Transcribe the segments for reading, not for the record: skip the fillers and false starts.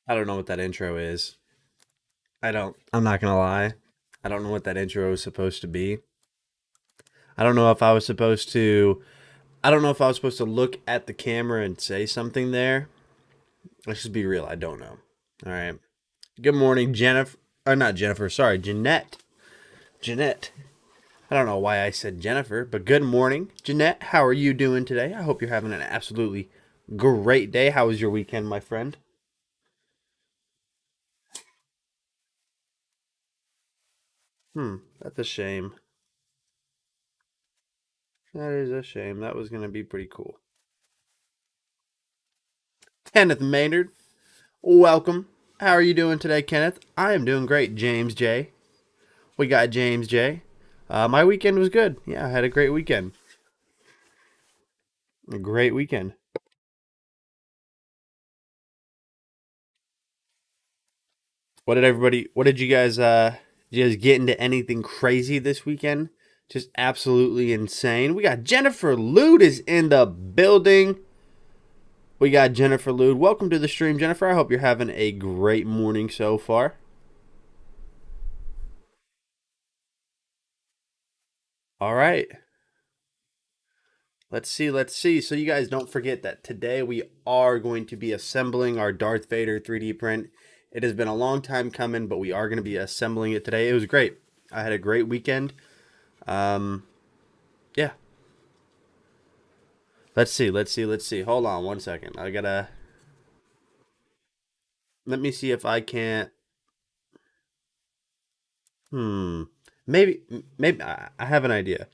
I don't know what that intro is. I don't. I'm not gonna lie. I don't know what that intro is supposed to be. I don't know if I was supposed to. I don't know if I was supposed to look at the camera and say something there. Let's just be real. I don't know. All right. Good morning, Jennifer. Or not Jennifer. Sorry, Jeanette. Jeanette. I don't know why I said Jennifer, but good morning, Jeanette. How are you doing today? I hope you're having an absolutely great day. How was your weekend, my friend? That's a shame. That is a shame. That was going to be pretty cool. Kenneth Maynard, welcome. How are you doing today, Kenneth? I am doing great, James J. We got James J. My weekend was good. Yeah, I had a great weekend. A great weekend. What did you guys get into anything crazy this weekend? Just absolutely insane. We got Jennifer Lude is in the building. We got Jennifer Lude. Welcome to the stream, Jennifer. I hope you're having a great morning so far. All right. Let's see, let's see. So you guys don't forget that today we are going to be assembling our Darth Vader 3D print. It has been a long time coming, but we are going to be assembling it today. It was great. I had a great weekend. Um, yeah. Let's see, let's see, let's see. Hold on one second. I gotta. Let me see if I can't. Hmm. Maybe, maybe I have an idea.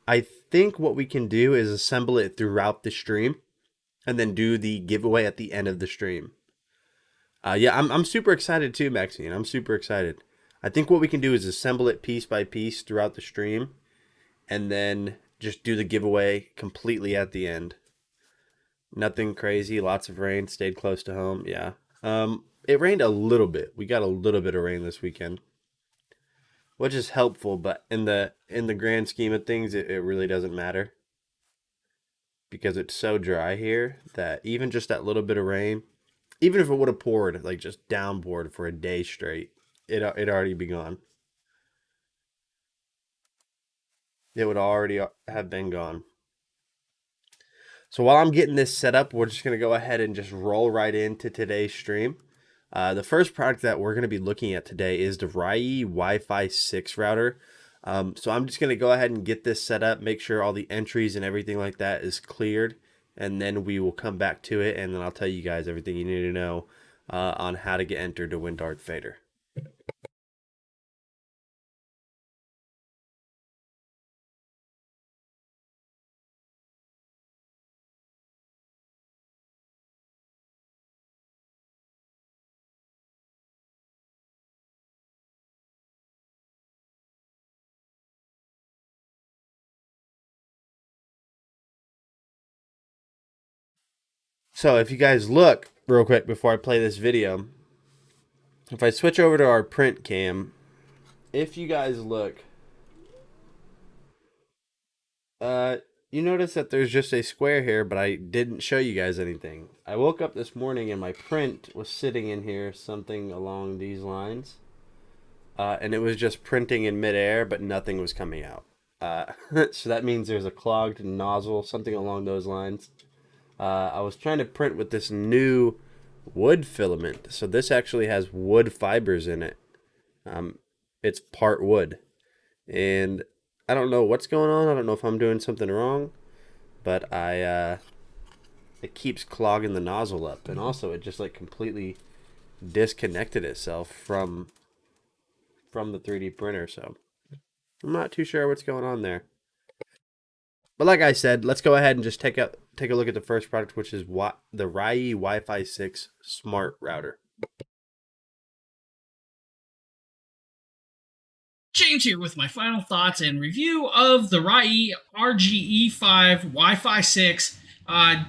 I think what we can do is assemble it throughout the stream, and then do the giveaway at the end of the stream. Yeah, I'm super excited too, Maxine. I'm super excited. I think what we can do is assemble it piece by piece throughout the stream, and then just do the giveaway completely at the end. Nothing crazy. Lots of rain. Stayed close to home. Yeah. It rained a little bit. We got a little bit of rain this weekend, which is helpful. But in the grand scheme of things, it really doesn't matter because it's so dry here that even just that little bit of rain, even if it would have poured like just downpoured for a day straight, it already be gone. It would already have been gone. So while I'm getting this set up, we're just gonna go ahead and just roll right into today's stream. The first product that we're going to be looking at today is the Rai Wi-Fi 6 router. So I'm just going to go ahead and get this set up, make sure all the entries and everything like that is cleared, and then we will come back to it, and then I'll tell you guys everything you need to know on how to get entered to win Darth Vader. So if you guys look real quick before I play this video, if I switch over to our print cam, if you guys look, uh, you notice that there's just a square here, but I didn't show you guys anything. I woke up this morning and my print was sitting in here, something along these lines, and it was just printing in midair, but nothing was coming out. So that means there's a clogged nozzle, something along those lines. I was trying to print with this new wood filament. So this actually has wood fibers in it. It's part wood. And I don't know what's going on. I don't know if I'm doing something wrong. But it keeps clogging the nozzle up. And also it just like completely disconnected itself from the 3D printer. So I'm not too sure what's going on there. But like I said, let's go ahead and just take a look at the first product, which is the Rai Wi-Fi 6 Smart Router. James here with my final thoughts and review of the Rai RGE5 Wi-Fi 6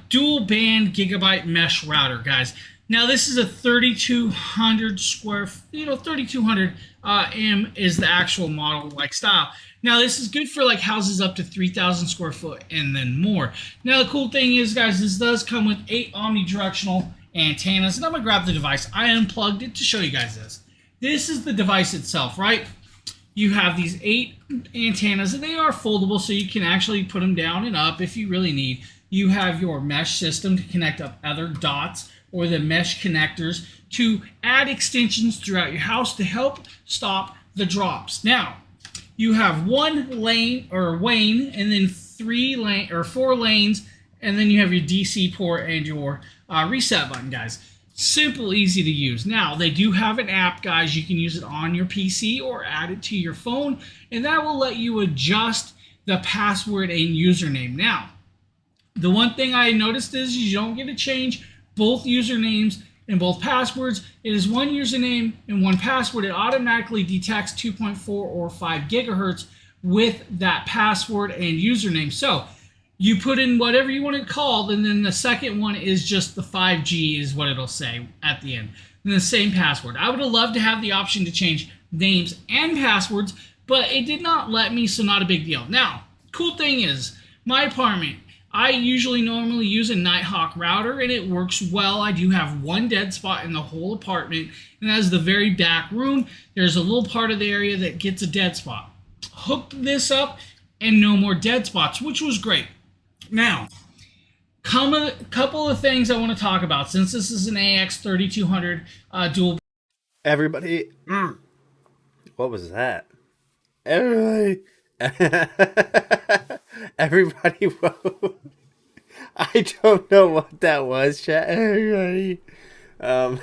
dual band gigabyte mesh router, guys. Now this is a 3200 square, 3200 M is the actual model like style. Now this is good for like houses up to 3,000 square foot and then more. Now the cool thing is, guys, this does come with 8 omnidirectional antennas, and I'm gonna grab the device. I unplugged it to show you guys this. This is the device itself, right? You have these 8 antennas, and they are foldable, so you can actually put them down and up if you really need. You have your mesh system to connect up other dots, or the mesh connectors to add extensions throughout your house to help stop the drops. Now, you have 1 lane or wane, and then 4 lanes, and then you have your DC port and your reset button, guys. Simple, easy to use. Now, they do have an app, guys. You can use it on your PC or add it to your phone, and that will let you adjust the password and username. Now, the one thing I noticed is you don't get to change both usernames and both passwords. It is 1 username and 1 password. It automatically detects 2.4 or 5 gigahertz with that password and username. So you put in whatever you want it called, and then the second one is just the 5G is what it'll say at the end. And the same password. I would have loved to have the option to change names and passwords, but it did not let me, so not a big deal. Now, cool thing is, my apartment, I normally use a Nighthawk router, and it works well. I do have 1 dead spot in the whole apartment, and that is the very back room. There's a little part of the area that gets a dead spot. Hooked this up, and no more dead spots, which was great. Now, a couple of things I want to talk about, since this is an AX3200 dual. Everybody, what was that? Everybody, everybody, whoa. I don't know what that was, chat. Everybody, that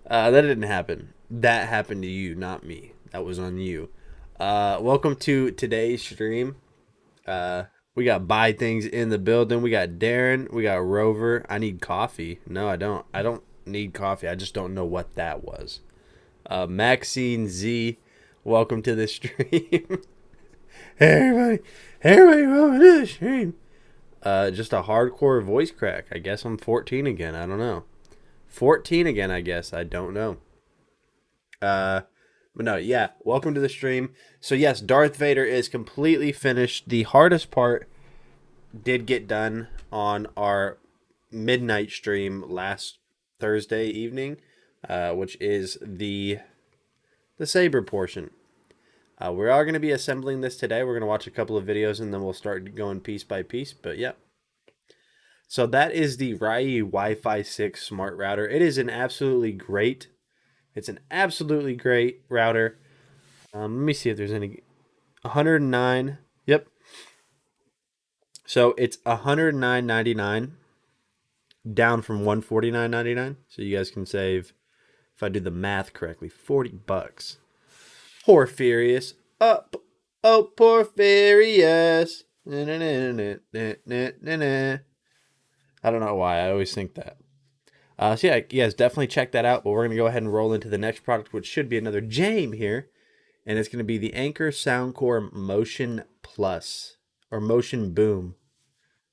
didn't happen. That happened to you, not me. That was on you. Welcome to today's stream. We got Buy Things in the building. We got Darren. We got Rover. I need coffee. No, I don't. I don't need coffee. I just don't know what that was. Maxine Z, welcome to the stream. Hey, everybody, welcome to the stream. Just a hardcore voice crack. I guess I'm 14 again. I don't know. 14 again, I guess. I don't know. But no, yeah, welcome to the stream. So yes, Darth Vader is completely finished. The hardest part did get done on our midnight stream last Thursday evening, which is the saber portion. We are going to be assembling this today. We're going to watch a couple of videos and then we'll start going piece by piece. But yeah. So that is the Rai Wi-Fi 6 smart router. It is an absolutely great. It's an absolutely great router. Let me see if there's any. 109. Yep. So it's 109.99, down from 149.99. So you guys can save, if I do the math correctly, $40. Porphyrius up. Oh, Porphyrius. I don't know why. I always think that. So yeah, you guys definitely check that out. But we're going to go ahead and roll into the next product, which should be another Jame here. And it's going to be the Anker Soundcore Motion Plus. Or Motion Boom.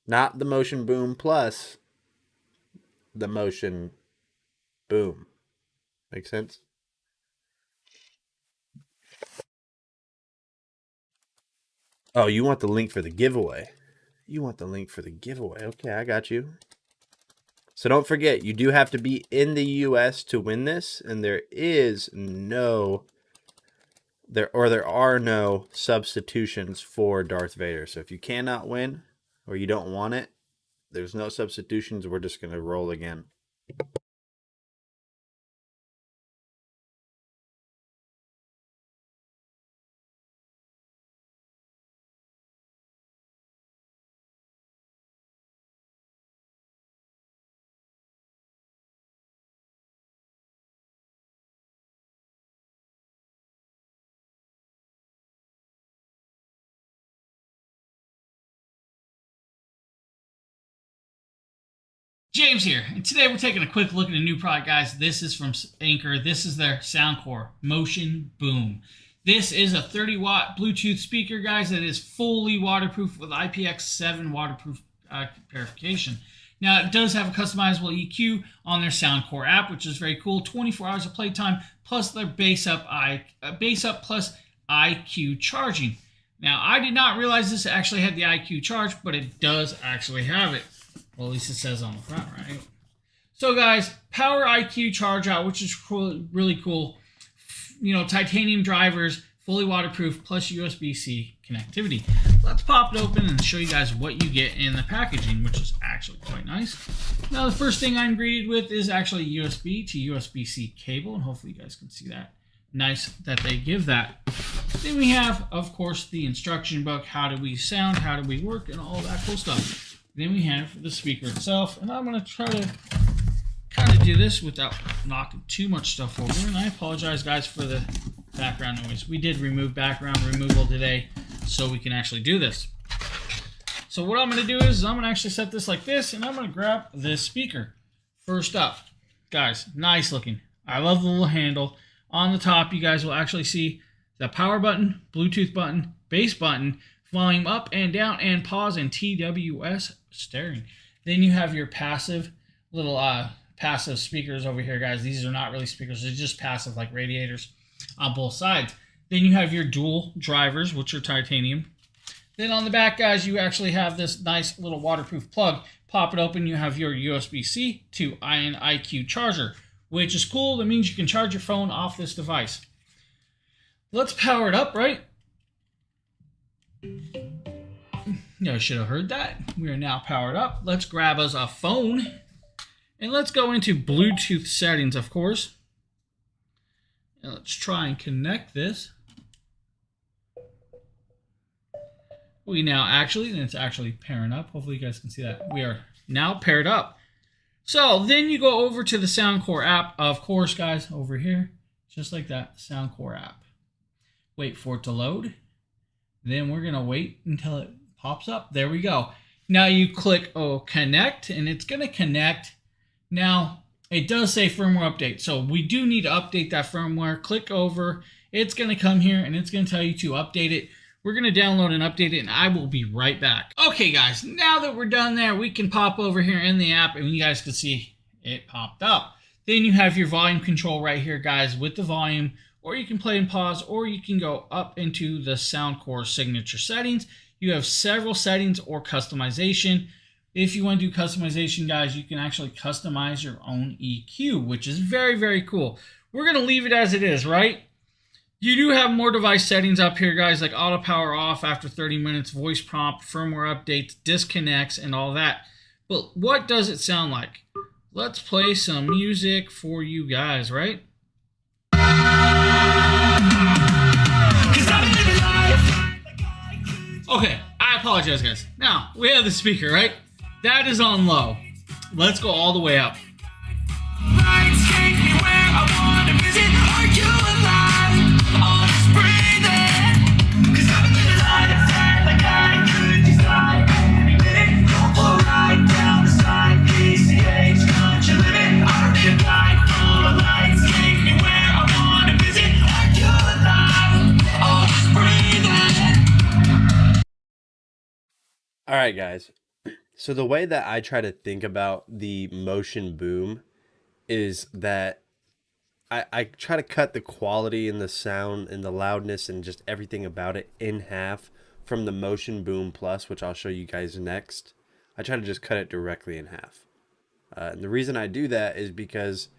Not the Motion Boom Plus. The Motion Boom. Make sense? Oh, you want the link for the giveaway. You want the link for the giveaway. Okay, I got you. So don't forget, you do have to be in the US to win this, and there are no substitutions for Darth Vader. So if you cannot win or you don't want it, there's no substitutions. We're just going to roll again. James here, and today we're taking a quick look at a new product, guys. This is from Anker. This is their Soundcore Motion Boom. This is a 30-watt Bluetooth speaker, guys, that is fully waterproof with IPX7 waterproof purification. Now, it does have a customizable EQ on their Soundcore app, which is very cool. 24 hours of playtime, plus their bass up plus IQ charging. Now, I did not realize this actually had the IQ charge, but it does actually have it. Well, at least it says on the front, right? So, guys, Power IQ charge out, which is cool, really cool. You know, titanium drivers, fully waterproof, plus USB-C connectivity. Let's pop it open and show you guys what you get in the packaging, which is actually quite nice. Now, the first thing I'm greeted with is actually USB to USB-C cable, and hopefully you guys can see that. Nice that they give that. Then we have, of course, the instruction book. How do we sound? How do we work? And all that cool stuff. Then we have the speaker itself, and I'm going to try to kind of do this without knocking too much stuff over, and I apologize, guys, for the background noise. We did remove background removal today, so we can actually do this. So what I'm going to do is I'm going to actually set this like this, and I'm going to grab this speaker. First up, guys, nice looking. I love the little handle. On the top, you guys will actually see the power button, Bluetooth button, bass button, volume up and down, and pause, and TWS steering. Then you have your passive little passive speakers over here, guys. These are not really speakers, they're just passive, like radiators on both sides. Then you have your dual drivers, which are titanium. Then on the back, guys, you actually have this nice little waterproof plug. Pop it open, you have your USB-C to Ion IQ charger, which is cool. That means you can charge your phone off this device. Let's power it up, right? You should have heard that. We are now powered up. Let's grab us a phone, and let's go into Bluetooth settings, of course. And let's try and connect this. We now actually, and it's actually pairing up. Hopefully you guys can see that. We are now paired up. So then you go over to the Soundcore app, of course, guys, over here. Just like that, Soundcore app. Wait for it to load. Then we're going to wait until it pops up. There we go. Now you click connect, and it's going to connect. Now, it does say firmware update, so we do need to update that firmware. Click over. It's going to come here, and it's going to tell you to update it. We're going to download and update it, and I will be right back. Okay, guys, now that we're done there, we can pop over here in the app, and you guys can see it popped up. Then you have your volume control right here, guys, with the volume, or you can play and pause, or you can go up into the Soundcore signature settings. You have several settings or customization. If you want to do customization, guys, you can actually customize your own EQ, which is very, very cool. We're going to leave it as it is, right? You do have more device settings up here, guys, like auto power off after 30 minutes, voice prompt, firmware updates, disconnects, and all that. But what does it sound like? Let's play some music for you guys, right? Okay, I apologize, guys. Now, we have the speaker, right? That is on low. Let's go all the way up. All right, guys. So the way that I try to think about the motion boom is that I try to cut the quality and the sound and the loudness and just everything about it in half from the Motion Boom Plus, which I'll show you guys next. I try to just cut it directly in half. And the reason I do that is because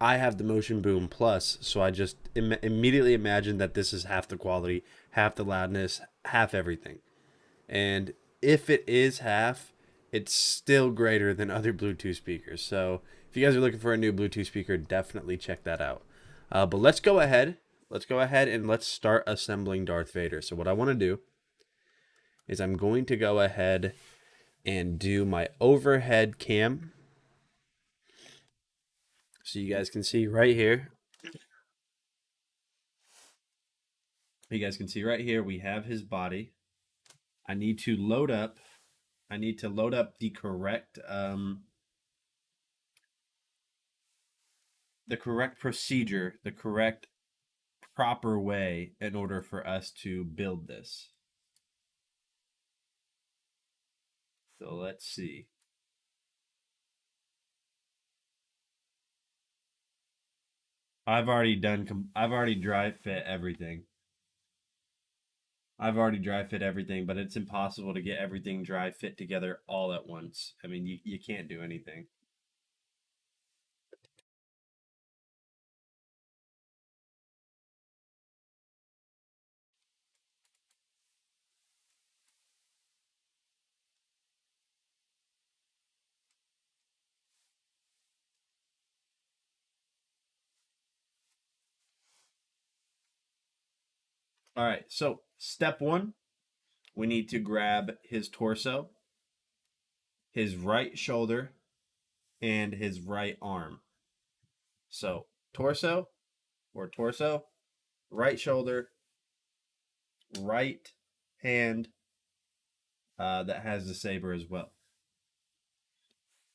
I have the Motion Boom Plus, so I just immediately imagine that this is half the quality, half the loudness, half everything. And if it is half, it's still greater than other Bluetooth speakers. So if you guys are looking for a new Bluetooth speaker, definitely check that out. But let's go ahead. Let's go ahead and let's start assembling Darth Vader. So what I want to do is I'm going to go ahead and do my overhead cam. So you guys can see right here. You guys can see right here we have his body. I need to load up the correct procedure, the correct proper way in order for us to build this. So let's see. I've already dry fit everything. But it's impossible to get everything dry fit together all at once. I mean, you can't do anything. All right, so step one, we need to grab his torso, his right shoulder, and his right arm. So torso, right shoulder, right hand that has the saber as well.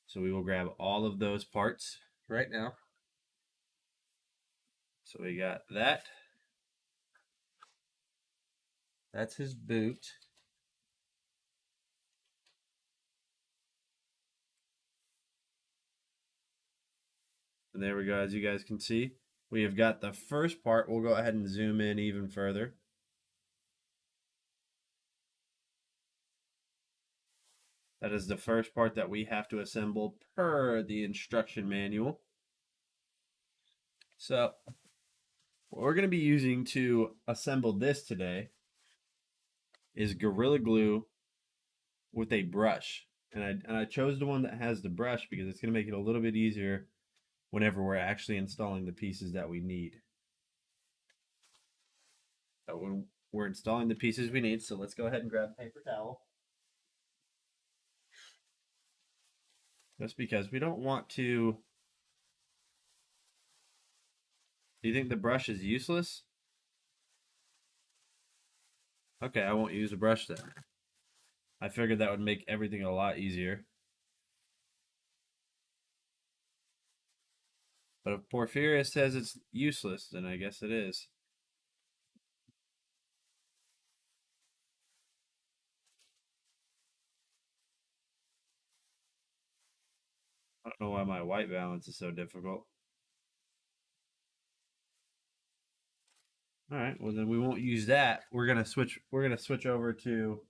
So we will grab all of those parts right now. So we got that. That's his boot. And there we go. As you guys can see, we have got the first part. We'll go ahead and zoom in even further. That is the first part that we have to assemble per the instruction manual. So what we're going to be using to assemble this today is Gorilla Glue with a brush. And I chose the one that has the brush because it's going to make it a little bit easier whenever we're actually installing the pieces that we need. So when we're installing the pieces we need, so let's go ahead and grab a paper towel. Just because we don't want to... Do you think the brush is useless? Okay, I won't use a brush then. I figured that would make everything a lot easier. But if Porphyrius says it's useless, then I guess it is. I don't know why my white balance is so difficult. All right, well then we won't use that. We're gonna switch over to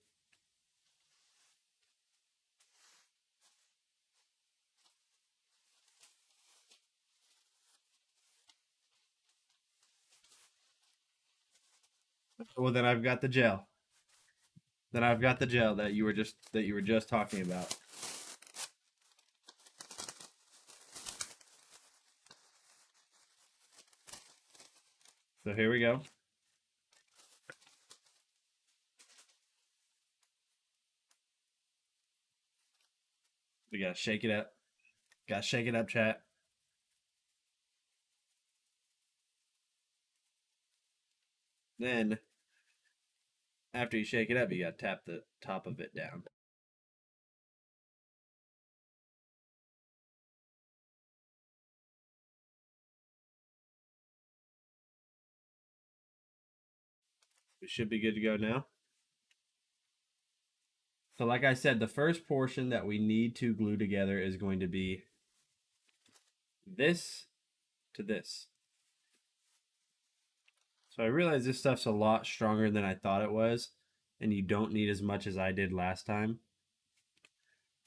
well then I've got the gel. Then I've got the gel that you were just talking about. So here we go. We gotta shake it up. Gotta shake it up, chat. Then, after you shake it up, you gotta tap the top of it down. We should be good to go now. So like I said, the first portion that we need to glue together is going to be this to this. So I realize this stuff's a lot stronger than I thought it was, and you don't need as much as I did last time.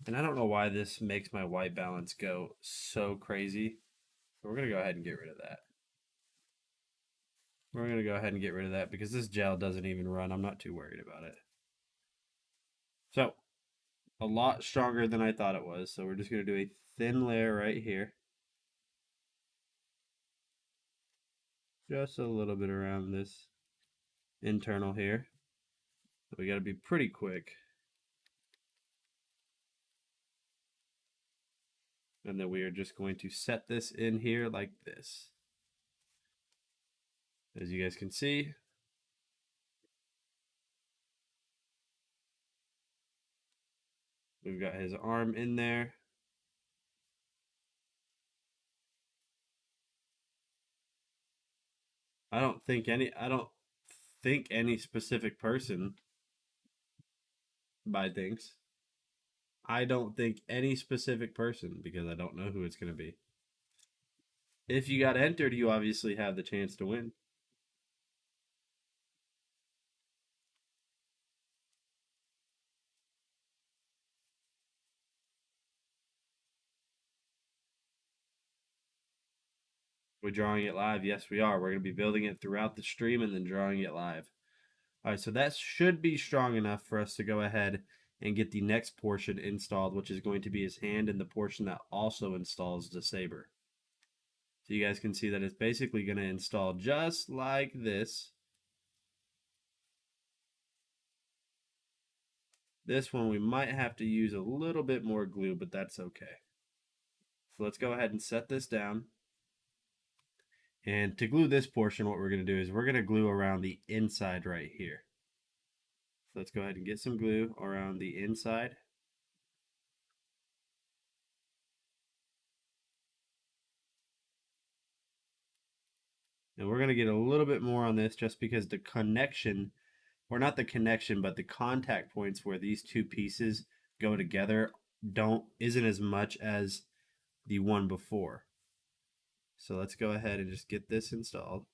And I don't know why this makes my white balance go so crazy. So we're going to go ahead and get rid of that. We're going to go ahead and get rid of that because this gel doesn't even run. I'm not too worried about it. So, a lot stronger than I thought it was. So we're just going to do a thin layer right here. Just a little bit around this internal here. So we got to be pretty quick. And then we are just going to set this in here like this. As you guys can see, we've got his arm in there. I don't think any specific person buy things. I don't think any specific person because I don't know who it's going to be. If you got entered, you obviously have the chance to win. We're drawing it live. Yes, we are. We're going to be building it throughout the stream and then drawing it live. All right, so that should be strong enough for us to go ahead and get the next portion installed, which is going to be his hand and the portion that also installs the saber. So you guys can see that it's basically going to install just like this. This one we might have to use a little bit more glue, but that's okay. So let's go ahead and set this down. And to glue this portion, what we're going to do is we're going to glue around the inside right here. So let's go ahead and get some glue around the inside. And we're going to get a little bit more on this just because the connection, or not the connection, but the contact points where these two pieces go together isn't as much as the one before. So let's go ahead and just get this installed.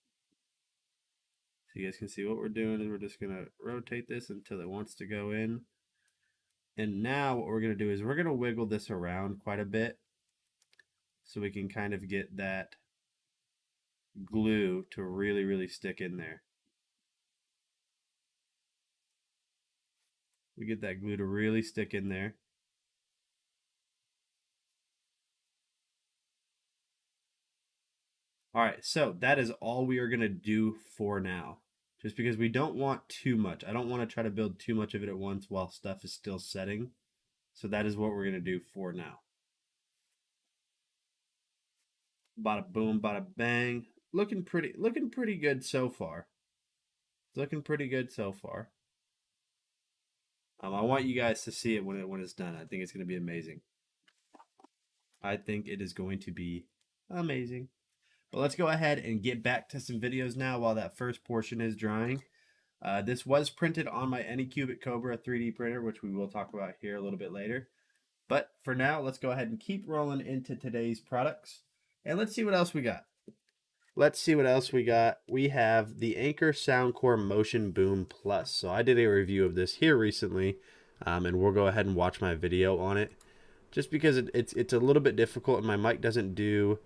So you guys can see what we're doing is we're just going to rotate this until it wants to go in. And now what we're going to do is we're going to wiggle this around quite a bit so we can kind of get that glue to really, really stick in there. We get that glue to really stick in there. All right, so that is all we are going to do for now. Just because we don't want too much. I don't want to try to build too much of it at once while stuff is still setting. So that is what we're going to do for now. Bada boom, bada bang. Looking pretty good so far. It's looking pretty good so far. I want you guys to see it when it's done. I think it's going to be amazing. I think it is going to be amazing. But let's go ahead and get back to some videos now while that first portion is drying. This was printed on my Anycubic Cobra 3D printer, which we will talk about here a little bit later. But for now, let's go ahead and keep rolling into today's products. And let's see what else we got. Let's see what else we got. We have the Anker Soundcore Motion Boom Plus. So I did a review of this here recently, and we'll go ahead and watch my video on it. Just because it's a little bit difficult and my mic doesn't do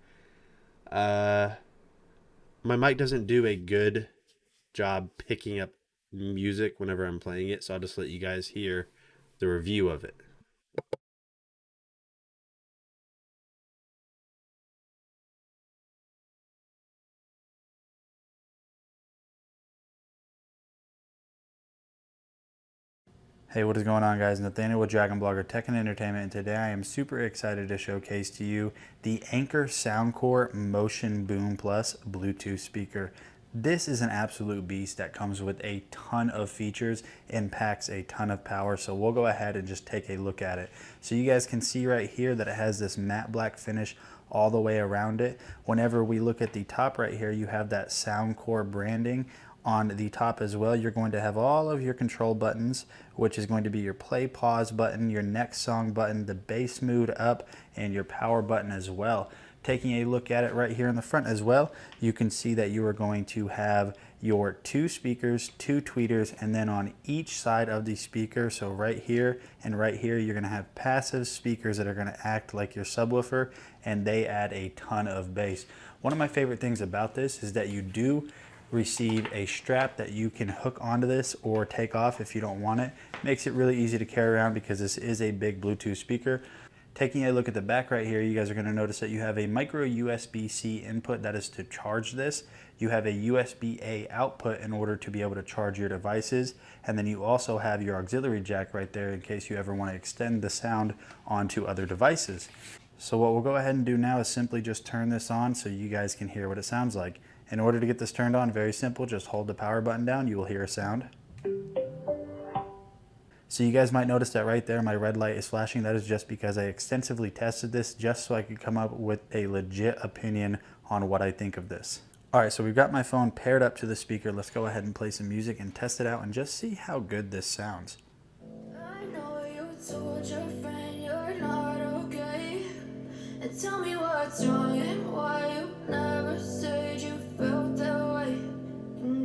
a good job picking up music whenever I'm playing it, so I'll just let you guys hear the review of it. Hey, what is going on, guys? Nathaniel with Dragon Blogger Tech and Entertainment, and today I am super excited to showcase to you the Anker Soundcore Motion Boom Plus Bluetooth speaker. This is an absolute beast that comes with a ton of features and packs a ton of power, so we'll go ahead and just take a look at it. So you guys can see right here that it has this matte black finish all the way around it. Whenever we look at the top right here, you have that Soundcore branding. On the top as well, you're going to have all of your control buttons, which is going to be your play pause button, your next song button, the bass mood up, and your power button as well. Taking a look at it right here in the front as well, you can see that you are going to have your 2 speakers, 2 tweeters, and then on each side of the speaker, so right here and right here, you're going to have passive speakers that are going to act like your subwoofer, and they add a ton of bass. One of my favorite things about this is that you do receive a strap that you can hook onto this or take off if you don't want it. Makes it really easy to carry around because this is a big Bluetooth speaker. Taking a look at the back right here, you guys are going to notice that you have a micro USB-C input that is to charge this. You have a USB-A output in order to be able to charge your devices, and then you also have your auxiliary jack right there in case you ever want to extend the sound onto other devices. So what we'll go ahead and do now is simply just turn this on so you guys can hear what it sounds like. In order to get this turned on, very simple, just hold the power button down, you will hear a sound. So you guys might notice that right there my red light is flashing. That is just because I extensively tested this just so I could come up with a legit opinion on what I think of this. Alright, so we've got my phone paired up to the speaker. Let's go ahead and play some music and test it out and just see how good this sounds. I know you told your friend you're not okay, and tell me what's wrong and why you never said you felt that way.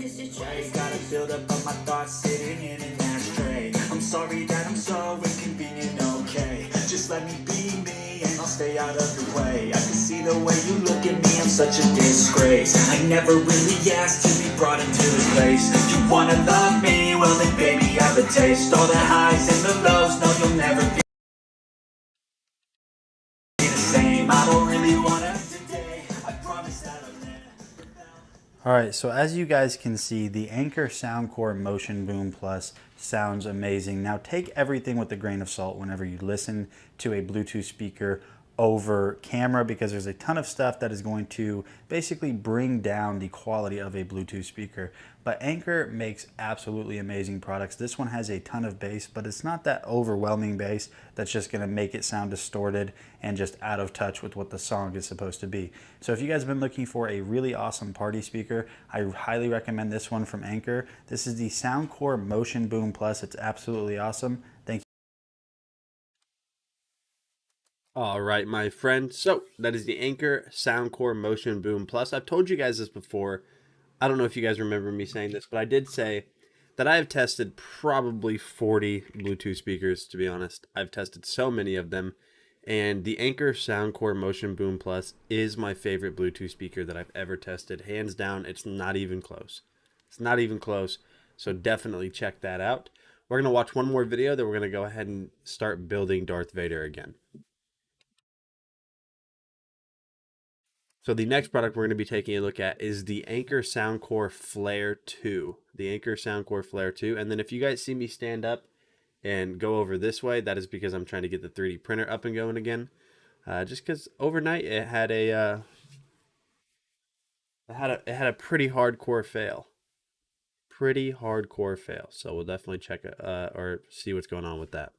Cause you Why you gotta build up on my thoughts sitting in an ashtray? I'm sorry that I'm so inconvenient, okay? Just let me be me and I'll stay out of your way. I can see the way you look at me, I'm such a disgrace. I never really asked to be brought into this place. You wanna love me? Well then baby have a taste. All the highs and the lows, no you'll never be the same. I don't really wanna today, I promise that I'll never. Alright, so as you guys can see, the Anker Soundcore Motion Boom Plus sounds amazing. Now take everything with a grain of salt whenever you listen to a Bluetooth speaker over camera, because there's a ton of stuff that is going to basically bring down the quality of a Bluetooth speaker. But Anker makes absolutely amazing products. This one has a ton of bass, but it's not that overwhelming bass that's just going to make it sound distorted and just out of touch with what the song is supposed to be. So if you guys have been looking for a really awesome party speaker, I highly recommend this one from Anker. This is the Soundcore Motion Boom Plus. It's absolutely awesome. Thank you. All right, my friend. So that is the Anker Soundcore Motion Boom Plus. I've told you guys this before. I don't know if you guys remember me saying this, but I did say that I have tested probably 40 Bluetooth speakers, to be honest. I've tested so many of them, and the Anker Soundcore Motion Boom Plus is my favorite Bluetooth speaker that I've ever tested. Hands down, it's not even close. It's not even close, so definitely check that out. We're going to watch one more video, then we're going to go ahead and start building Darth Vader again. So the next product we're going to be taking a look at is the Anker Soundcore Flare 2. The Anker Soundcore Flare 2. And then if you guys see me stand up and go over this way, that is because I'm trying to get the 3D printer up and going again. Just because overnight it had a pretty hardcore fail. Pretty hardcore fail. So we'll definitely check it or see what's going on with that.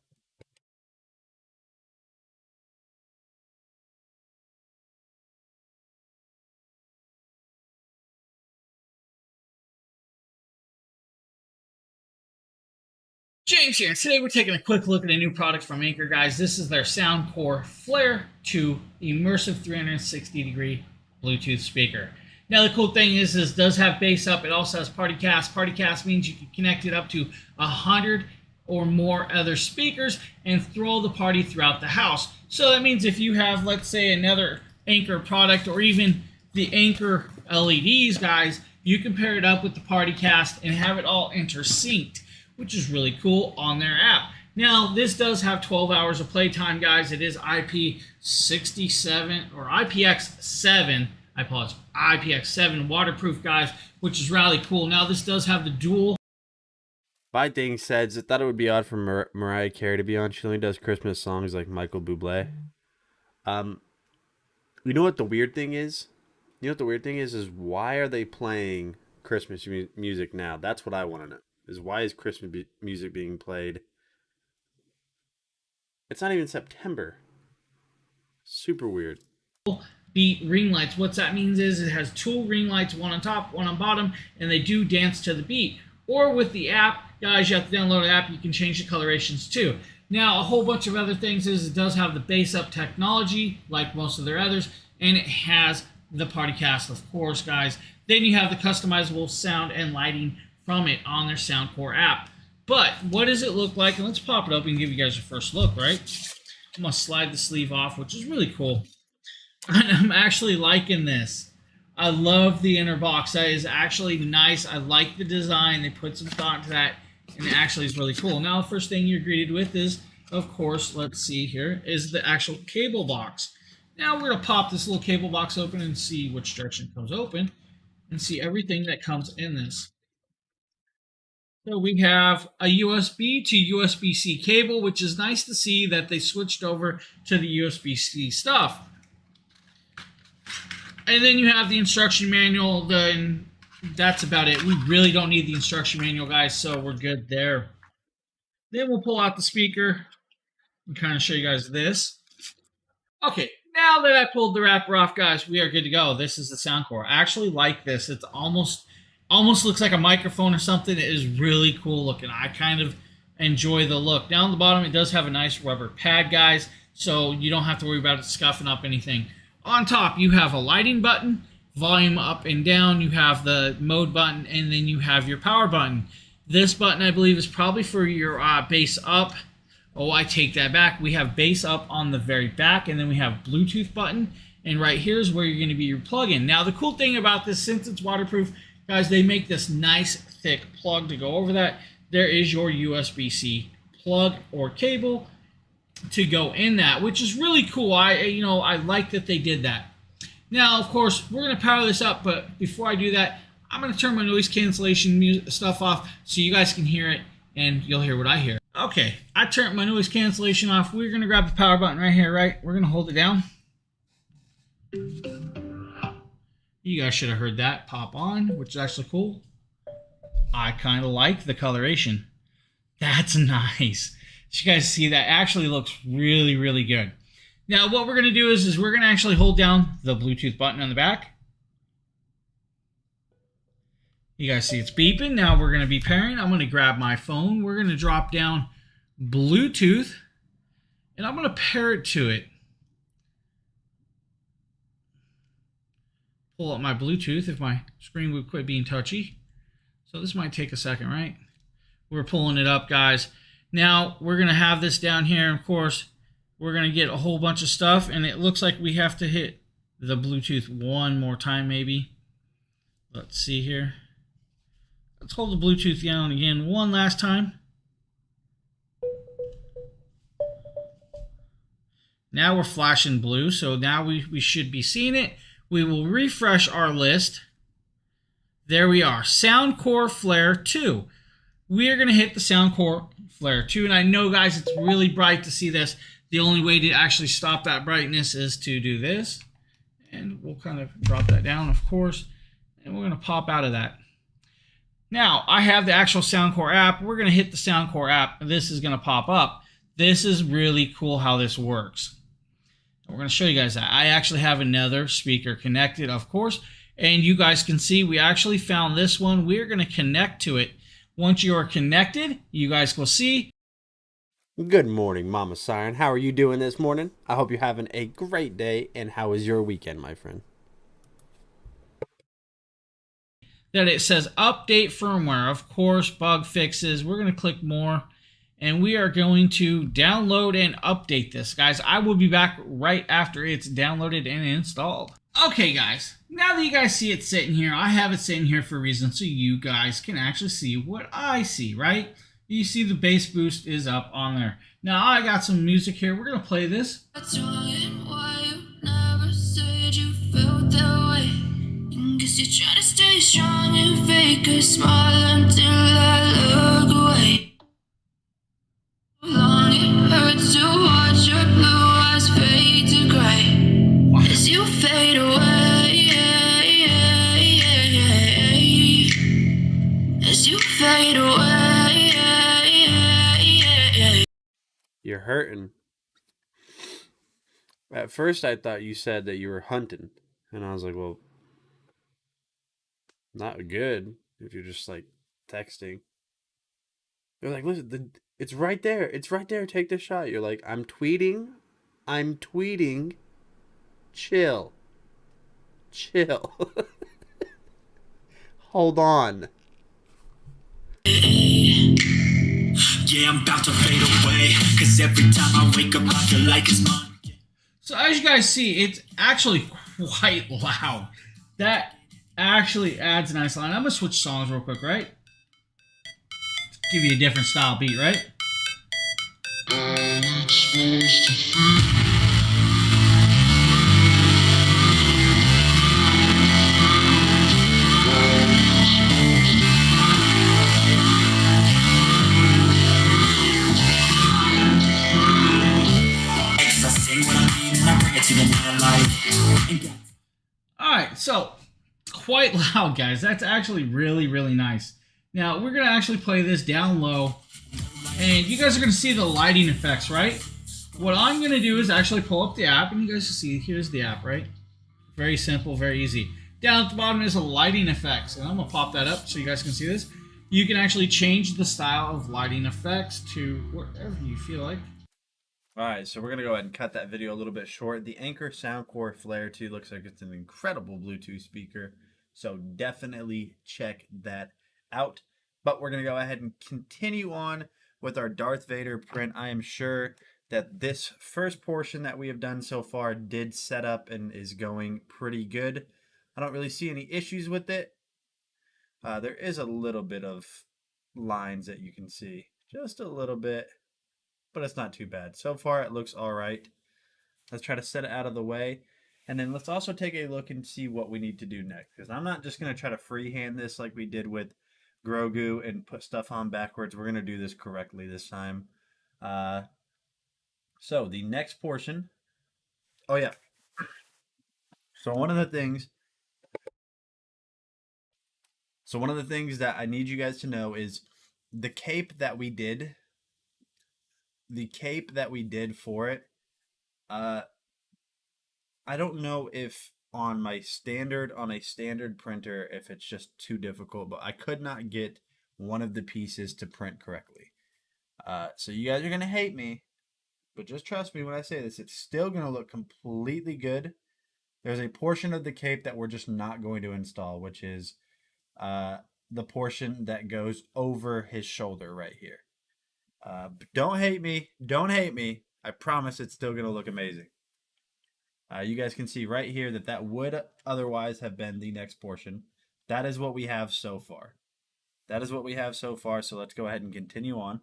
James here, and today we're taking a quick look at a new product from Anker, guys. This is their Soundcore Flare 2 Immersive 360-degree Bluetooth speaker. Now, the cool thing is this does have bass up. It also has PartyCast. PartyCast means you can connect it up to 100 or more other speakers and throw the party throughout the house. So that means if you have, let's say, another Anker product or even the Anker LEDs, guys, you can pair it up with the PartyCast and have it all intersynced, which is really cool on their app. Now, this does have 12 hours of playtime, guys. It is IP67 or IPX7. I apologize. IPX7 waterproof, guys, which is really cool. Now, this does have the dual Thing says, I thought it would be odd for Mariah Carey to be on. She only does Christmas songs like Michael Bublé. You know what the weird thing is? You know what the weird thing is why are they playing Christmas music now? That's what I want to know. Is why is Christmas music being played? It's not even September. Super weird. Beat ring lights. What that means is it has 2 ring lights, one on top, one on bottom, and they do dance to the beat. Or with the app, guys, you have to download the app. You can change the colorations too. Now, a whole bunch of other things is it does have the bass up technology, like most of their others, and it has the party cast, of course, guys. Then you have the customizable sound and lighting from it on their Soundcore app. But what does it look like? And let's pop it open and give you guys a first look, right? I'm going to slide the sleeve off, which is really cool. And I'm actually liking this. I love the inner box. That is actually nice. I like the design. They put some thought into that, and it actually is really cool. Now, the first thing you're greeted with is, of course, let's see here, is the actual cable box. Now, we're going to pop this little cable box open and see which direction it comes open and see everything that comes in this. So we have a USB to USB-C cable, which is nice to see that they switched over to the USB-C stuff. And then you have the instruction manual. Then that's about it. We really don't need the instruction manual, guys, so we're good there. Then we'll pull out the speaker and kind of show you guys this. Okay, now that I pulled the wrapper off, guys, we are good to go. This is the Soundcore. I actually like this. It's almost looks like a microphone or something. It is really cool looking. I kind of enjoy the look. Down the bottom, it does have a nice rubber pad, guys, so you don't have to worry about it scuffing up anything. On top, you have a lighting button, volume up and down. You have the mode button, and then you have your power button. This button, I believe, is probably for your bass up. Oh, I take that back. We have bass up on the very back, and then we have Bluetooth button. And right here is where you're going to be your plug-in. Now, the cool thing about this, since it's waterproof, guys, they make this nice, thick plug to go over that. There is your USB-C plug or cable to go in that, which is really cool. I like that they did that. Now, of course, we're going to power this up, but before I do that, I'm going to turn my noise cancellation stuff off so you guys can hear it and you'll hear what I hear. Okay, I turned my noise cancellation off. We're going to grab the power button right here, right? We're going to hold it down. You guys should have heard that pop on, which is actually cool. I kind of like the coloration. That's nice. So you guys see that actually looks really, really good. Now what we're going to do is we're going to actually hold down the Bluetooth button on the back. You guys see it's beeping. Now we're going to be pairing. I'm going to grab my phone. We're going to drop down Bluetooth, and I'm going to pair it to it. Pull up my Bluetooth if my screen would quit being touchy. So this might take a second, right? We're pulling it up, guys. Now, we're going to have this down here. Of course, we're going to get a whole bunch of stuff, and it looks like we have to hit the Bluetooth one more time, maybe. Let's see here. Let's hold the Bluetooth down again one last time. Now we're flashing blue, so now we should be seeing it. We will refresh our list. There we are. Soundcore Flare 2. We are going to hit the Soundcore Flare 2. And I know, guys, it's really bright to see this. The only way to actually stop that brightness is to do this. And we'll kind of drop that down, of course. And we're going to pop out of that. Now, I have the actual Soundcore app. We're going to hit the Soundcore app. And this is going to pop up. This is really cool how this works. We're going to show you guys that. I actually have another speaker connected, of course. And you guys can see we actually found this one. We're going to connect to it. Once you are connected, you guys will see. Good morning, Mama Siren. How are you doing this morning? I hope you're having a great day. And how was your weekend, my friend? That it says update firmware. Of course, bug fixes. We're going to click more. And we are going to download and update this. Guys, I will be back right after it's downloaded and installed. Okay, guys. Now that you guys see it sitting here, I have it sitting here for a reason so you guys can actually see what I see, right? You see the bass boost is up on there. Now, I got some music here. We're going to play this. What's wrong and why you never said you felt that way? And guess you're trying to stay strong and fake a smile until I look away. hurting. At first, I thought you said that you were hunting, and I was like, well, not good if you're just like texting. They're like, listen, it's right there. It's right there. Take the shot. You're like, I'm tweeting. I'm tweeting. Chill. Chill. Hold on. Yeah, I'm about to fade away, cause every time I wake up I feel like it's Monday. So as you guys see, it's actually quite loud. That actually adds a nice line. I'm gonna switch songs real quick, right? Give you a different style beat, right? I sing what I mean and I bring it to the nightlife. Alright, so quite loud, guys. That's actually really, really nice. Now, we're going to actually play this down low, and you guys are going to see the lighting effects, right? What I'm going to do is actually pull up the app, and you guys can see, here's the app, right? Very simple, very easy. Down at the bottom is the lighting effects, and I'm going to pop that up so you guys can see this. You can actually change the style of lighting effects to whatever you feel like. All right, so we're going to go ahead and cut that video a little bit short. The Anker Soundcore Flare 2 looks like it's an incredible Bluetooth speaker, so definitely check that out. But we're going to go ahead and continue on with our Darth Vader print. I am sure that this first portion that we have done so far did set up and is going pretty good. I don't really see any issues with it. There is a little bit of lines that you can see, just a little bit, but it's not too bad. So far, it looks all right. Let's try to set it out of the way. And then let's also take a look and see what we need to do next. Because I'm not just going to try to freehand this like we did with Grogu and put stuff on backwards. We're going to do this correctly this time. So the next portion. Oh, yeah. So one of the things that I need you guys to know is the cape that we did. The cape that we did for it. I don't know if on a standard printer if it's just too difficult, but I could not get one of the pieces to print correctly. So you guys are gonna hate me, but just trust me when I say this, it's still gonna look completely good. There's a portion of the cape that we're just not going to install, which is the portion that goes over his shoulder right here. Don't hate me. Don't hate me. I promise it's still going to look amazing. You guys can see right here that would otherwise have been the next portion. That is what we have so far. That is what we have so far. So let's go ahead and continue on.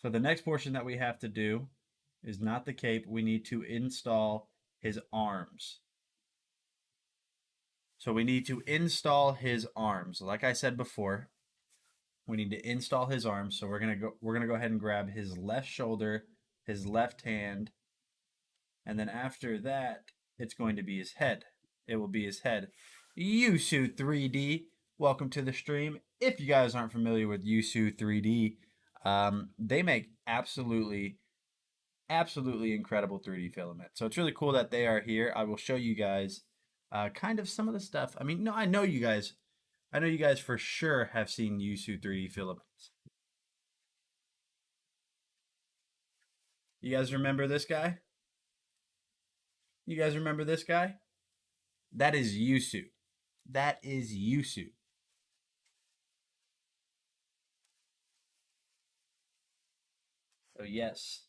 So the next portion that we have to do is not the cape. We need to install his arms. So we need to install his arms. Like I said before, we need to install his arms. So we're gonna go ahead and grab his left shoulder, his left hand, and then after that, it's going to be his head. It will be his head. Yusu 3D, welcome to the stream. If you guys aren't familiar with Yusu 3D, they make absolutely incredible 3D filament. So it's really cool that they are here. I will show you guys kind of some of the stuff. I mean, no, I know you guys for sure have seen Yusu 3D filaments. You guys remember this guy? You guys remember this guy? That is Yusu. That is Yusu. So yes,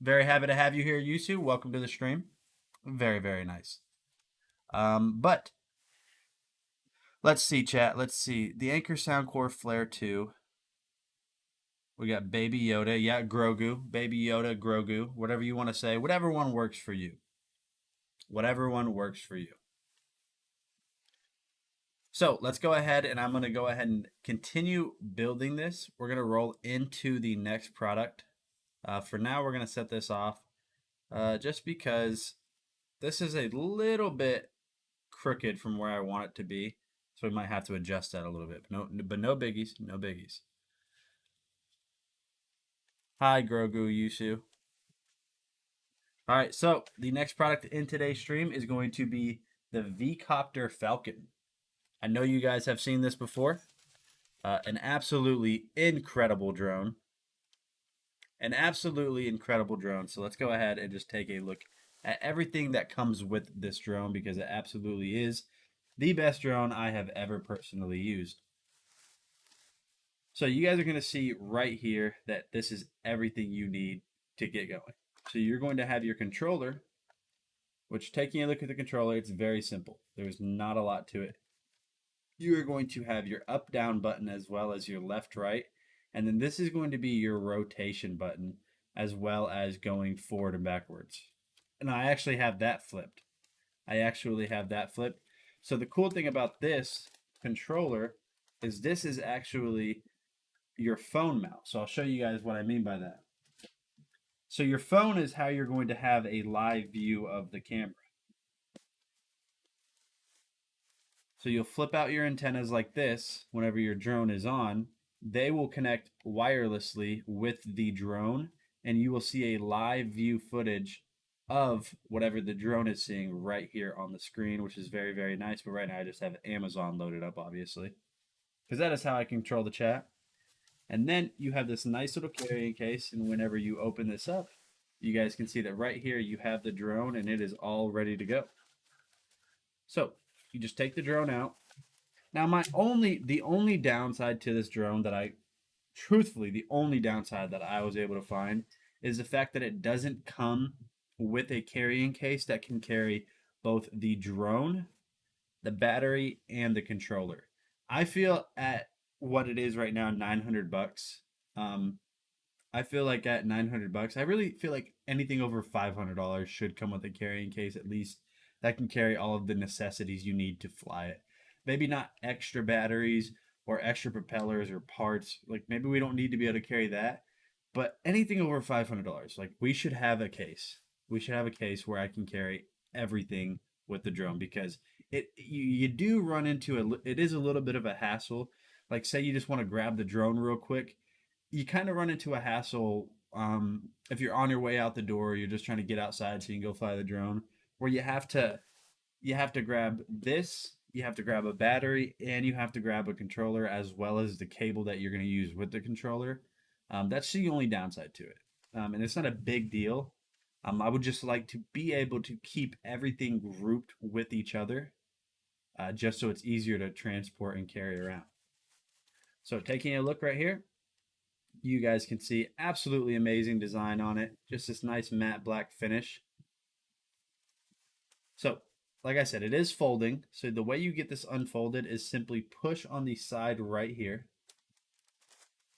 very happy to have you here, Yusu. Welcome to the stream. Very, very nice. But let's see, chat. Let's see. The Anker Soundcore Flare 2. We got Baby Yoda. Yeah, Grogu. Baby Yoda, Grogu. Whatever you want to say. Whatever one works for you. Whatever one works for you. So let's go ahead and I'm going to go ahead and continue building this. We're going to roll into the next product. For now, we're going to set this off just because this is a little bit crooked from where I want it to be. So we might have to adjust that a little bit. But no biggies, no biggies. Hi, Grogu Yusu. All right, so the next product in today's stream is going to be the V-Copter Falcon. I know you guys have seen this before. An absolutely incredible drone. An absolutely incredible drone. So let's go ahead and just take a look at everything that comes with this drone, because it absolutely is the best drone I have ever personally used. So you guys are going to see right here that this is everything you need to get going. So you're going to have your controller, which, taking a look at the controller, it's very simple. There's not a lot to it. You are going to have your up down button as well as your left right, and then this is going to be your rotation button as well as going forward and backwards. And I actually have that flipped. So the cool thing about this controller is this is actually your phone mouse. So I'll show you guys what I mean by that. So your phone is how you're going to have a live view of the camera. So you'll flip out your antennas like this whenever your drone is on. They will connect wirelessly with the drone, and you will see a live view footage of whatever the drone is seeing right here on the screen, which is very, very nice. But right now I just have Amazon loaded up, obviously, because that is how I control the chat. And then you have this nice little carrying case, and whenever you open this up, you guys can see that right here you have the drone, and it is all ready to go. So you just take the drone out. Now the only downside to this drone that the only downside that I was able to find is the fact that it doesn't come with a carrying case that can carry both the drone, the battery, and the controller. I feel at what it is right now, $900. I feel like at $900, I really feel like anything over $500 should come with a carrying case, at least, that can carry all of the necessities you need to fly it. Maybe not extra batteries or extra propellers or parts. Like, maybe we don't need to be able to carry that. But anything over $500, like, we should have a case. We should have a case where I can carry everything with the drone, because you do run into it is a little bit of a hassle. Like, say you just want to grab the drone real quick, you kind of run into a hassle if you're on your way out the door, you're just trying to get outside so you can go fly the drone, where you have to grab this, you have to grab a battery, and you have to grab a controller as well as the cable that you're going to use with the controller. That's the only downside to it, and it's not a big deal. I would just like to be able to keep everything grouped with each other, just so it's easier to transport and carry around. So taking a look right here, you guys can see absolutely amazing design on it. Just this nice matte black finish. So, like I said, it is folding. So the way you get this unfolded is simply push on the side right here,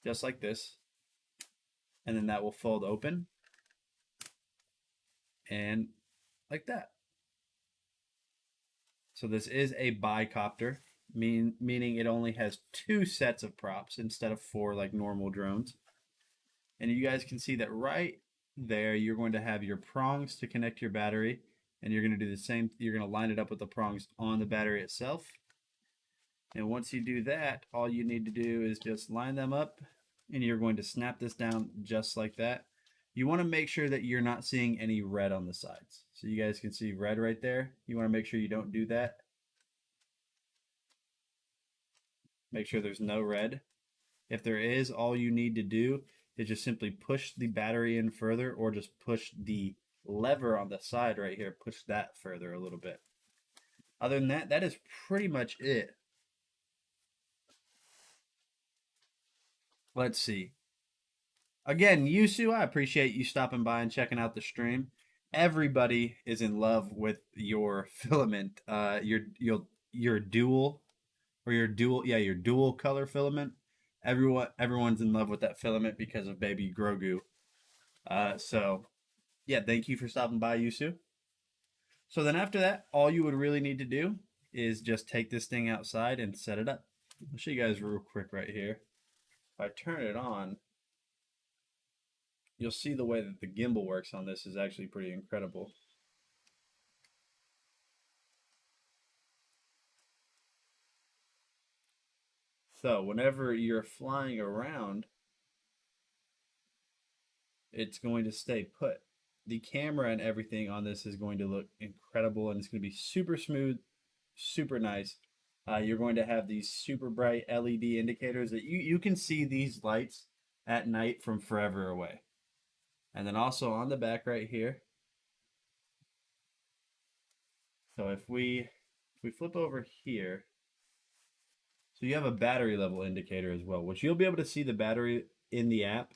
just like this. And then that will fold open. And like that. So this is a bicopter, meaning it only has 2 sets of props instead of 4 like normal drones. And you guys can see that right there, you're going to have your prongs to connect your battery, and you're going to do the same. You're going to line it up with the prongs on the battery itself. And once you do that, all you need to do is just line them up, and you're going to snap this down just like that. You want to make sure that you're not seeing any red on the sides. So you guys can see red right there. You want to make sure you don't do that. Make sure there's no red. If there is, all you need to do is just simply push the battery in further, or just push the lever on the side right here. Push that further a little bit. Other than that, that is pretty much it. Let's see. Again, Yusu, I appreciate you stopping by and checking out the stream. Everybody is in love with your filament, your dual color filament. Everyone's in love with that filament because of baby Grogu. So yeah, thank you for stopping by, Yusu. So then after that, all you would really need to do is just take this thing outside and set it up. I'll show you guys real quick right here. If I turn it on, you'll see the way that the gimbal works on this is actually pretty incredible. So whenever you're flying around, it's going to stay put. The camera and everything on this is going to look incredible, and it's going to be super smooth, super nice. You're going to have these super bright LED indicators that you can see these lights at night from forever away. And then also on the back right here. So if we flip over here, so you have a battery level indicator as well, which you'll be able to see the battery in the app.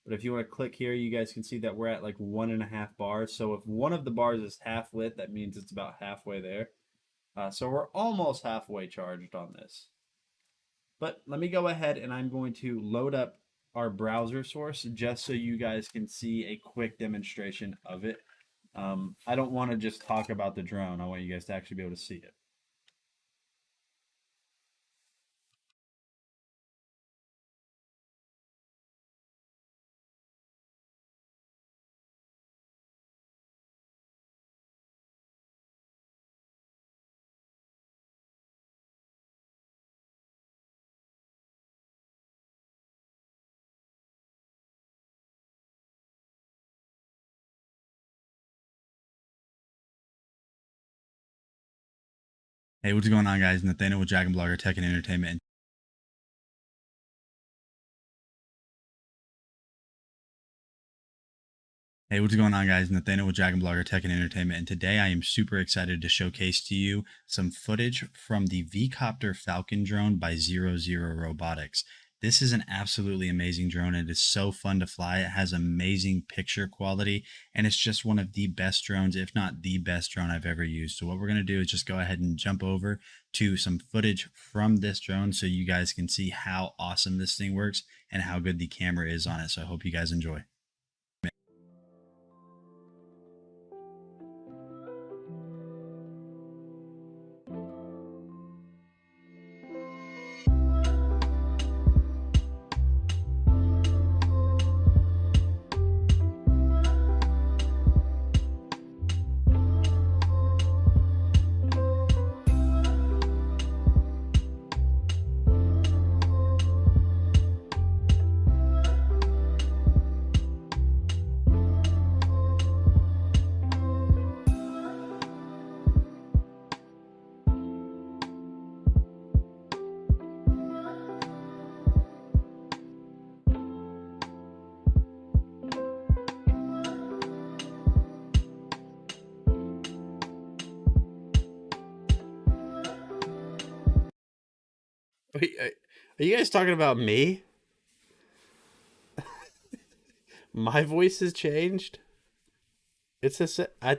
But if you want to click here, you guys can see that we're at like 1.5 bars. So if one of the bars is half lit, that means it's about halfway there. So we're almost halfway charged on this. But let me go ahead and I'm going to load up our browser source just so you guys can see a quick demonstration of it. I don't want to just talk about the drone. I want you guys to actually be able to see it. Hey, what's going on, guys? Nathaniel with Dragon Blogger Tech and Entertainment. Hey, what's going on, guys? Nathaniel with Dragon Blogger Tech and Entertainment, and today I am super excited to showcase to you some footage from the V-Copter Falcon drone by 00 Robotics. This is an absolutely amazing drone. It is so fun to fly. It has amazing picture quality, and it's just one of the best drones, if not the best drone I've ever used. So what we're going to do is just go ahead and jump over to some footage from this drone so you guys can see how awesome this thing works and how good the camera is on it. So I hope you guys enjoy. Wait, are you guys talking about me? My voice has changed. It's I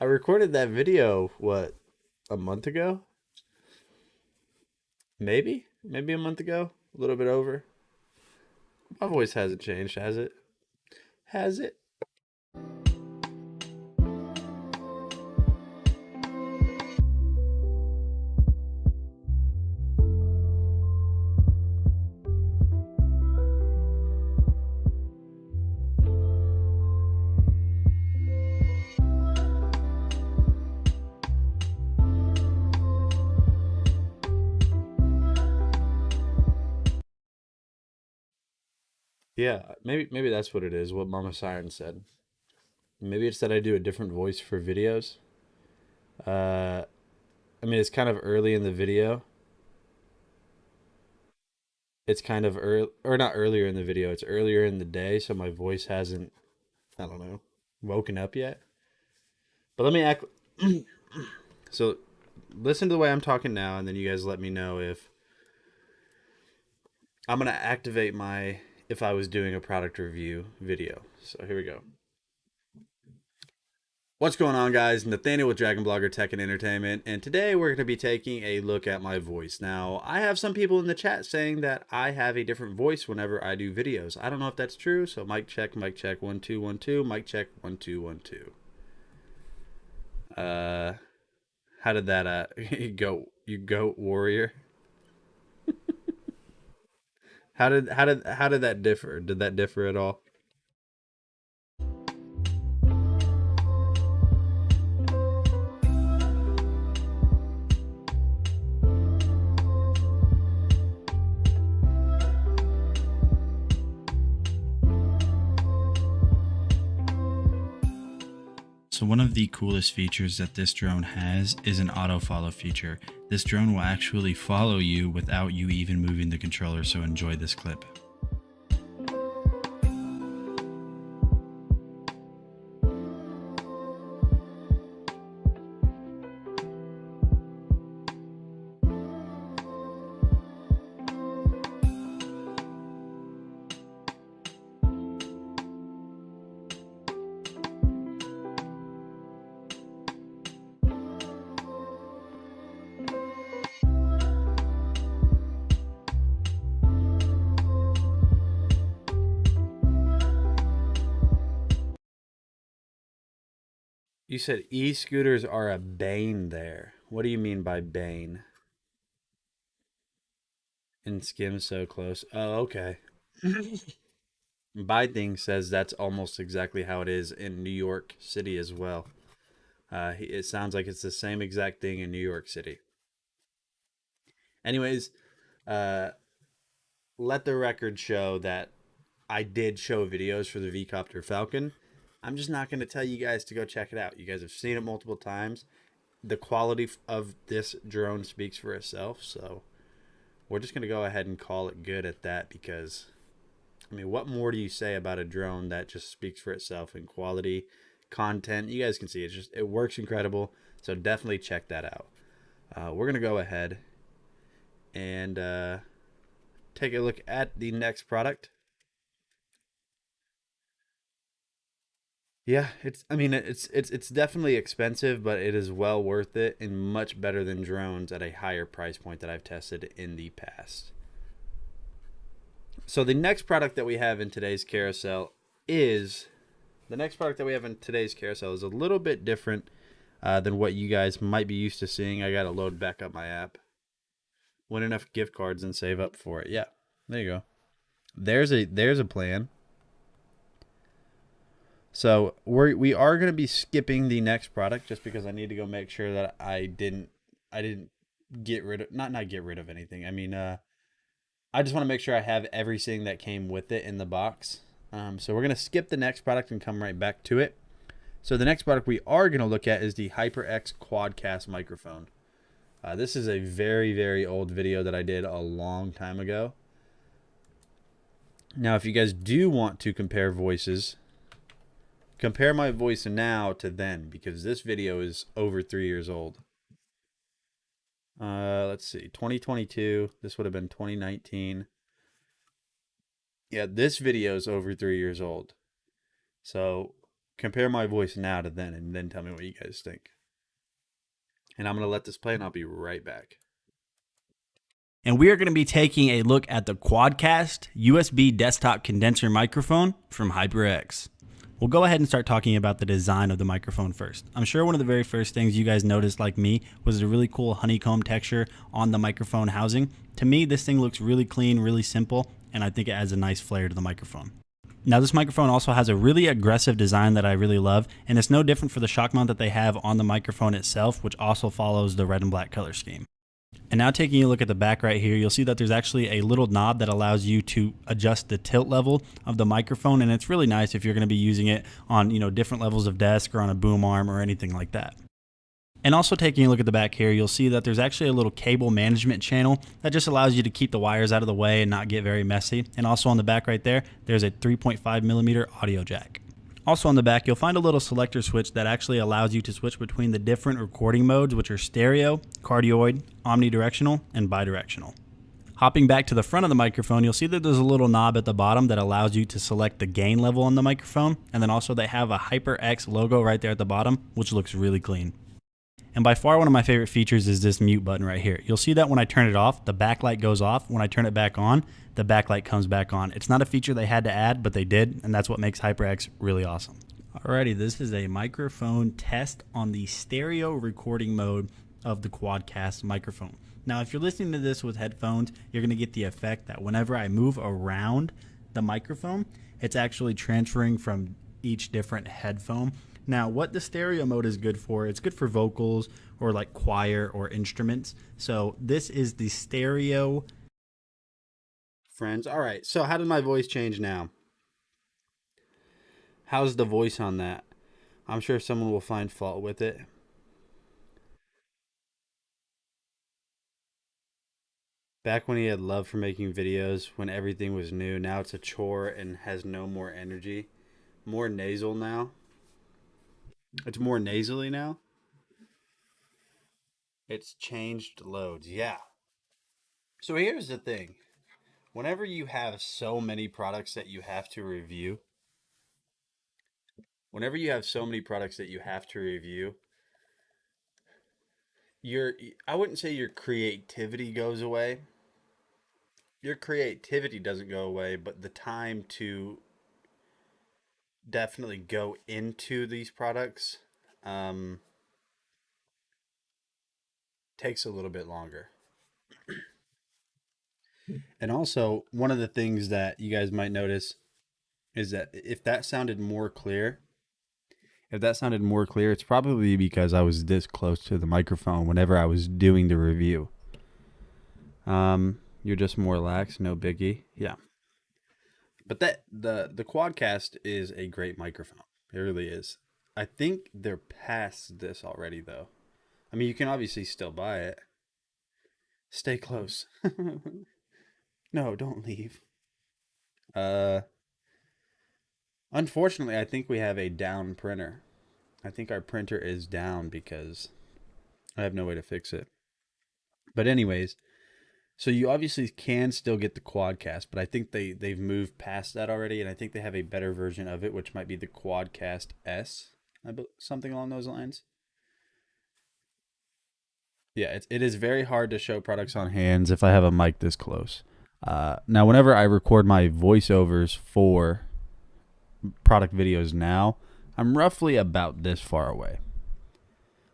I recorded that video what, a month ago? Maybe a month ago, a little bit over. My voice hasn't changed, has it? Has it? Yeah, maybe that's what it is, what Mama Siren said. Maybe it's that I do a different voice for videos. I mean, it's kind of early in the video. It's kind of early, or not earlier in the video, it's earlier in the day, so my voice hasn't, I don't know, woken up yet. But let me act. So listen to the way I'm talking now, and then you guys let me know if I'm going to activate my if I was doing a product review video. So here we go. What's going on, guys? Nathaniel with Dragon Blogger Tech and Entertainment, and today we're going to be taking a look at my voice. Now, I have some people in the chat saying that I have a different voice whenever I do videos. I don't know if that's true, so mic check, 1 2 1 2, mic check 1 2 1 2. How did that go? You goat warrior? How did that differ? Did that differ at all? So one of the coolest features that this drone has is an auto follow feature. This drone will actually follow you without you even moving the controller, so enjoy this clip. You said e-scooters are a bane there. What do you mean by bane? And Skim so close. Oh, okay. Biding says that's almost exactly how it is in New York City as well. It sounds like it's the same exact thing in New York City. Anyways, let the record show that I did show videos for the V-Copter Falcon. I'm just not going to tell you guys to go check it out. You guys have seen it multiple times. The quality of this drone speaks for itself, so we're just going to go ahead and call it good at that because, I mean, what more do you say about a drone that just speaks for itself in quality, content? You guys can see it works incredible, so definitely check that out. We're going to go ahead and take a look at the next product. Yeah, it's definitely expensive, but it is well worth it and much better than drones at a higher price point that I've tested in the past. So the next product that we have in today's carousel is a little bit different than what you guys might be used to seeing. I got to load back up my app. Win enough gift cards and save up for it. Yeah, there you go. There's a plan. So we are going to be skipping the next product just because I need to go make sure that I didn't get rid of not get rid of anything. I mean, I just want to make sure I have everything that came with it in the box. So we're going to skip the next product and come right back to it. So the next product we are going to look at is the HyperX Quadcast microphone. This is a very, very old video that I did a long time ago. Now, if you guys do want to compare voices, compare my voice now to then, because this video is over 3 years old. Let's see, 2022. This would have been 2019. Yeah, this video is over 3 years old. So compare my voice now to then, and then tell me what you guys think. And I'm going to let this play, and I'll be right back. And we are going to be taking a look at the Quadcast USB desktop condenser microphone from HyperX. We'll go ahead and start talking about the design of the microphone first. I'm sure one of the very first things you guys noticed, like me, was the really cool honeycomb texture on the microphone housing. To me, this thing looks really clean, really simple, and I think it adds a nice flair to the microphone. Now, this microphone also has a really aggressive design that I really love, and it's no different for the shock mount that they have on the microphone itself, which also follows the red and black color scheme. And now taking a look at the back right here, you'll see that there's actually a little knob that allows you to adjust the tilt level of the microphone, and it's really nice if you're going to be using it on, different levels of desk or on a boom arm or anything like that. And also taking a look at the back here, you'll see that there's actually a little cable management channel that just allows you to keep the wires out of the way and not get very messy. And also on the back right there, there's a 3.5 millimeter audio jack. Also on the back, you'll find a little selector switch that actually allows you to switch between the different recording modes, which are stereo, cardioid, omnidirectional, and bidirectional. Hopping back to the front of the microphone, you'll see that there's a little knob at the bottom that allows you to select the gain level on the microphone. And then also they have a HyperX logo right there at the bottom, which looks really clean. And by far one of my favorite features is this mute button right here. You'll see that when I turn it off, the backlight goes off. When I turn it back on, the backlight comes back on. It's not a feature they had to add, but they did, and that's what makes HyperX really awesome. Alrighty, this is a microphone test on the stereo recording mode of the Quadcast microphone. Now, if you're listening to this with headphones, you're going to get the effect that whenever I move around the microphone, it's actually transferring from each different headphone. Now, what the stereo mode is good for, it's good for vocals or like choir or instruments. So this is the stereo. Friends, all right, so how did my voice change now? How's the voice on that? I'm sure someone will find fault with it. Back when he had love for making videos, when everything was new, now it's a chore and has no more energy. More nasal now. It's more nasally now. It's changed loads. Yeah. So here's the thing. Whenever you have so many products that you have to review, your I wouldn't say your creativity goes away. Your creativity doesn't go away, but the time to definitely go into these products takes a little bit longer. And also, one of the things that you guys might notice is that if that sounded more clear, it's probably because I was this close to the microphone whenever I was doing the review. You're just more lax, no biggie. Yeah. But the Quadcast is a great microphone. It really is. I think they're past this already though. I mean, you can obviously still buy it. Stay close. No, don't leave. Unfortunately, I think we have a down printer. I think our printer is down because I have no way to fix it. But anyways, so you obviously can still get the Quadcast, but I think they've moved past that already, and I think they have a better version of it, which might be the Quadcast S, something along those lines. Yeah, it is very hard to show products on hands if I have a mic this close. Now, whenever I record my voiceovers for product videos now, I'm roughly about this far away.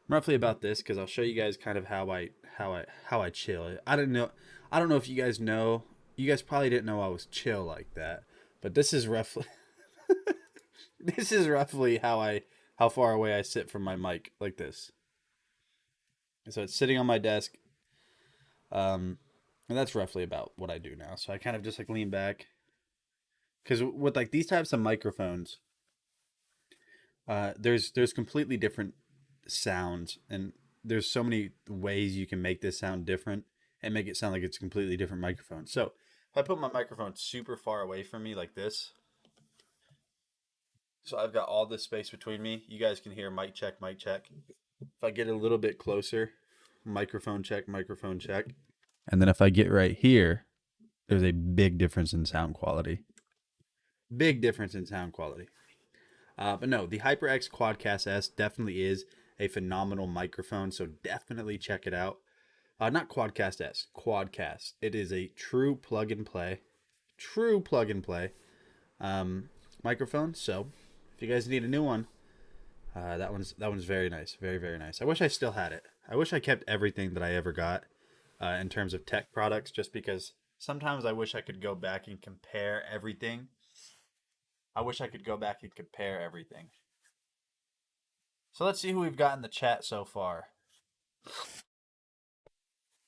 I'm roughly about this because I'll show you guys kind of how I chill. I don't know if you guys know. You guys probably didn't know I was chill like that, but this is roughly how far away I sit from my mic, like this. So it's sitting on my desk. And that's roughly about what I do now. So I kind of just like lean back. Because with like these types of microphones, there's completely different sounds, and there's so many ways you can make this sound different and make it sound like it's a completely different microphone. So if I put my microphone super far away from me like this, so I've got all this space between me, you guys can hear mic check, mic check. If I get a little bit closer, microphone check, microphone check. And then if I get right here, there's a big difference in sound quality. Big difference in sound quality. But no, the HyperX Quadcast S definitely is a phenomenal microphone, so definitely check it out. Not Quadcast S, Quadcast. It is a true plug and play microphone. So if you guys need a new one, that one's very nice, very, very nice. I wish I still had it. I wish I kept everything that I ever got in terms of tech products, just because sometimes I wish I could go back and compare everything. So let's see who we've got in the chat so far.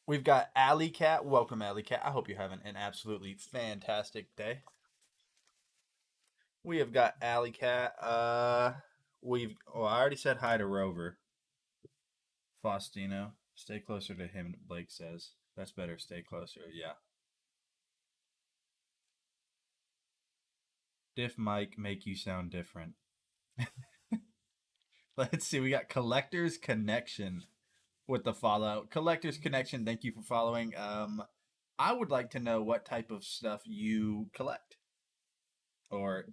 We've got Alley Cat. Welcome, Alley Cat. I hope you're having an absolutely fantastic day. We have got Alley Cat. I already said hi to Rover. Faustino. Stay closer to him, Blake says. That's better. Stay closer. Yeah. Diff mic make you sound different. Let's see. We got Collector's Connection with the follow. Collector's Connection, thank you for following. I would like to know what type of stuff you collect. Or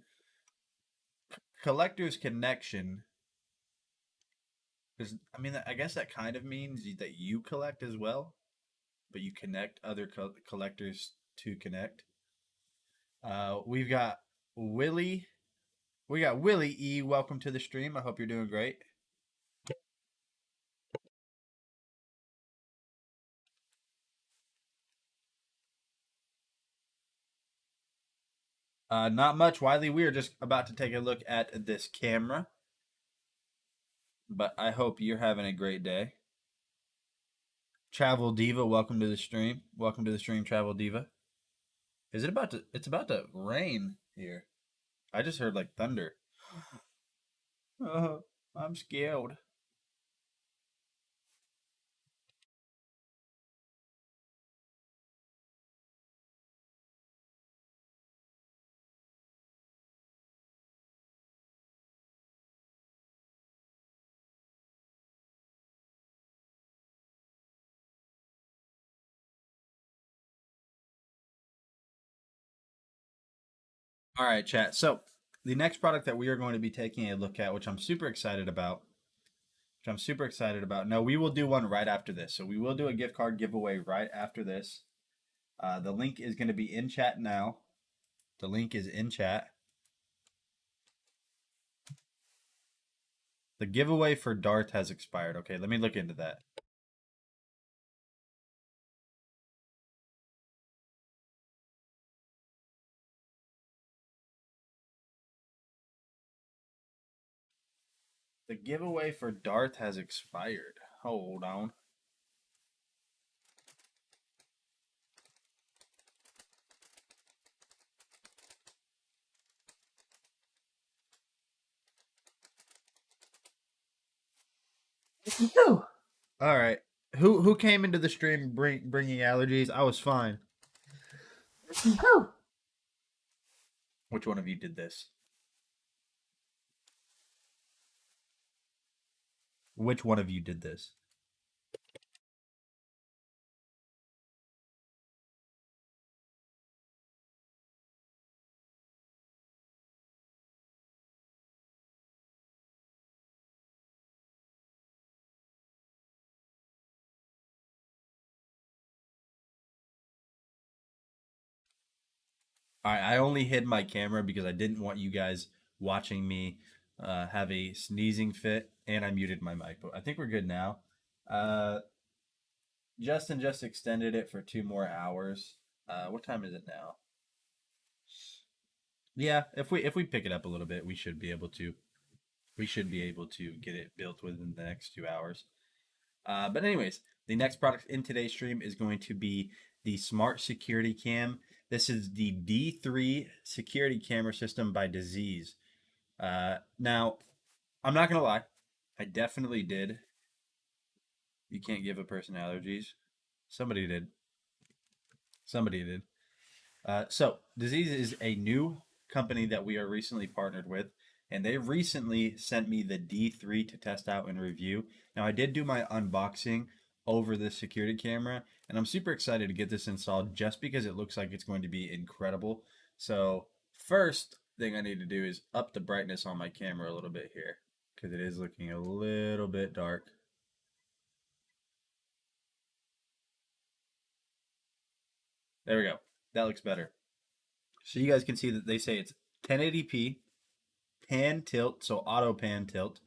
Collector's Connection. Because, I mean, I guess that kind of means that you collect as well. But you connect other collectors to connect. We've got Willie. We got Willie E. Welcome to the stream. I hope you're doing great. Not much, Wiley. We are just about to take a look at this camera. But I hope you're having a great day. Travel Diva, welcome to the stream. Welcome to the stream, Travel Diva. It's about to rain here. I just heard like thunder. I'm scared. All right, chat. So the next product that we are going to be taking a look at, which I'm super excited about, No, we will do one right after this. So we will do a gift card giveaway right after this. The link is going to be in chat now. The link is in chat. The giveaway for Darth has expired. Okay, let me look into that. The giveaway for Darth has expired. Hold on. All right. Who came into the stream bringing allergies? I was fine. Which one of you did this? Which one of you did this? All right, I only hid my camera because I didn't want you guys watching me have a sneezing fit, and I muted my mic. But I think we're good now. Justin just extended it for 2 more hours. What time is it now? Yeah, if we pick it up a little bit, we should be able to get it built within the next 2 hours. But anyways, the next product in today's stream is going to be the Smart Security Cam. This is the D3 security camera system by Disease. Now, I'm not going to lie. I definitely did. You can't give a person allergies. Somebody did. So, Disease is a new company that we are recently partnered with, and they recently sent me the D3 to test out and review. Now, I did do my unboxing over the security camera, and I'm super excited to get this installed just because it looks like it's going to be incredible. So, first thing I need to do is up the brightness on my camera a little bit here because it is looking a little bit dark. There we go. That looks better. So you guys can see that they say it's 1080p, pan tilt, so auto pan tilt.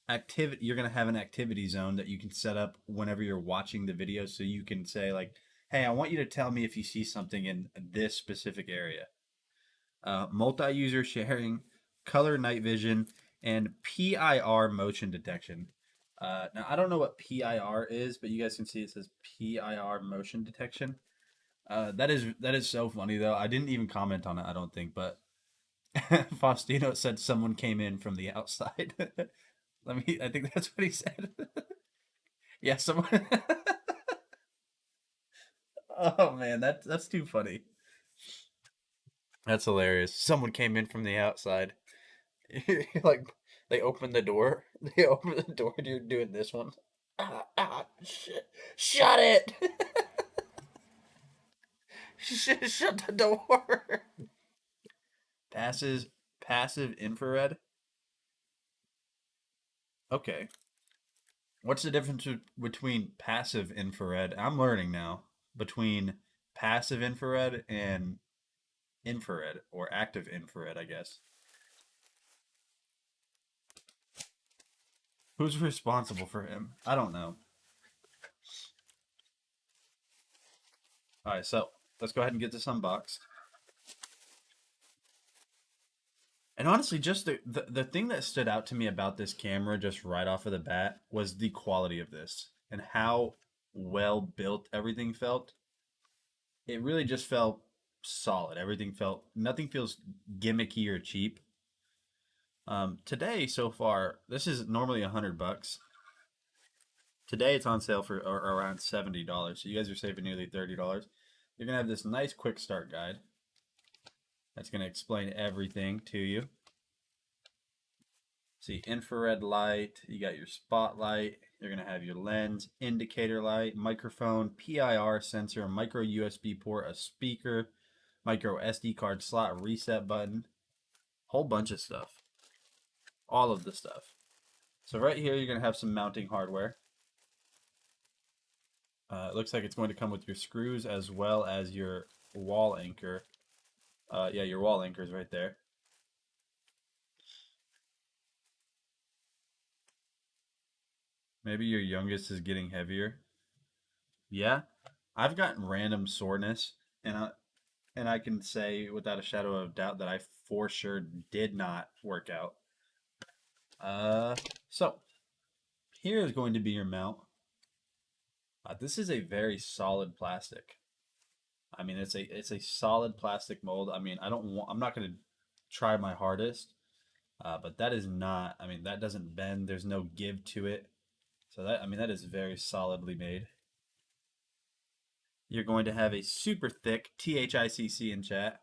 Activity, you're going to have an activity zone that you can set up whenever you're watching the video, so you can say like, hey, I want you to tell me if you see something in this specific area. Multi-user sharing, color night vision, and PIR motion detection. Now, I don't know what PIR is, but you guys can see it says PIR motion detection. That is so funny though. I didn't even comment on it, I don't think, but Faustino said someone came in from the outside. I think that's what he said. Yeah, someone. Oh man, that's too funny. That's hilarious. Someone came in from the outside. Like they opened the door. They opened the door. You're doing this one. Shut it. Shut the door. Passive infrared. Okay. What's the difference between passive infrared? I'm learning now. Between passive infrared and infrared, or active infrared, I guess. Who's responsible for him? I don't know. Alright, so let's go ahead and get this unboxed. And honestly, just the thing that stood out to me about this camera just right off of the bat was the quality of this and how well built everything felt. It really just felt solid. Nothing feels gimmicky or cheap. Today, so far, this is normally $100. Today, it's on sale for around $70. So you guys are saving nearly $30. You're gonna have this nice quick start guide that's gonna explain everything to you. See, infrared light, you got your spotlight, you're going to have your lens, indicator light, microphone, PIR sensor, micro USB port, a speaker, micro SD card slot, reset button, whole bunch of stuff. All of the stuff. So right here, you're going to have some mounting hardware. It looks like it's going to come with your screws as well as your wall anchor. Yeah, your wall anchor is right there. Maybe your youngest is getting heavier. Yeah, I've gotten random soreness, and I can say without a shadow of doubt that I for sure did not work out. So here is going to be your mount. This is a very solid plastic. I mean, it's a solid plastic mold. I mean, I'm not going to try my hardest, but that is not. I mean, that doesn't bend. There's no give to it. So that is very solidly made. You're going to have a super thick THICC in chat.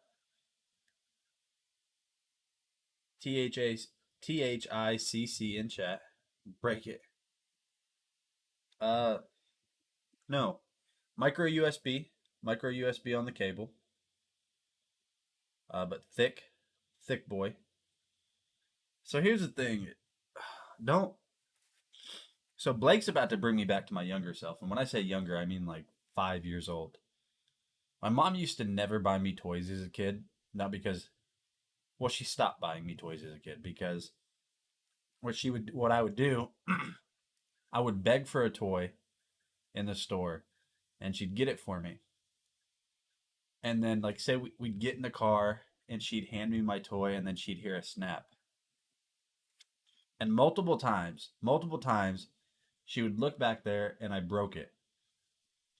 THICC in chat. Break it. No. Micro USB on the cable. But thick boy. So here's the thing. So Blake's about to bring me back to my younger self. And when I say younger, I mean like 5 years old. My mom used to never buy me toys as a kid. Not because, well, she stopped buying me toys as a kid because what I would do, I would beg for a toy in the store and she'd get it for me. And then like say we'd get in the car and she'd hand me my toy and then she'd hear a snap. And multiple times, she would look back there and I broke it.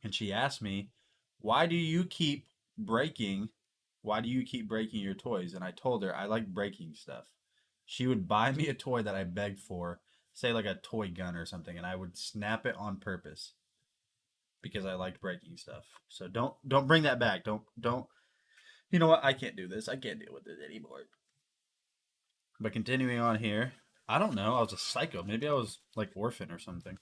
And she asked me, why do you keep breaking your toys? And I told her I like breaking stuff. She would buy me a toy that I begged for, say like a toy gun or something, and I would snap it on purpose because I liked breaking stuff. So don't bring that back. Don't you know what? I can't do this. I can't deal with it anymore. But continuing on here, I don't know. I was a psycho. Maybe I was like orphan or something.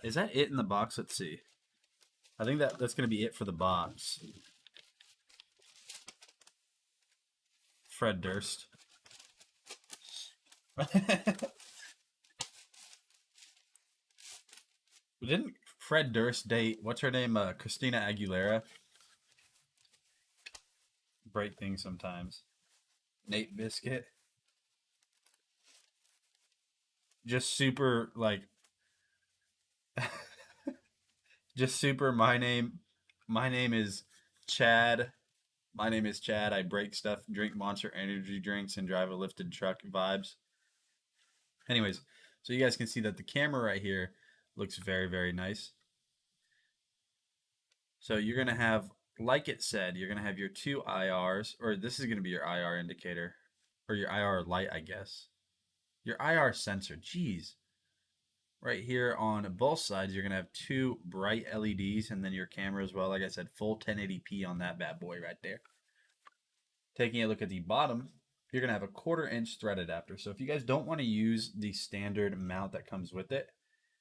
Is that it in the box? Let's see. I think that's going to be it for the box. Fred Durst. Didn't Fred Durst date, what's her name? Christina Aguilera? Break things sometimes. Nate Biscuit. Just super, like... just super, my name is Chad. My name is Chad. I break stuff, drink Monster energy drinks, and drive a lifted truck vibes. Anyways, so you guys can see that the camera right here looks very, very nice. So you're going to have, like it said, you're going to have your two IRs, or this is going to be your IR indicator, or your IR light, I guess. Your IR sensor, geez. Right here on both sides, you're going to have two bright LEDs, and then your camera as well. Like I said, full 1080p on that bad boy right there. Taking a look at the bottom, you're going to have a 1/4 inch thread adapter. So if you guys don't want to use the standard mount that comes with it,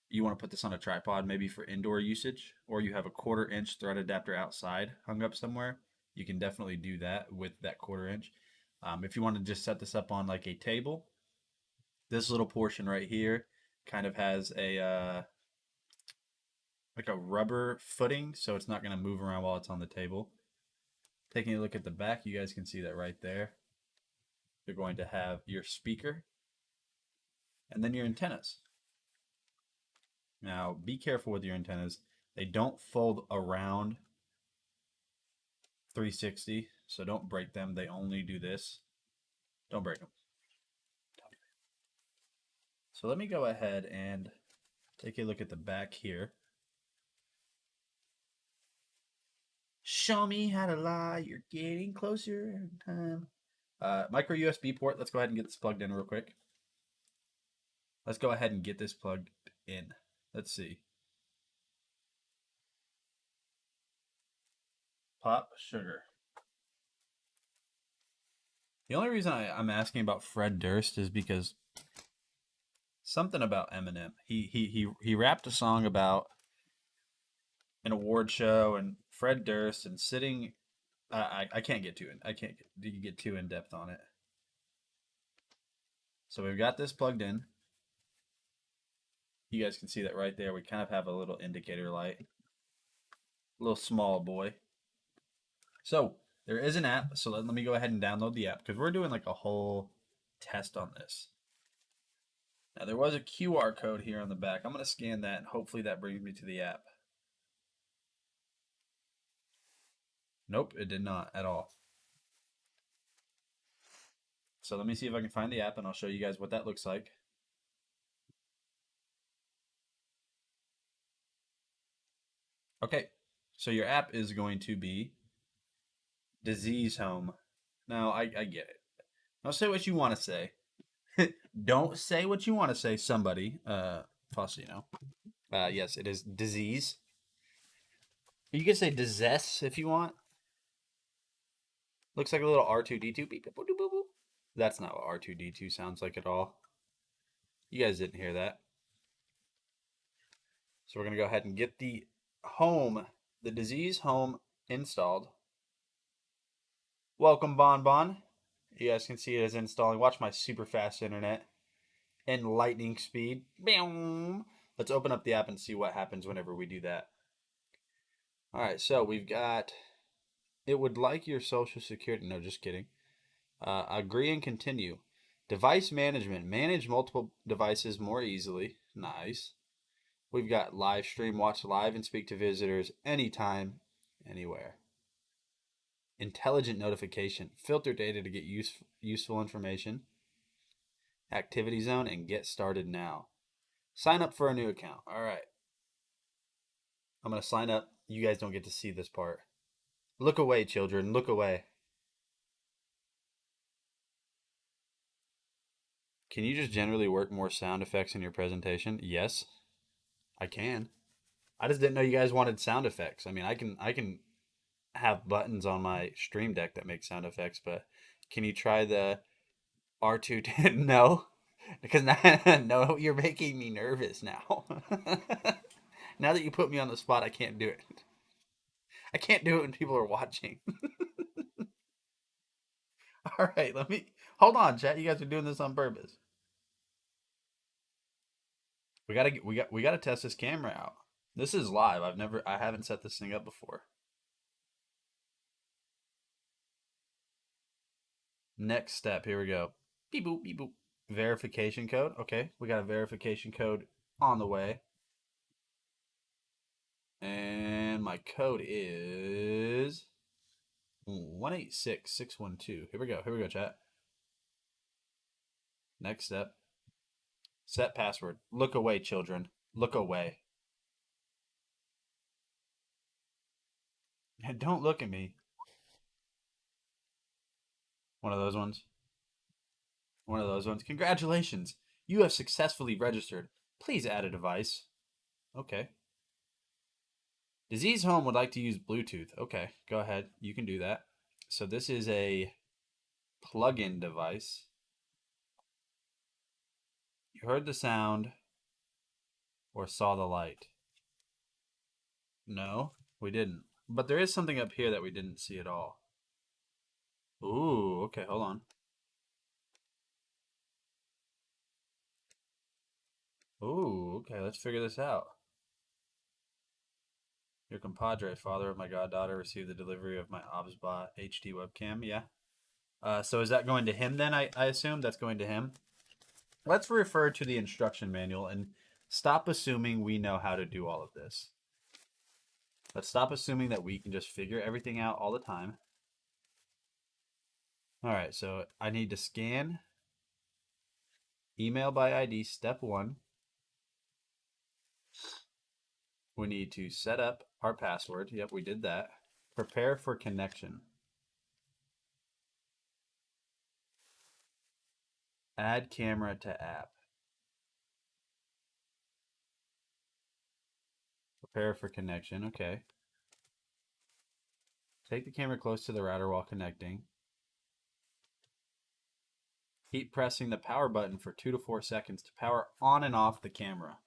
you want to put this on a tripod maybe for indoor usage, or you have a 1/4 inch thread adapter outside hung up somewhere, you can definitely do that with that 1/4 inch. If you want to just set this up on like a table, this little portion right here kind of has a like a rubber footing, so it's not going to move around while it's on the table. Taking a look at the back, you guys can see that right there. You're going to have your speaker and then your antennas. Now, be careful with your antennas. They don't fold around 360, so don't break them. They only do this. Don't break them. So let me go ahead and take a look at the back here. Show me how to lie. You're getting closer every time. Micro USB port. Let's go ahead and get this plugged in real quick. Let's go ahead and get this plugged in. Let's see. Pop sugar. The only reason I'm asking about Fred Durst is because something about Eminem. He rapped a song about an award show and Fred Durst and sitting. I can't get too in. I can't get too in depth on it. So we've got this plugged in. You guys can see that right there. We kind of have a little indicator light. A little small boy. So there is an app. So let me go ahead and download the app because we're doing like a whole test on this. Now there was a QR code here on the back. I'm going to scan that and hopefully that brings me to the app. Nope, it did not at all. So let me see if I can find the app and I'll show you guys what that looks like. Okay, so your app is going to be Disease Home. Now, I get it. Don't say what you want to say. Don't say what you want to say, somebody. Faustino. Yes, it is disease. You can say disease if you want. Looks like a little R2-D2. Beep, boop, boop, boop, boop. That's not what R2-D2 sounds like at all. You guys didn't hear that. So we're going to go ahead and get the Disease Home installed. Welcome, Bon. You guys can see it is installing. Watch my super fast internet and lightning speed. Boom. Let's open up the app and see what happens whenever we do that. All right, so we've got, it would like your social security. No, just kidding. Agree and continue. Device management. Manage multiple devices more easily. Nice. We've got live stream. Watch live and speak to visitors anytime, anywhere. Intelligent notification. Filter data to get useful information. Activity zone and get started now. Sign up for a new account. All right. I'm going to sign up. You guys don't get to see this part. Look away, children. Look away. Can you just generally work more sound effects in your presentation? Yes, I can. I just didn't know you guys wanted sound effects. I mean, I can have buttons on my Stream Deck that make sound effects, but can you try the R2? No, because no, you're making me nervous now. Now that you put me on the spot, I can't do it. I can't do it when people are watching. All right, hold on, chat. You guys are doing this on purpose. We gotta test this camera out. This is live. I haven't set this thing up before. Next step. Here we go. Beep boop, beep boop. Verification code. Okay, we got a verification code on the way. And my code is 186612. Here we go, chat. Next step. Set password. Look away, children. Look away. Don't look at me. One of those ones. One of those ones. Congratulations. You have successfully registered. Please add a device. Okay. Disease Home would like to use Bluetooth. Okay, go ahead. You can do that. So this is a plug-in device. You heard the sound or saw the light? No, we didn't. But there is something up here that we didn't see at all. Ooh, okay, hold on. Ooh, okay, let's figure this out. Your compadre, father of my goddaughter, received the delivery of my OBSBot HD webcam. Yeah. So is that going to him then? I assume that's going to him. Let's refer to the instruction manual and stop assuming we know how to do all of this. Let's stop assuming that we can just figure everything out all the time. All right, so I need to scan email by ID, step 1. We need to set up our password. Yep, we did that. Prepare for connection. Add camera to app. Prepare for connection. Okay. Take the camera close to the router while connecting. Keep pressing the power button for 2 to 4 seconds to power on and off the camera.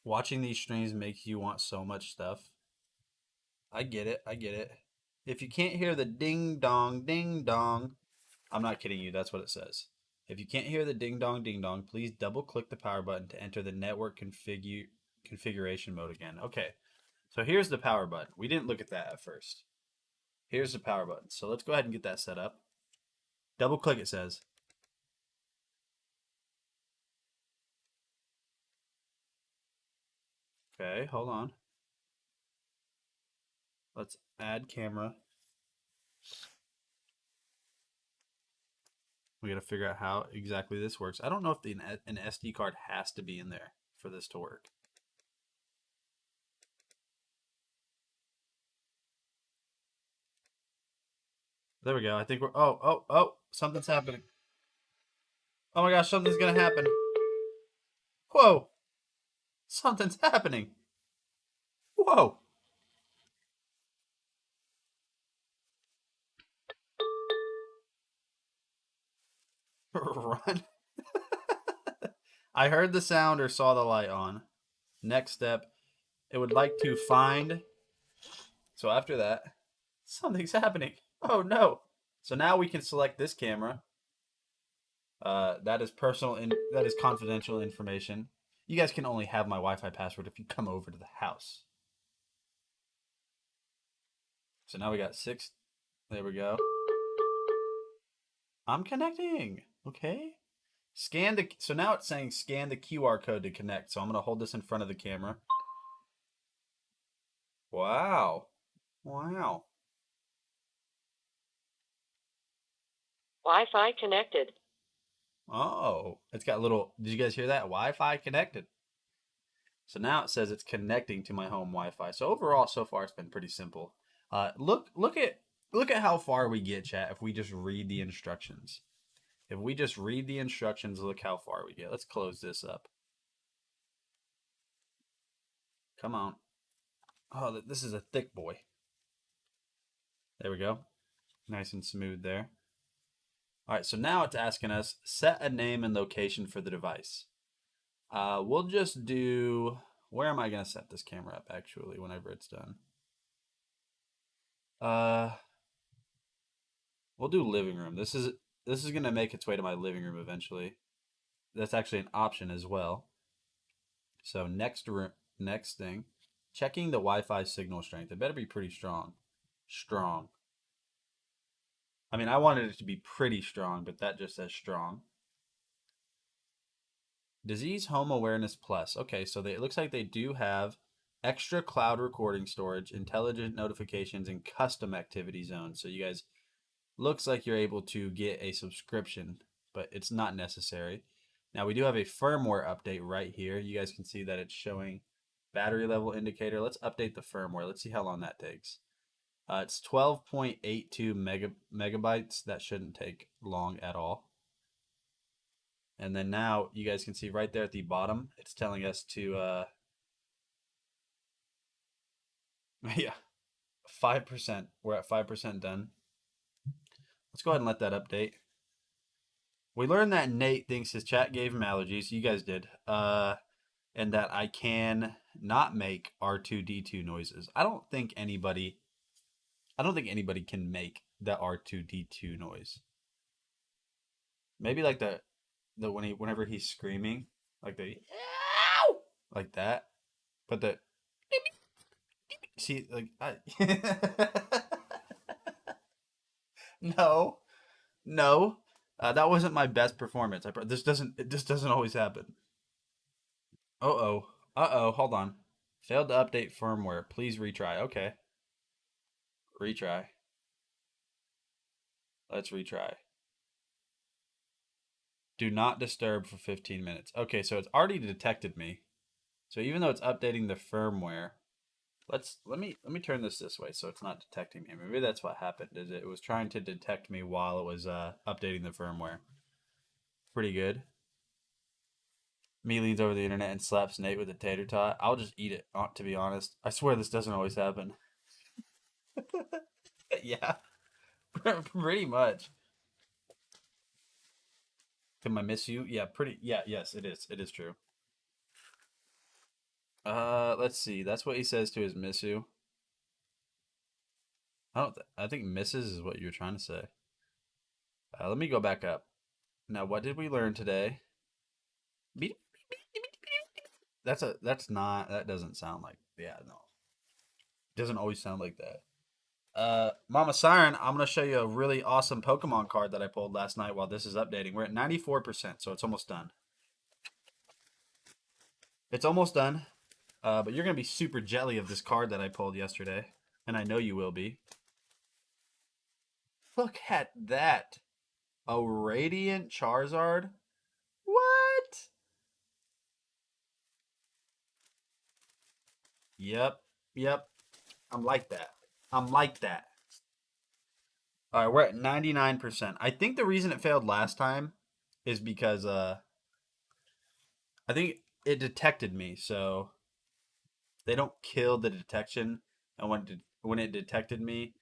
Watching these streams makes you want so much stuff. I get it. I get it. If you can't hear the ding dong, I'm not kidding you. That's what it says. If you can't hear the ding dong, please double click the power button to enter the network configuration mode again. Okay. So here's the power button. We didn't look at that at first. Here's the power button. So let's go ahead and get that set up. Double click, it says. Okay, hold on. Let's add camera. We got to figure out how exactly this works. I don't know if an SD card has to be in there for this to work. There we go. I think we're... Oh, something's happening. Oh my gosh, something's going to happen. Whoa. Something's happening. Whoa. Run. I heard the sound or saw the light on. Next step, it would like to find... So after that, something's happening. Oh no. So now we can select this camera. That is that is confidential information. You guys can only have my Wi-Fi password if you come over to the house. So now we got 6. There we go. I'm connecting. Okay. So now it's saying scan the QR code to connect. So I'm going to hold this in front of the camera. Wow. Wow. Wi-Fi connected. Oh, it's got little, did you guys hear that? Wi-Fi connected. So now it says it's connecting to my home Wi-Fi. So overall, so far, it's been pretty simple. Look at how far we get, chat, if we just read the instructions. If we just read the instructions, look how far we get. Let's close this up. Come on. Oh, this is a thick boy. There we go. Nice and smooth there. All right, so now it's asking us, set a name and location for the device. We'll just do, where am I going to set this camera up, actually, whenever it's done? We'll do living room. This is going to make its way to my living room eventually. That's actually an option as well. So next thing, checking the Wi-Fi signal strength. It better be pretty strong. Strong. I mean, I wanted it to be pretty strong, but that just says strong. Disease Home Awareness Plus. Okay, so it looks like they do have extra cloud recording storage, intelligent notifications, and custom activity zones. So you guys, looks like you're able to get a subscription, but it's not necessary. Now we do have a firmware update right here. You guys can see that it's showing battery level indicator. Let's update the firmware. Let's see how long that takes. It's 12.82 megabytes. That shouldn't take long at all. And then now you guys can see right there at the bottom, it's telling us to, yeah, 5%. We're at 5% done. Let's go ahead and let that update. We learned that Nate thinks his chat gave him allergies. You guys did. And that I can not make R2-D2 noises. I don't think anybody can make the R2-D2 noise. Maybe like the whenever he's screaming, like the like that. But the see, like no, that wasn't my best performance. This doesn't always happen. Uh oh, hold on. Failed to update firmware. Please retry. Okay. Retry. Let's retry. Do not disturb for 15 minutes. Okay, so it's already detected me. So even though it's updating the firmware, let me turn this way so it's not detecting me. Maybe that's what happened. Is it was trying to detect me while it was updating the firmware. Pretty good. Me leans over the internet and slaps Nate with a tater tot. I'll just eat it, to be honest. I swear this doesn't always happen. Yeah, pretty much. Can I miss you? Yeah, pretty. Yeah, yes, it is. It is true. Let's see. That's what he says to his miss you. I think misses is what you were trying to say. Let me go back up. Now, what did we learn today? That doesn't sound like, yeah, no. It doesn't always sound like that. Mama Siren, I'm going to show you a really awesome Pokemon card that I pulled last night while this is updating. We're at 94%, so it's almost done. It's almost done. But you're going to be super jelly of this card that I pulled yesterday. And I know you will be. Look at that. A Radiant Charizard? What? Yep. I'm like that. All right, we're at 99%. I think the reason it failed last time is because I think it detected me, so they don't kill the detection, and when it detected me,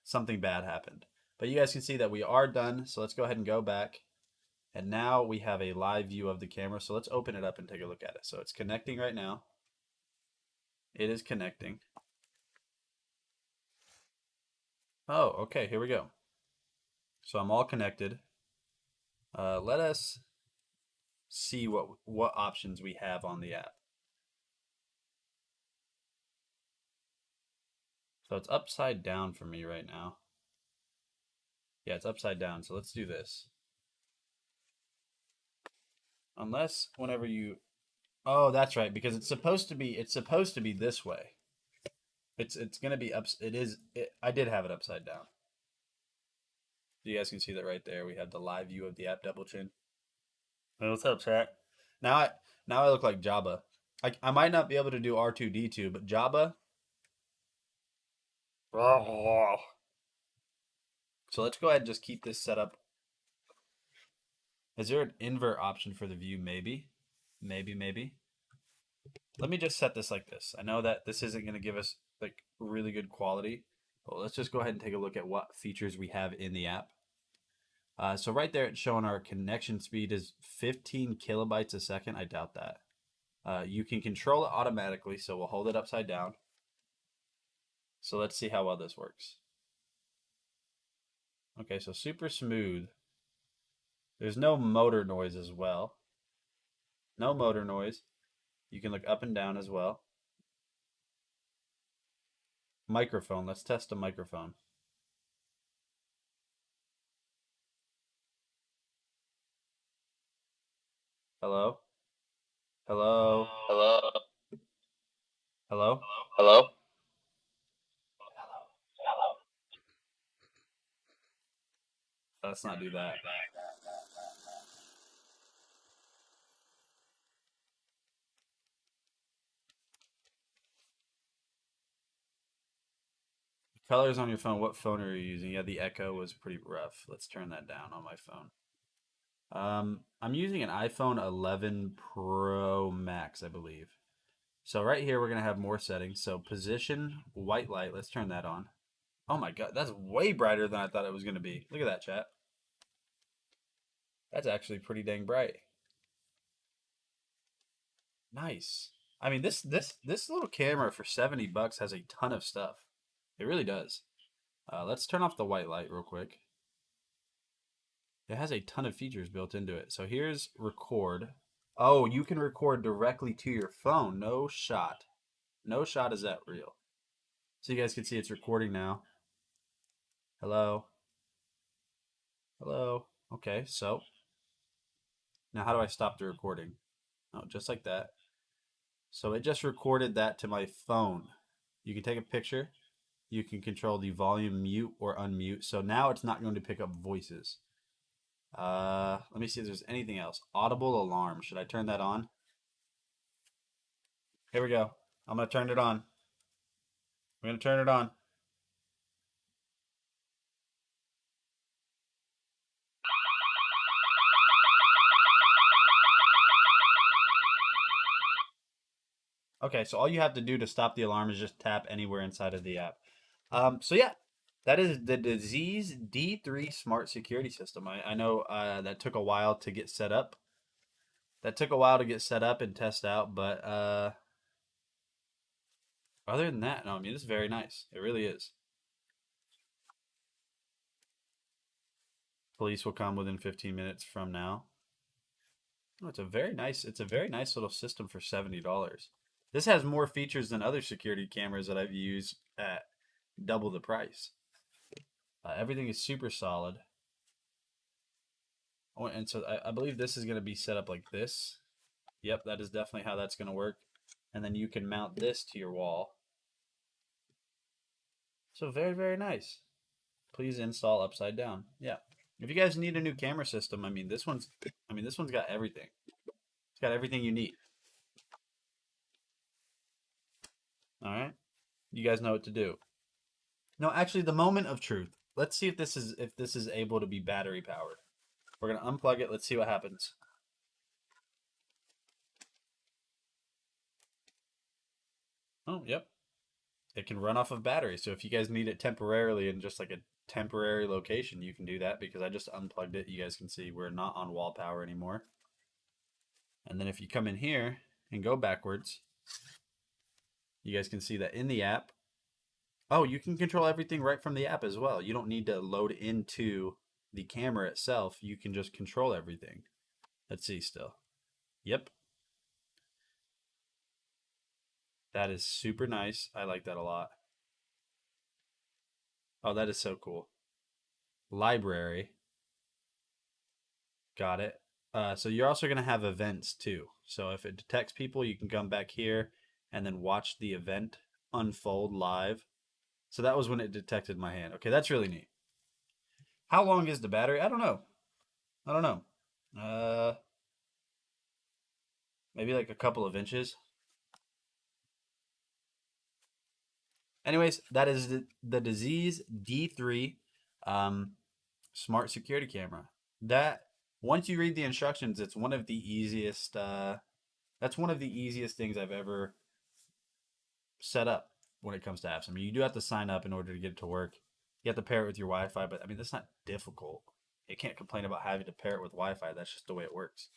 something bad happened. But you guys can see that we are done, so let's go ahead and go back. And now we have a live view of the camera, so let's open it up and take a look at it. So it's connecting right now. It is connecting. Oh, okay, here we go. So I'm all connected. Let us see what options we have on the app. So it's upside down for me right now. Yeah, it's upside down. So let's do this. Unless whenever you, oh, that's right, because it's supposed to be this way. It's gonna be up. I did have it upside down. You guys can see that right there. We have the live view of the app double chin. Hey, what's up, chat? Now I look like Jabba. I might not be able to do R2D2, but Jabba. So let's go ahead and just keep this set up. Is there an invert option for the view? Maybe. Let me just set this like this. I know that this isn't going to give us like really good quality, but let's just go ahead and take a look at what features we have in the app. So right there, it's showing our connection speed is 15 kilobytes a second. I doubt that. You can control it automatically, so we'll hold it upside down. So let's see how well this works. Okay, so super smooth. There's no motor noise as well. No motor noise. You can look up and down as well. Microphone. Let's test a microphone. Hello? Hello? Hello? Hello? Hello? Let's not do that. Colors on your phone. What phone are you using? Yeah, the Echo was pretty rough. Let's turn that down on my phone. I'm using an iPhone 11 Pro Max, I believe. So right here, we're going to have more settings. So position, white light. Let's turn that on. Oh my God, that's way brighter than I thought it was going to be. Look at that, chat. That's actually pretty dang bright. Nice. I mean, this little camera for $70 has a ton of stuff. It really does. Let's turn off the white light real quick. It has a ton of features built into it. So here's record. Oh, you can record directly to your phone. No shot. No shot is that real. So you guys can see it's recording now. Hello. Hello. Okay, so now how do I stop the recording? Oh, just like that. So it just recorded that to my phone. You can take a picture. You can control the volume mute or unmute. So now it's not going to pick up voices. Let me see if there's anything else. Audible alarm. Should I turn that on? Here we go. I'm going to turn it on. I'm going to turn it on. Okay, so all you have to do to stop the alarm is just tap anywhere inside of the app. So yeah, that is the Disease D3 Smart Security System. I know that took a while to get set up. That took a while to get set up and test out, but other than that, no, I mean, it's very nice. It really is. Police will come within 15 minutes from now. Oh, it's a very nice little system for $70. This has more features than other security cameras that I've used at double the price. Everything is super solid. Oh, and so I believe this is going to be set up like this. Yep, that is definitely how that's going to work. And then you can mount this to your wall. So very, very nice. Please install upside down. Yeah. If you guys need a new camera system, this one's got everything. It's got everything you need. All right. You guys know what to do. No, actually, the moment of truth. Let's see if this is able to be battery powered. We're gonna unplug it. Let's see what happens. Oh, yep. It can run off of battery. So if you guys need it temporarily in just like a temporary location, you can do that because I just unplugged it. You guys can see we're not on wall power anymore. And then if you come in here and go backwards, you guys can see that in the app, oh, you can control everything right from the app as well. You don't need to load into the camera itself. You can just control everything. Let's see still. Yep. That is super nice. I like that a lot. Oh, that is so cool. Library. Got it. So you're also going to have events too. So if it detects people, you can come back here and then watch the event unfold live. So that was when it detected my hand. Okay, that's really neat. How long is the battery? I don't know. Maybe like a couple of inches. Anyways, that is the Disease D3 smart security camera. That, once you read the instructions, it's one of the easiest. That's one of the easiest things I've ever set up when it comes to apps. You do have to sign up in order to get it to work. You have to pair it with your Wi-Fi, but that's not difficult. You can't complain about having to pair it with Wi-Fi. That's just the way it works.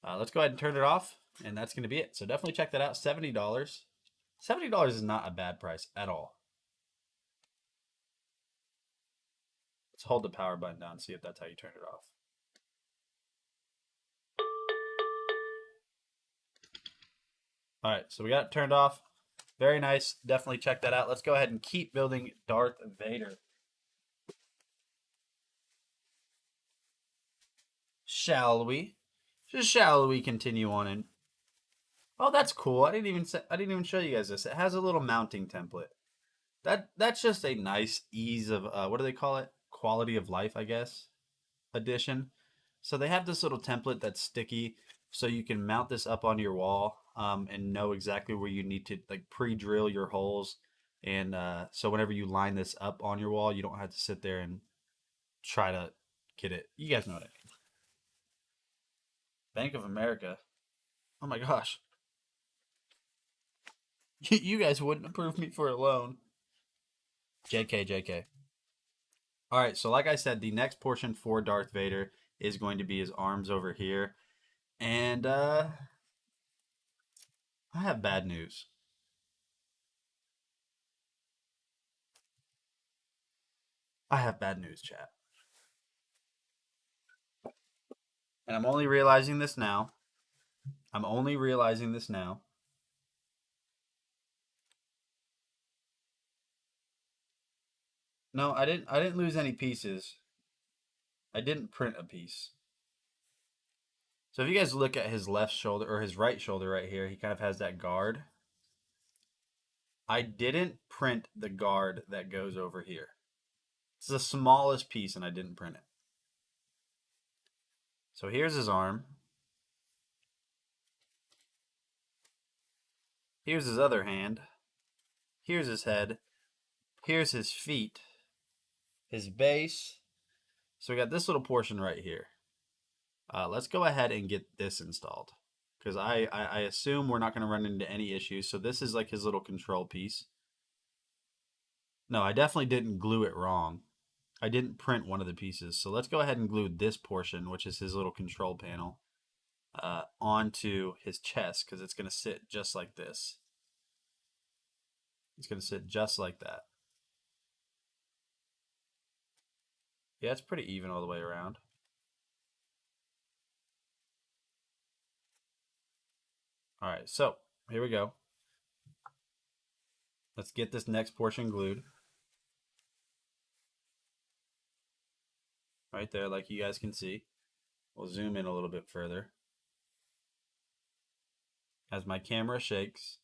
Let's go ahead and turn it off, and that's going to be it. So definitely check that out. $70. $70 is not a bad price at all. Let's hold the power button down and see if that's how you turn it off. All right, so we got it turned off. Very nice. Definitely check that out. Let's go ahead and keep building Darth Vader. Shall we? Shall we continue on in? Oh, that's cool. I didn't even show you guys this. It has a little mounting template. That's just a nice ease of what do they call it? Quality of life, I guess. Addition. So they have this little template that's sticky, so you can mount this up on your wall and know exactly where you need to like pre-drill your holes. And so whenever you line this up on your wall, you don't have to sit there and try to get it. You guys know what I mean. Bank of America. Oh my gosh. You guys wouldn't approve me for a loan. JK. All right, so like I said, the next portion for Darth Vader is going to be his arms over here. And I have bad news. I have bad news, chat. And I'm only realizing this now. No, I didn't lose any pieces. I didn't print a piece. So if you guys look at his left shoulder or his right shoulder right here, he kind of has that guard. I didn't print the guard that goes over here. It's the smallest piece and I didn't print it. So here's his arm. Here's his other hand. Here's his head. Here's his feet. His base. So we got this little portion right here. Let's go ahead and get this installed, because I assume we're not going to run into any issues. So this is like his little control piece. No, I definitely didn't glue it wrong. I didn't print one of the pieces. So let's go ahead and glue this portion, which is his little control panel, onto his chest, because it's going to sit just like this. It's going to sit just like that. Yeah, it's pretty even all the way around. All right, so here we go. Let's get this next portion glued. Right there, like you guys can see. We'll zoom in a little bit further. As my camera shakes,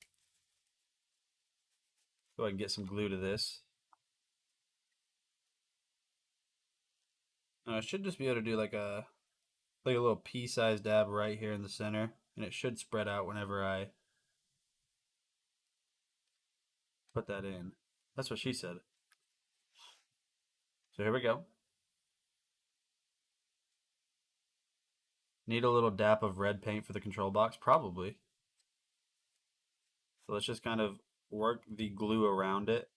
go ahead and get some glue to this. I should just be able to do like a little pea-sized dab right here in the center, and it should spread out whenever I put that in. That's what she said. So here we go. Need a little dap of red paint for the control box? Probably. So let's just kind of work the glue around it,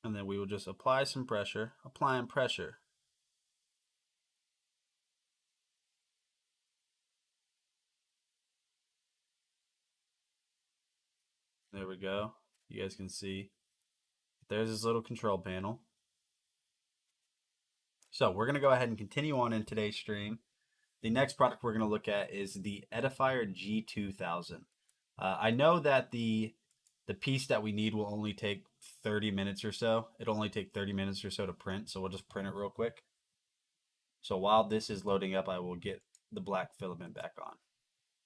and then we will just apply some pressure. Applying pressure. There we go. You guys can see. There's this little control panel. So we're going to go ahead and continue on in today's stream. The next product we're going to look at is the Edifier G2000. I know that the piece that we need will only take 30 minutes or so. It'll only take 30 minutes or so to print, so we'll just print it real quick. So while this is loading up, I will get the black filament back on.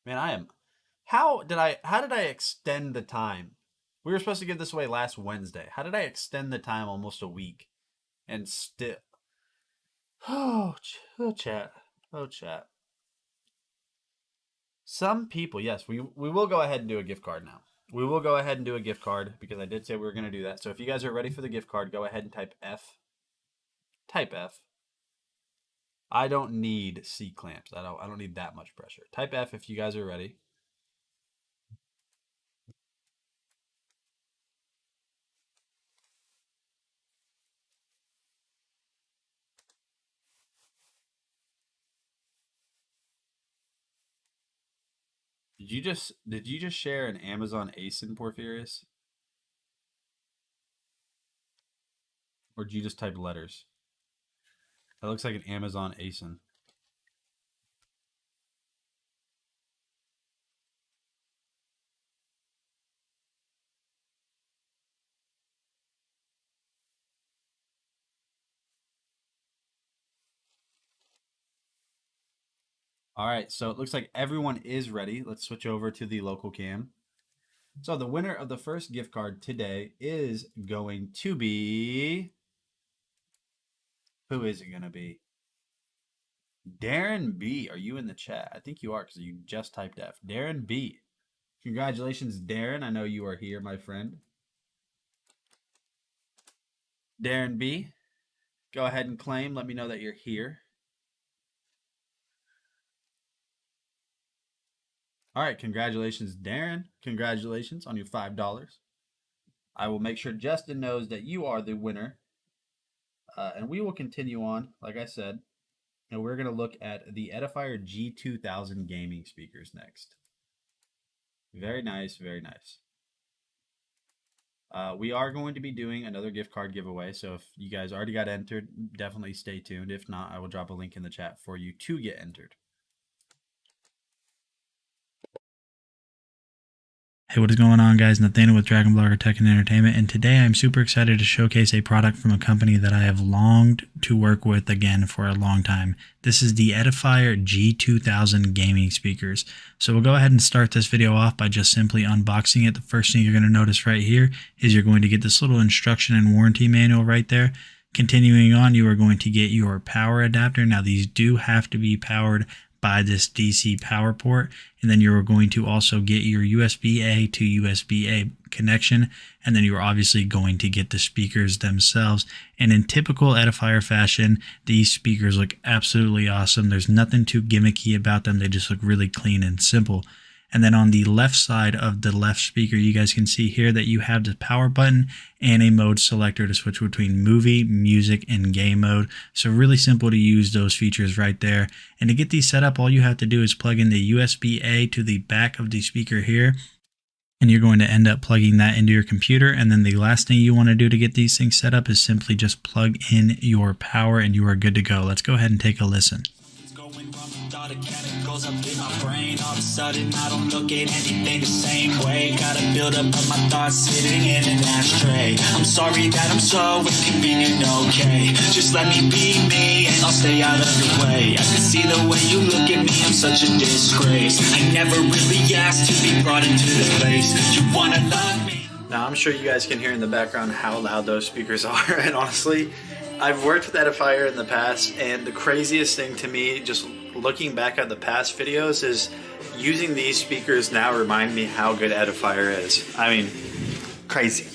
Man, how did I extend the time? We were supposed to give this away last Wednesday. How did I extend the time almost a week? And still... Oh, chat. Oh, chat. Some people, yes, we will go ahead and do a gift card now. We will go ahead and do a gift card, because I did say we were going to do that. So if you guys are ready for the gift card, go ahead and type F. Type F. I don't need C clamps. I don't need that much pressure. Type F if you guys are ready. Did you just share an Amazon ASIN, Porphyrius? Or did you just type letters? That looks like an Amazon ASIN. All right, so it looks like everyone is ready. Let's switch over to the local cam. So the winner of the first gift card today is going to be... Who is it going to be? Darren B. Are you in the chat? I think you are, because you just typed F. Darren B. Congratulations, Darren. I know you are here, my friend. Darren B. Go ahead and claim. Let me know that you're here. All right, congratulations, Darren. Congratulations on your $5. I will make sure Justin knows that you are the winner. And we will continue on, like I said. And we're going to look at the Edifier G2000 gaming speakers next. Very nice, very nice. We are going to be doing another gift card giveaway. So if you guys already got entered, definitely stay tuned. If not, I will drop a link in the chat for you to get entered. Hey, what is going on, guys? Nathaniel with Dragon Blogger Tech and Entertainment, and today I'm super excited to showcase a product from a company that I have longed to work with again for a long time. This is the Edifier G2000 gaming speakers. So we'll go ahead and start this video off by just simply unboxing it. The first thing you're going to notice right here is you're going to get this little instruction and warranty manual right there. Continuing on, you are going to get your power adapter. Now, these do have to be powered by this DC power port, and then you're going to also get your USB-A to USB-A connection, and then you're obviously going to get the speakers themselves. And in typical Edifier fashion, these speakers look absolutely awesome. There's nothing too gimmicky about them. They just look really clean and simple. And then on the left side of the left speaker, you guys can see here that you have the power button and a mode selector to switch between movie, music, and game mode. So really simple to use those features right there. And to get these set up, all you have to do is plug in the USB-A to the back of the speaker here. And you're going to end up plugging that into your computer. And then the last thing you want to do to get these things set up is simply just plug in your power and you are good to go. Let's go ahead and take a listen. Thought of chemicals up in my brain. All of a sudden I don't look at anything the same way. Gotta build up of my thoughts sitting in an ashtray. I'm sorry that I'm so inconvenient, okay. Just let me be me and I'll stay out of your way. I can see the way you look at me, I'm such a disgrace. I never really asked to be brought into this place. You wanna love me? Now I'm sure you guys can hear in the background how loud those speakers are, and honestly, I've worked with Edifier in the past, and the craziest thing to me, just looking back at the past videos, is using these speakers now remind me how good Edifier is. I mean, crazy.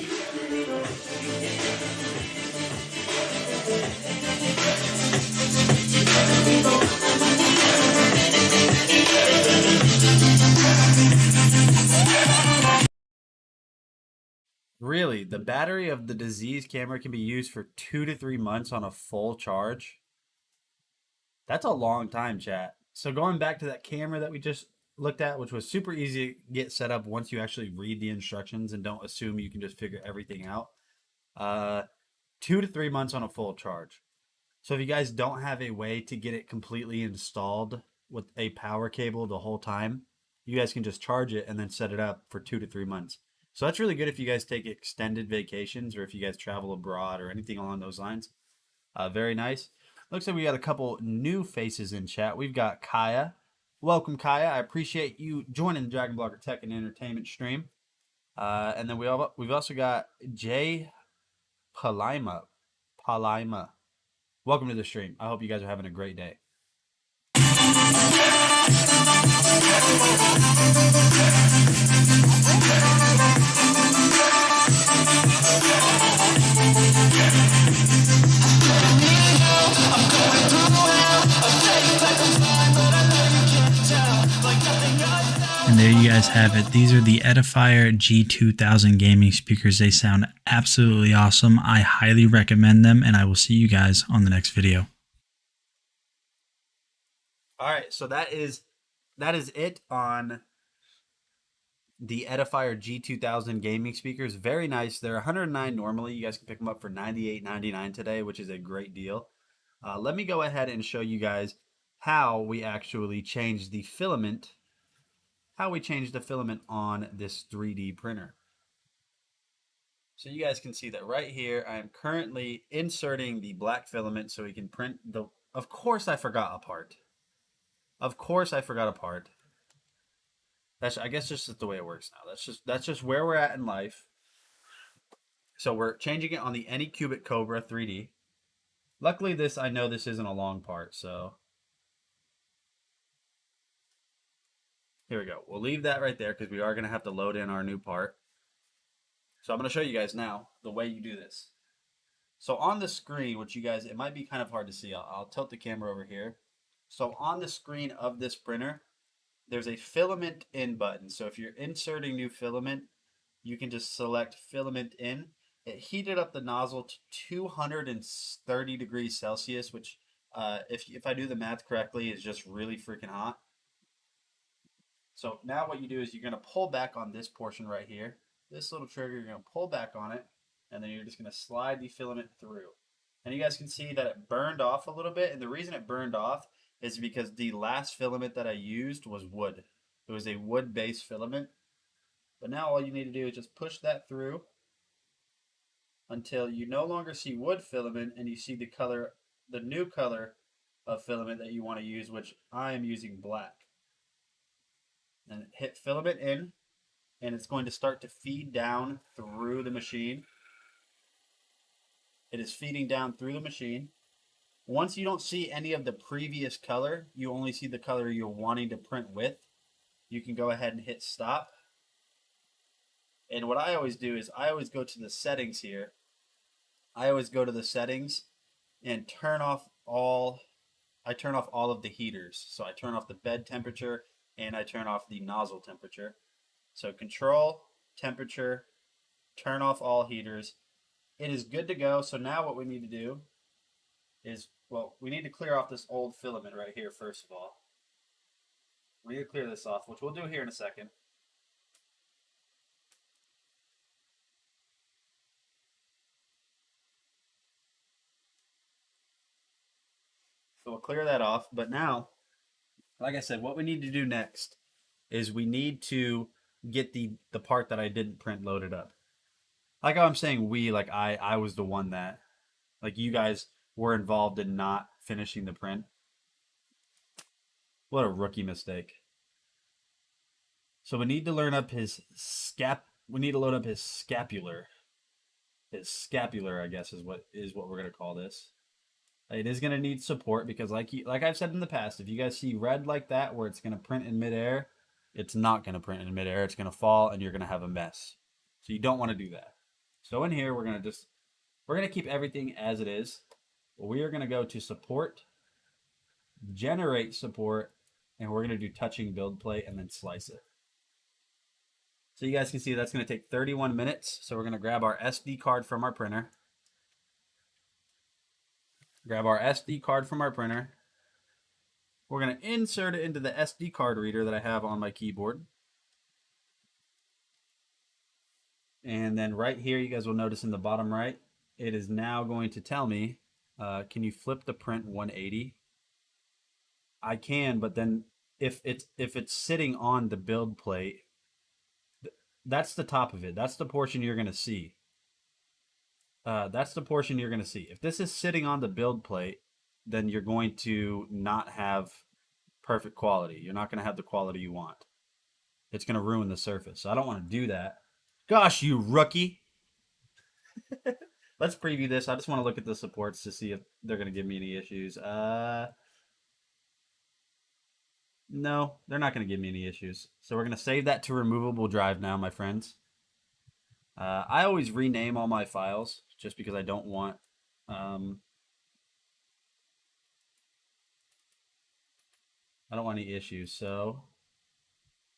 Really, the battery of the Disease camera can be used for 2 to 3 months on a full charge. That's a long time, chat. So going back to that camera that we just looked at, which was super easy to get set up once you actually read the instructions and don't assume you can just figure everything out. 2 to 3 months on a full charge. So if you guys don't have a way to get it completely installed with a power cable the whole time, you guys can just charge it and then set it up for 2 to 3 months. So that's really good if you guys take extended vacations or if you guys travel abroad or anything along those lines. Very nice. Looks like we got a couple new faces in chat. We've got Kaya. Welcome, Kaya. I appreciate you joining the Dragon Blogger Tech and Entertainment stream. And then we've also got Jay Palima. Welcome to the stream. I hope you guys are having a great day. And there you guys have it. These are the Edifier G2000 gaming speakers. They sound absolutely awesome. I highly recommend them, and I will see you guys on the next video. All right, so that is it on the Edifier G2000 gaming speakers. Very nice. They're $109 normally. You guys can pick them up for $98.99 today, which is a great deal. Let me go ahead and show you guys how we actually changed the filament. How we changed the filament on this 3D printer. So you guys can see that right here, I am currently inserting the black filament so we can print the. Of course, I forgot a part. Of course, I forgot a part. I guess this is the way it works now. That's just where we're at in life. So we're changing it on the Anycubic Cobra 3D. Luckily, I know this isn't a long part, so here we go. We'll leave that right there because we are going to have to load in our new part. So I'm going to show you guys now the way you do this. So on the screen, which you guys, it might be kind of hard to see. I'll tilt the camera over here. So on the screen of this printer, there's a filament in button. So if you're inserting new filament, you can just select filament in. It heated up the nozzle to 230 degrees Celsius, which if I do the math correctly is just really freaking hot. So now what you do is you're going to pull back on this portion right here. This little trigger, you're going to pull back on it, and then you're just going to slide the filament through. And you guys can see that it burned off a little bit, and the reason it burned off is because the last filament that I used was wood. It was a wood-based filament. But now all you need to do is just push that through until you no longer see wood filament and you see the color, the new color of filament that you want to use, which I am using black. And hit filament in, and it's going to start to feed down through the machine. It is feeding down through the machine. Once you don't see any of the previous color, you only see the color you're wanting to print with, you can go ahead and hit stop. And what I always do is I always go to the settings here. I always go to the settings and I turn off all of the heaters. So I turn off the bed temperature and I turn off the nozzle temperature. So control, temperature, turn off all heaters. It is good to go. So now what we need to do is, well, we need to clear off this old filament right here first of all. We need to clear this off, which we'll do here in a second. So we'll clear that off. But now, like I said, what we need to do next is we need to get the part that I didn't print loaded up. Like how I'm saying we, like I was the one that, like you guys were involved in not finishing the print. What a rookie mistake. So we need to learn up his we need to load up his scapular. His scapular, I guess, is what we're gonna call this. It is gonna need support because like I've said in the past, if you guys see red like that where it's gonna print in midair, it's not gonna print in midair, it's gonna fall and you're gonna have a mess. So you don't want to do that. So in here we're gonna keep everything as it is. We are gonna go to support, generate support, and we're gonna do touching build plate and then slice it. So you guys can see that's going to take 31 minutes. So we're going to grab our SD card from our printer. Grab our SD card from our printer. We're going to insert it into the SD card reader that I have on my keyboard. And then right here, you guys will notice in the bottom right, it is now going to tell me, can you flip the print 180? I can, but then if it's sitting on the build plate, that's the top of it. That's the portion you're going to see. That's the portion you're going to see. If this is sitting on the build plate, then you're going to not have perfect quality. You're not going to have the quality you want. It's going to ruin the surface. So I don't want to do that. Gosh, you rookie. Let's preview this. I just want to look at the supports to see if they're going to give me any issues. No, they're not going to give me any issues. So we're going to save that to removable drive now, my friends. I always rename all my files just because I don't want... I don't want any issues. So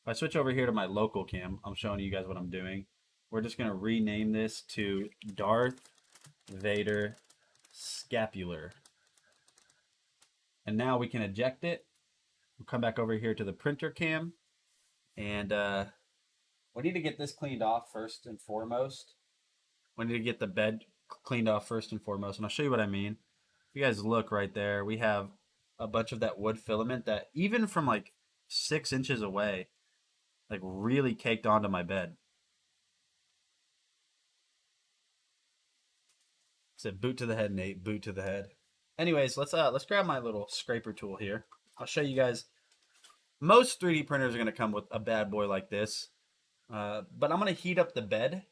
if I switch over here to my local cam, I'm showing you guys what I'm doing. We're just going to rename this to Darth Vader Scapular. And now we can eject it. We'll come back over here to the printer cam, and we need to get this cleaned off first and foremost. We need to get the bed cleaned off first and foremost, and I'll show you what I mean. If you guys look right there, we have a bunch of that wood filament that even from like 6 inches away, like really caked onto my bed. Said boot to the head, Nate, boot to the head. Anyways, let's grab my little scraper tool here. I'll show you guys. Most 3D printers are going to come with a bad boy like this. But I'm going to heat up the bed.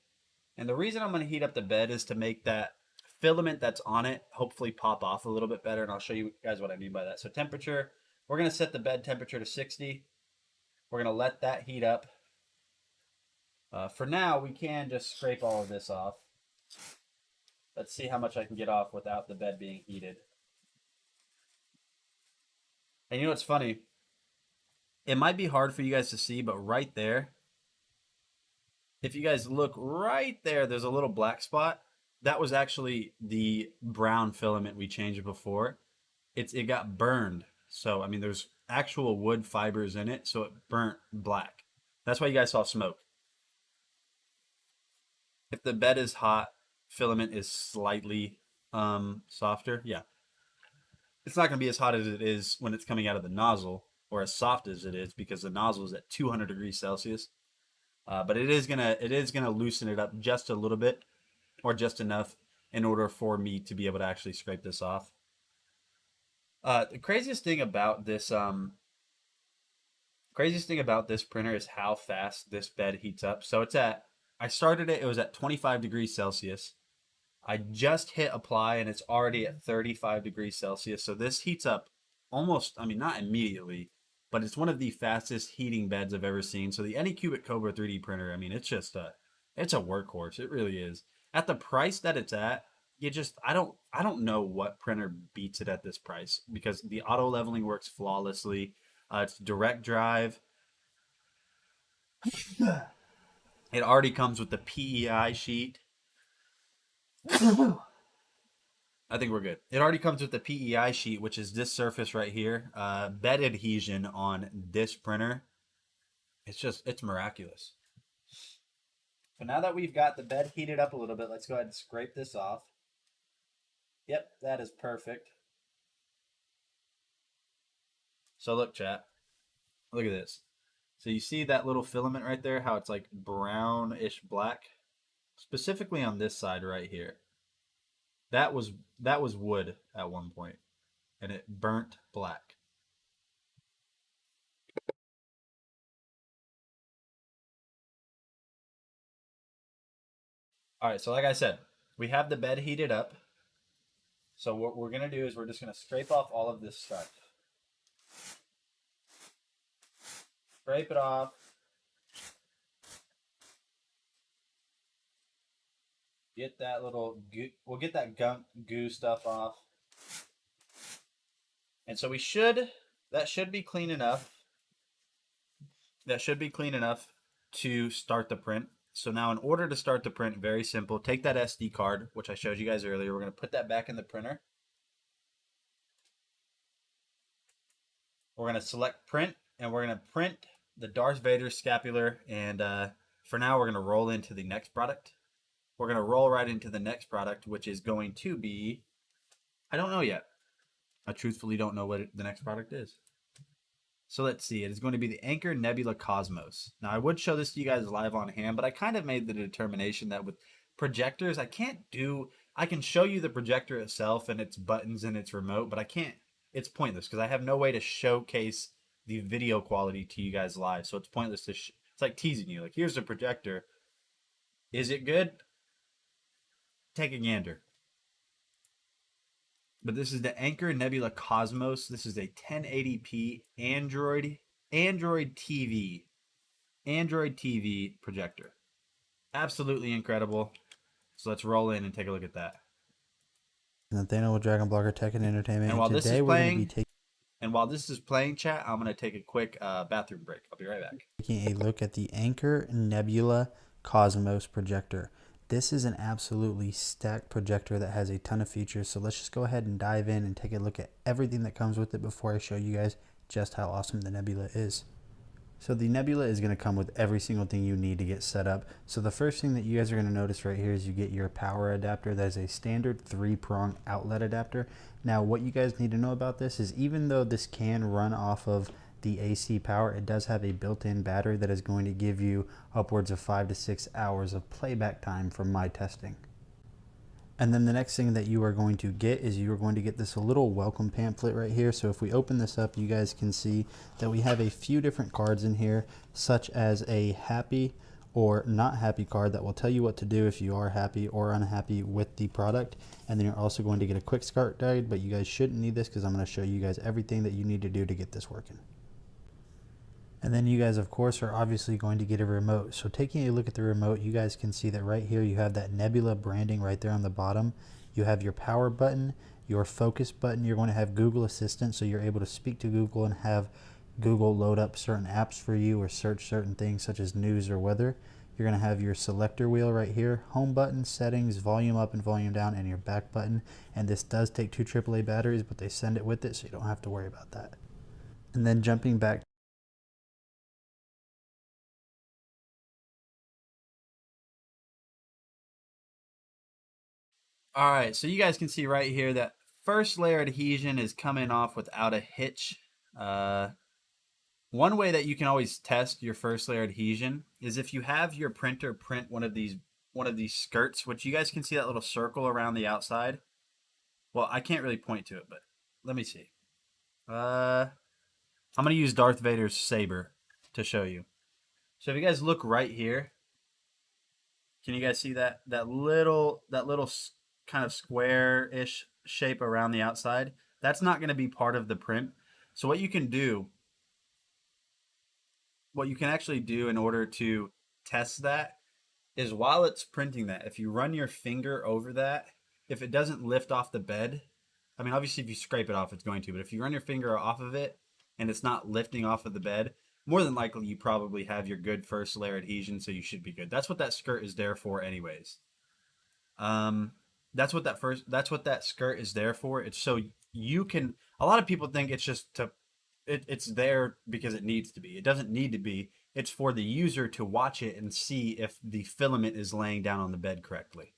And the reason I'm going to heat up the bed is to make that filament that's on it hopefully pop off a little bit better. And I'll show you guys what I mean by that. So temperature, we're going to set the bed temperature to 60. We're going to let that heat up. For now, we can just scrape all of this off. Let's see how much I can get off without the bed being heated. And you know what's funny? It might be hard for you guys to see, but right there, if you guys look right there, there's a little black spot. That was actually the brown filament we changed before. It got burned. So, I mean, there's actual wood fibers in it, so it burnt black. That's why you guys saw smoke. If the bed is hot, filament is slightly softer. Yeah. It's not going to be as hot as it is when it's coming out of the nozzle, or as soft as it is, because the nozzle is at 200 degrees Celsius. But it is gonna loosen it up just a little bit, or just enough, in order for me to be able to actually scrape this off. The craziest thing about this printer is how fast this bed heats up. So I started it was at 25 degrees Celsius. I just hit apply and it's already at 35 degrees Celsius. So this heats up almost, I mean, not immediately, but it's one of the fastest heating beds I've ever seen. So the Anycubic Cobra 3D printer, I mean, it's just It's a workhorse. It really is. At the price that it's at, I don't know what printer beats it at this price because the auto leveling works flawlessly. It's direct drive. It already comes with the PEI sheet. I think we're good. It already comes with the PEI sheet, which is this surface right here. Bed adhesion on this printer. It's miraculous. So now that we've got the bed heated up a little bit, let's go ahead and scrape this off. Yep, that is perfect. So look, chat. Look at this. So you see that little filament right there, how it's like brownish black? Specifically on this side right here. That was wood at one point, and it burnt black. All right, so like I said, we have the bed heated up. So what we're going to do is we're just going to scrape off all of this stuff. Scrape it off. Get that little goo, we'll get that goo stuff off. And so that should be clean enough. That should be clean enough to start the print. So now in order to start the print, very simple. Take that SD card, which I showed you guys earlier. We're going to put that back in the printer. We're going to select print, and we're going to print the Darth Vader scapular. And for now, we're going to roll into the next product. We're going to roll right into the next product, which is going to be, I don't know yet. I truthfully don't know what the next product is. So let's see. It is going to be the Anker Nebula Cosmos. Now, I would show this to you guys live on hand, but I kind of made the determination that with projectors, I can show you the projector itself and its buttons and its remote, but it's pointless because I have no way to showcase the video quality to you guys live. So it's pointless it's like teasing you. Like, here's the projector. Is it good? Take a gander. But this is the Anker Nebula Cosmos. This is a 1080p Android TV projector. Absolutely incredible. So let's roll in and take a look at that. Nathaniel with Dragon Blogger Tech and Entertainment. And while this today is we're going playing, to be while this is playing, chat, I'm going to take a quick bathroom break. I'll be right back. taking a look at the Anker Nebula Cosmos projector. This is an absolutely stacked projector that has a ton of features. So let's just go ahead and dive in and take a look at everything that comes with it before I show you guys just how awesome the Nebula is. So the Nebula is going to come with every single thing you need to get set up. So the first thing that you guys are going to notice right here is you get your power adapter. That is a standard 3-prong outlet adapter. Now what you guys need to know about this is even though this can run off of the AC power, it does have a built-in battery that is going to give you upwards of 5 to 6 hours of playback time from my testing. And then the next thing that you are going to get is you are going to get this little welcome pamphlet right here. So if we open this up, you guys can see that we have a few different cards in here, such as a happy or not happy card that will tell you what to do if you are happy or unhappy with the product. And then you're also going to get a quick start guide, but you guys shouldn't need this because I'm going to show you guys everything that you need to do to get this working. And then you guys, of course, are obviously going to get a remote. So taking a look at the remote, you guys can see that right here you have that Nebula branding right there on the bottom. You have your power button, your focus button. You're going to have Google Assistant, so you're able to speak to Google and have Google load up certain apps for you or search certain things such as news or weather. You're going to have your selector wheel right here, home button, settings, volume up and volume down, and your back button. And this does take 2 AAA batteries, but they send it with it, so you don't have to worry about that. And then jumping back, All right, so you guys can see right here that first layer adhesion is coming off without a hitch. One way that you can always test your first layer adhesion is if you have your printer print one of these skirts, which you guys can see that little circle around the outside. Well, I can't really point to it, but let me see. I'm going to use Darth Vader's saber to show you. So if you guys look right here, can you guys see that little kind of square-ish shape around the outside? That's not going to be part of the print. So what you can actually do in order to test that is while it's printing that, if you run your finger over that, if it doesn't lift off the bed, I mean, obviously if you scrape it off, it's going to, but if you run your finger off of it and it's not lifting off of the bed, more than likely you probably have your good first layer adhesion, so you should be good. That's what that skirt is there for anyways. That's what that skirt is there for. It's so you can, a lot of people think it's just to, it's there because it needs to be. It doesn't need to be. It's for the user to watch it and see if the filament is laying down on the bed correctly.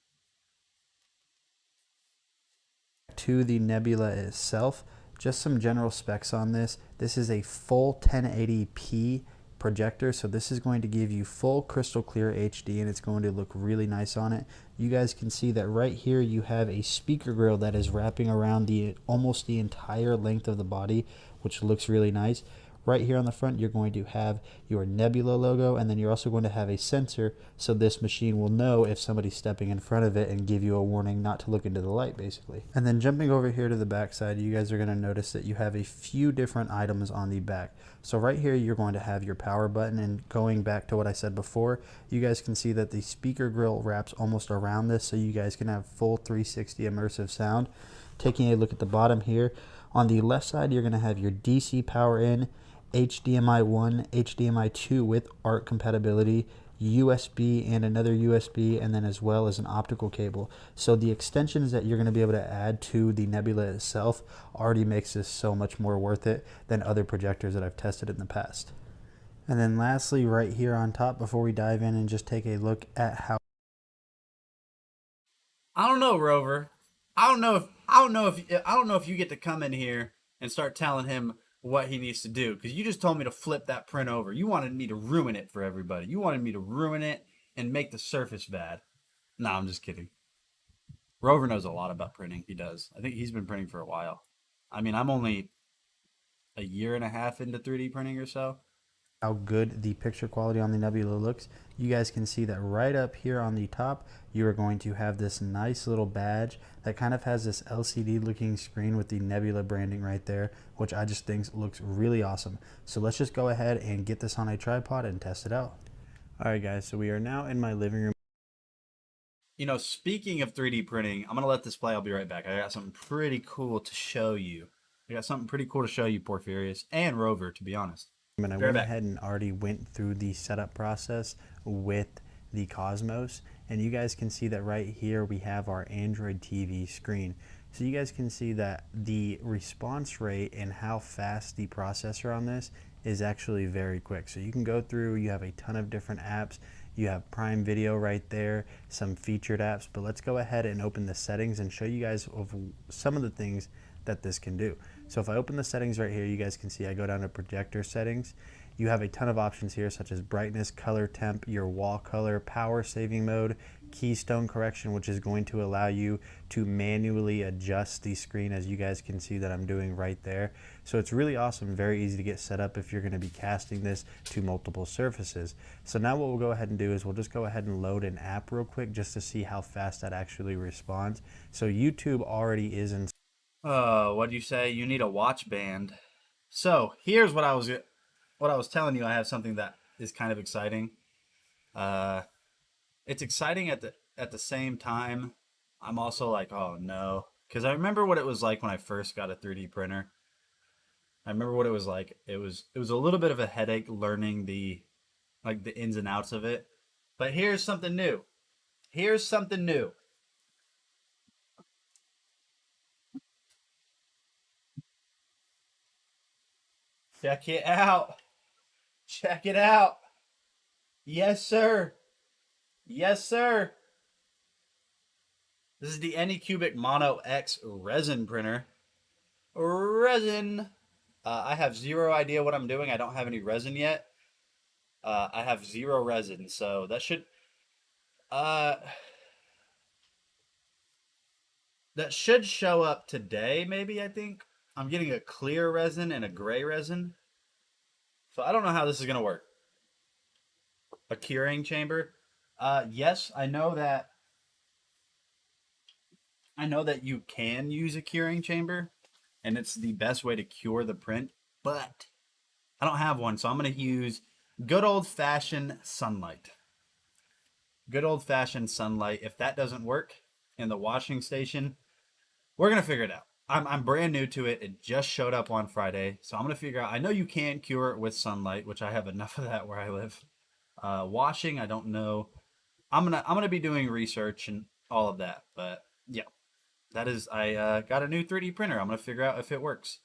To the Nebula itself, just some general specs on this. This is a full 1080p projector, so this is going to give you full crystal clear HD, and it's going to look really nice on it. You guys can see that right here you have a speaker grill that is wrapping around the almost the entire length of the body, which looks really nice. Right here on the front, you're going to have your Nebula logo, and then you're also going to have a sensor, so this machine will know if somebody's stepping in front of it and give you a warning not to look into the light, basically. And then jumping over here to the back side, you guys are going to notice that you have a few different items on the back. So right here, you're going to have your power button, and going back to what I said before, you guys can see that the speaker grill wraps almost around this, so you guys can have full 360 immersive sound. Taking a look at the bottom here, on the left side, you're going to have your DC power in, HDMI 1, HDMI 2 with ARC compatibility, USB and another USB, and then as well as an optical cable. So the extensions that you're going to be able to add to the Nebula itself already makes this so much more worth it than other projectors that I've tested in the past. And then lastly, right here on top, before we dive in and just take a look at how... I don't know, Rover. I don't know if you get to come in here and start telling him what he needs to do, because you just told me to flip that print over. You wanted me to ruin it for everybody. You wanted me to ruin it and make the surface bad. No, I'm just kidding. Rover knows a lot about printing. He does. I think he's been printing for a while. I mean, I'm only a year and a half into 3D printing or so. How good the picture quality on the Nebula looks. You guys can see that right up here on the top, you are going to have this nice little badge that kind of has this LCD looking screen with the Nebula branding right there, which I just think looks really awesome. So let's just go ahead and get this on a tripod and test it out. All right, guys, so we are now in my living room. You know, speaking of 3D printing, I'm going to let this play. I'll be right back. I got something pretty cool to show you. Porphyrius and Rover, to be honest. And I went ahead and already went through the setup process with the Cosmos, and you guys can see that right here we have our Android TV screen. So you guys can see that the response rate and how fast the processor on this is actually very quick. So you can go through, you have a ton of different apps. You have Prime Video right there, some featured apps, but let's go ahead and open the settings and show you guys of some of the things that this can do. So if I open the settings right here, you guys can see I go down to projector settings. You have a ton of options here, such as brightness, color temp, your wall color, power saving mode, keystone correction, which is going to allow you to manually adjust the screen, as you guys can see that I'm doing right there. So it's really awesome, very easy to get set up if you're going to be casting this to multiple surfaces. So now what we'll go ahead and do is we'll just go ahead and load an app real quick just to see how fast that actually responds. So YouTube already is in. What'd you say? You need a watch band. So here's what I was telling you. I have something that is kind of exciting. It's exciting at the same time. I'm also like, oh no, because I remember what it was like when I first got a 3D printer. I remember what it was like. It was a little bit of a headache learning the ins and outs of it. But here's something new. Here's something new. Check it out. Check it out. Yes, sir. Yes, sir. This is the Anycubic Mono X resin printer. Resin. I have zero idea what I'm doing. I don't have any resin yet. I have zero resin, so that should show up today, maybe, I think. I'm getting a clear resin and a gray resin. So I don't know how this is going to work. A curing chamber. Yes, I know that you can use a curing chamber, and it's the best way to cure the print, but I don't have one, so I'm going to use good old-fashioned sunlight. good old-fashioned sunlight. If that doesn't work in the washing station, we're going to figure it out. I'm brand new to it. It just showed up on Friday. So I'm going to figure out. I know you can cure it with sunlight, which I have enough of that where I live. Washing, I don't know. I'm gonna be doing research and all of that. But yeah, that is, I got a new 3D printer. I'm gonna figure out if it works.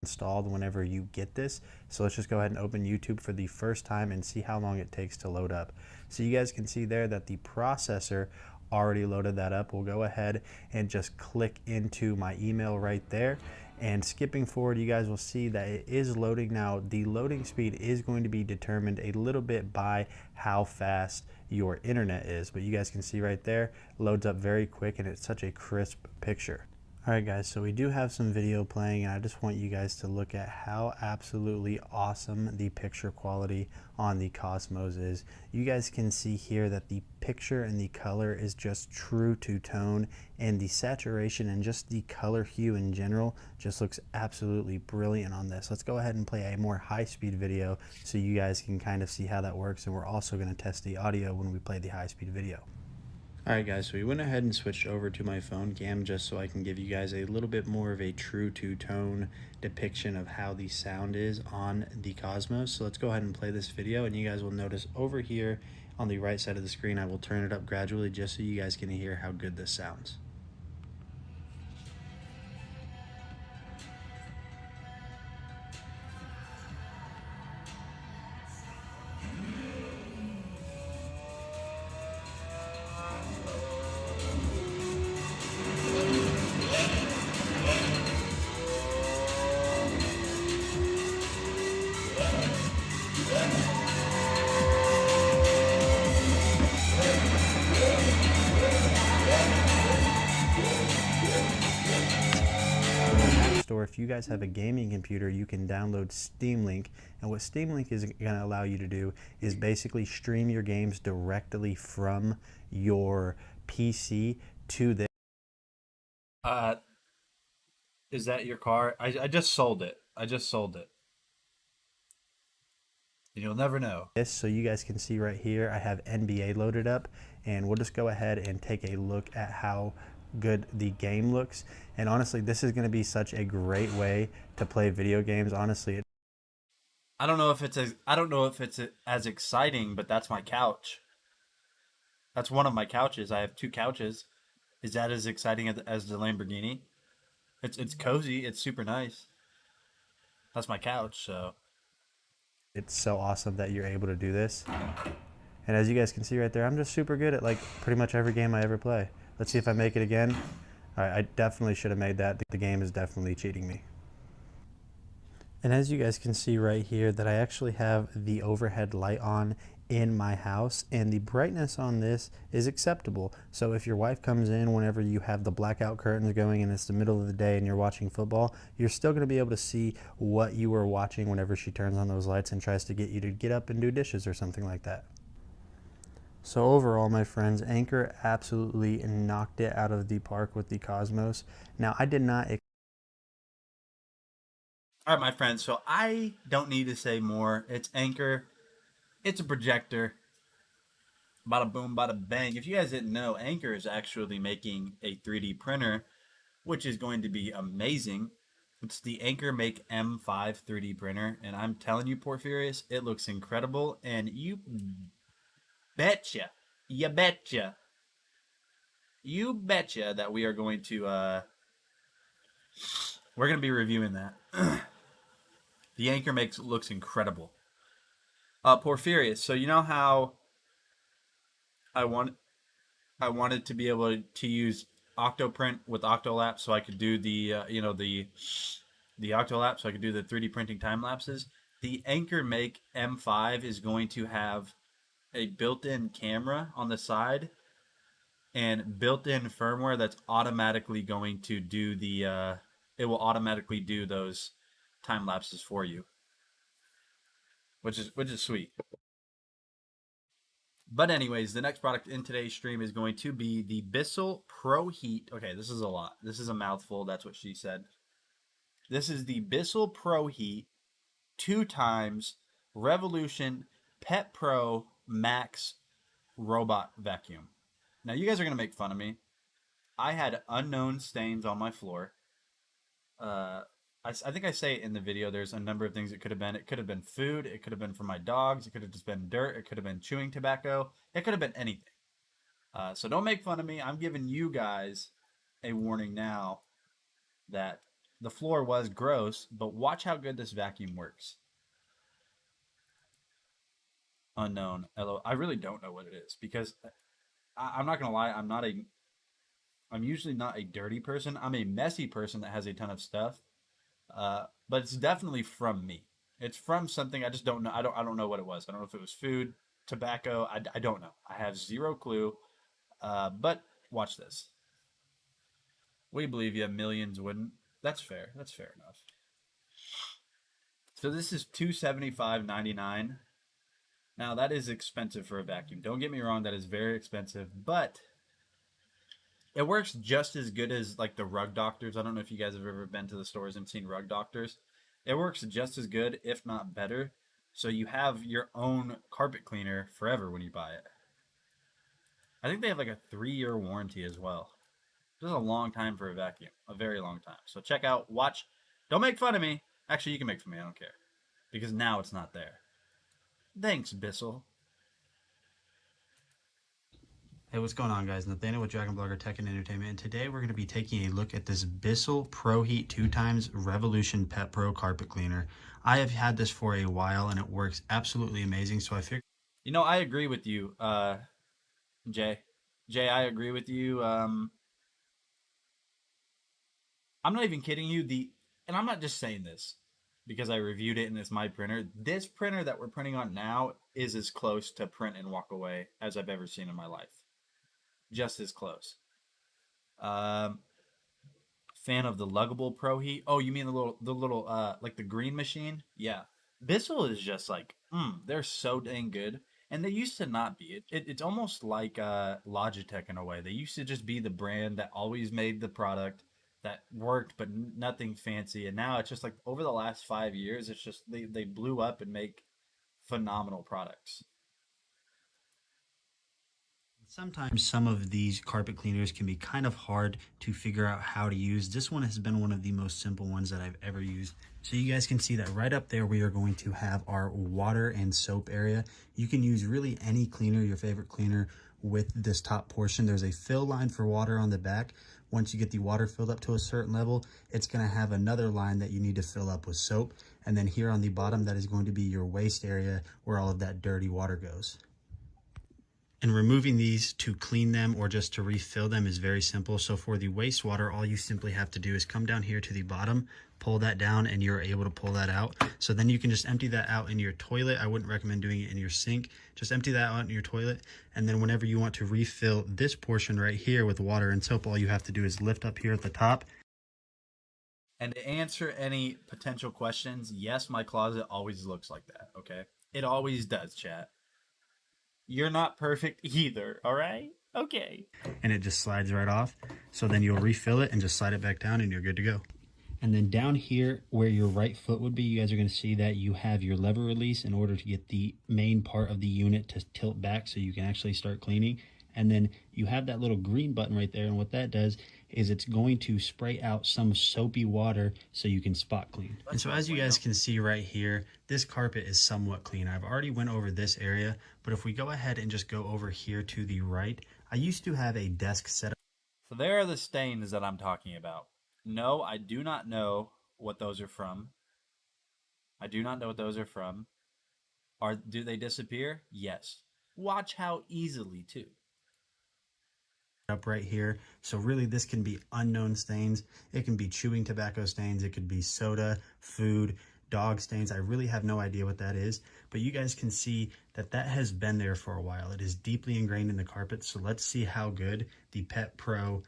Installed whenever you get this. So let's just go ahead and open YouTube for the first time and see how long it takes to load up. So you guys can see there that the processor already loaded that up. We'll go ahead and just click into my email right there, and skipping forward, you guys will see that it is loading now. The loading speed is going to be determined a little bit by how fast your internet is, but you guys can see right there, loads up very quick, and it's such a crisp picture. Alright guys, so we do have some video playing, and I just want you guys to look at how absolutely awesome the picture quality on the Cosmos is. You guys can see here that the picture and the color is just true to tone, and the saturation and just the color hue in general just looks absolutely brilliant on this. Let's go ahead and play a more high-speed video so you guys can kind of see how that works, and we're also going to test the audio when we play the high-speed video. Alright guys, so we went ahead and switched over to my phone cam just so I can give you guys a little bit more of a true two-tone depiction of how the sound is on the Cosmos. So let's go ahead and play this video, and you guys will notice over here on the right side of the screen I will turn it up gradually just so you guys can hear how good this sounds. Store, if you guys have a gaming computer, you can download Steam Link, and what Steam Link is going to allow you to do is basically stream your games directly from your PC to this. Is that your car? I just sold it. I just sold it. You'll never know. So you guys can see right here I have NBA loaded up, and we'll just go ahead and take a look at how good the game looks. And honestly, this is going to be such a great way to play video games. Honestly, I don't know if it's as exciting, but that's my couch. That's one of my couches. I have two couches. Is that as exciting as the Lamborghini? It's cozy. It's super nice. That's my couch. So it's so awesome that you're able to do this. And as you guys can see right there, I'm just super good at like pretty much every game I ever play. Let's see if I make it again. All right, I definitely should have made that. The game is definitely cheating me. And as you guys can see right here that I actually have the overhead light on in my house, and the brightness on this is acceptable. So if your wife comes in whenever you have the blackout curtains going and it's the middle of the day and you're watching football, you're still going to be able to see what you were watching whenever she turns on those lights and tries to get you to get up and do dishes or something like that. So overall, my friends, Anker absolutely knocked it out of the park with the Cosmos. Now, I did not... All right, my friends, so I don't need to say more. It's Anker. It's a projector. Bada boom, bada bang. If you guys didn't know, Anker is actually making a 3D printer, which is going to be amazing. It's the Anker Make M5 3D printer, and I'm telling you, Porphyrius, it looks incredible, and you betcha that we are going to we're going to be reviewing that. The Anker looks incredible. Porphyrius, so you know how I wanted to be able to use Octoprint with Octolapse so I could do the the Octolapse, so I could do the 3D printing time lapses. The Anker Make M5 is going to have a built-in camera on the side and built-in firmware that's automatically going to do the it will automatically do those time lapses for you, which is sweet. But anyways, the next product in today's stream is going to be the Bissell Pro Heat. Okay, this is a lot. This is a mouthful. That's what she said. This is the Bissell Pro Heat 2 times Revolution Pet Pro Max robot vacuum. Now you guys are gonna make fun of me. I had unknown stains on my floor. I think I say it in the video. There's a number of things it could have been. It could have been food. It could have been from my dogs. It could have just been dirt. It could have been chewing tobacco. It could have been anything. So don't make fun of me. I'm giving you guys a warning now that the floor was gross, but watch how good this vacuum works. Unknown. I really don't know what it is because I'm not gonna lie. I'm usually not a dirty person. I'm a messy person that has a ton of stuff. But it's definitely from me. It's from something I just don't know. I don't know what it was. I don't know if it was food, tobacco. I don't know. I have zero clue. But watch this. We believe you. Millions wouldn't. That's fair. That's fair enough. So this is $275.99. Now that is expensive for a vacuum. Don't get me wrong. That is very expensive, but it works just as good as like the Rug Doctors. I don't know if you guys have ever been to the stores and seen Rug Doctors. It works just as good, if not better. So you have your own carpet cleaner forever when you buy it. I think they have like a 3-year warranty as well. This is a long time for a vacuum. A very long time. So check out, watch. Don't make fun of me. Actually, you can make fun of me. I don't care. Because now it's not there. Thanks, Bissell. Hey, what's going on, guys? Nathaniel with Dragon Blogger Tech and Entertainment, and today we're going to be taking a look at this Bissell Pro Heat 2 times Revolution Pet Pro Carpet Cleaner. I have had this for a while, and it works absolutely amazing, so I figured... You know, I agree with you, Jay. Jay, I agree with you. I'm not even kidding you. And I'm not just saying this because I reviewed it and it's my printer. This printer that we're printing on now is as close to print and walk away as I've ever seen in my life. Just as close. Fan of the Luggable Pro Heat. Oh, you mean the little like the green machine? Yeah. Bissell is just like, they're so dang good. And they used to not be. It's almost like Logitech in a way. They used to just be the brand that always made the product that worked, but nothing fancy. And now it's just like over the last 5 years, it's just they blew up and make phenomenal products. Sometimes some of these carpet cleaners can be kind of hard to figure out how to use. This one has been one of the most simple ones that I've ever used. So you guys can see that right up there we are going to have our water and soap area. You can use really any cleaner, your favorite cleaner, with this top portion. There's a fill line for water on the back. Once you get the water filled up to a certain level, it's going to have another line that you need to fill up with soap. And then here on the bottom, that is going to be your waste area where all of that dirty water goes. And removing these to clean them or just to refill them is very simple. So for the wastewater, all you simply have to do is come down here to the bottom, pull that down, and you're able to pull that out. So then you can just empty that out in your toilet. I wouldn't recommend doing it in your sink. Just empty that out in your toilet. And then whenever you want to refill this portion right here with water and soap, all you have to do is lift up here at the top. And to answer any potential questions, yes, my closet always looks like that, okay? It always does, chat. You're not perfect either, all right? Okay. And it just slides right off. So then you'll refill it and just slide it back down and you're good to go. And then down here where your right foot would be, you guys are going to see that you have your lever release in order to get the main part of the unit to tilt back so you can actually start cleaning. And then you have that little green button right there. And what that does is it's going to spray out some soapy water so you can spot clean. And so as you guys can see right here, this carpet is somewhat clean. I've already went over this area, but if we go ahead and just go over here to the right, I used to have a desk set up. So there are the stains that I'm talking about. No, I do not know what those are from. I do not know what those are from. Do they disappear? Yes. Watch how easily too. Up right here. So really this can be unknown stains. It can be chewing tobacco stains. It could be soda, food, dog stains. I really have no idea what that is, but you guys can see that that has been there for a while. It is deeply ingrained in the carpet. So let's see how good the Pet Pro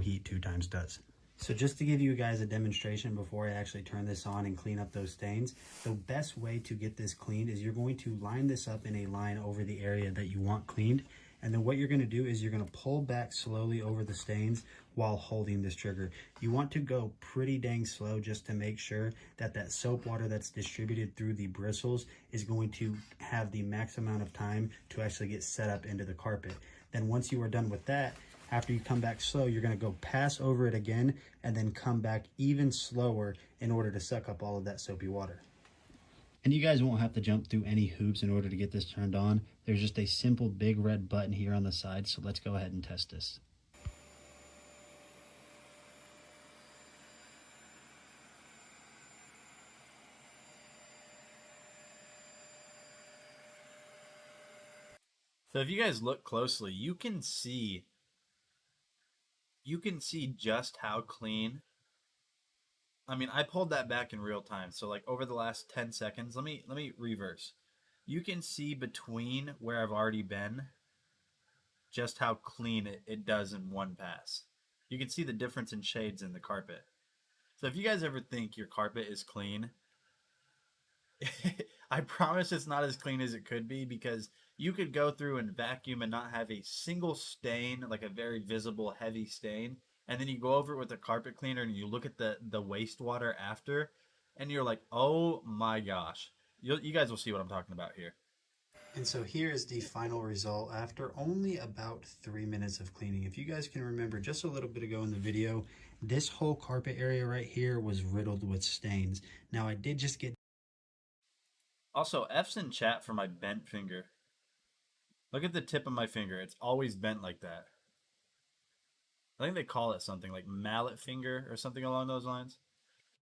Heat 2 times does. So just to give you guys a demonstration before I actually turn this on and clean up those stains, the best way to get this cleaned is you're going to line this up in a line over the area that you want cleaned. And then what you're going to do is you're going to pull back slowly over the stains while holding this trigger. You want to go pretty dang slow just to make sure that that soap water that's distributed through the bristles is going to have the max amount of time to actually get set up into the carpet. Then once you are done with that, after you come back slow, you're going to go pass over it again and then come back even slower in order to suck up all of that soapy water. And you guys won't have to jump through any hoops in order to get this turned on. There's just a simple big red button here on the side, so let's go ahead and test this. So if you guys look closely, you can see just how clean. I mean, I pulled that back in real time. So like over the last 10 seconds, let me reverse. You can see between where I've already been just how clean it does in one pass. You can see the difference in shades in the carpet. So if you guys ever think your carpet is clean, I promise it's not as clean as it could be, because you could go through and vacuum and not have a single stain, like a very visible heavy stain, and then you go over it with a carpet cleaner and you look at the wastewater after, and you're like, oh my gosh. You guys will see what I'm talking about here. And so here is the final result after only about 3 minutes of cleaning. If you guys can remember just a little bit ago in the video, this whole carpet area right here was riddled with stains. Now I did just get... Also, F's in chat for my bent finger. Look at the tip of my finger. It's always bent like that. I think they call it something like mallet finger or something along those lines.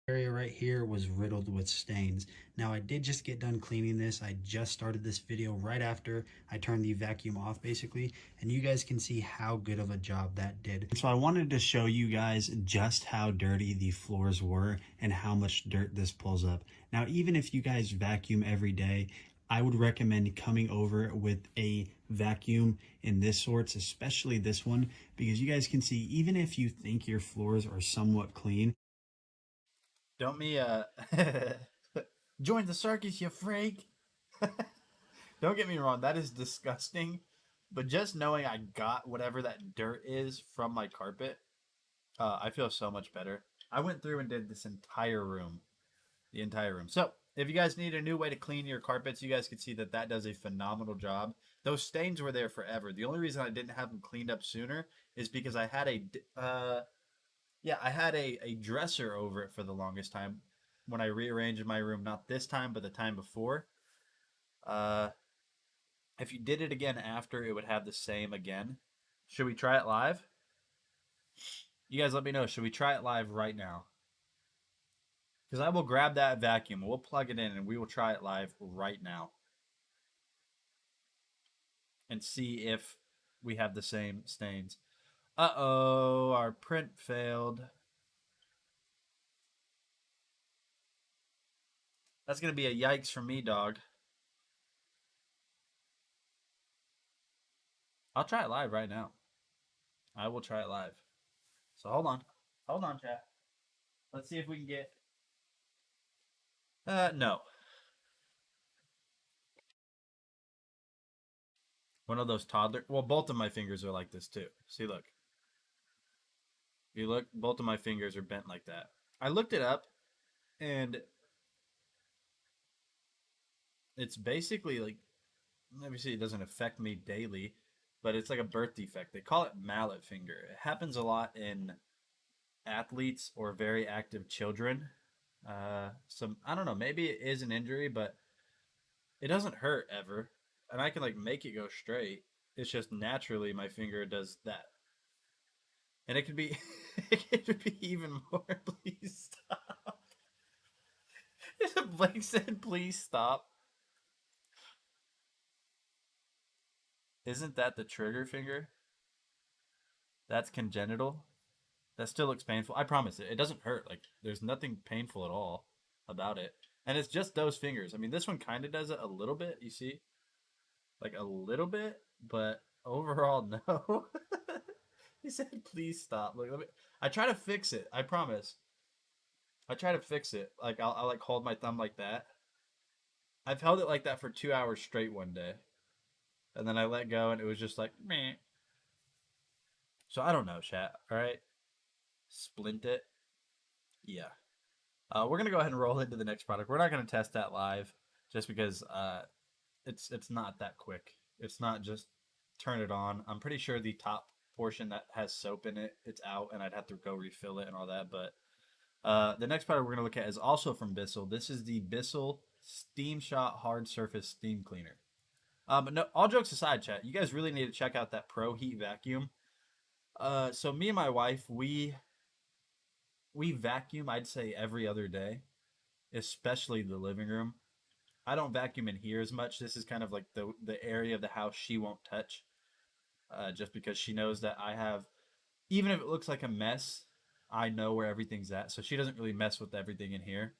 Area right here was riddled with stains. Now I did just get done cleaning this. I just started this video right after I turned the vacuum off basically, and you guys can see how good of a job that did. So I wanted to show you guys just how dirty the floors were and how much dirt this pulls up. Now even if you guys vacuum every day, I would recommend coming over with a vacuum in this sorts, especially this one, because you guys can see even if you think your floors are somewhat clean, Don't me join the circus, you freak. Don't get me wrong, that is disgusting. But just knowing I got whatever that dirt is from my carpet, I feel so much better. I went through and did this entire room. The entire room. So, if you guys need a new way to clean your carpets, you guys can see that does a phenomenal job. Those stains were there forever. The only reason I didn't have them cleaned up sooner is because I had a dresser over it for the longest time when I rearranged my room. Not this time, but the time before. If you did it again after, it would have the same again. Should we try it live? You guys let me know. Should we try it live right now? Because I will grab that vacuum, we'll plug it in, and we will try it live right now. And see if we have the same stains. Uh-oh, our print failed. That's going to be a yikes for me, dog. I'll try it live right now. I will try it live. So hold on. Hold on, chat. Let's see if we can get... no. One of those toddler... Well, both of my fingers are like this too. See, look. If you look, both of my fingers are bent like that. I looked it up, and it's basically like... Let me see, it doesn't affect me daily, but it's like a birth defect. They call it mallet finger. It happens a lot in athletes or very active children. I don't know, maybe it is an injury, but it doesn't hurt ever, and I can like make it go straight. It's just naturally my finger does that, and it could be it could be even more. Please stop. Blake said please stop. Isn't that the trigger finger? That's congenital. That still looks painful. I promise it doesn't hurt. Like, there's nothing painful at all about it. And it's just those fingers. I mean, this one kind of does it a little bit, you see? Like, a little bit, but overall, no. He said, please stop. Like, I try to fix it. I promise. I try to fix it. Like, I'll like, hold my thumb like that. I've held it like that for 2 hours straight one day. and then I let go, and it was just like meh. So I don't know, chat. All right, splint it. Yeah. We're gonna go ahead and roll into the next product. We're not gonna test that live, just because it's not that quick. It's not just turn it on. I'm pretty sure the top portion that has soap in it, it's out, and I'd have to go refill it and all that. But the next product we're gonna look at is also from Bissell. This is the Bissell Steam Shot Hard Surface Steam Cleaner. But no, all jokes aside, chat, you guys really need to check out that Pro Heat vacuum. So me and my wife, we vacuum, I'd say, every other day, especially the living room. I don't vacuum in here as much. This is kind of like the area of the house she won't touch, just because she knows that I have, even if it looks like a mess, I know where everything's at. So she doesn't really mess with everything in here.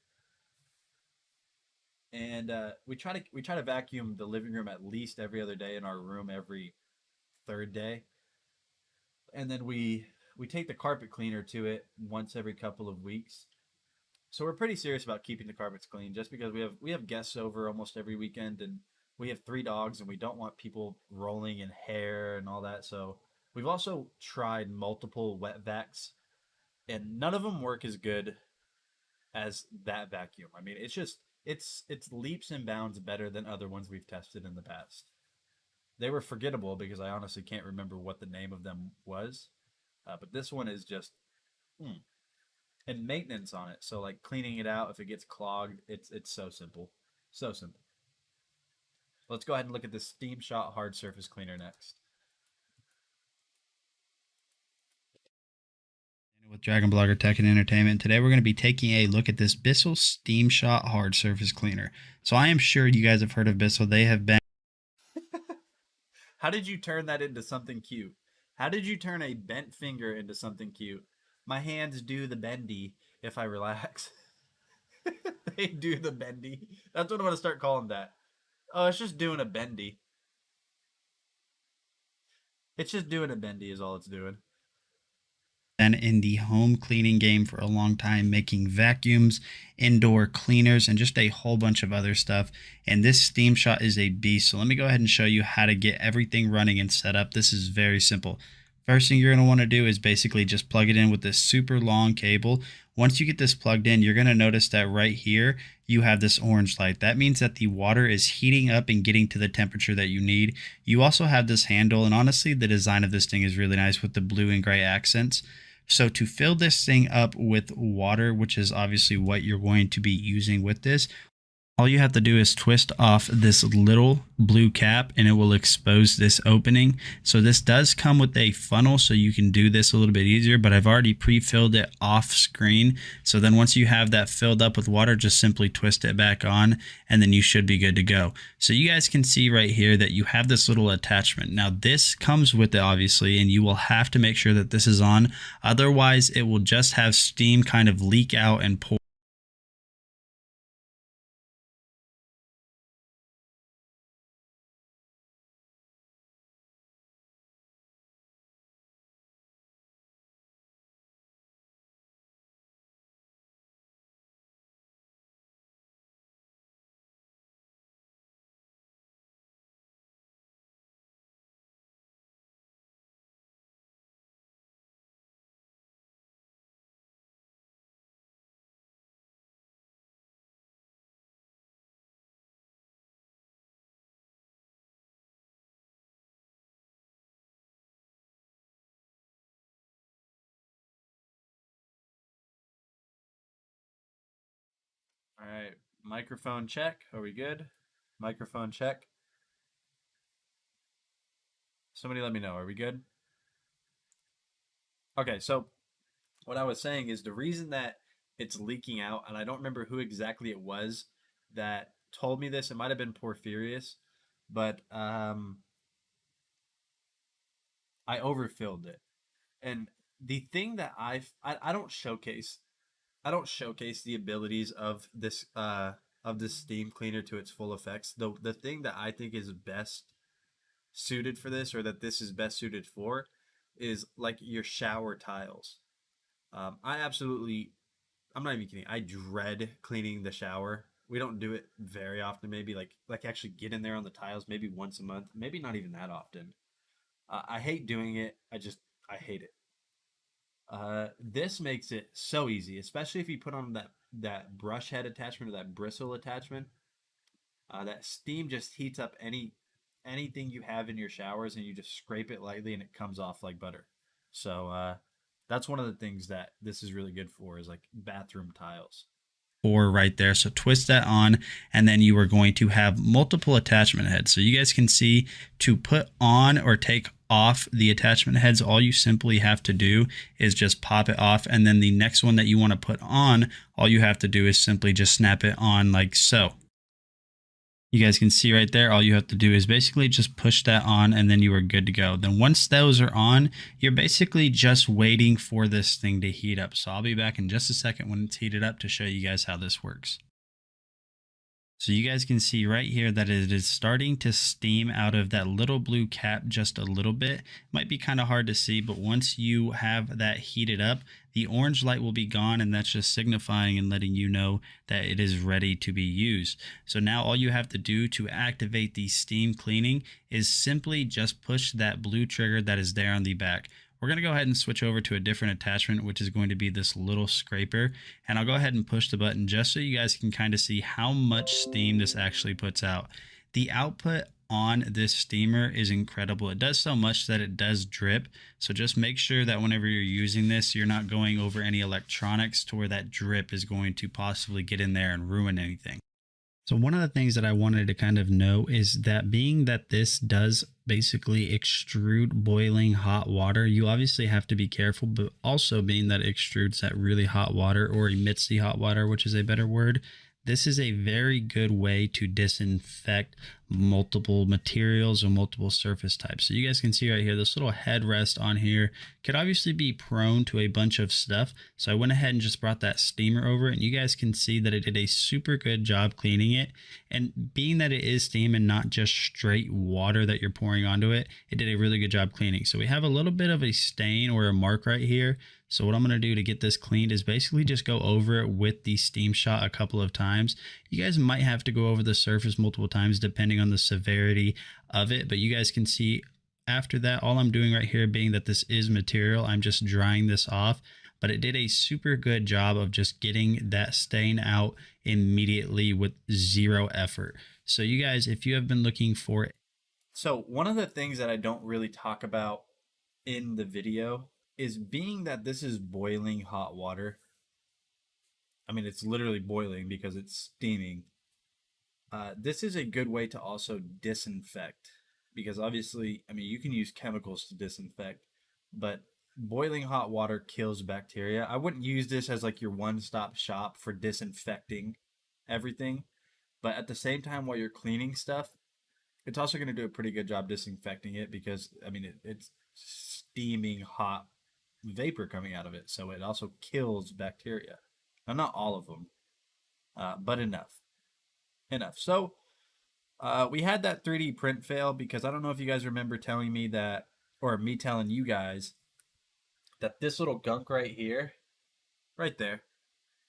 And we try to vacuum the living room at least every other day, in our room every third day. And then we take the carpet cleaner to it once every couple of weeks. So we're pretty serious about keeping the carpets clean, just because we have guests over almost every weekend, and we have 3 dogs, and we don't want people rolling in hair and all that. So we've also tried multiple wet vacs, and none of them work as good as that vacuum. I mean, it's leaps and bounds better than other ones we've tested in the past. They were forgettable because I honestly can't remember what the name of them was. But this one is just, and maintenance on it. So like cleaning it out if it gets clogged, it's so simple, so simple. Let's go ahead and look at the Steam Shot Hard Surface Cleaner next. With Dragon Blogger Tech and Entertainment. Today we're going to be taking a look at this Bissell Steam Shot Hard Surface Cleaner. So I am sure you guys have heard of Bissell. They have been... How did you turn that into something cute? How did you turn a bent finger into something cute? My hands do the bendy if I relax. They do the bendy. That's what I'm going to start calling that. Oh, it's just doing a bendy. It's just doing a bendy is all it's doing. Been in the home cleaning game for a long time, making vacuums, indoor cleaners, and just a whole bunch of other stuff. And this Steam Shot is a beast. So let me go ahead and show you how to get everything running and set up. This is very simple. First thing you're going to want to do is basically just plug it in with this super long cable. Once you get this plugged in, you're going to notice that right here, you have this orange light. That means that the water is heating up and getting to the temperature that you need. You also have this handle, and honestly, the design of this thing is really nice with the blue and gray accents. So to fill this thing up with water, which is obviously what you're going to be using with this, all you have to do is twist off this little blue cap and it will expose this opening. So this does come with a funnel, so you can do this a little bit easier, but I've already pre-filled it off screen. So then once you have that filled up with water, just simply twist it back on and then you should be good to go. So you guys can see right here that you have this little attachment. Now this comes with it obviously, and you will have to make sure that this is on. Otherwise it will just have steam kind of leak out and pour. All right, microphone check. Are we good? Microphone check. Somebody let me know. Are we good? Okay, so what I was saying is the reason that it's leaking out, and I don't remember who exactly it was that told me this. It might have been Porphyrius, but I overfilled it. And the thing that I don't showcase the abilities of this steam cleaner to its full effects. The thing that I think is best suited for this, or that this is best suited for, is like your shower tiles. I'm not even kidding. I dread cleaning the shower We don't do it very often. Maybe like actually get in there on the tiles maybe once a month. Maybe not even that often. I hate doing it. I hate it. This makes it so easy, especially if you put on that brush head attachment or that bristle attachment. That steam just heats up anything you have in your showers, and you just scrape it lightly, and it comes off like butter. So that's one of the things that this is really good for, is like bathroom tiles. Or right there. So twist that on, and then you are going to have multiple attachment heads. So you guys can see, to put on or take off the attachment heads, all you simply have to do is just pop it off, and then the next one that you want to put on, all you have to do is simply just snap it on like so. You guys can see right there, all you have to do is basically just push that on, and then you are good to go. Then once those are on, you're basically just waiting for this thing to heat up. So I'll be back in just a second when it's heated up to show you guys how this works. So you guys can see right here that it is starting to steam out of that little blue cap just a little bit. It might be kind of hard to see, but once you have that heated up, the orange light will be gone, and that's just signifying and letting you know that it is ready to be used. So now all you have to do to activate the steam cleaning is simply just push that blue trigger that is there on the back. We're going to go ahead and switch over to a different attachment, which is going to be this little scraper. And I'll go ahead and push the button just so you guys can kind of see how much steam this actually puts out. The output on this steamer is incredible. It does so much that it does drip. So just make sure that whenever you're using this, you're not going over any electronics to where that drip is going to possibly get in there and ruin anything. So one of the things that I wanted to kind of know is that, being that this does basically extrude boiling hot water, you obviously have to be careful, but also being that it extrudes that really hot water, or emits the hot water, which is a better word, this is a very good way to disinfect multiple materials or multiple surface types. So you guys can see right here, this little headrest on here could obviously be prone to a bunch of stuff. So I went ahead and just brought that steamer over, and you guys can see that it did a super good job cleaning it. And being that it is steam and not just straight water that you're pouring onto it, it did a really good job cleaning. So we have a little bit of a stain or a mark right here. So what I'm going to do to get this cleaned is basically just go over it with the steam shot a couple of times. You guys might have to go over the surface multiple times depending on the severity of it, but you guys can see after that, all I'm doing right here, being that this is material, I'm just drying this off, but it did a super good job of just getting that stain out immediately with zero effort. So you guys, if you have been looking for it. So one of the things that I don't really talk about in the video is, being that this is boiling hot water. I mean, it's literally boiling because it's steaming. This is a good way to also disinfect, because obviously, I mean, you can use chemicals to disinfect, but boiling hot water kills bacteria. I wouldn't use this as like your one-stop shop for disinfecting everything, but at the same time, while you're cleaning stuff, it's also going to do a pretty good job disinfecting it, because I mean, it's steaming hot vapor coming out of it, so it also kills bacteria. Now, not all of them, but enough. So we had that 3D print fail, because I don't know if you guys remember telling me that, or me telling you guys, that this little gunk right here, right there,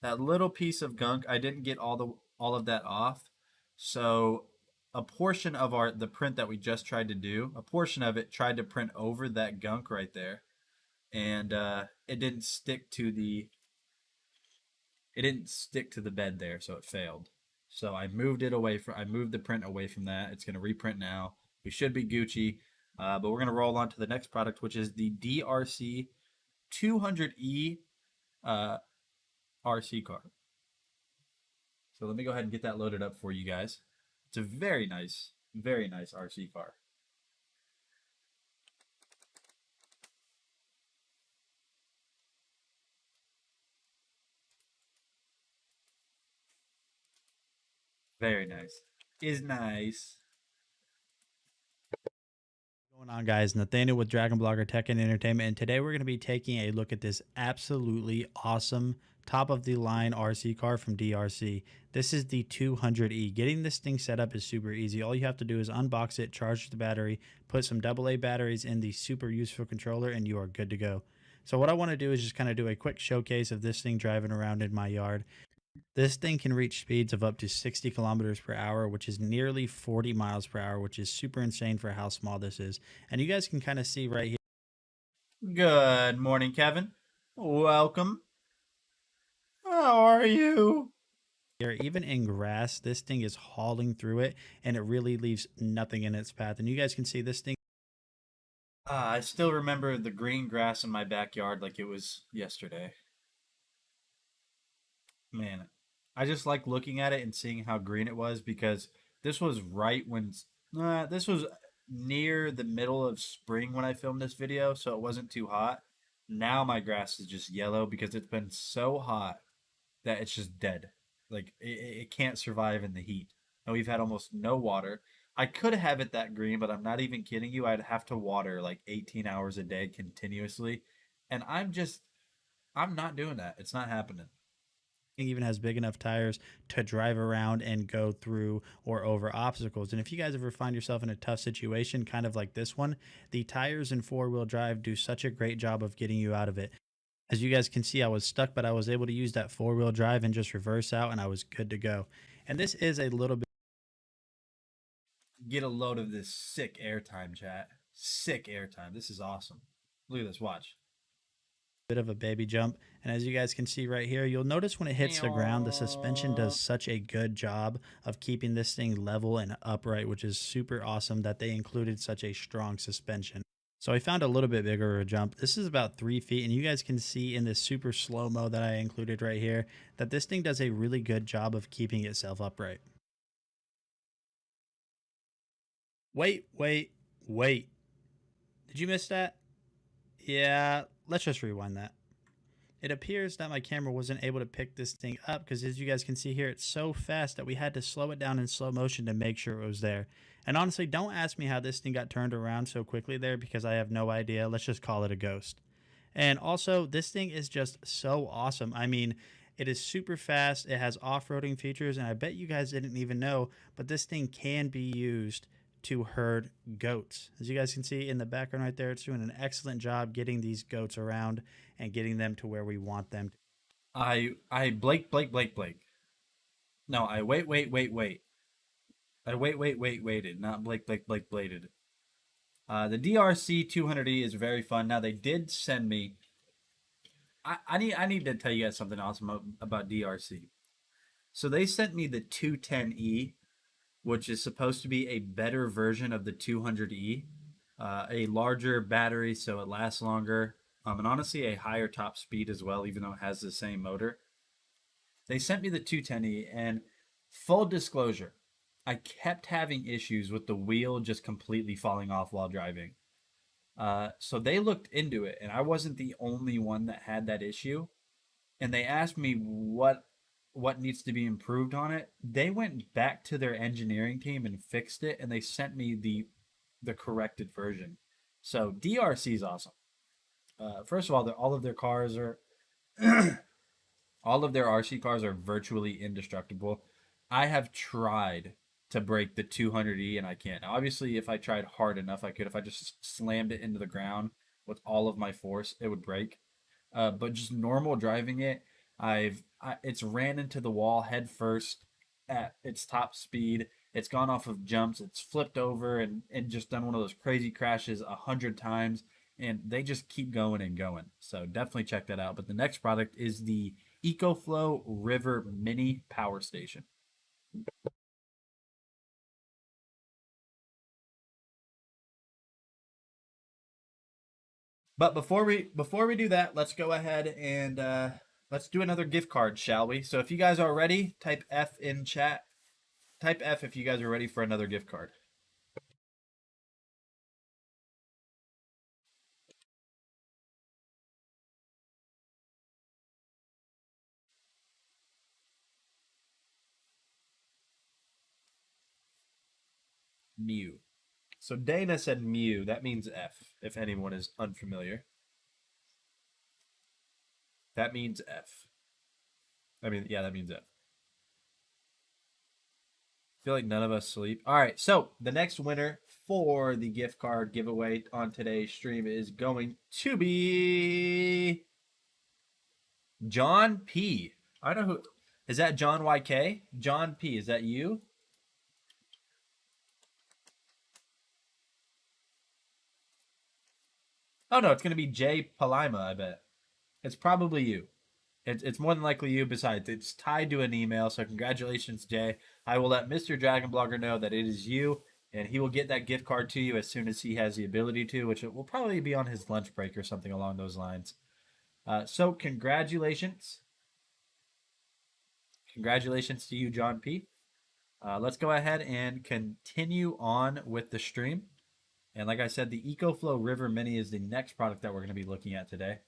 that little piece of gunk, I didn't get all of that off. So a portion of the print that we just tried to do, a portion of it tried to print over that gunk right there, and it didn't stick to the bed there, so it failed. So I moved the print away from that. It's going to reprint now. We should be Gucci, but we're going to roll on to the next product, which is the DRC 200E RC car. So let me go ahead and get that loaded up for you guys. It's a very nice RC car. Very nice. Is nice. What's going on, guys? Nathaniel with Dragon Blogger Tech and Entertainment, and today we're going to be taking a look at this absolutely awesome top of the line RC car from DRC. This is the 200E. Getting this thing set up is super easy. All you have to do is unbox it, charge the battery, put some AA batteries in the super useful controller, and you are good to go. So what I want to do is just kind of do a quick showcase of this thing driving around in my yard. This thing can reach speeds of up to 60 kilometers per hour, which is nearly 40 miles per hour, which is super insane for how small this is. And you guys can kind of see right here. Good morning, Kevin. Welcome. How are you? Even in grass, this thing is hauling through it, and it really leaves nothing in its path. And you guys can see this thing. I still remember the green grass in my backyard like it was yesterday. Man, I just like looking at it and seeing how green it was because this was right when this was near the middle of spring when I filmed this video, so it wasn't too hot. Now my grass is just yellow because it's been so hot that it's just dead. Like it can't survive in the heat. And we've had almost no water. I could have it that green, but I'm not even kidding you. I'd have to water like 18 hours a day continuously. And I'm not doing that. It's not happening. Even has big enough tires to drive around and go through or over obstacles. And if you guys ever find yourself in a tough situation, kind of like this one, the tires in four-wheel drive do such a great job of getting you out of it. As you guys can see, I was stuck, but I was able to use that four-wheel drive and just reverse out, and I was good to go. And this is a little bit. Get a load of this sick airtime, chat. Sick airtime. This is awesome. Look at this. Watch. Bit of a baby jump, and as you guys can see right here, you'll notice when it hits the ground, the suspension does such a good job of keeping this thing level and upright, which is super awesome that they included such a strong suspension. So I found a little bit bigger of a jump. This is about 3 feet, and you guys can see in this super slow-mo that I included right here that this thing does a really good job of keeping itself upright. Wait. Did you miss that? Yeah, let's just rewind that. It appears that my camera wasn't able to pick this thing up because as you guys can see here, it's so fast that we had to slow it down in slow motion to make sure it was there. And honestly, don't ask me how this thing got turned around so quickly there because I have no idea. Let's just call it a ghost. And also, this thing is just so awesome. I mean, it is super fast. It has off-roading features, and I bet you guys didn't even know, but this thing can be used to herd goats. As you guys can see in the background right there, it's doing an excellent job getting these goats around and getting them to where we want them. Blake. No, I wait. I waited, not Blake bladed. The DRC 200E is very fun. Now they did send me. I need to tell you guys something awesome about DRC. So they sent me the 210E, which is supposed to be a better version of the 200E, a larger battery so it lasts longer, and honestly a higher top speed as well, even though it has the same motor. They sent me the 210E, and full disclosure, I kept having issues with the wheel just completely falling off while driving. So they looked into it, and I wasn't the only one that had that issue. And they asked me what needs to be improved on it. They went back to their engineering team and fixed it, and they sent me the corrected version. So DRC is awesome. First of all, all of their cars are all of their RC cars are virtually indestructible. I have tried to break the 200E and I can't. Now, obviously, if I tried hard enough, I could. If I just slammed it into the ground with all of my force, it would break. But just normal driving it, it's ran into the wall head first at its top speed. It's gone off of jumps. It's flipped over and just done one of those crazy crashes 100 times. And they just keep going and going. So definitely check that out. But the next product is the EcoFlow River Mini Power Station. But before we do that, let's go ahead and let's do another gift card, shall we? So if you guys are ready, type F in chat. Type F if you guys are ready for another gift card. Mew. So Dana said Mew. That means F, if anyone is unfamiliar. That means F. That means F. I feel like none of us sleep. All right, so the next winner for the gift card giveaway on today's stream is going to be John P. I don't know who. Is that John YK? John P, is that you? Oh no, it's gonna be Jay Palima, I bet. It's probably you. It's more than likely you. Besides, it's tied to an email, so congratulations, Jay. I will let Mr. Dragon Blogger know that it is you, and he will get that gift card to you as soon as he has the ability to, which will probably be on his lunch break or something along those lines. So congratulations. Congratulations to you, John P. Let's go ahead and continue on with the stream. And like I said, the EcoFlow River Mini is the next product that we're going to be looking at today.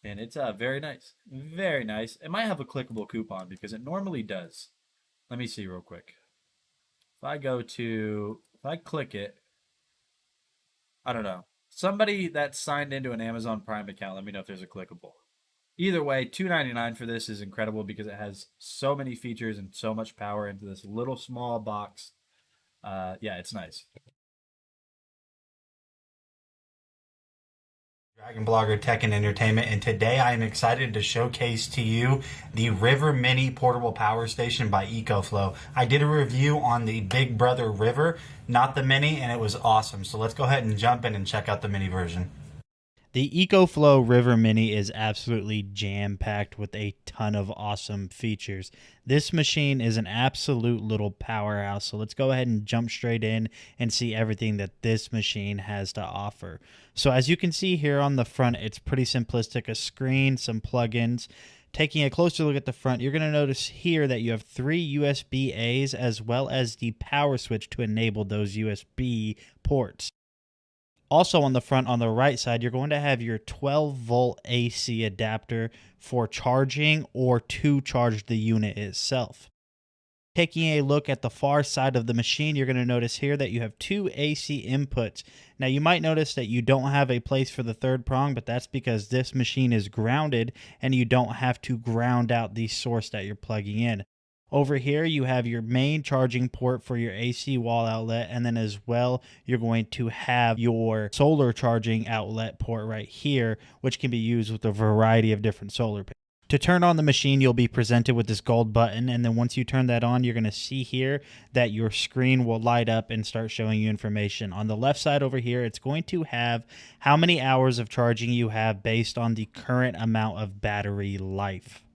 And it's very nice. Very nice. It might have a clickable coupon because it normally does. Let me see real quick. If I click it, I don't know. Somebody that's signed into an Amazon Prime account, let me know if there's a clickable. Either way, $2.99 for this is incredible because it has so many features and so much power into this little small box. Yeah, it's nice. Dragon Blogger Tech and Entertainment, and today I am excited to showcase to you the River Mini Portable Power Station by EcoFlow. I did a review on the Big Brother River, not the Mini, and it was awesome. So let's go ahead and jump in and check out the Mini version. The EcoFlow River Mini is absolutely jam-packed with a ton of awesome features. This machine is an absolute little powerhouse, so let's go ahead and jump straight in and see everything that this machine has to offer. So as you can see here on the front, it's pretty simplistic, a screen, some plugins. Taking a closer look at the front, you're going to notice here that you have 3 USB-A's as well as the power switch to enable those USB ports. Also on the front, on the right side, you're going to have your 12-volt AC adapter for charging or to charge the unit itself. Taking a look at the far side of the machine, you're going to notice here that you have 2 AC inputs. Now you might notice that you don't have a place for the third prong, but that's because this machine is grounded and you don't have to ground out the source that you're plugging in. Over here, you have your main charging port for your AC wall outlet, and then as well, you're going to have your solar charging outlet port right here, which can be used with a variety of different solar panels. To turn on the machine, you'll be presented with this gold button, and then once you turn that on, you're going to see here that your screen will light up and start showing you information. On the left side over here, it's going to have how many hours of charging you have based on the current amount of battery life.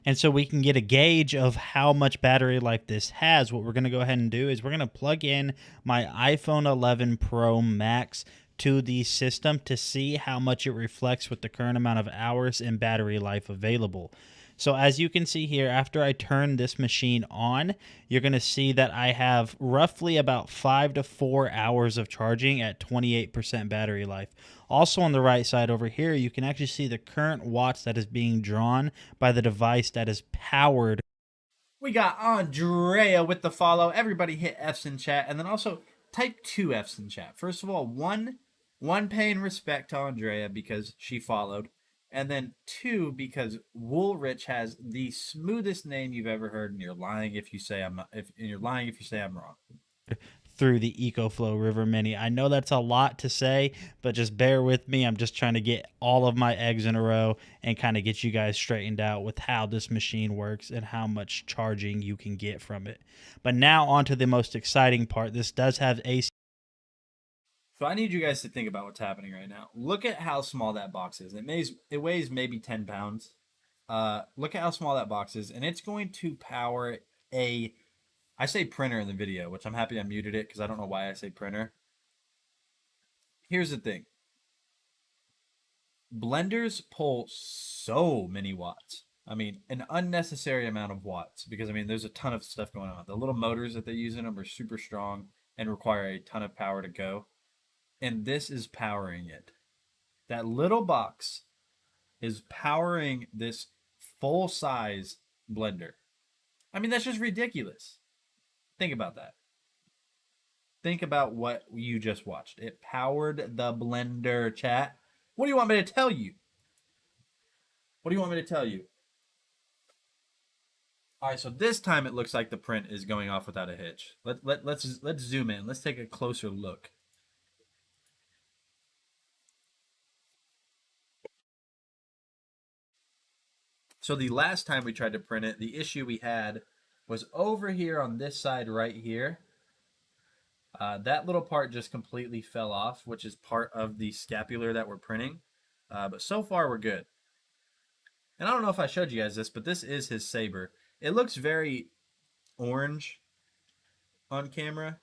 And so we can get a gauge of how much battery life this has. What we're going to go ahead and do is we're going to plug in my iPhone 11 Pro Max to the system to see how much it reflects with the current amount of hours and battery life available. So as you can see here, after I turn this machine on, you're going to see that I have roughly about 5 to 4 hours of charging at 28% battery life. Also on the right side over here, you can actually see the current watts that is being drawn by the device that is powered. We got Andrea with the follow. Everybody hit F's in chat, and then also type 2 F's in chat. First of all, one paying respect to Andrea because she followed. And then 2, because Woolrich has the smoothest name you've ever heard, and you're lying if you say I'm not, you're lying if you say I'm wrong. Through the EcoFlow River Mini. I know that's a lot to say, but just bear with me. I'm just trying to get all of my eggs in a row and kind of get you guys straightened out with how this machine works and how much charging you can get from it. But now on to the most exciting part. This does have AC. So I need you guys to think about what's happening right now. Look at how small that box is. It weighs maybe 10 pounds. Look at how small that box is, and it's going to power I say printer in the video, which I'm happy I muted it because I don't know why I say printer. Here's the thing. Blenders pull so many watts. I mean, an unnecessary amount of watts because, I mean, there's a ton of stuff going on. The little motors that they use in them are super strong and require a ton of power to go. And this is powering it. That little box is powering this full-size blender. I mean, that's just ridiculous. Think about that. Think about what you just watched. It powered the blender, chat. What do you want me to tell you? What do you want me to tell you? All right, so this time it looks like the print is going off without a hitch. Let's zoom in. Let's take a closer look. So the last time we tried to print it, the issue we had was over here on this side right here. That little part just completely fell off, which is part of the scapular that we're printing. But so far we're good. And I don't know if I showed you guys this, but this is his saber. It looks very orange on camera.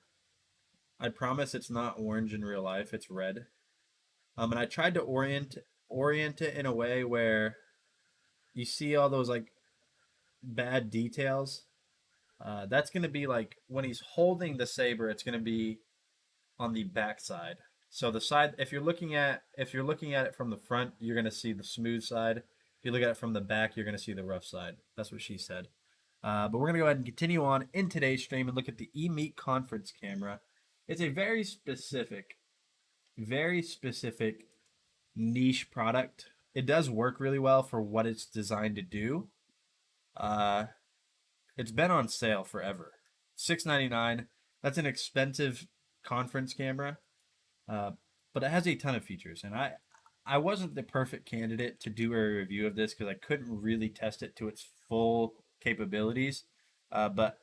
I promise it's not orange in real life. It's red. And I tried to orient it in a way where you see all those like bad details. That's going to be like when he's holding the saber, it's going to be on the back side. So the side, if you're looking at it from the front, you're going to see the smooth side. If you look at it from the back, you're going to see the rough side. That's what she said. But we're going to go ahead and continue on in today's stream and look at the eMeet conference camera. It's a very specific niche product. It does work really well for what it's designed to do. It's been on sale forever. $6.99. That's an expensive conference camera, but it has a ton of features. And I wasn't the perfect candidate to do a review of this because I couldn't really test it to its full capabilities. But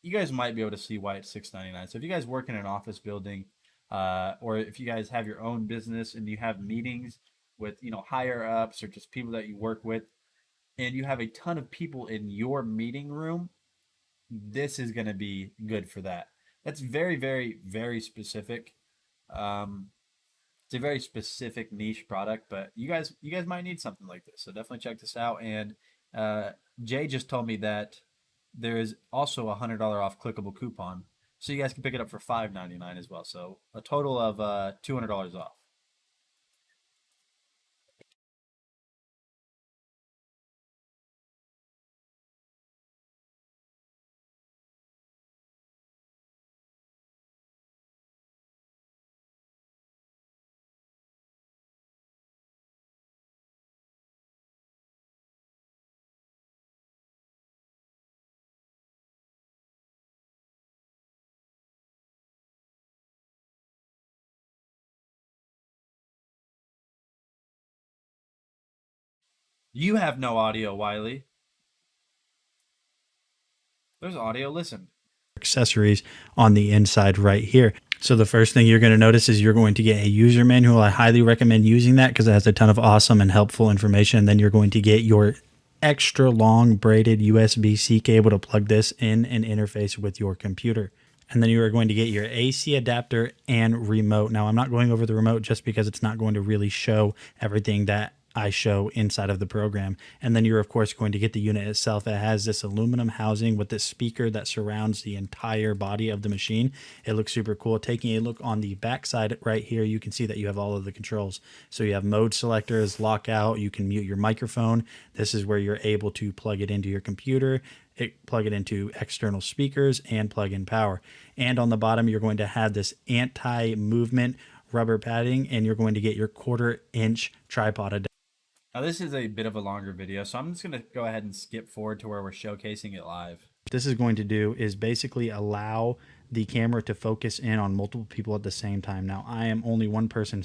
you guys might be able to see why it's $6.99. So if you guys work in an office building, or if you guys have your own business and you have meetings with higher ups or just people that you work with, and you have a ton of people in your meeting room, this is going to be good for that. That's very, very, very specific. It's a very specific niche product, but you guys might need something like this. So definitely check this out. And Jay just told me that there is also a $100 off clickable coupon, so you guys can pick it up for $5.99 as well. So a total of $200 off. You have no audio, Wiley. There's audio. Listen. Accessories on the inside right here. So the first thing you're going to notice is you're going to get a user manual. I highly recommend using that because it has a ton of awesome and helpful information. And then you're going to get your extra long braided USB-C cable to plug this in and interface with your computer. And then you are going to get your AC adapter and remote. Now, I'm not going over the remote just because it's not going to really show everything that I show inside of the program. And then you're of course going to get the unit itself. It has this aluminum housing with this speaker that surrounds the entire body of the machine. It looks super cool. Taking a look on the back side right here, you can see that you have all of the controls. So you have mode selectors, lockout, you can mute your microphone. This is where you're able to plug it into your computer, plug it into external speakers, and plug in power. And on the bottom, you're going to have this anti-movement rubber padding, and you're going to get your 1/4-inch tripod adapter. Now this is a bit of a longer video, so I'm just going to go ahead and skip forward to where we're showcasing it live. What this is going to do is basically allow the camera to focus in on multiple people at the same time. Now, I am only one person.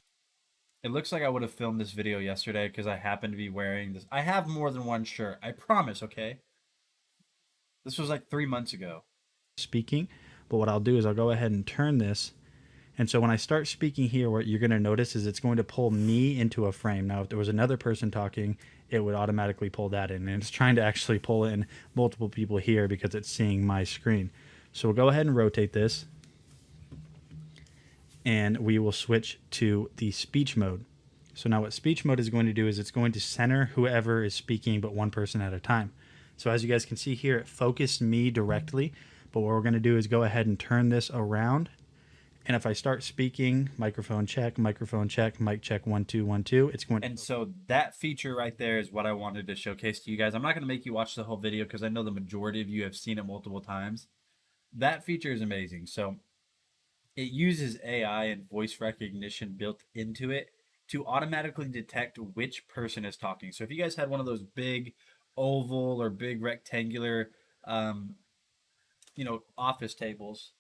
It looks like I would have filmed this video yesterday because I happen to be wearing this. I have more than one shirt. I promise, okay? This was like 3 months ago. Speaking, but what I'll do is I'll go ahead and turn this. And so when I start speaking here, what you're going to notice is it's going to pull me into a frame. Now, if there was another person talking, it would automatically pull that in. And it's trying to actually pull in multiple people here because it's seeing my screen. So we'll go ahead and rotate this. And we will switch to the speech mode. So now what speech mode is going to do is it's going to center whoever is speaking, but one person at a time. So as you guys can see here, it focused me directly. But what we're going to do is go ahead and turn this around. And if I start speaking, microphone check, mic check, 1 2 1 2, it's going to... And so that feature right there is what I wanted to showcase to you guys. I'm not going to make you watch the whole video because I know the majority of you have seen it multiple times. That feature is amazing. So it uses AI and voice recognition built into it to automatically detect which person is talking. So if you guys had one of those big oval or big rectangular, office tables,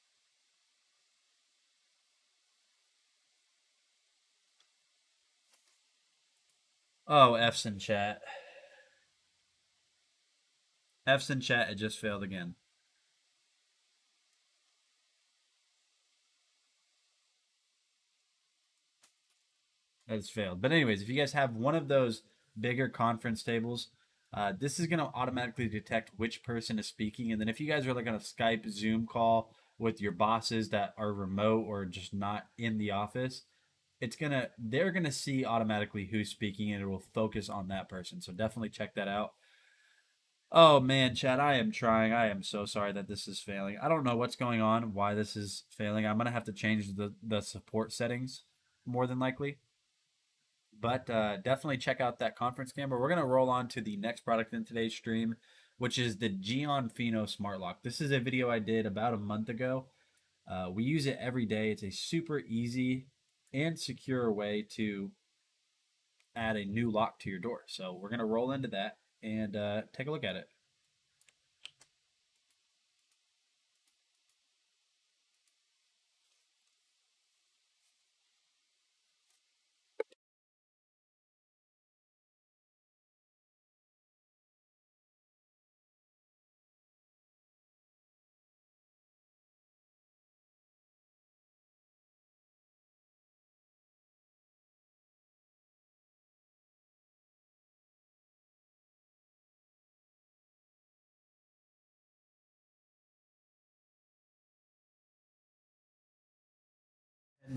oh, F's in chat. F's in chat, it just failed again. That has failed. But anyways, if you guys have one of those bigger conference tables, this is going to automatically detect which person is speaking. And then if you guys are like on a Skype Zoom call with your bosses that are remote or just not in the office, they're gonna see automatically who's speaking, and it will focus on that person. So definitely check that out. Oh man, chat, I am trying. I am so sorry that this is failing. I don't know what's going on, why this is failing. I'm gonna have to change the support settings more than likely. But definitely check out that conference camera. We're gonna roll on to the next product in today's stream, which is the Geon Pheno Smart Lock. This is a video I did about a month ago. We use it every day. It's a super easy and secure way to add a new lock to your door. So we're going to roll into that and take a look at it.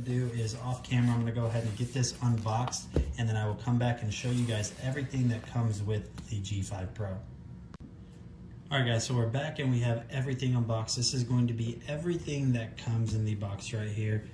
Do is off camera, I'm going to go ahead and get this unboxed, and then I will come back and show you guys everything that comes with the G5 Pro. Alright guys, so we're back and we have everything unboxed. This is going to be everything that comes in the box right here.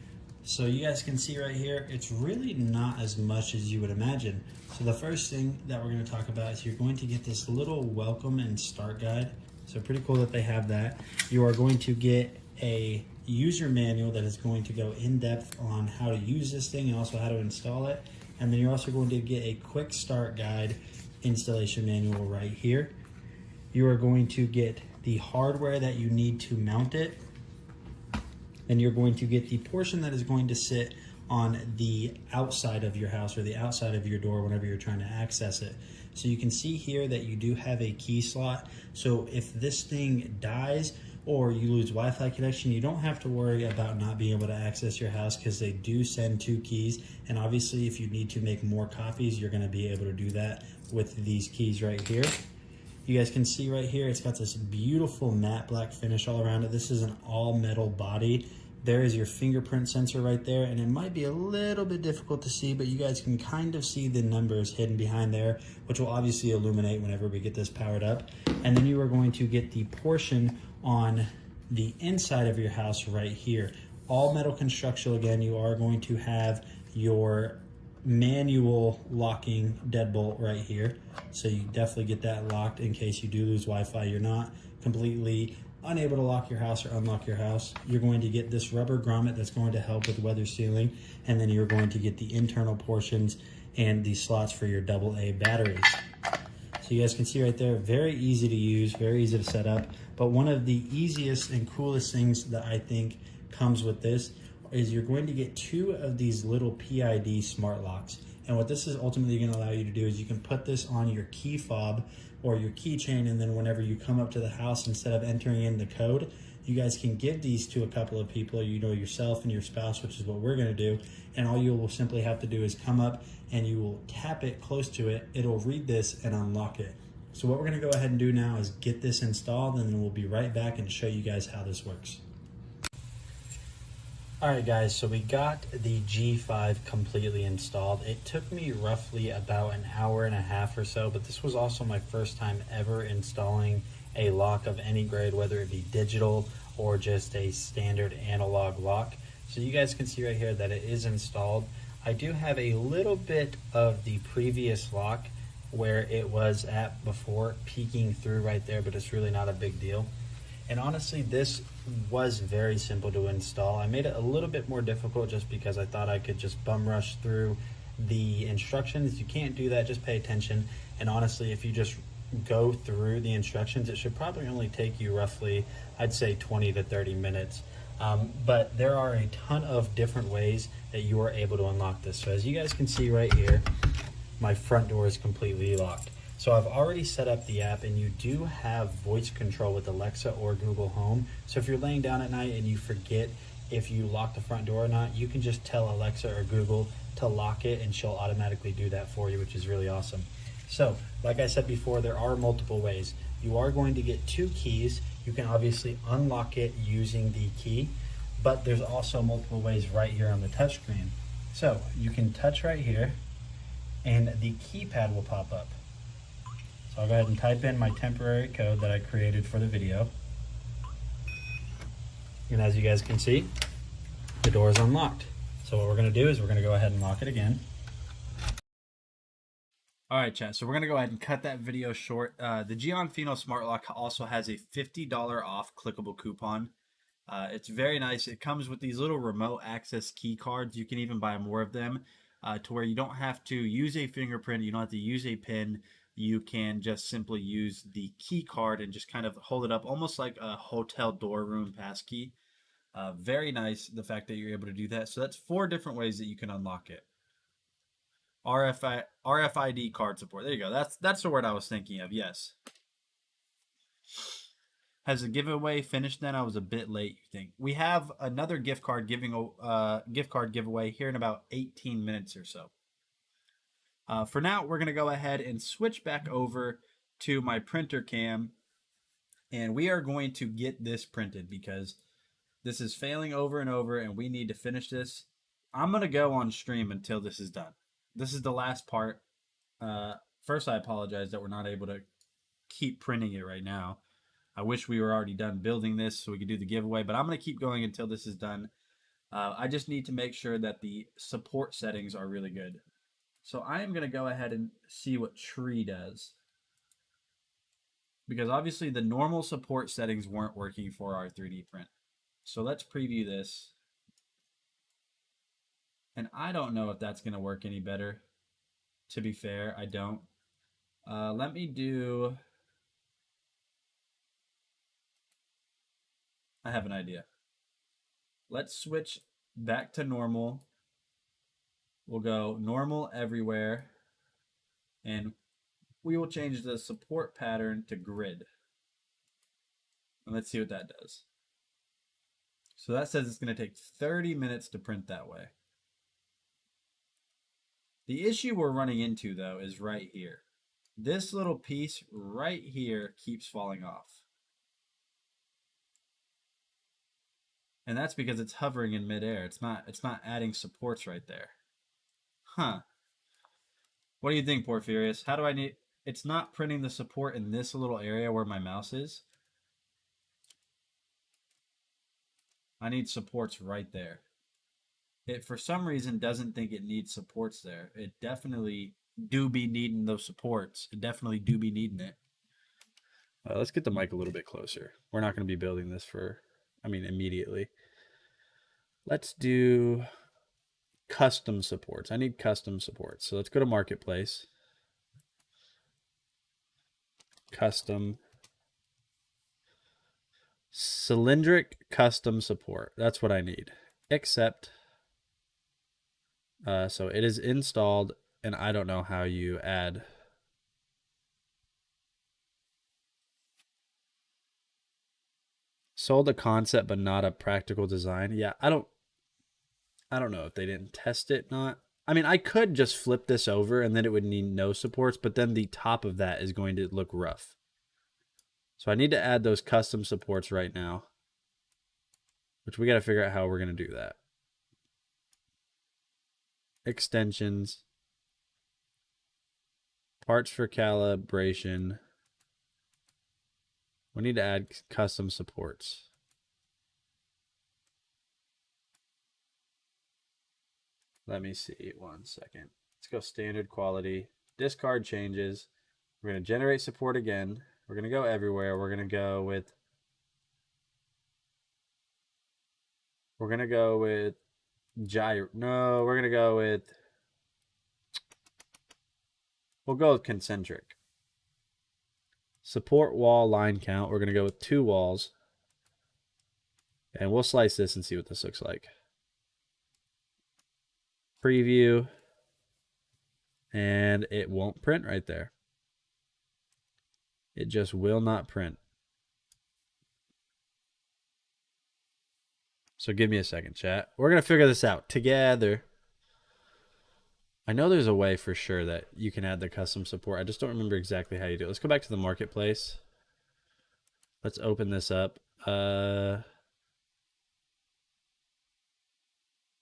So you guys can see right here, it's really not as much as you would imagine. So the first thing that we're going to talk about is you're going to get this little welcome and start guide. So pretty cool that they have that. You are going to get a user manual that is going to go in depth on how to use this thing and also how to install it. And then you're also going to get a quick start guide installation manual right here. You are going to get the hardware that you need to mount it. And you're going to get the portion that is going to sit on the outside of your house or the outside of your door whenever you're trying to access it. So you can see here that you do have a key slot. So if this thing dies or you lose Wi-Fi connection, you don't have to worry about not being able to access your house because they do send 2 keys. And obviously if you need to make more copies, you're going to be able to do that with these keys right here. You guys can see right here, it's got this beautiful matte black finish all around it. This is an all metal body. There is your fingerprint sensor right there, and it might be a little bit difficult to see, but you guys can kind of see the numbers hidden behind there, which will obviously illuminate whenever we get this powered up. And then you are going to get the portion on the inside of your house right here. All metal construction. Again, you are going to have your manual locking deadbolt right here. So you definitely get that locked in case you do lose Wi-Fi. You're not completely unable to lock your house or unlock your house. You're going to get this rubber grommet that's going to help with weather sealing, and then you're going to get the internal portions and the slots for your AA batteries. So you guys can see right there, very easy to use, very easy to set up. But one of the easiest and coolest things that I think comes with this is you're going to get 2 of these little PID smart locks. And what this is ultimately going to allow you to do is you can put this on your key fob or your keychain, and then whenever you come up to the house, instead of entering in the code, you guys can give these to a couple of people, you know, yourself and your spouse, which is what we're going to do. And all you will simply have to do is come up and you will tap it close to it. It'll read this and unlock it. So what we're going to go ahead and do now is get this installed, and then we'll be right back and show you guys how this works. Alright guys, so we got the G5 completely installed. It took me roughly about an hour and a half or so, but this was also my first time ever installing a lock of any grade, whether it be digital or just a standard analog lock. So you guys can see right here that it is installed. I do have a little bit of the previous lock where it was at before peeking through right there, but it's really not a big deal. And honestly, this was very simple to install. I made it a little bit more difficult just because I thought I could just bum rush through the instructions. You can't do that, just pay attention. And honestly, if you just go through the instructions, it should probably only take you roughly, I'd say 20 to 30 minutes. But there are a ton of different ways that you are able to unlock this. So as you guys can see right here, my front door is completely locked. So I've already set up the app, and you do have voice control with Alexa or Google Home. So if you're laying down at night and you forget if you lock the front door or not, you can just tell Alexa or Google to lock it, and she'll automatically do that for you, which is really awesome. So like I said before, there are multiple ways. You are going to get 2 keys. You can obviously unlock it using the key, but there's also multiple ways right here on the touchscreen. So you can touch right here and the keypad will pop up. So I'll go ahead and type in my temporary code that I created for the video. And as you guys can see, the door is unlocked. So what we're gonna do is we're gonna go ahead and lock it again. All right, chat. So we're going to go ahead and cut that video short. The Gionfino Smart Lock also has a $50 off clickable coupon. It's very nice. It comes with these little remote access key cards. You can even buy more of them to where you don't have to use a fingerprint. You don't have to use a pin. You can just simply use the key card and just kind of hold it up almost like a hotel door room passkey. Very nice, the fact that you're able to do that. So that's 4 different ways that you can unlock it. RFID card support. There you go. That's the word I was thinking of. Yes. Has the giveaway finished then? I was a bit late, you think. We have another gift card giveaway here in about 18 minutes or so. For now, we're going to go ahead and switch back over to my printer cam, and we are going to get this printed because this is failing over and over, and we need to finish this. I'm going to go on stream until this is done. This is the last part. First, I apologize that we're not able to keep printing it right now. I wish we were already done building this so we could do the giveaway, but I'm going to keep going until this is done. I just need to make sure that the support settings are really good. So I am going to go ahead and see what Tree does. Because obviously the normal support settings weren't working for our 3D print. So let's preview this. And I don't know if that's going to work any better. To be fair, I don't. Let me do... I have an idea. Let's switch back to normal. We'll go normal everywhere. And we will change the support pattern to grid. And let's see what that does. So that says it's going to take 30 minutes to print that way. The issue we're running into, though, is right here. This little piece right here keeps falling off. And that's because it's hovering in midair. It's not adding supports right there. Huh. What do you think, Porphyrius? How do I need... It's not printing the support in this little area where my mouse is. I need supports right there. It, for some reason, doesn't think it needs supports there. It definitely do be needing those supports. It definitely do be needing it. Let's get the mic a little bit closer. We're not going to be building this immediately. Let's do custom supports. I need custom supports. So let's go to Marketplace. Custom. Cylindric custom support. That's what I need. Accept. So it is installed, and I don't know how you add. Sold a concept, but not a practical design. Yeah, I don't know if they didn't test it, not. I mean, I could just flip this over, and then it would need no supports, but then the top of that is going to look rough. So I need to add those custom supports right now, which we got to figure out how we're going to do that. Extensions, parts for calibration. We need to add custom supports. Let me see, 1 second. Let's go standard quality, discard changes. We're going to generate support again. We're going to go everywhere. We're going to go with gyro. No, we're going to go with, we'll go with concentric. Support wall line count. We're going to go with 2 walls. And we'll slice this and see what this looks like. Preview. And it won't print right there. It just will not print. So give me a second, chat. We're going to figure this out together. I know there's a way for sure that you can add the custom support. I just don't remember exactly how you do it. Let's go back to the marketplace. Let's open this up.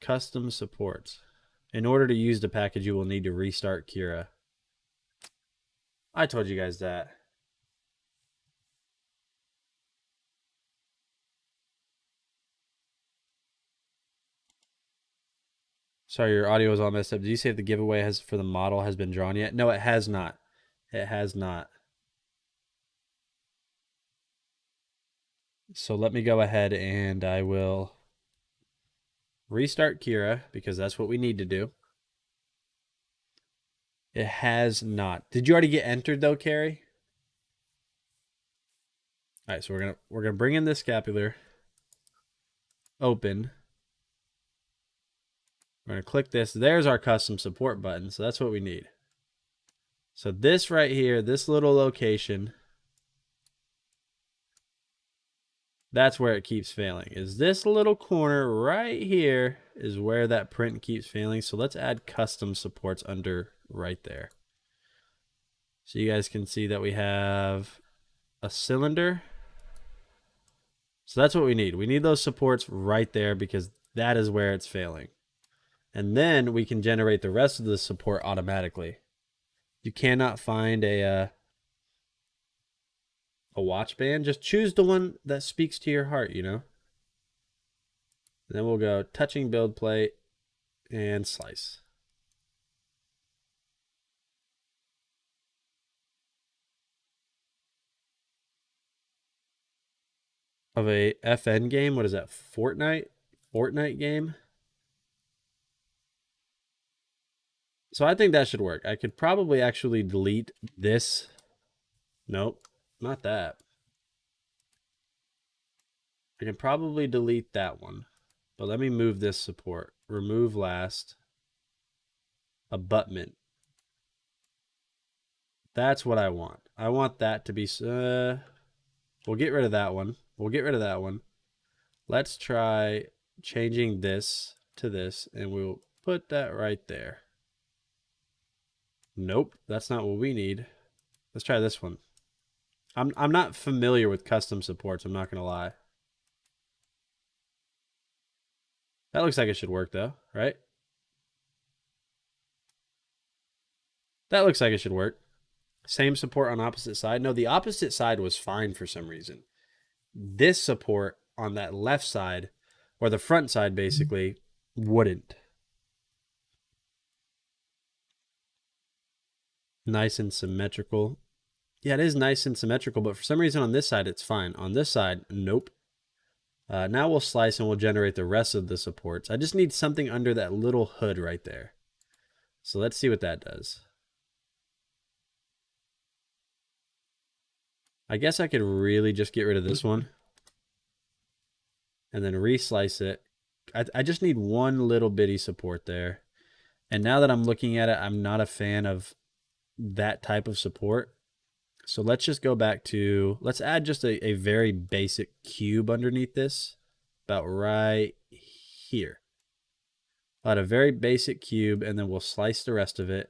Custom support. In order to use the package, you will need to restart Kira. I told you guys that. Sorry, your audio is all messed up. Did you say if the giveaway has for the model has been drawn yet? No, it has not. It has not. So let me go ahead and I will restart Kira because that's what we need to do. It has not. Did you already get entered though, Carrie? All right, so we're gonna bring in this scapular. Open. We're going to click this. There's our custom support button. So that's what we need. So this right here, this little location, that's where it keeps failing. Is this little corner right here is where that print keeps failing. So let's add custom supports under right there. So you guys can see that we have a cylinder. So that's what we need. We need those supports right there because that is where it's failing. And then we can generate the rest of the support automatically. You cannot find a watch band. Just choose the one that speaks to your heart, you know. And then we'll go touching build plate and slice. Of a FN game, what is that? Fortnite game. So I think that should work. I could probably actually delete this. Nope, not that. I can probably delete that one. But let me move this support. Remove last. Abutment. That's what I want. I want that to be... we'll get rid of that one. We'll get rid of that one. Let's try changing this to this. And we'll put that right there. Nope, that's not what we need. Let's try this one. I'm not familiar with custom supports, I'm not going to lie. That looks like it should work though, right? That looks like it should work. Same support on opposite side. No, the opposite side was fine for some reason. This support on that left side, or the front side basically, wouldn't. Nice and symmetrical. Yeah, it is nice and symmetrical, but for some reason on this side it's fine. On this side, nope. Now we'll slice and we'll generate the rest of the supports. I just need something under that little hood right there. So let's see what that does. I guess I could really just get rid of this one. And then reslice it. I just need one little bitty support there. And now that I'm looking at it, I'm not a fan of that type of support. So let's just go back to, let's add just a very basic cube underneath this, about right here. I'll add a very basic cube and then we'll slice the rest of it.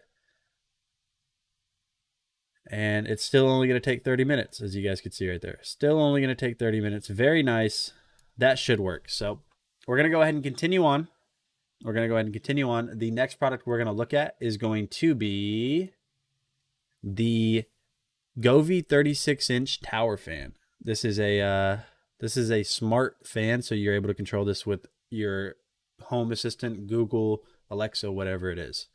And it's still only going to take 30 minutes, as you guys can see right there. Still only going to take 30 minutes. Very nice. That should work. So we're going to go ahead and continue on. The next product we're going to look at is going to be the Govee 36-inch tower fan. This is a smart fan, so you're able to control this with your home assistant, Google, Alexa, whatever it is.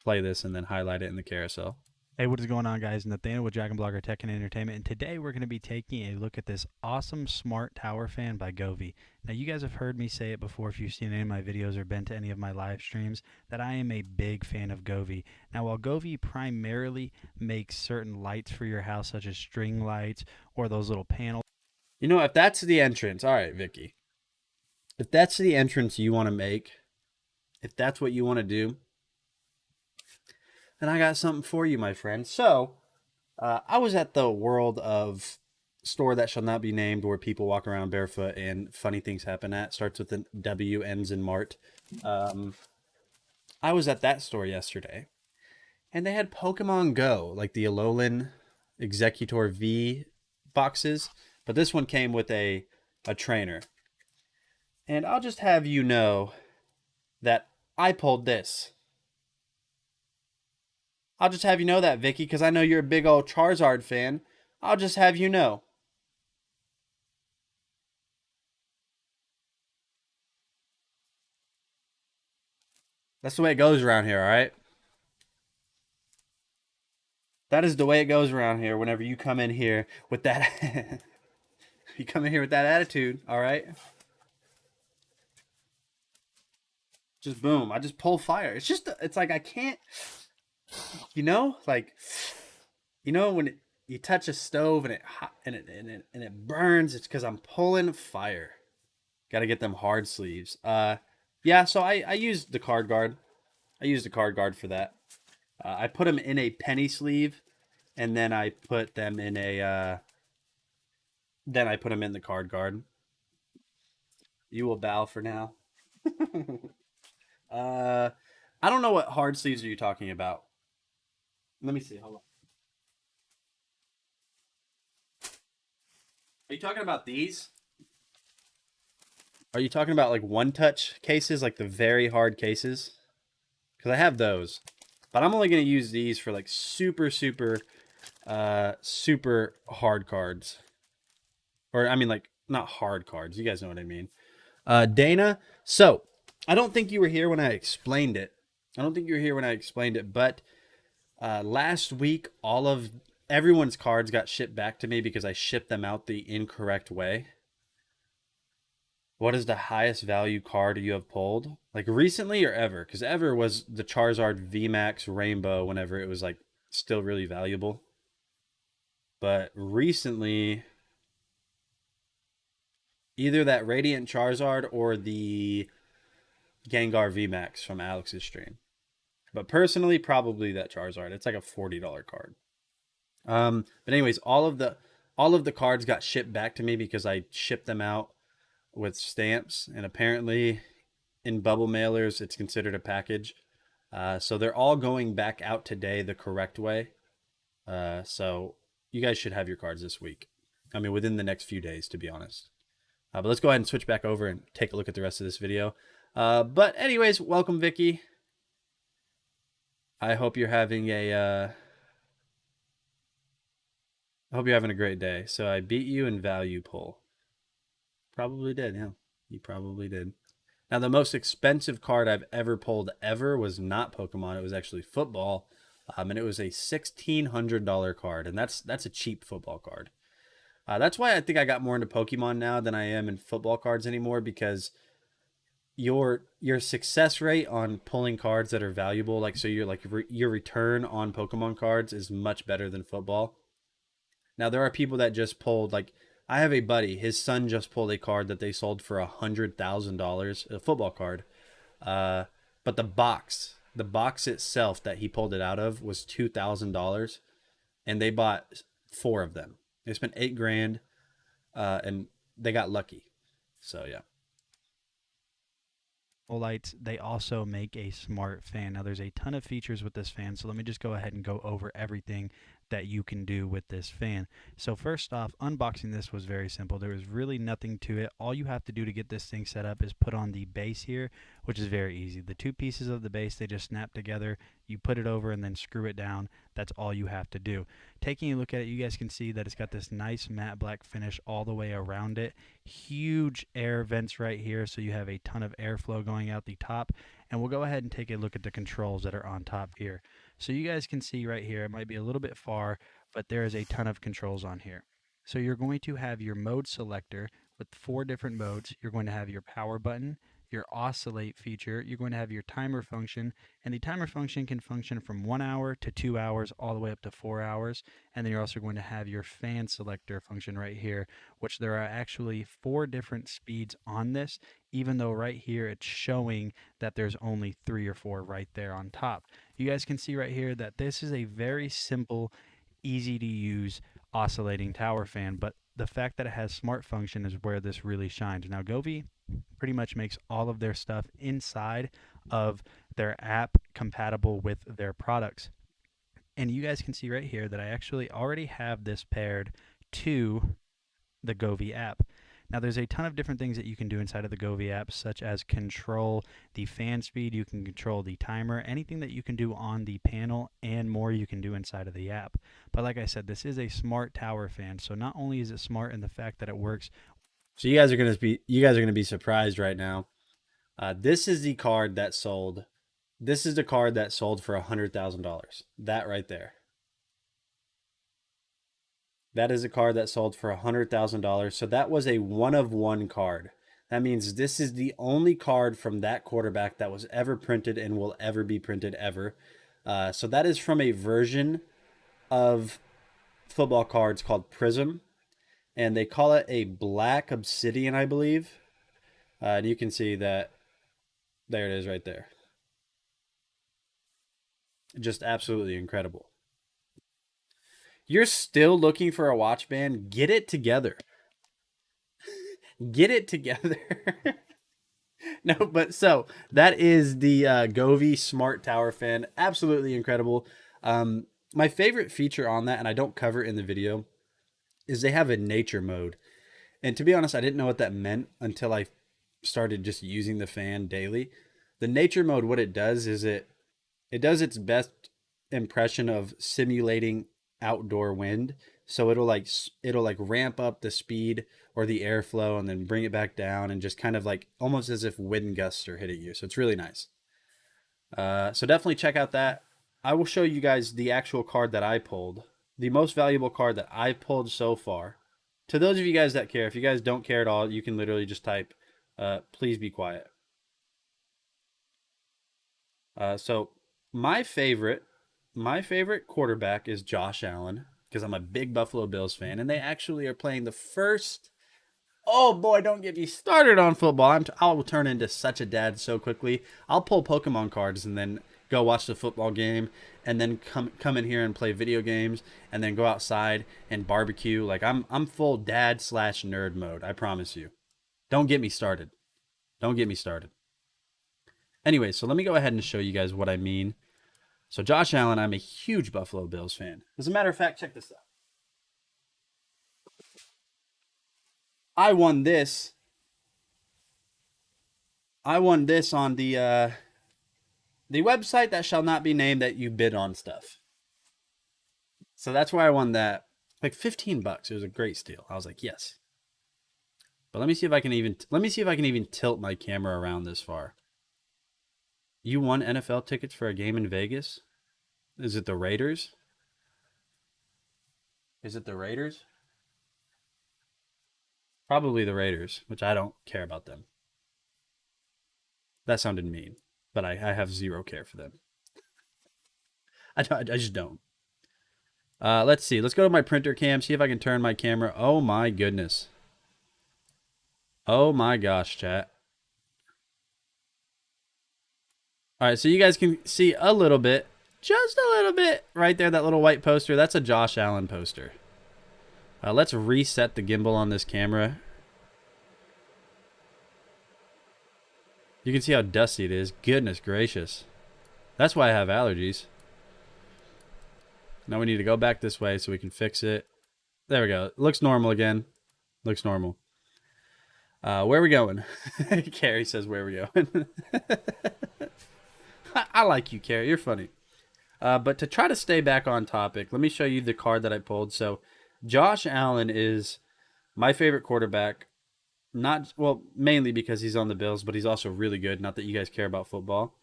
Play this and then highlight it in the carousel. Hey, what is going on, guys? Nathaniel with Dragon Blogger Tech and Entertainment, and today we're going to be taking a look at this awesome smart tower fan by Govee. Now, you guys have heard me say it before if you've seen any of my videos or been to any of my live streams, that I am a big fan of Govee. Now, while Govee primarily makes certain lights for your house, such as string lights or those little panels. You know, if that's the entrance, all right, Vicky. If that's the entrance you want to make, if that's what you want to do, then I got something for you, my friend. So, I was at the World of Store That Shall Not Be Named, where people walk around barefoot and funny things happen at. Starts with a W, ends in Mart. I was at that store yesterday, and they had Pokemon Go, like the Alolan Executor V boxes, but this one came with a trainer. And I'll just have you know that I pulled this. I'll just have you know that, Vicky, because I know you're a big old Charizard fan. I'll just have you know. That's the way it goes around here, all right? That is the way it goes around here whenever you come in here with that you come in here with that attitude, all right? Just boom, I just pull fire. It's like I can't, like, when you touch a stove and it burns, it's because I'm pulling fire. Got to get them hard sleeves. Yeah, so I used the card guard. I used the card guard for that. I put them in a penny sleeve, and then I put them in a. Then I put them in the card guard. You will bow for now. I don't know what hard sleeves are you talking about. Let me see. Hold on. Are you talking about these? Are you talking about like one-touch cases, like the very hard cases? Because I have those, but I'm only going to use these for like super hard cards. Or I mean, like, not hard cards. You guys know what I mean. Dana, so I don't think you were here when I explained it. But last week, everyone's cards got shipped back to me because I shipped them out the incorrect way. What is the highest value card you have pulled? Like recently or ever? Because ever was the Charizard VMAX Rainbow whenever it was like still really valuable. But recently, either that Radiant Charizard or the Gengar VMAX from Alex's stream. But personally, probably that Charizard. It's like a $40 card. But anyways, all of the cards got shipped back to me because I shipped them out with stamps, and apparently in bubble mailers it's considered a package. So they're all going back out today the correct way. So you guys should have your cards this week. I mean, within the next few days, to be honest. But let's go ahead and switch back over and take a look at the rest of this video. But anyways, welcome, Vicky. I hope you're having a great day. So I beat you in value pull. Probably did, yeah. You probably did. Now, the most expensive card I've ever pulled was not Pokemon. It was actually football. And it was a $1,600 card. And that's a cheap football card. That's why I think I got more into Pokemon now than I am in football cards anymore, because your success rate on pulling cards that are valuable, like, so your return on Pokemon cards is much better than football. Now, there are people that just pulled, like, I have a buddy, his son just pulled a card that they sold for $100,000, a football card. But the box itself that he pulled it out of was $2,000, and they bought 4 of them. They spent $8,000, and they got lucky. So yeah. Lights, they also make a smart fan. Now, there's a ton of features with this fan, so let me just go ahead and go over everything that you can do with this fan. So first off, unboxing this was very simple. There was really nothing to it. All you have to do to get this thing set up is put on the base here, which is very easy. The 2 pieces of the base, they just snap together. You put it over and then screw it down. That's all you have to do. Taking a look at it, you guys can see that it's got this nice matte black finish all the way around it. Huge air vents right here, so you have a ton of airflow going out the top. And we'll go ahead and take a look at the controls that are on top here. So you guys can see right here, it might be a little bit far, but there is a ton of controls on here. So you're going to have your mode selector with 4 different modes. You're going to have your power button, your oscillate feature, you're going to have your timer function, and the timer function can function from 1 hour to 2 hours, all the way up to 4 hours. And then you're also going to have your fan selector function right here, which there are actually 4 different speeds on this, even though right here it's showing that there's only 3 or 4 right there on top. You guys can see right here that this is a very simple, easy to use oscillating tower fan, but the fact that it has smart function is where this really shines. Now, Govee pretty much makes all of their stuff inside of their app compatible with their products. And you guys can see right here that I actually already have this paired to the Govee app. Now, there's a ton of different things that you can do inside of the Govee app, such as control the fan speed, you can control the timer, anything that you can do on the panel, and more you can do inside of the app. But like I said, this is a smart tower fan, so not only is it smart in the fact that it works. So you guys are gonna be surprised right now. This is the card that sold. This is the card that sold for $100,000. That right there. That is a card that sold for $100,000. So that was a 1-of-1 card. That means this is the only card from that quarterback that was ever printed and will ever be printed ever. So that is from a version of football cards called Prism. And they call it a Black Obsidian, I believe. And you can see that. There it is right there. Just absolutely incredible. You're still looking for a watch band? Get it together. Get it together. No, but so that is the Govee Smart Tower Fan. Absolutely incredible. My favorite feature on that, and I don't cover it in the video, is they have a nature mode. And to be honest, I didn't know what that meant until I started just using the fan daily. The nature mode, what it does is it does its best impression of simulating outdoor wind. So it'll like ramp up the speed or the airflow and then bring it back down, and just kind of like almost as if wind gusts are hitting you. So it's really nice. So definitely check out that. I will show you guys the actual card that I pulled. The most valuable card that I pulled so far. To those of you guys that care, if you guys don't care at all, you can literally just type, please be quiet. So my favorite quarterback is Josh Allen, because I'm a big Buffalo Bills fan, and they actually are playing the first. Oh boy, don't get me started on football. I'll turn into such a dad so quickly. I'll pull Pokemon cards and then go watch the football game, and then come in here and play video games, and then go outside and barbecue. Like I'm full dad/nerd mode. I promise you. Don't get me started. Don't get me started. Anyway, so let me go ahead and show you guys what I mean. So Josh Allen, I'm a huge Buffalo Bills fan. As a matter of fact, check this out. I won this on the website that shall not be named that you bid on stuff. So that's why I won that. Like $15. It was a great steal. I was like, yes. But let me see if I can even tilt my camera around this far. You won NFL tickets for a game in Vegas? Is it the Raiders? Is it the Raiders? Probably the Raiders, which I don't care about them. That sounded mean, but I have zero care for them. I just don't. Let's see. Let's go to my printer cam, see if I can turn my camera. Oh my goodness. Oh my gosh, chat. All right, so you guys can see a little bit, just a little bit, right there, that little white poster. That's a Josh Allen poster. Let's reset the gimbal on this camera. You can see how dusty it is. Goodness gracious. That's why I have allergies. Now we need to go back this way so we can fix it. There we go. It looks normal again. Looks normal. Where are we going? Carrie says, where are we going? I like you, Carrie. You're funny. But to try to stay back on topic, let me show you the card that I pulled. So Josh Allen is my favorite quarterback. Mainly because he's on the Bills, but he's also really good. Not that you guys care about football.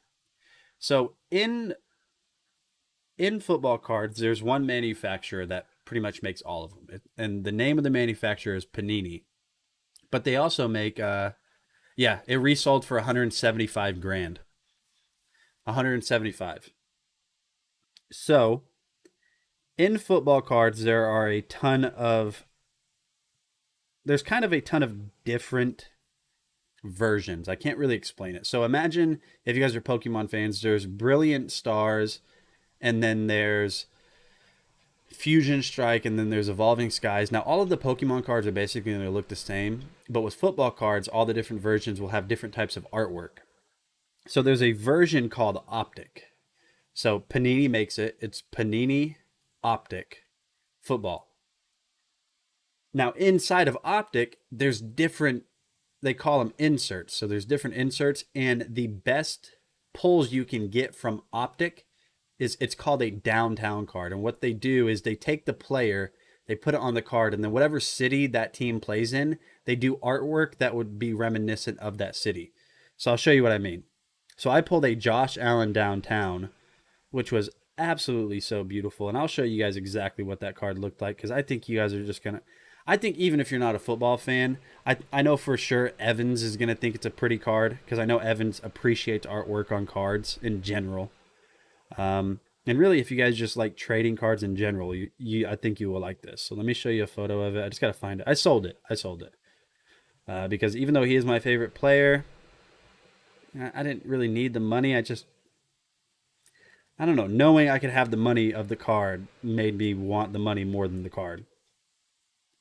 So in football cards, there's one manufacturer that pretty much makes all of them. And the name of the manufacturer is Panini. But they also make, Yeah, it resold for 175 grand. 175. So, in football cards, there's kind of a ton of different versions. I can't really explain it. So imagine if you guys are Pokemon fans, there's Brilliant Stars, and then there's Fusion Strike, and then there's Evolving Skies. Now, all of the Pokemon cards are basically going to look the same, but with football cards, all the different versions will have different types of artwork. So there's a version called Optic. So Panini makes it. It's Panini Optic Football. Now, inside of Optic, there's different, they call them inserts. So there's different inserts, and the best pulls you can get from Optic it's called a downtown card. And what they do is they take the player, they put it on the card, and then whatever city that team plays in, they do artwork that would be reminiscent of that city. So I'll show you what I mean. So I pulled a Josh Allen downtown, which was absolutely so beautiful. And I'll show you guys exactly what that card looked like, because I think you guys are just going to, I think even if you're not a football fan, I know for sure Evans is going to think it's a pretty card, because I know Evans appreciates artwork on cards in general. And really, if you guys just like trading cards in general, I think you will like this. So let me show you a photo of it. I just got to find it. I sold it. Because even though he is my favorite player, I didn't really need the money. I don't know. Knowing I could have the money of the card made me want the money more than the card.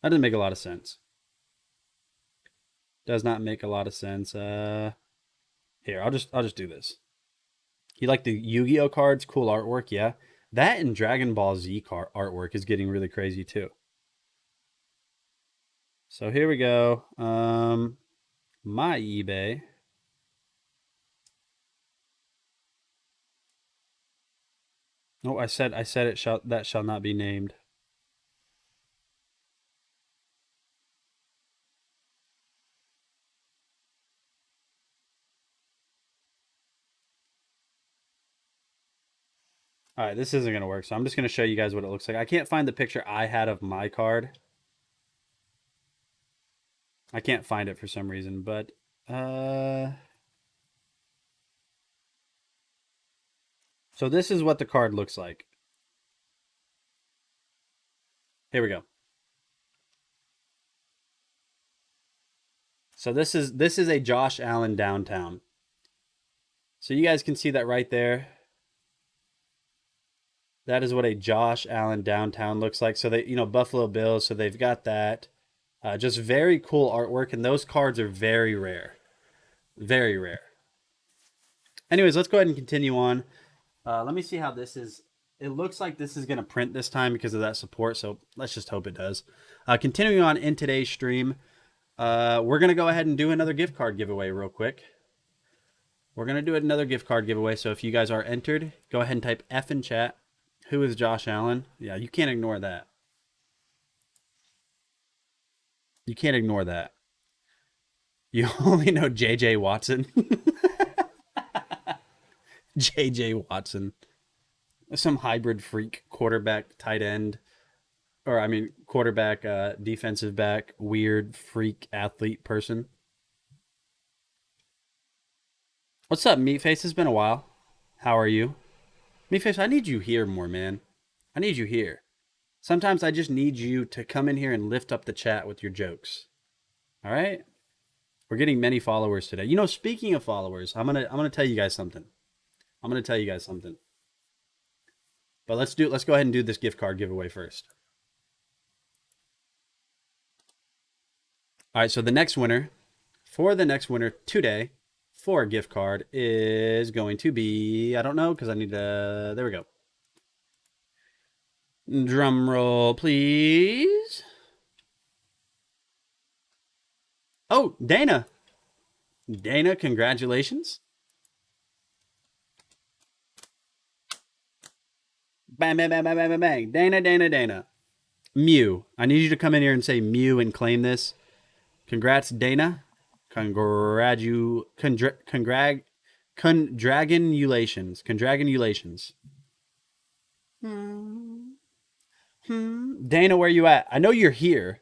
That doesn't make a lot of sense. Does not make a lot of sense. Here, I'll just do this. You like the Yu-Gi-Oh cards? Cool artwork, yeah. That and Dragon Ball Z card artwork is getting really crazy too. So here we go. My eBay. Oh, I said that shall not be named. All right, this isn't going to work, so I'm just going to show you guys what it looks like. I can't find the picture I had of my card. I can't find it for some reason, but so this is what the card looks like. Here we go. So this is a Josh Allen downtown. So you guys can see that right there. That is what a Josh Allen downtown looks like. So they, Buffalo Bills, so they've got that. Just very cool artwork, and those cards are very rare. Very rare. Anyways, let's go ahead and continue on. Let me see how this is. It looks like this is going to print this time because of that support, so let's just hope it does. Continuing on in today's stream, we're going to go ahead and do another gift card giveaway real quick. We're going to do another gift card giveaway, so if you guys are entered, go ahead and type F in chat. Who is Josh Allen? Yeah, you can't ignore that. You can't ignore that. You only know J.J. Watson. J.J. Watson. Some hybrid freak quarterback, tight end. Quarterback, defensive back, weird freak athlete person. What's up, Meatface? It's been a while. How are you? Meatface, I need you here more, man. I need you here. Sometimes I just need you to come in here and lift up the chat with your jokes. All right? We're getting many followers today. Speaking of followers, I'm gonna tell you guys something. But let's go ahead and do this gift card giveaway first. All right, so the next winner today for a gift card is going to be, I don't know, because I need to, there we go. Drum roll, please. Oh, Dana. Dana, congratulations. Bang, bang, bang, bang, bang, bang, bang. Dana. Mew. I need you to come in here and say Mew and claim this. Congrats, Dana. Congratulations. Dana, where you at? I know you're here.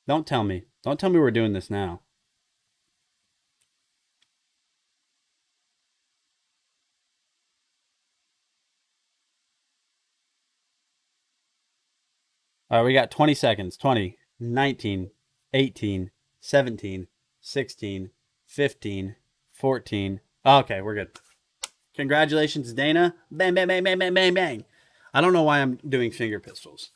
Don't tell me Don't tell me we're doing this now. All right, we got 20 seconds. 20, 19, 18, 17, 16, 15, 14. Okay, we're good. Congratulations, Dana. Bang, bang, bang, bang, bang, bang, bang. I don't know why I'm doing finger pistols.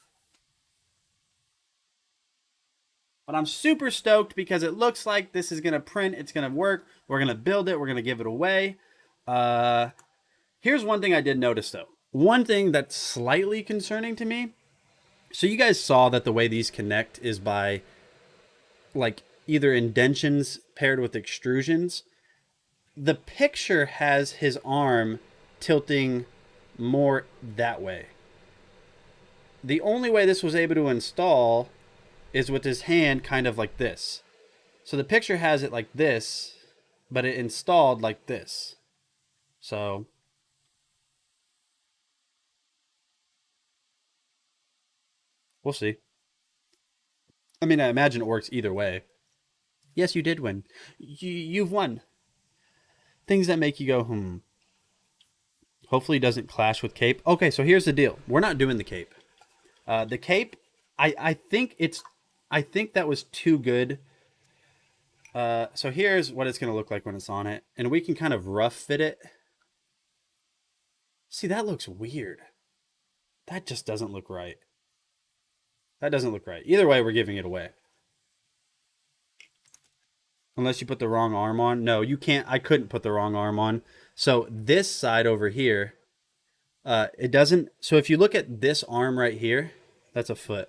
But I'm super stoked because it looks like this is going to print. It's going to work. We're going to build it. We're going to give it away. Here's one thing I did notice, though. One thing that's slightly concerning to me. So you guys saw that the way these connect is by like either indentions paired with extrusions. The picture has his arm tilting more that way. The only way this was able to install is with his hand kind of like this. So the picture has it like this, but it installed like this. So we'll see. I mean, I imagine it works either way. Yes, you did win. You've won. Things that make you go, Hopefully it doesn't clash with cape. Okay, so here's the deal. We're not doing the cape. The cape, I think that was too good. So here's what it's going to look like when it's on it. And we can kind of rough fit it. See, that looks weird. That just doesn't look right. That doesn't look right. Either way, we're giving it away. Unless you put the wrong arm on. No, you can't. I couldn't put the wrong arm on. So this side over here, it doesn't. So if you look at this arm right here, that's a foot.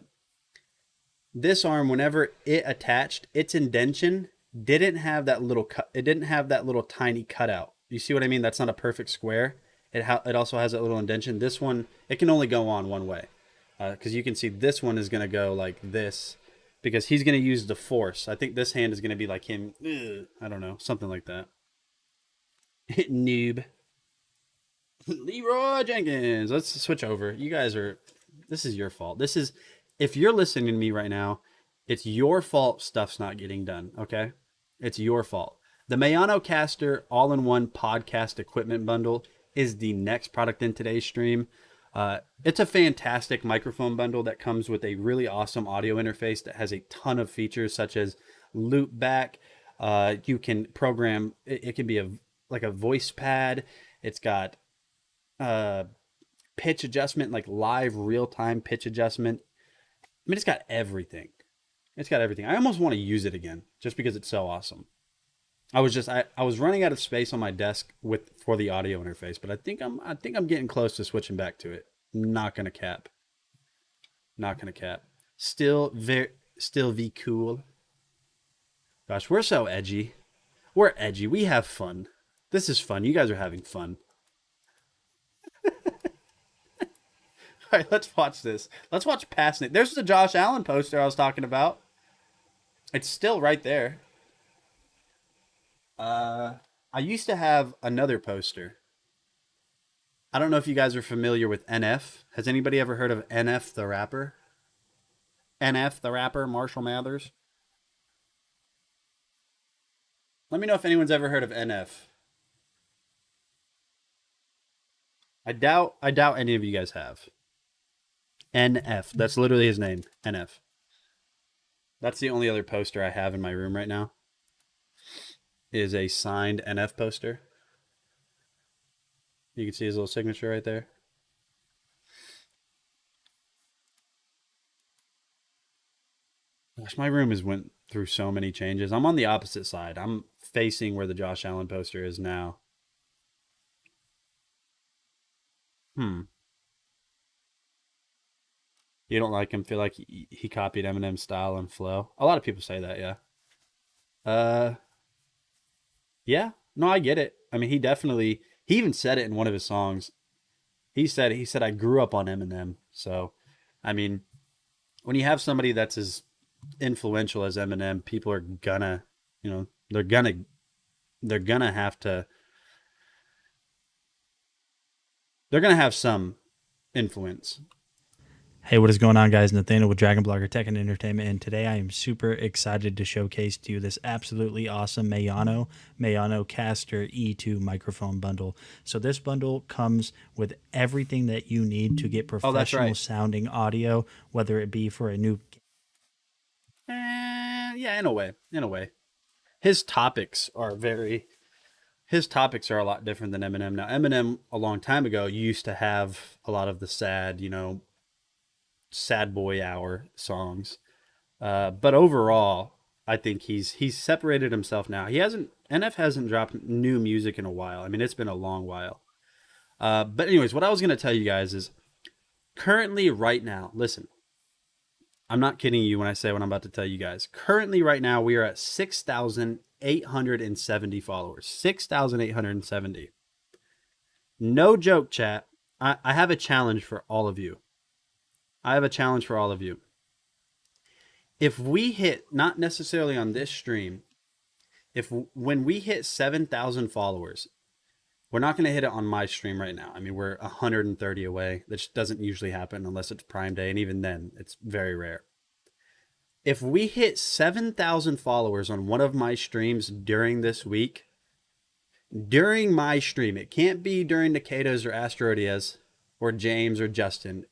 This arm, whenever it attached, its indention didn't have that little cut. It didn't have that little tiny cutout. You see what I mean? That's not a perfect square. It also has that little indention. This one, it can only go on one way. Because you can see this one is going to go like this. Because he's going to use the force. I think this hand is going to be like him. I don't know. Something like that. Noob. Leroy Jenkins. Let's switch over. You guys are... This is your fault. This is... If you're listening to me right now, it's your fault stuff's not getting done. Okay? It's your fault. The Mayano Caster all-in-one podcast equipment bundle is the next product in today's stream. It's a fantastic microphone bundle that comes with a really awesome audio interface that has a ton of features such as loop back. You can program, it can be like a voice pad. It's got pitch adjustment, like live real-time pitch adjustment. I mean, it's got everything. It's got everything. I almost want to use it again just because it's so awesome. I was running out of space on my desk for the audio interface, but I think I'm getting close to switching back to it. Not gonna cap. Not gonna cap. Still V cool. Gosh, we're so edgy. We're edgy. We have fun. This is fun. You guys are having fun. All right, let's watch this. Let's watch Passing It. There's the Josh Allen poster I was talking about. It's still right there. I used to have another poster. I don't know if you guys are familiar with NF. Has anybody ever heard of NF the rapper? NF the rapper, Marshall Mathers. Let me know if anyone's ever heard of NF. I doubt any of you guys have. NF. That's literally his name. NF. That's the only other poster I have in my room right now. Is a signed NF poster. You can see his little signature right there. Gosh, my room has went through so many changes. I'm on the opposite side. I'm facing where the Josh Allen poster is now. You don't like him? Feel like he copied Eminem's style and flow? A lot of people say that, yeah. Yeah. No, I get it. I mean, he even said it in one of his songs. He said, I grew up on Eminem. So, I mean, when you have somebody that's as influential as Eminem, people are gonna, they're gonna have some influence. Hey, what is going on, guys? Nathaniel with Dragon Blogger Tech and Entertainment, and today I am super excited to showcase to you this absolutely awesome Mayano Caster E2 microphone bundle. So this bundle comes with everything that you need to get Oh, that's professional right. sounding audio, whether it be for a new... Yeah, in a way. His topics are a lot different than Eminem. Now, Eminem, a long time ago, used to have a lot of the sad, sad boy hour songs. But overall, I think he's separated himself now. NF hasn't dropped new music in a while. I mean, it's been a long while. But anyways, what I was going to tell you guys is currently right now, listen, I'm not kidding you when I say what I'm about to tell you guys. Currently right now, we are at 6,870 followers. 6,870. No joke, chat. I have a challenge for all of you. If we hit, not necessarily on this stream, when we hit 7,000 followers, we're not going to hit it on my stream right now. I mean, we're 130 away. That doesn't usually happen unless it's Prime Day, and even then, it's very rare. If we hit 7,000 followers on one of my streams during this week, during my stream, it can't be during Nikita's or Astrodia's or James or Justin.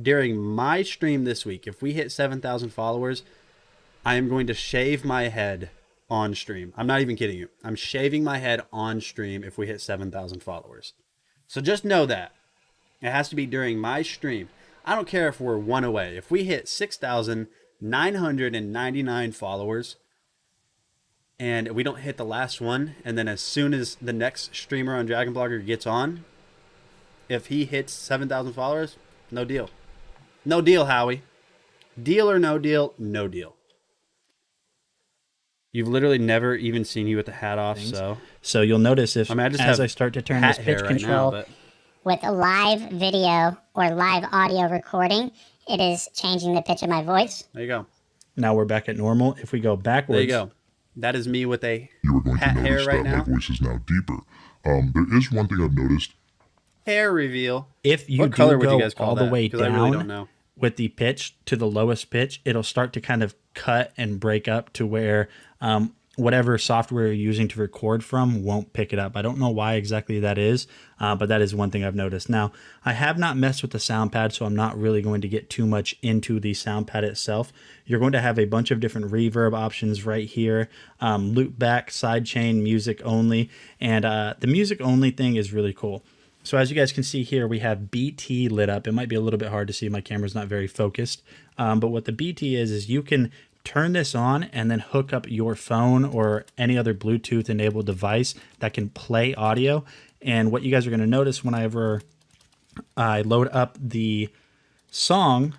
During my stream this week, if we hit 7,000 followers, I am going to shave my head on stream. I'm not even kidding you. I'm shaving my head on stream if we hit 7,000 followers. So just know that. It has to be during my stream. I don't care if we're one away. If we hit 6,999 followers and we don't hit the last one, and then as soon as the next streamer on Dragon Blogger gets on, if he hits 7,000 followers, no deal. No deal, Howie. Deal or no deal? No deal. You've literally never even seen you with the hat off, so you'll notice if, I mean, I just as have I start to turn hat this hair pitch right control... now, but With a live video or live audio recording, it is changing the pitch of my voice. there you go. Now we're back at normal. If we go backwards... There you go. That is me with a You are going hat to hair notice right that now. my voice is now deeper. There is one thing I've noticed. Hair reveal. If you What do color would go you guys call all that? the way 'Cause I really don't down know. with the pitch to the lowest pitch, it'll start to kind of cut and break up to where whatever software you're using to record from won't pick it up. I don't know why exactly that is, but that is one thing I've noticed. Now, I have not messed with the sound pad, so I'm not really going to get too much into the sound pad itself. You're going to have a bunch of different reverb options right here, loop back, sidechain, music only, and the music only thing is really cool. So as you guys can see here, we have BT lit up. It might be a little bit hard to see. My camera's not very focused. But what the BT is you can turn this on and then hook up your phone or any other Bluetooth enabled device that can play audio. And what you guys are going to notice whenever I load up the song,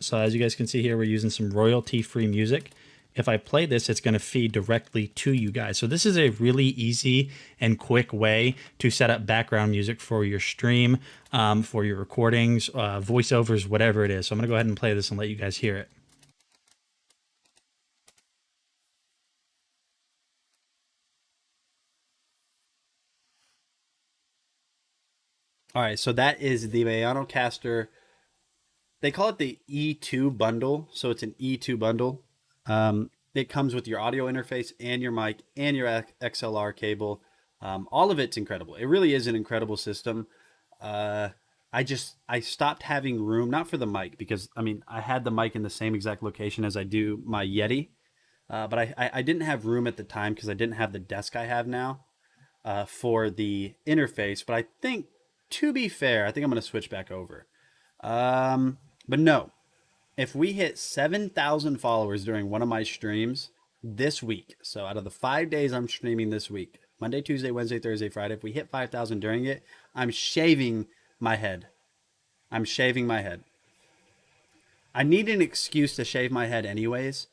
so as you guys can see here, we're using some royalty-free music. If I play this, it's going to feed directly to you guys. So this is a really easy and quick way to set up background music for your stream, for your recordings, voiceovers, whatever it is. So I'm going to go ahead and play this and let you guys hear it. All right, so that is the Mayano Caster. They call it the E2 bundle, so it's an E2 bundle. It comes with your audio interface and your mic and your XLR cable. All of it's incredible. It really is an incredible system. I stopped having room, not for the mic, because I mean, I had the mic in the same exact location as I do my Yeti, but I didn't have room at the time because I didn't have the desk I have now for the interface. But I think, to be fair, I think I'm going to switch back over. But no, if we hit 7,000 followers during one of my streams this week, so out of the 5 days I'm streaming this week, Monday, Tuesday, Wednesday, Thursday, Friday, if we hit 5,000 during it, I'm shaving my head. I'm shaving my head. I need an excuse to shave my head anyways,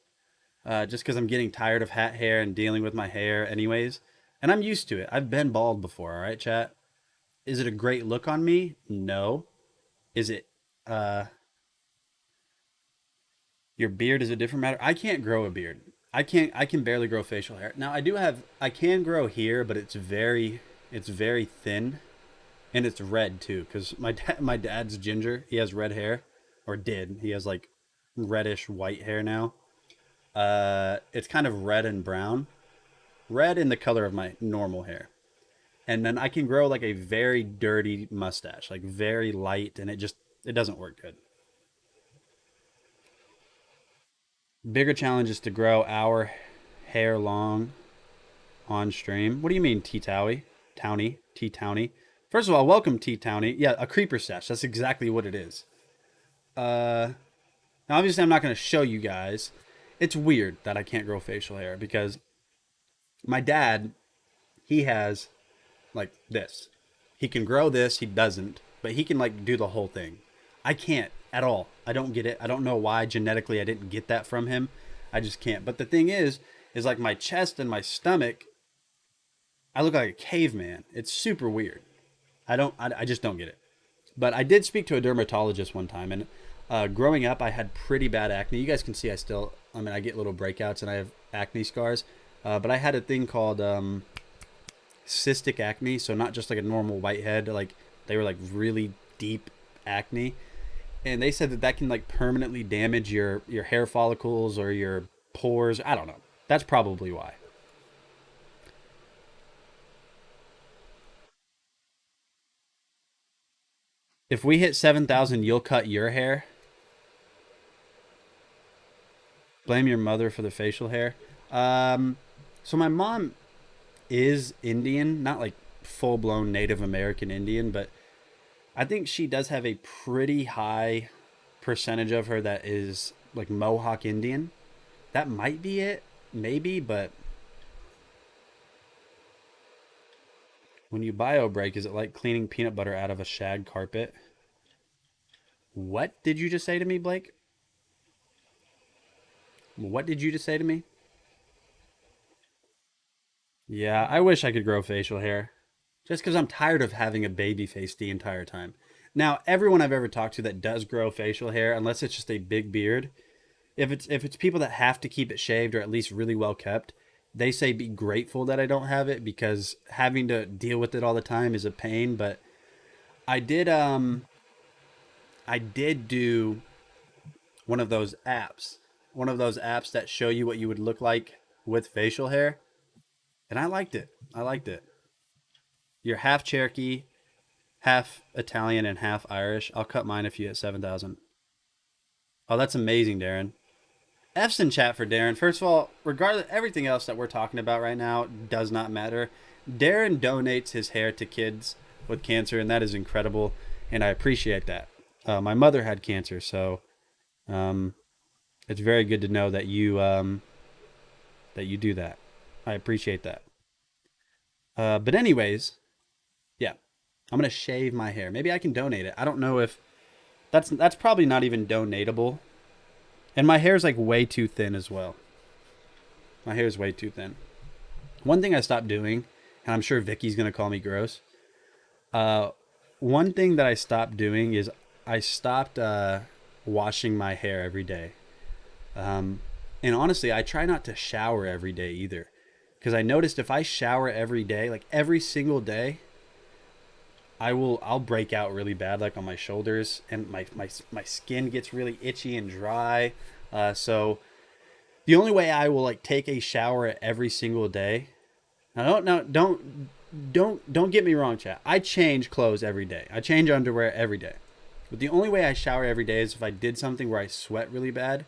just because I'm getting tired of hat hair and dealing with my hair anyways. And I'm used to it. I've been bald before, all right, chat? Is it a great look on me? No. Is it, your beard is a different matter? I can't grow a beard. I can barely grow facial hair. Now I can grow here, but it's very thin. And it's red too, because my dad's ginger. He has red hair, or did. He has like reddish white hair now. It's kind of red and brown. Red in the color of my normal hair. And then I can grow like a very dirty mustache, like very light, and it doesn't work good. Bigger challenge is to grow our hair long on stream. What do you mean, T-Towie? T-Townie. First of all, welcome, T-Townie. Yeah, a creeper stash. That's exactly what it is. Now, obviously, I'm not going to show you guys. It's weird that I can't grow facial hair because my dad, he has like this. He can grow this. He doesn't. But he can like do the whole thing. I can't at all. I don't get it. I don't know why genetically I didn't get that from him. I just can't. But the thing is like my chest and my stomach, I look like a caveman. It's super weird. I just don't get it. But I did speak to a dermatologist one time, and growing up, I had pretty bad acne. You guys can see I get little breakouts and I have acne scars. But I had a thing called cystic acne. So not just like a normal whitehead, like they were like really deep acne. And they said that can like permanently damage your hair follicles or your pores. I don't know. That's probably why. If we hit 7,000, you'll cut your hair. Blame your mother for the facial hair. So my mom is Indian, not like full-blown Native American Indian, but I think she does have a pretty high percentage of her that is like Mohawk Indian. That might be it, maybe, but when you bio break, is it like cleaning peanut butter out of a shag carpet? What did you just say to me, Blake? What did you just say to me? Yeah, I wish I could grow facial hair. Just because I'm tired of having a baby face the entire time. Now, everyone I've ever talked to that does grow facial hair, unless it's just a big beard, if it's people that have to keep it shaved or at least really well kept, they say be grateful that I don't have it because having to deal with it all the time is a pain. But I did do one of those apps that show you what you would look like with facial hair, and I liked it. You're half Cherokee, half Italian, and half Irish. I'll cut mine if you hit 7,000. Oh, that's amazing, Darren. F's in chat for Darren. First of all, regardless, everything else that we're talking about right now does not matter. Darren donates his hair to kids with cancer, and that is incredible, and I appreciate that. My mother had cancer, so it's very good to know that you do that. I appreciate that. But anyways, yeah, I'm gonna shave my hair. Maybe I can donate it. I don't know if that's probably not even donatable. And my hair's like way too thin as well. My hair's way too thin. One thing I stopped doing, and I'm sure Vicky's gonna call me gross. One thing that I stopped doing is I stopped washing my hair every day. And honestly, I try not to shower every day either. Because I noticed if I shower every day, like every single day, I'll break out really bad, like on my shoulders, and my skin gets really itchy and dry. So the only way I will like take a shower every single day. Now don't get me wrong, chat. I change clothes every day. I change underwear every day. But the only way I shower every day is if I did something where I sweat really bad.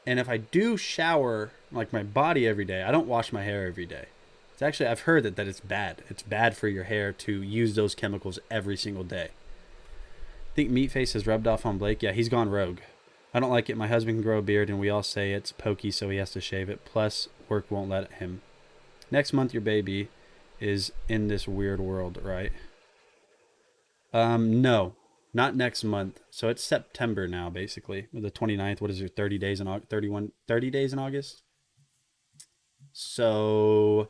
And if I do shower like my body every day, I don't wash my hair every day. It's actually, I've heard that it's bad. It's bad for your hair to use those chemicals every single day. I think Meatface has rubbed off on Blake. Yeah, he's gone rogue. I don't like it. My husband can grow a beard and we all say it's pokey, so he has to shave it. Plus, work won't let him. Next month, your baby is in this weird world, right? No. Not next month. So it's September now, basically. The 29th. What is your 30 days in August? 30 days in August? So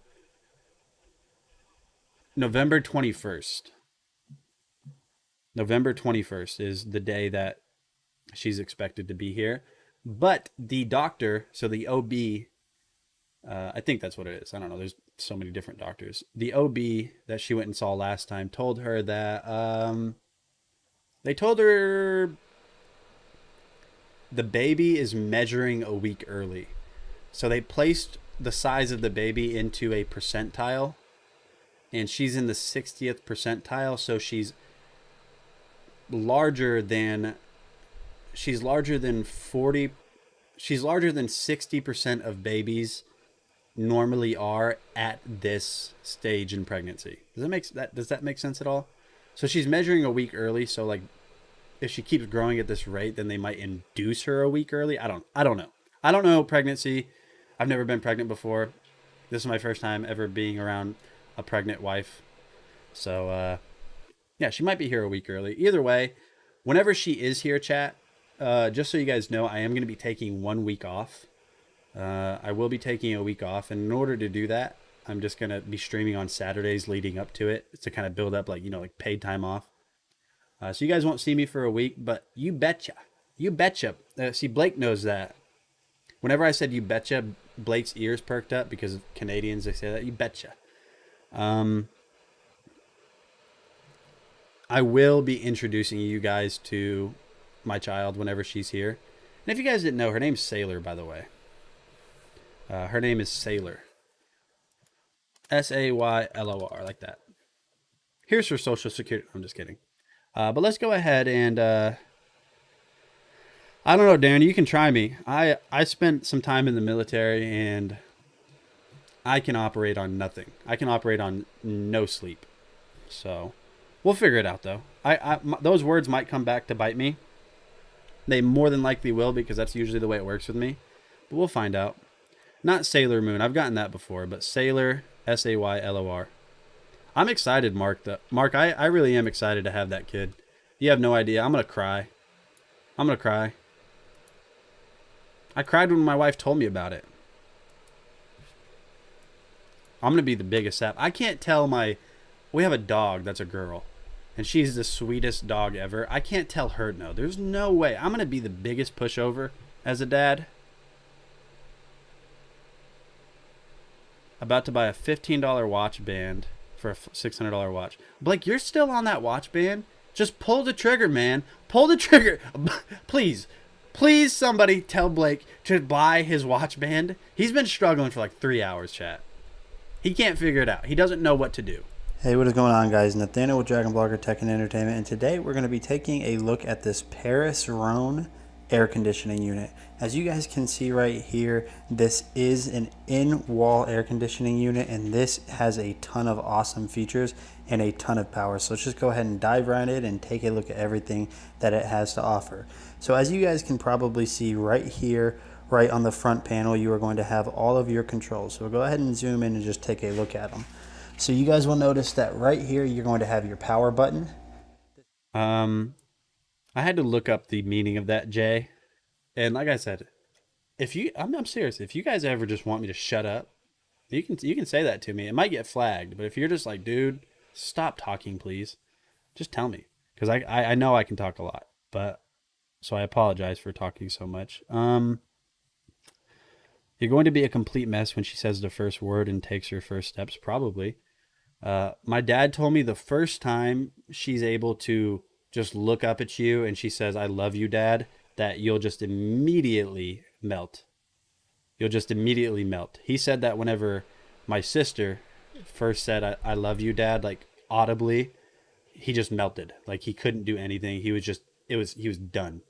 November 21st. November 21st is the day that she's expected to be here. But the doctor, so the OB, I think that's what it is. I don't know. There's so many different doctors. The OB that she went and saw last time told her that they told her the baby is measuring a week early. So they placed the size of the baby into a percentile, and she's in the 60th percentile, so she's larger than 60% of babies normally are at this stage in pregnancy. Does that make sense at all? So she's measuring a week early, so like if she keeps growing at this rate, then they might induce her a week early. I don't know. I don't know pregnancy. I've never been pregnant before. This is my first time ever being around a pregnant wife. So yeah, she might be here a week early. Either way, whenever she is here, chat, just so you guys know, I am going to be taking 1 week off. I will be taking a week off, and in order to do that, I'm just going to be streaming on Saturdays leading up to it to kind of build up like paid time off. So you guys won't see me for a week, but you betcha. See, Blake knows that. Whenever I said you betcha, Blake's ears perked up because of Canadians, they say that. You betcha. I will be introducing you guys to my child whenever she's here. And if you guys didn't know, her name's Sailor, by the way. Her name is Sailor. Saylor, like that. Here's her social security. I'm just kidding. But let's go ahead and I don't know, Darren, you can try me. I spent some time in the military, and I can operate on nothing. I can operate on no sleep. So we'll figure it out, though. Those words might come back to bite me. They more than likely will, because that's usually the way it works with me. But we'll find out. Not Sailor Moon. I've gotten that before, but Sailor, Saylor. I'm excited, Mark. Mark, I really am excited to have that kid. You have no idea. I'm going to cry. I cried when my wife told me about it. I'm going to be the biggest sap. I can't tell we have a dog that's a girl, and she's the sweetest dog ever. I can't tell her no. There's no way. I'm going to be the biggest pushover as a dad. About to buy a $15 watch band for a $600 watch. Blake, you're still on that watch band? Just pull the trigger, man. Pull the trigger. Please somebody tell Blake to buy his watch band. He's been struggling for like 3 hours, chat. He can't figure it out. He doesn't know what to do. Hey, what is going on, guys? Nathaniel with Dragon Blogger Tech and Entertainment, and today we're going to be taking a look at this Paris Rhone air conditioning unit. As you guys can see right here, this is an in-wall air conditioning unit, and this has a ton of awesome features and a ton of power. So let's just go ahead and dive right in and take a look at everything that it has to offer. So as you guys can probably see right here, right on the front panel, you are going to have all of your controls. So we'll go ahead and zoom in and just take a look at them. So you guys will notice that right here, you're going to have your power button. I had to look up the meaning of that, Jay. And like I said, I'm serious. If you guys ever just want me to shut up, you can say that to me. It might get flagged, but if you're just like, dude, stop talking, please, just tell me, because I know I can talk a lot, but so I apologize for talking so much. You're going to be a complete mess when she says the first word and takes her first steps, probably. My dad told me the first time she's able to just look up at you and she says, "I love you, Dad," that you'll just immediately melt. You'll just immediately melt. He said that whenever my sister first said, I love you, Dad, like audibly, he just melted. Like he couldn't do anything. He was done.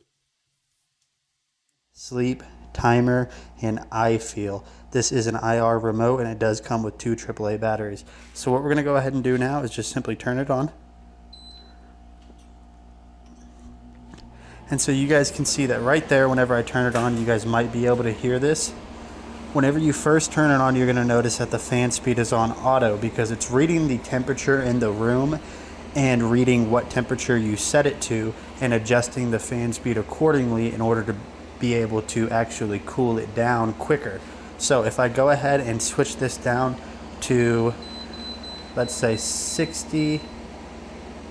Sleep, timer, and iFeel. This is an IR remote, and it does come with 2 AAA batteries. So what we're going to go ahead and do now is just simply turn it on. And so you guys can see that right there, whenever I turn it on, you guys might be able to hear this. Whenever you first turn it on, you're going to notice that the fan speed is on auto because it's reading the temperature in the room and reading what temperature you set it to and adjusting the fan speed accordingly in order to be able to actually cool it down quicker. So if I go ahead and switch this down to, let's say 60,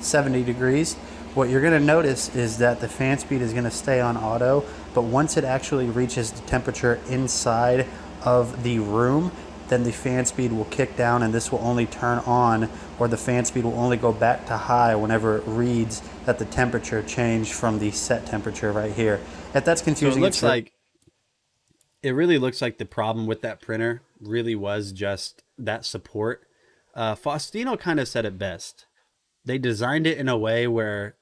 70 degrees, what you're going to notice is that the fan speed is going to stay on auto, but once it actually reaches the temperature inside of the room, then the fan speed will kick down and this will only turn on, or the fan speed will only go back to high whenever it reads that the temperature changed from the set temperature right here. If that's So it confusing, looks like, it really looks like the problem with that printer really was just that support. Faustino kind of said it best. They designed it in a way where,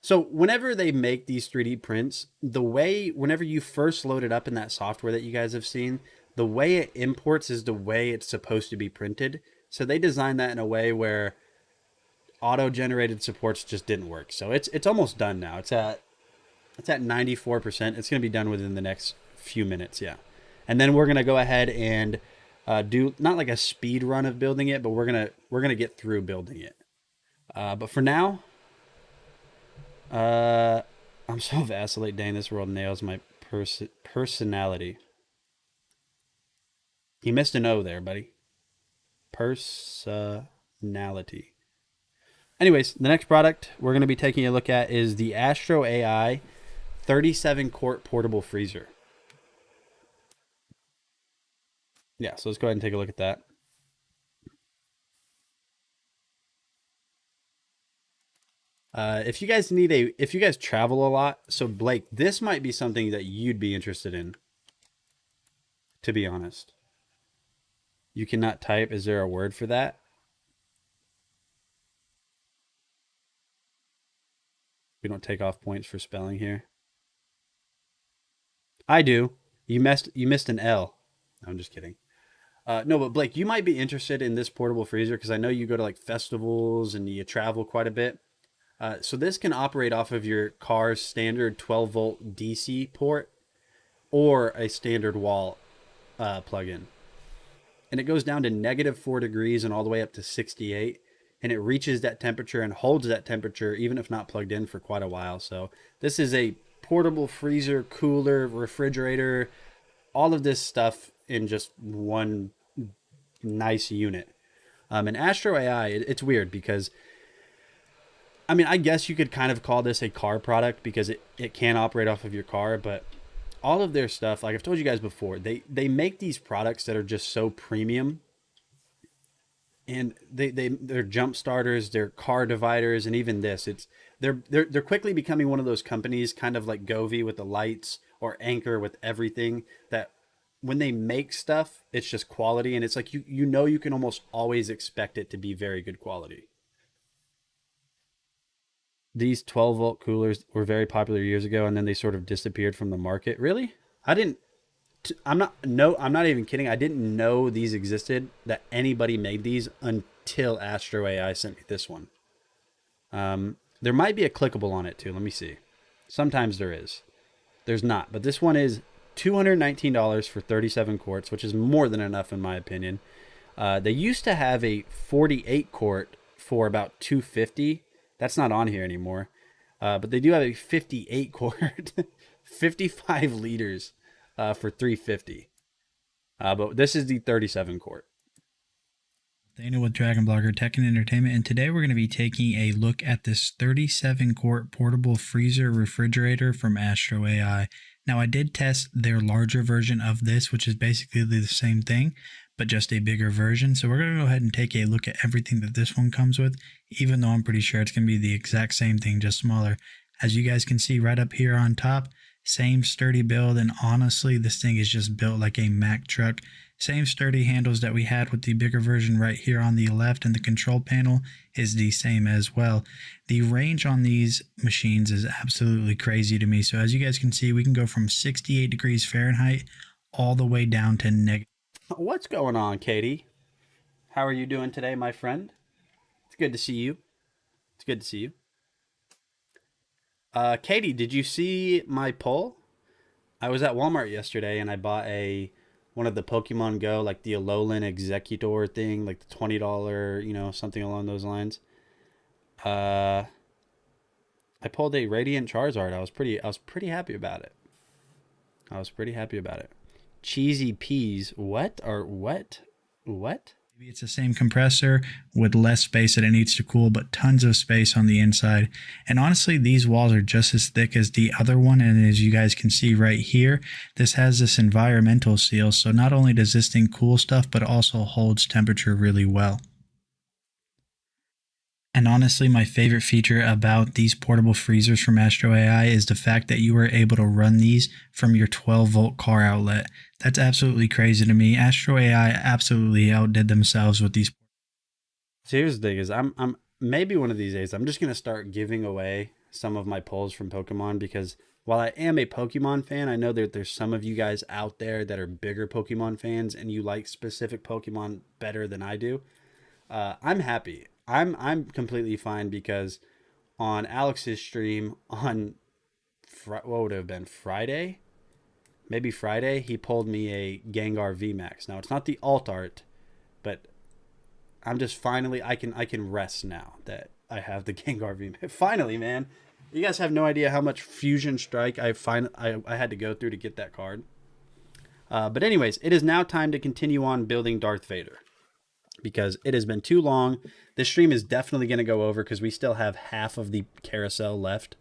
so whenever they make these 3D prints, whenever you first load it up in that software that you guys have seen, the way it imports is the way it's supposed to be printed. So they designed that in a way where auto-generated supports just didn't work. So it's almost done now. It's at 94%. It's going to be done within the next few minutes, yeah. And then we're going to go ahead and do not like a speed run of building it, but we're gonna get through building it. But for now, I'm so vacillate. Dang, this world nails my personality. You missed an O there, buddy. Personality. Anyways, the next product we're going to be taking a look at is the Astro AI 37-quart portable freezer. Yeah, so let's go ahead and take a look at that. If you guys travel a lot, so Blake, this might be something that you'd be interested in, to be honest. You cannot type. Is there a word for that? We don't take off points for spelling here. I do. You missed an L. No, I'm just kidding. No, but Blake, you might be interested in this portable freezer because I know you go to like festivals and you travel quite a bit. So this can operate off of your car's standard 12-volt DC port or a standard wall plug-in. And it goes down to -4 degrees and all the way up to 68. And it reaches that temperature and holds that temperature even if not plugged in for quite a while. So this is a portable freezer, cooler, refrigerator, all of this stuff in just one nice unit. And Astro AI, it's weird because, I mean, I guess you could kind of call this a car product because it can operate off of your car, but all of their stuff, like I've told you guys before, they make these products that are just so premium. And they're jump starters, they're car dividers, and even this, they're quickly becoming one of those companies, kind of like Govee with the lights or Anchor with everything, that when they make stuff, it's just quality, and it's like you know you can almost always expect it to be very good quality. These 12-volt coolers were very popular years ago, and then they sort of disappeared from the market. Really? I'm not even kidding. I didn't know these existed, that anybody made these until Astro AI sent me this one. There might be a clickable on it too. Let me see. Sometimes there is. There's not, but this one is $219 for 37 quarts, which is more than enough in my opinion. They used to have a 48 quart for about $250. That's not on here anymore. But they do have a 58 quart, 55 liters. For $350, but this is the 37 quart. Dana with Dragon Blogger Tech and Entertainment, and today we're going to be taking a look at this 37 quart portable freezer refrigerator from Astro AI. Now, I did test their larger version of this, which is basically the same thing, but just a bigger version. So we're going to go ahead and take a look at everything that this one comes with, even though I'm pretty sure it's going to be the exact same thing, just smaller. As you guys can see right up here on top, same sturdy build, and honestly this thing is just built like a Mack truck. Same sturdy handles that we had with the bigger version right here on the left, and the control panel is the same as well. The range on these machines is absolutely crazy to me. So as you guys can see, we can go from 68 degrees Fahrenheit all the way down to negative. What's going on, Katie? How are you doing today, my friend? It's good to see you. It's good to see you. Katie, did you see my poll? I was at Walmart yesterday and I bought one of the Pokemon Go, like the Alolan Executor thing, like the $20, something along those lines. I pulled a Radiant Charizard. I was pretty happy about it. Cheesy peas. What? Maybe it's the same compressor with less space that it needs to cool, but tons of space on the inside. And honestly, these walls are just as thick as the other one. And as you guys can see right here, this has this environmental seal. So not only does this thing cool stuff, but also holds temperature really well. And honestly, my favorite feature about these portable freezers from Astro AI is the fact that you are able to run these from your 12-volt car outlet. That's absolutely crazy to me. Astro AI absolutely outdid themselves with these. So here's the thing: is I'm maybe one of these days I'm just gonna start giving away some of my pulls from Pokemon, because while I am a Pokemon fan, I know that there's some of you guys out there that are bigger Pokemon fans and you like specific Pokemon better than I do. I'm happy. I'm completely fine, because on Alex's stream on what would it have been, Friday? Maybe Friday, he pulled me a Gengar VMAX. Now it's not the alt art, but I'm just finally I can rest now that I have the Gengar VMAX. Finally, man. You guys have no idea how much Fusion Strike I had to go through to get that card. But anyways, it is now time to continue on building Darth Vader, because it has been too long. This stream is definitely going to go over because we still have half of the carousel left.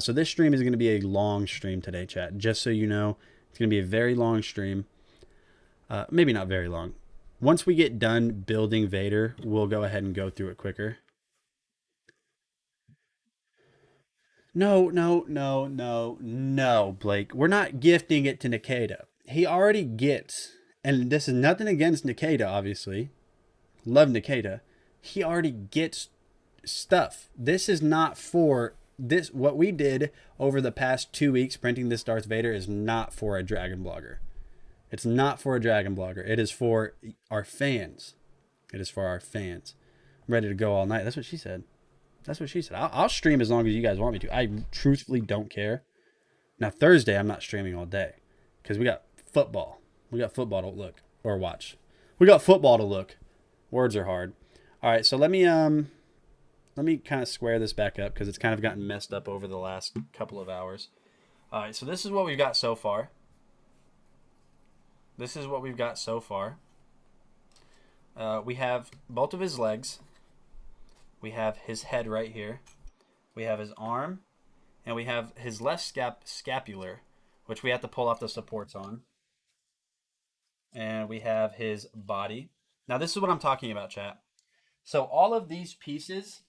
So this stream is going to be a long stream today, chat. Just so you know, it's going to be a very long stream. Maybe not very long. Once we get done building Vader, we'll go ahead and go through it quicker. No, Blake. We're not gifting it to Nikita. He already gets, and this is nothing against Nikita, obviously. Love Nikita. He already gets stuff. This is not for this. What we did over the past 2 weeks printing this Darth Vader is not for a Dragon Blogger. It's not for a Dragon Blogger. It is for our fans. It is for our fans. I'm ready to go all night. That's what she said. That's what she said. I'll stream as long as you guys want me to. I truthfully don't care. Now, Thursday, I'm not streaming all day because we got football. We got football to look or watch. We got football to look. Words are hard. All right, so let me kind of square this back up because it's kind of gotten messed up over the last couple of hours. All right, so this is what we've got so far. We have both of his legs. We have his head right here. We have his arm. And we have his left scapular, which we have to pull off the supports on. And we have his body. Now, this is what I'm talking about, chat. So all of these pieces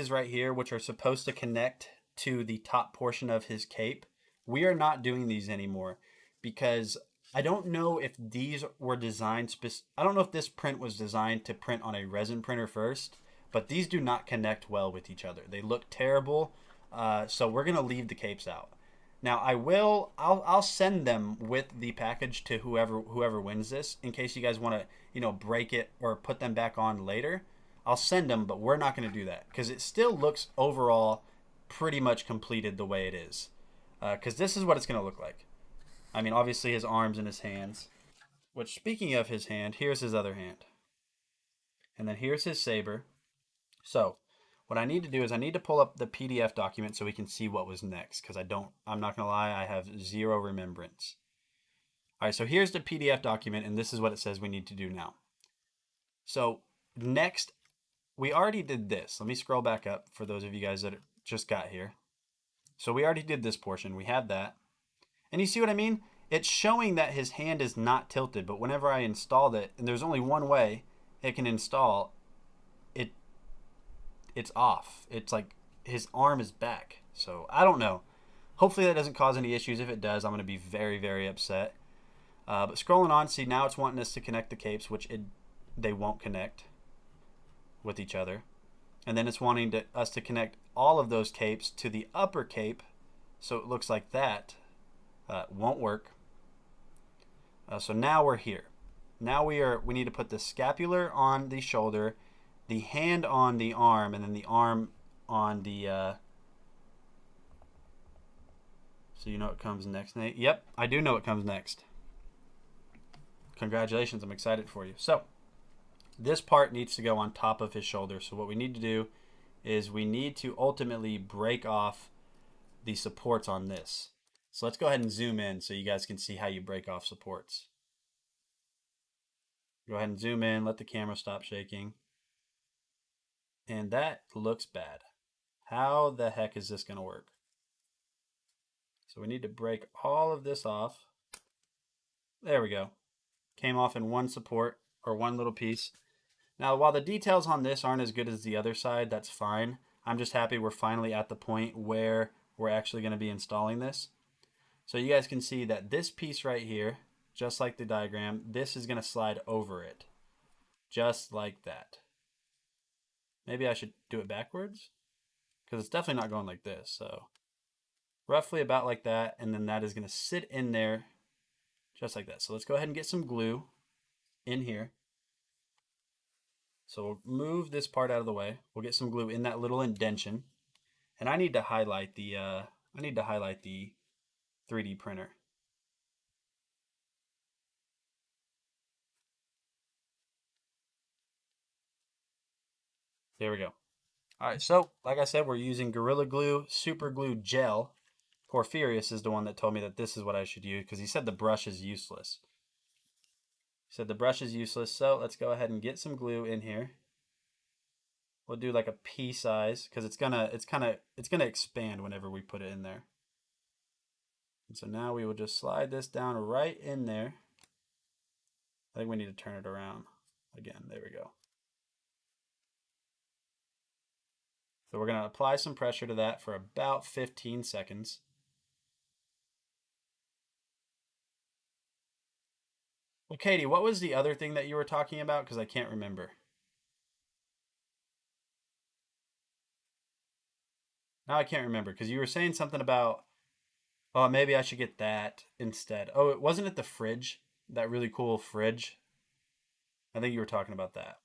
right here, which are supposed to connect to the top portion of his cape, we are not doing these anymore because I don't know if these were designed I don't know if this print was designed to print on a resin printer first, but these do not connect well with each other. They look terrible, so we're gonna leave the capes out. Now I'll send them with the package to whoever wins this in case you guys want to break it or put them back on later. I'll send them, but we're not going to do that because it still looks overall pretty much completed the way it is. Because this is what it's going to look like. I mean, obviously his arms and his hands. Which, speaking of his hand, here's his other hand. And then here's his saber. So, what I need to do is I need to pull up the PDF document so we can see what was next. Because I'm not going to lie, I have zero remembrance. Alright, so here's the PDF document, and this is what it says we need to do now. So, next, we already did this. Let me scroll back up for those of you guys that just got here. So we already did this portion. We had that. And you see what I mean? It's showing that his hand is not tilted, but whenever I installed it, and there's only one way it can install, it's off. It's like his arm is back. So I don't know. Hopefully that doesn't cause any issues. If it does, I'm going to be very, very upset. But scrolling on, see now it's wanting us to connect the capes, which they won't connect with each other. And then it's wanting us to connect all of those capes to the upper cape, so it looks like that. Won't work. So now we're here. Now we need to put the scapular on the shoulder, the hand on the arm, and then the arm on the... So you know what comes next, Nate? Yep, I do know what comes next. Congratulations, I'm excited for you. So, this part needs to go on top of his shoulder. So what we need to do is we need to ultimately break off the supports on this. So let's go ahead and zoom in so you guys can see how you break off supports. Go ahead and zoom in, let the camera stop shaking. And that looks bad. How the heck is this going to work? So we need to break all of this off. There we go. Came off in one support, or one little piece. Now, while the details on this aren't as good as the other side, that's fine. I'm just happy we're finally at the point where we're actually going to be installing this. So you guys can see that this piece right here, just like the diagram, this is going to slide over it. Just like that. Maybe I should do it backwards, because it's definitely not going like this. So roughly about like that, and then that is going to sit in there just like that. So let's go ahead and get some glue in here. So we'll move this part out of the way. We'll get some glue in that little indention, and I need to highlight the 3D printer. There we go. All right, so like I said, we're using Gorilla Glue Super Glue Gel. Porphyrius is the one that told me that this is what I should use, because he said the brush is useless. He said the brush is useless, so let's go ahead and get some glue in here. We'll do like a pea size, because it's gonna expand whenever we put it in there. And so now we will just slide this down right in there. I think we need to turn it around again. There we go. So we're going to apply some pressure to that for about 15 seconds. Well, Katie, what was the other thing that you were talking about? Because I can't remember. Now I can't remember, because you were saying something about, oh, maybe I should get that instead. Oh, wasn't it the fridge? That really cool fridge? I think you were talking about that.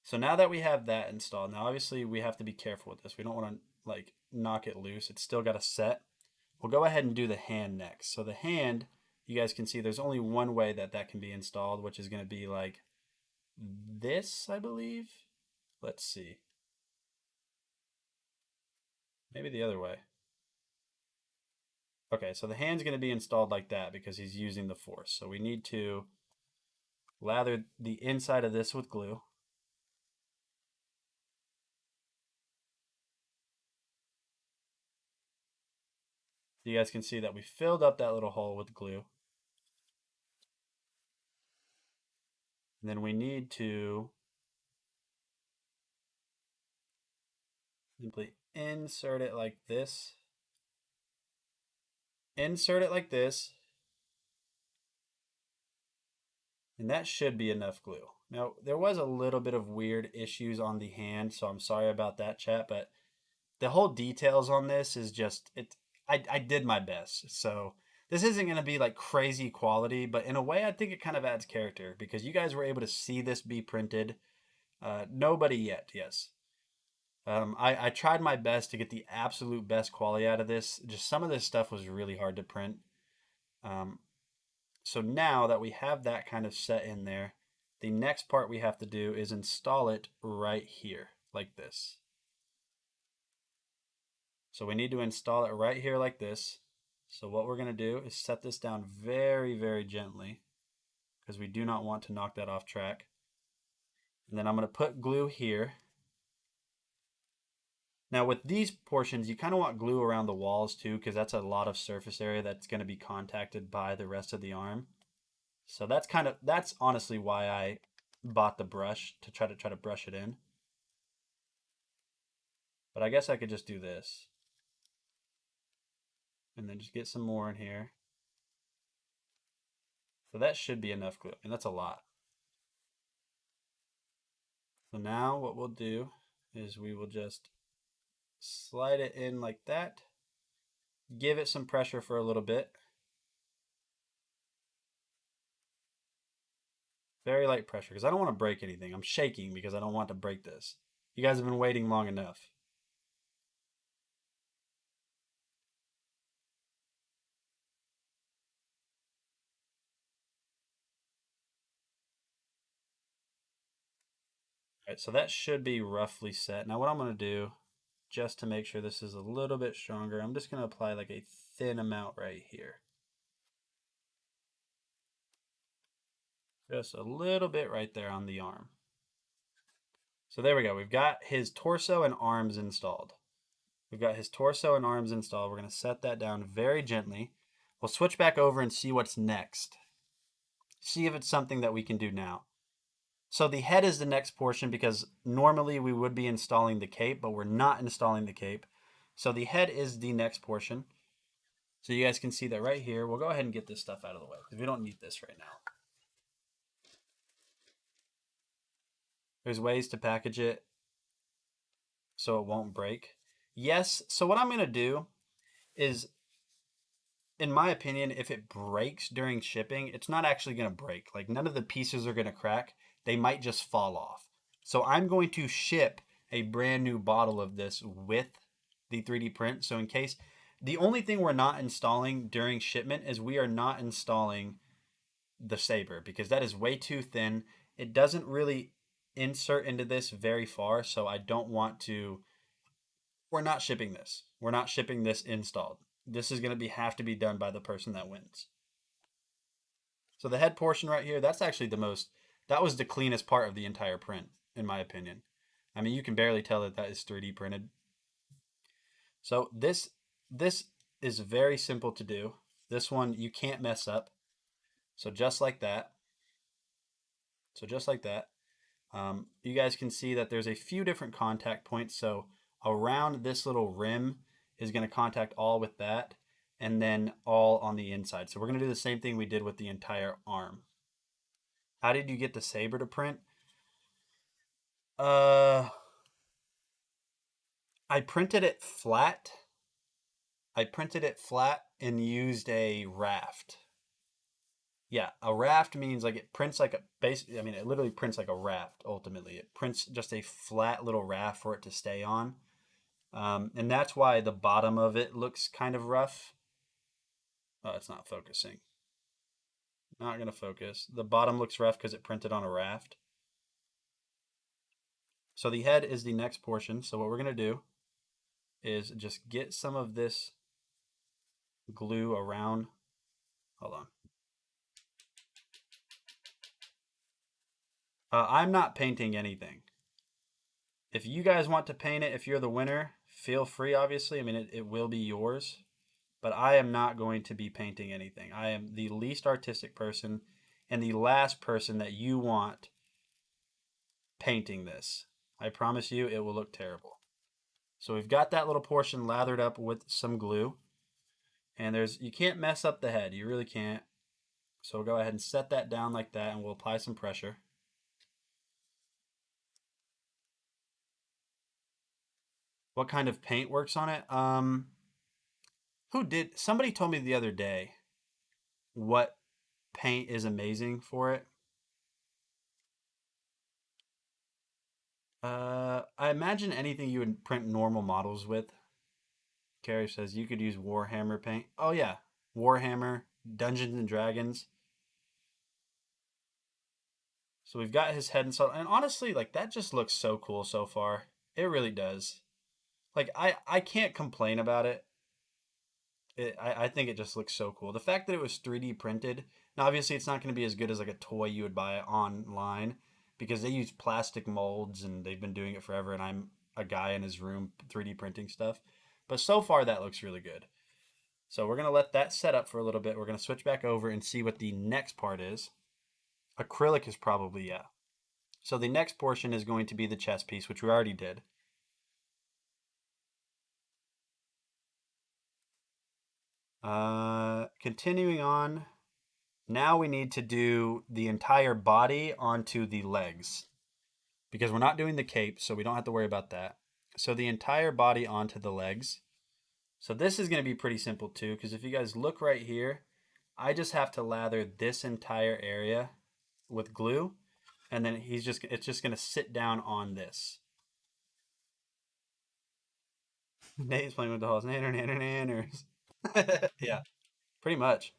So now that we have that installed, now obviously we have to be careful with this. We don't want to like knock it loose. It's still got a set. We'll go ahead and do the hand next. So the hand, you guys can see there's only one way that that can be installed, which is going to be like this, I believe. Let's see. Maybe the other way. Okay, so the hand's going to be installed like that because he's using the force. So we need to lather the inside of this with glue. You guys can see that we filled up that little hole with glue. And then we need to simply insert it like this. Insert it like this. And that should be enough glue. Now, there was a little bit of weird issues on the hand, so I'm sorry about that, chat, but the whole details on this is just, I did my best. So this isn't going to be like crazy quality, but in a way, I think it kind of adds character because you guys were able to see this be printed. Nobody yet, yes. I tried my best to get the absolute best quality out of this. Just some of this stuff was really hard to print. So now that we have that kind of set in there, the next part we have to do is install it right here, like this. So we need to install it right here like this. So what we're going to do is set this down very, very gently because we do not want to knock that off track. And then I'm going to put glue here. Now with these portions, you kind of want glue around the walls too because that's a lot of surface area that's going to be contacted by the rest of the arm. So that's honestly why I bought the brush to try to brush it in. But I guess I could just do this. And then just get some more in here. So that should be enough glue, and that's a lot. So now what we'll do is we will just slide it in like that. Give it some pressure for a little bit. Very light pressure, because I don't want to break anything. I'm shaking because I don't want to break this. You guys have been waiting long enough. All right, so that should be roughly set. Now what I'm going to do, just to make sure this is a little bit stronger, I'm just going to apply like a thin amount right here. Just a little bit right there on the arm. So there we go. We've got his torso and arms installed. We've got his torso and arms installed. We're going to set that down very gently. We'll switch back over and see what's next. See if it's something that we can do now. So the head is the next portion because normally we would be installing the cape, but we're not installing the cape. So the head is the next portion. So you guys can see that right here. We'll go ahead and get this stuff out of the way because we don't need this right now. There's ways to package it so it won't break. Yes, so what I'm going to do is, in my opinion, if it breaks during shipping, it's not actually going to break. Like, none of the pieces are going to crack. They might just fall off. So I'm going to ship a brand new bottle of this with the 3D print. So in case, the only thing we're not installing during shipment is we are not installing the saber because that is way too thin. It doesn't really insert into this very far, so I don't want to. We're not shipping this. We're not shipping this installed. This is going to have to be done by the person that wins. So the head portion right here, that's actually that was the cleanest part of the entire print, in my opinion. I mean, you can barely tell that that is 3D printed. So this is very simple to do. This one you can't mess up. So just like that. You guys can see that there's a few different contact points. So around this little rim is going to contact all with that, and then all on the inside. So we're going to do the same thing we did with the entire arm. How did you get the saber to print? I printed it flat. And used a raft. Yeah, a raft means like it prints like it literally prints like a raft ultimately. It prints just a flat little raft for it to stay on. And that's why the bottom of it looks kind of rough. Oh, it's not focusing. Not going to focus. The bottom looks rough because it printed on a raft. So the head is the next portion. So what we're going to do is just get some of this glue around. Hold on. I'm not painting anything. If you guys want to paint it, if you're the winner, feel free, obviously. I mean, it will be yours. But I am not going to be painting anything. I am the least artistic person and the last person that you want painting this. I promise you it will look terrible. So we've got that little portion lathered up with some glue. And you can't mess up the head. You really can't. So we'll go ahead and set that down like that, and we'll apply some pressure. What kind of paint works on it? Somebody told me the other day what paint is amazing for it. I imagine anything you would print normal models with. Carrie says you could use Warhammer paint. Oh yeah, Warhammer, Dungeons and Dragons. So we've got his head installed, and honestly, like, that just looks so cool so far. It really does. Like, I can't complain about it. I think it just looks so cool. The fact that it was 3D printed. Now, obviously, it's not going to be as good as like a toy you would buy online because they use plastic molds and they've been doing it forever. And I'm a guy in his room 3D printing stuff. But so far, that looks really good. So we're going to let that set up for a little bit. We're going to switch back over and see what the next part is. Acrylic is probably, yeah. So the next portion is going to be the chest piece, which we already did. Continuing on, now we need to do the entire body onto the legs because we're not doing the cape, so we don't have to worry about that. So the entire body onto the legs. So this is going to be pretty simple too, because if you guys look right here, I just have to lather this entire area with glue, and then it's just going to sit down on this. Nate's playing with dolls. Nanners. Yeah, pretty much.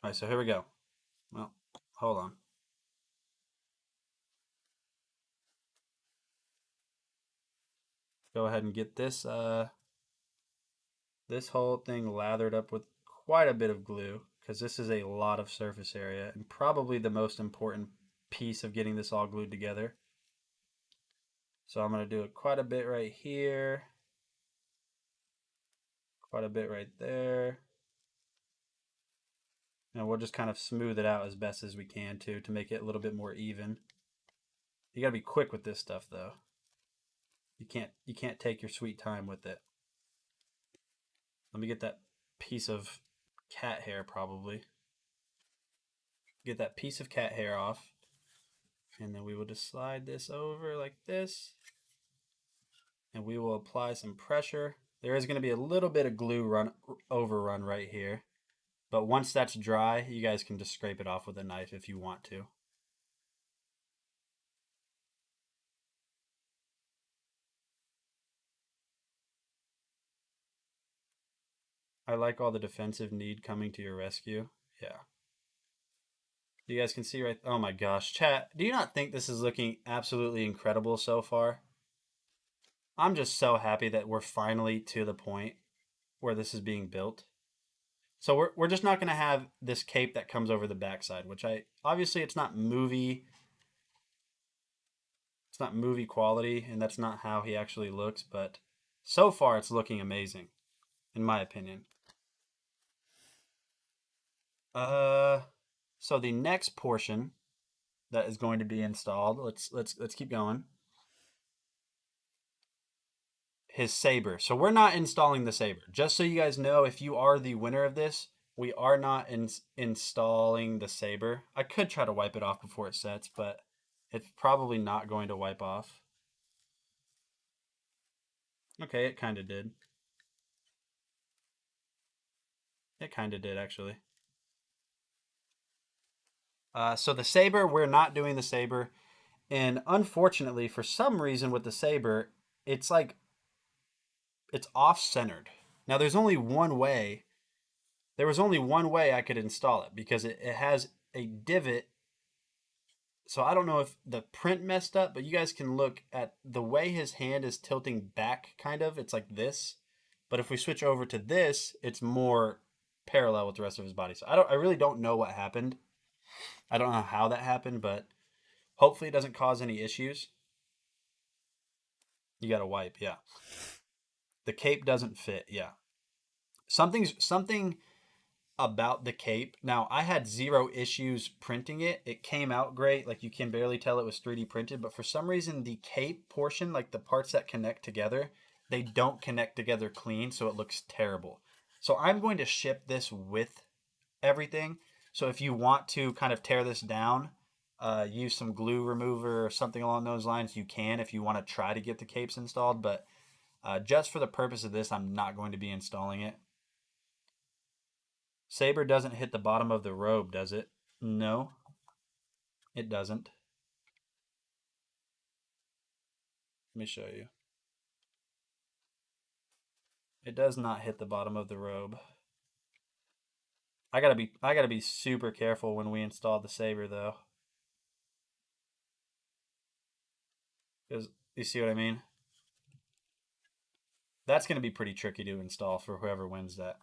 All right, so here we go. Well, hold on. Go ahead and get this this whole thing lathered up with quite a bit of glue because this is a lot of surface area and probably the most important piece of getting this all glued together. So I'm going to do it quite a bit right here, quite a bit right there. And we'll just kind of smooth it out as best as we can too to make it a little bit more even. You got to be quick with this stuff though. You can't take your sweet time with it. Let me get that piece of cat hair probably. Get that piece of cat hair off. And then we will just slide this over like this. And we will apply some pressure. There is going to be a little bit of glue overrun right here. But once that's dry, you guys can just scrape it off with a knife if you want to. I like all the defensive need coming to your rescue. Yeah. You guys can see right... Oh my gosh. Chat, do you not think this is looking absolutely incredible so far? I'm just so happy that we're finally to the point where this is being built. So we're just not going to have this cape that comes over the backside, which obviously it's not movie quality, and that's not how he actually looks, but so far it's looking amazing, in my opinion. So the next portion that is going to be installed, let's keep going. His saber. So we're not installing the saber. Just so you guys know, if you are the winner of this, we are not installing the saber. I could try to wipe it off before it sets, but it's probably not going to wipe off. Okay, it kind of did. It kind of did, actually. So the saber, we're not doing the saber. And unfortunately, for some reason with the saber, it's like, it's off-centered. Now, there's only one way. There was only one way I could install it because it has a divot. So I don't know if the print messed up, but you guys can look at the way his hand is tilting back, kind of. It's like this. But if we switch over to this, it's more parallel with the rest of his body. So I really don't know what happened. I don't know how that happened, but hopefully it doesn't cause any issues. You got to wipe, yeah. The cape doesn't fit, yeah. Something about the cape. Now, I had zero issues printing it. It came out great. Like, you can barely tell it was 3D printed. But for some reason, the cape portion, like the parts that connect together, they don't connect together clean, so it looks terrible. So I'm going to ship this with everything. So if you want to kind of tear this down, use some glue remover or something along those lines, you can if you want to try to get the capes installed. But just for the purpose of this, I'm not going to be installing it. Saber doesn't hit the bottom of the robe, does it? No, it doesn't. Let me show you. It does not hit the bottom of the robe. I gotta be super careful when we install the saber though. Because you see what I mean? That's gonna be pretty tricky to install for whoever wins that.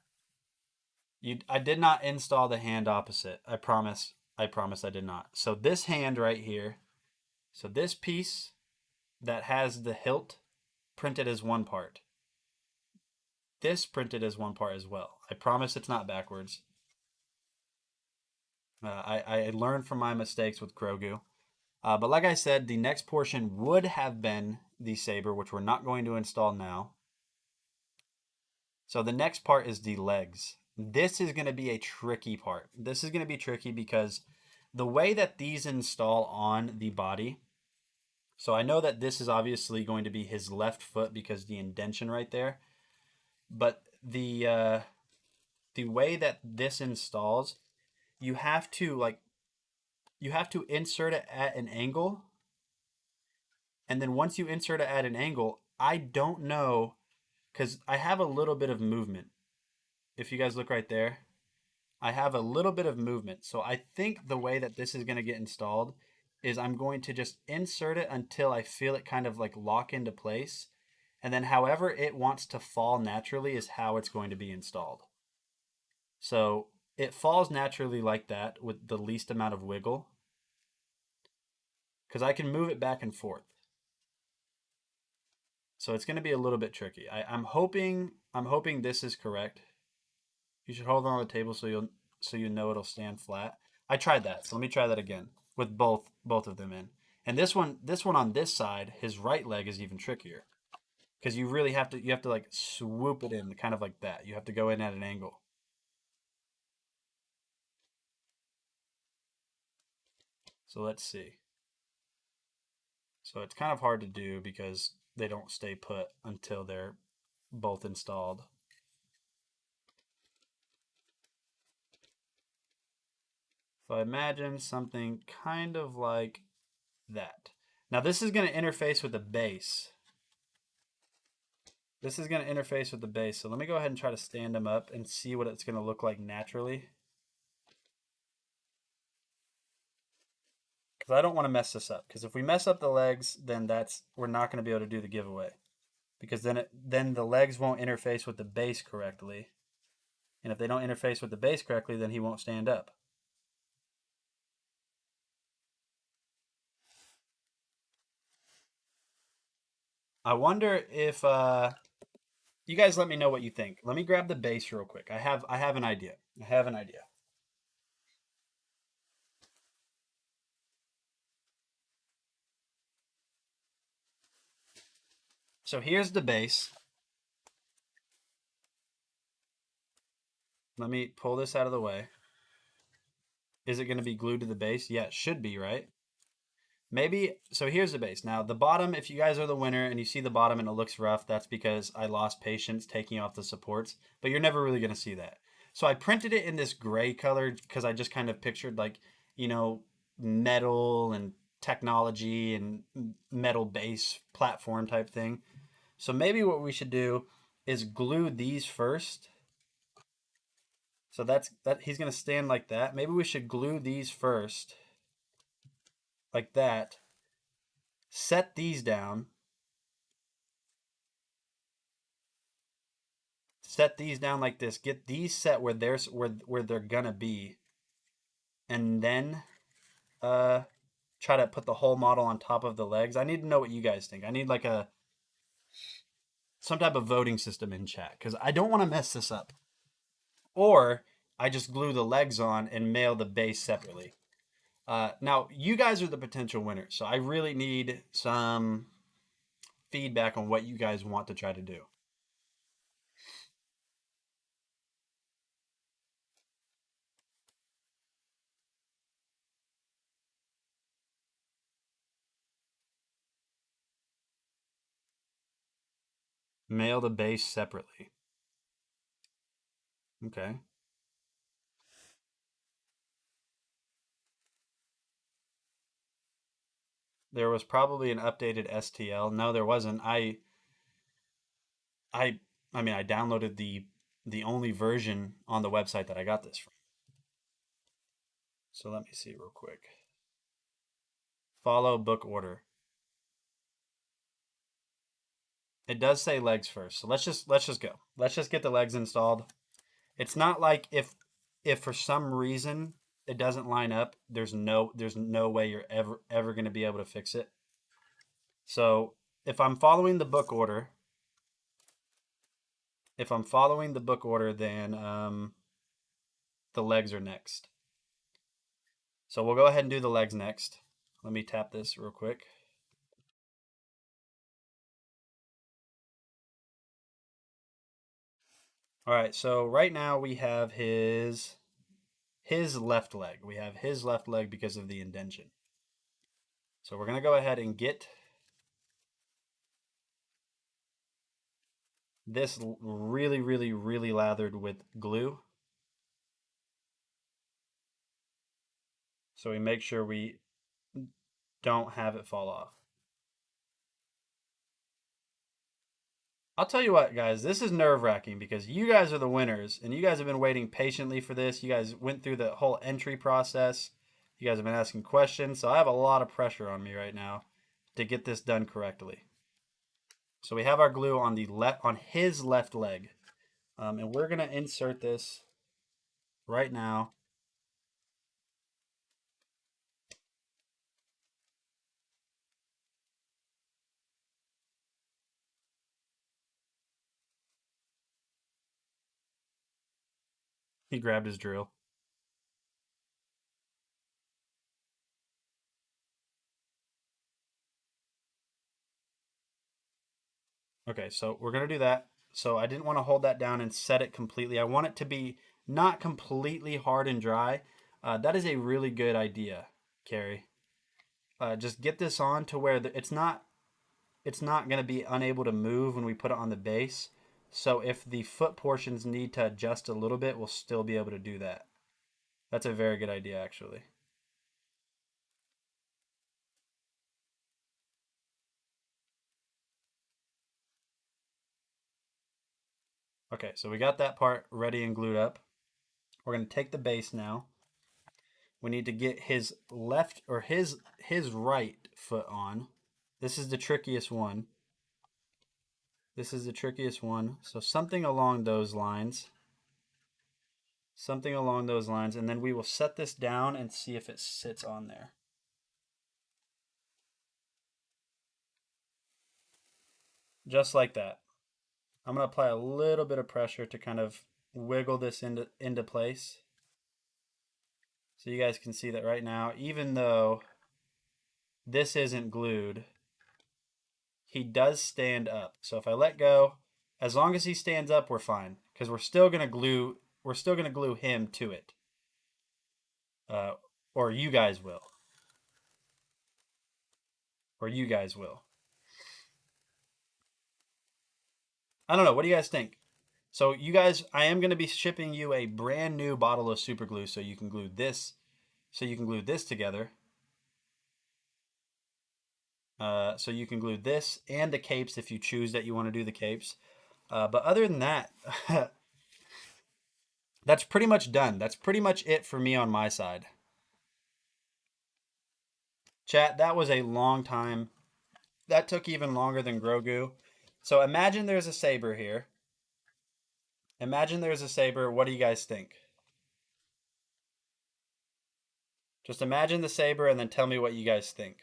I did not install the hand opposite. I promise I did not. So this hand right here, so this piece that has the hilt printed as one part. This printed as one part as well. I promise it's not backwards. I learned from my mistakes with Grogu. But like I said, the next portion would have been the saber, which we're not going to install now. So the next part is the legs. This is going to be a tricky part. This is going to be tricky because the way that these install on the body. So I know that this is obviously going to be his left foot because the indentation right there. But the way that this installs, you have to insert it at an angle. And then once you insert it at an angle, I don't know, because I have a little bit of movement. If you guys look right there, I have a little bit of movement. So I think the way that this is going to get installed is I'm going to just insert it until I feel it kind of like lock into place. And then however it wants to fall naturally is how it's going to be installed. So it falls naturally like that with the least amount of wiggle, because I can move it back and forth. So it's going to be a little bit tricky. I'm hoping this is correct. You should hold it on the table so you know it'll stand flat. I tried that, so let me try that again with both of them in. And this one on this side, his right leg is even trickier, because you really have to like swoop it in, kind of like that. You have to go in at an angle. So let's see. So it's kind of hard to do because they don't stay put until they're both installed. So I imagine something kind of like that. Now this is going to interface with the base. This is going to interface with the base. So let me go ahead and try to stand them up and see what it's going to look like naturally. Because I don't want to mess this up. Because if we mess up the legs, then we're not going to be able to do the giveaway. Because then the legs won't interface with the base correctly. And if they don't interface with the base correctly, then he won't stand up. I wonder if you guys let me know what you think. Let me grab the base real quick. I have an idea. So here's the base. Let me pull this out of the way. Is it going to be glued to the base? Yeah, it should be, right? Maybe. So here's the base. Now the bottom, if you guys are the winner and you see the bottom and it looks rough, that's because I lost patience taking off the supports, but you're never really going to see that. So I printed it in this gray color because I just kind of pictured, like, you know, metal and technology and metal base platform type thing. So maybe what we should do is glue these first. So that he's going to stand like that. Maybe we should glue these first. Like that. Set these down. Set these down like this. Get these set where they're gonna be. And then try to put the whole model on top of the legs. I need to know what you guys think. I need like some type of voting system in chat, because I don't want to mess this up. Or I just glue the legs on and mail the base separately. Now, you guys are the potential winners, so I really need some feedback on what you guys want to try to do. Mail the base separately. Okay. There was probably an updated STL. No, there wasn't. I mean, I downloaded the only version on the website that I got this from. So let me see real quick. Follow book order. It does say legs first. So let's just go. Let's just get the legs installed. It's not like if for some reason it doesn't line up, there's no way you're ever going to be able to fix it. So if I'm following the book order, then the legs are next. So we'll go ahead and do the legs next. Let me tap this real quick. All right, so right now we have his left leg. We have his left leg because of the indentation. So we're going to go ahead and get this really, really, really lathered with glue. So we make sure we don't have it fall off. I'll tell you what, guys, this is nerve-wracking because you guys are the winners, and you guys have been waiting patiently for this. You guys went through the whole entry process. You guys have been asking questions, so I have a lot of pressure on me right now to get this done correctly. So we have our glue on his left leg, and we're gonna insert this right now. He grabbed his drill. Okay, so we're going to do that. So I didn't want to hold that down and set it completely. I want it to be not completely hard and dry. That is a really good idea, Carrie. Just get this on to where it's not going to be unable to move when we put it on the base. So if the foot portions need to adjust a little bit, we'll still be able to do that. That's a very good idea, actually. Okay, so we got that part ready and glued up. We're going to take the base now. We need to get his left or his right foot on. This is the trickiest one. This is the trickiest one. So something along those lines. Something along those lines. And then we will set this down and see if it sits on there. Just like that. I'm going to apply a little bit of pressure to kind of wiggle this into place. So you guys can see that right now, even though this isn't glued, he does stand up. So if I let go, as long as he stands up, we're fine, because we're still going to glue him to it. Or you guys will. Or you guys will. I don't know. What do you guys think? So you guys, I am going to be shipping you a brand new bottle of super glue so you can glue this. So you can glue this together. So you can glue this and the capes if you choose that you want to do the capes. But other than that, that's pretty much done. That's pretty much it for me on my side. Chat, that was a long time. That took even longer than Grogu. So imagine there's a saber here. Imagine there's a saber. What do you guys think? Just imagine the saber and then tell me what you guys think.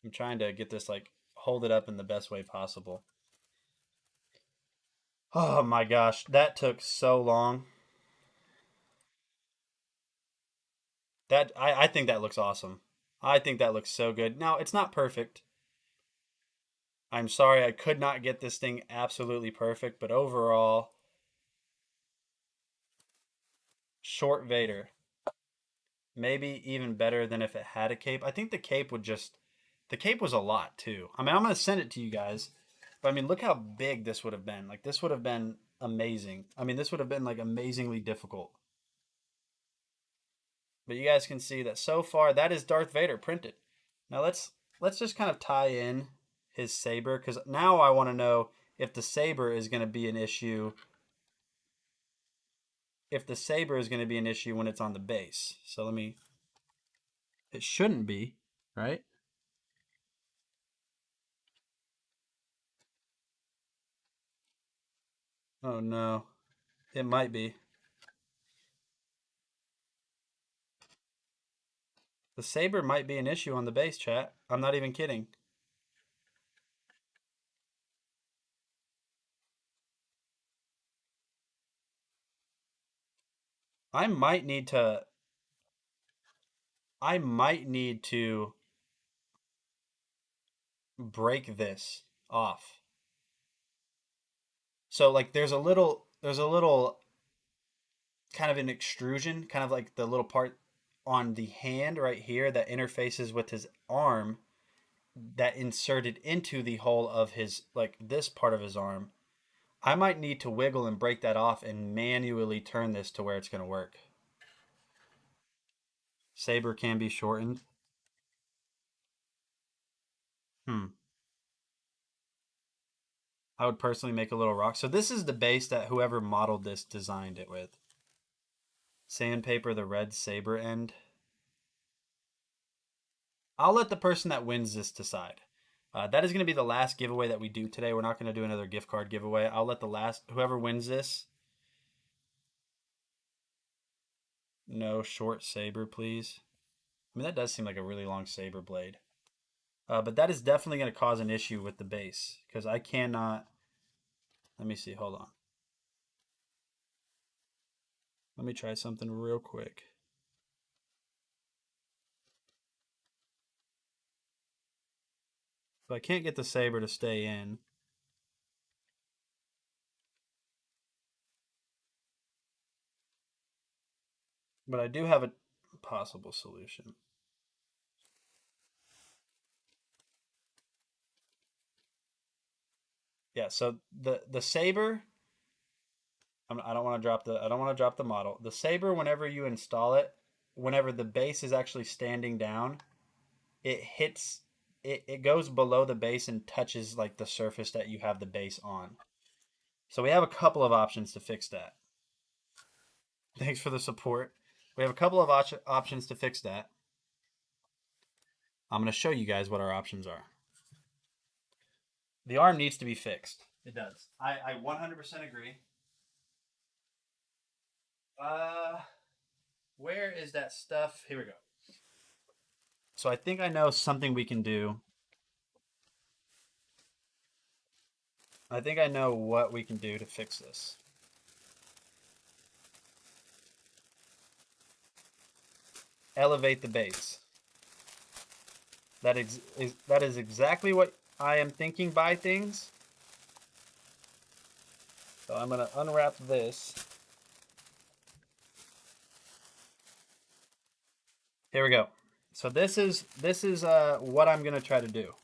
I'm trying to get this, like, hold it up in the best way possible. Oh my gosh, that took so long. I think that looks awesome. I think that looks so good. Now, it's not perfect. I'm sorry I could not get this thing absolutely perfect, but overall, short Vader. Maybe even better than if it had a cape. I think the cape was a lot too. I mean, I'm going to send it to you guys, but I mean, look how big this would have been. Like, this would have been amazing. I mean, this would have been like amazingly difficult. But you guys can see that so far, that is Darth Vader printed. Now let's just kind of tie in his saber, because now I want to know if the saber is going to be an issue. If the saber is going to be an issue when it's on the base. So it shouldn't be, right? Oh no, it might be. The saber might be an issue on the base, chat. I'm not even kidding. I might need to break this off. So like there's a little kind of an extrusion, kind of like the little part on the hand right here that interfaces with his arm, that inserted into the hole of his, like this part of his arm. I might need to wiggle and break that off and manually turn this to where it's going to work. Saber can be shortened. I would personally make a little rock. So this is the base that whoever modeled this designed it with. Sandpaper the red saber end. I'll let the person that wins this decide. That is going to be the last giveaway that we do today. We're not going to do another gift card giveaway. I'll let whoever wins this. No short saber, please. I mean, that does seem like a really long saber blade. But that is definitely going to cause an issue with the base, because I cannot... Let me see, hold on. Let me try something real quick. So I can't get the saber to stay in. But I do have a possible solution. Yeah, so the saber, I don't want to drop the model. The saber, whenever you install it, whenever the base is actually standing down, it goes below the base and touches like the surface that you have the base on. So we have a couple of options to fix that. Thanks for the support. We have a couple of options to fix that. I'm going to show you guys what our options are. The arm needs to be fixed. It does. I 100% agree. Where is that stuff? Here we go. So I think I know something we can do. I think I know what we can do to fix this. Elevate the base. That is exactly what I am thinking by things. So I'm going to unwrap this. Here we go. So this is what I'm going to try to do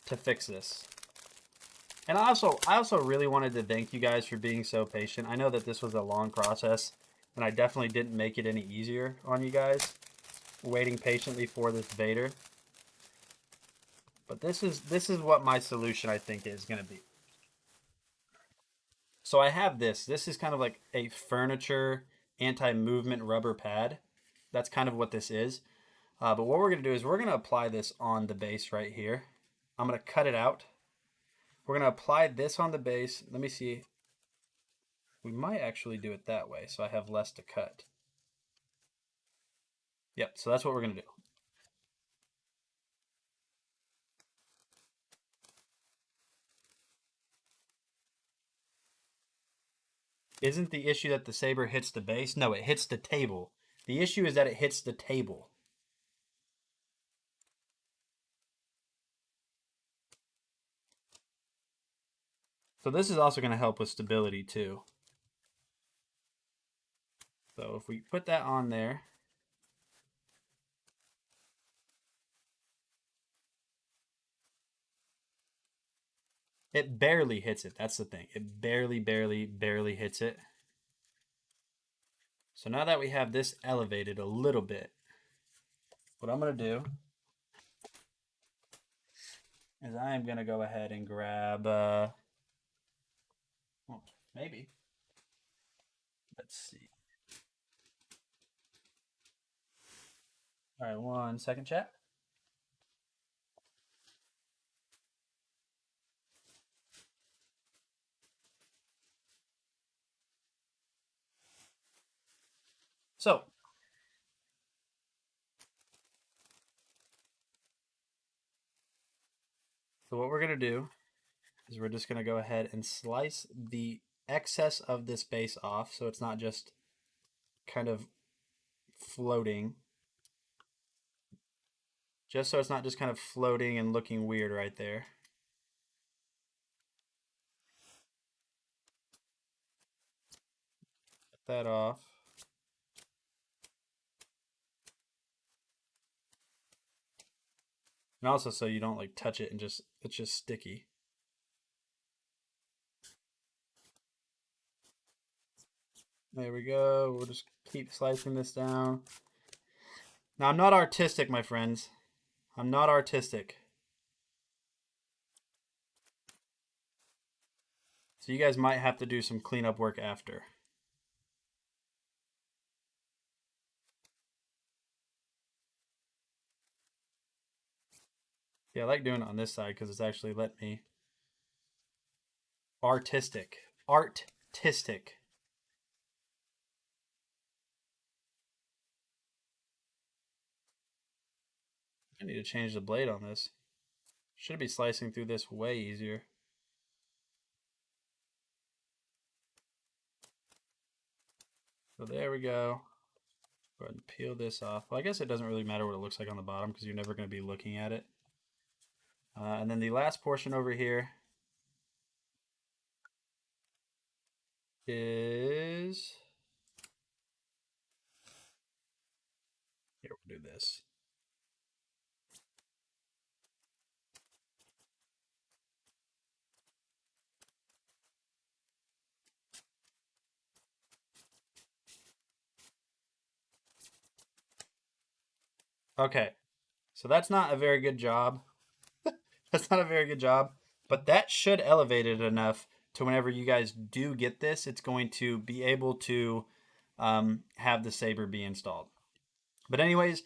to fix this. And I also really wanted to thank you guys for being so patient. I know that this was a long process, and I definitely didn't make it any easier on you guys waiting patiently for this Vader. But this is what my solution I think is going to be. So I have this. This is kind of like a furniture anti-movement rubber pad. That's kind of what this is. But what we're going to do is we're going to apply this on the base right here. I'm going to cut it out. We're going to apply this on the base. Let me see. We might actually do it that way, so I have less to cut. Yep, so that's what we're going to do. Isn't the issue that the saber hits the base? No, it hits the table. The issue is that it hits the table. So this is also going to help with stability too. So if we put that on there, it barely hits it. That's the thing. It barely hits it. So now that we have this elevated a little bit, what I'm going to do is I am going to go ahead and grab, maybe. Let's see. All right, 1 second, chat. So what we're going to do is we're just going to go ahead and slice the excess of this base off so it's not just kind of floating. Just so it's not just kind of floating and looking weird right there. Cut that off. And also so you don't like touch it and it's just sticky. There we go. We'll just keep slicing this down. Now I'm not artistic, my friends. I'm not artistic. So you guys might have to do some cleanup work after. Yeah, I like doing it on this side because it's actually let me. Artistic. Artistic. I need to change the blade on this. Should be slicing through this way easier. So there we go. Go ahead and peel this off. Well, I guess it doesn't really matter what it looks like on the bottom because you're never going to be looking at it. And then the last portion over here is... Here, we'll do this. Okay, so that's not a very good job. That's not a very good job, but that should elevate it enough to whenever you guys do get this, it's going to be able to have the saber be installed. But anyways,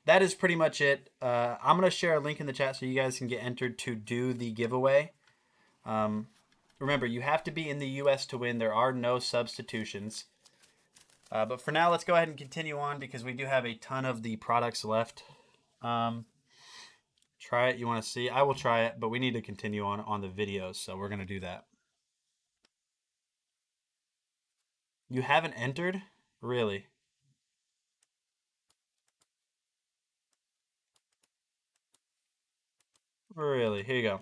that is pretty much it. I'm going to share a link in the chat so you guys can get entered to do the giveaway. Remember, you have to be in the US to win. There are no substitutions. But for now, let's go ahead and continue on because we do have a ton of the products left. Try it. You want to see? I will try it, but we need to continue on the videos, so we're going to do that. You haven't entered? Really? Really? Here you go.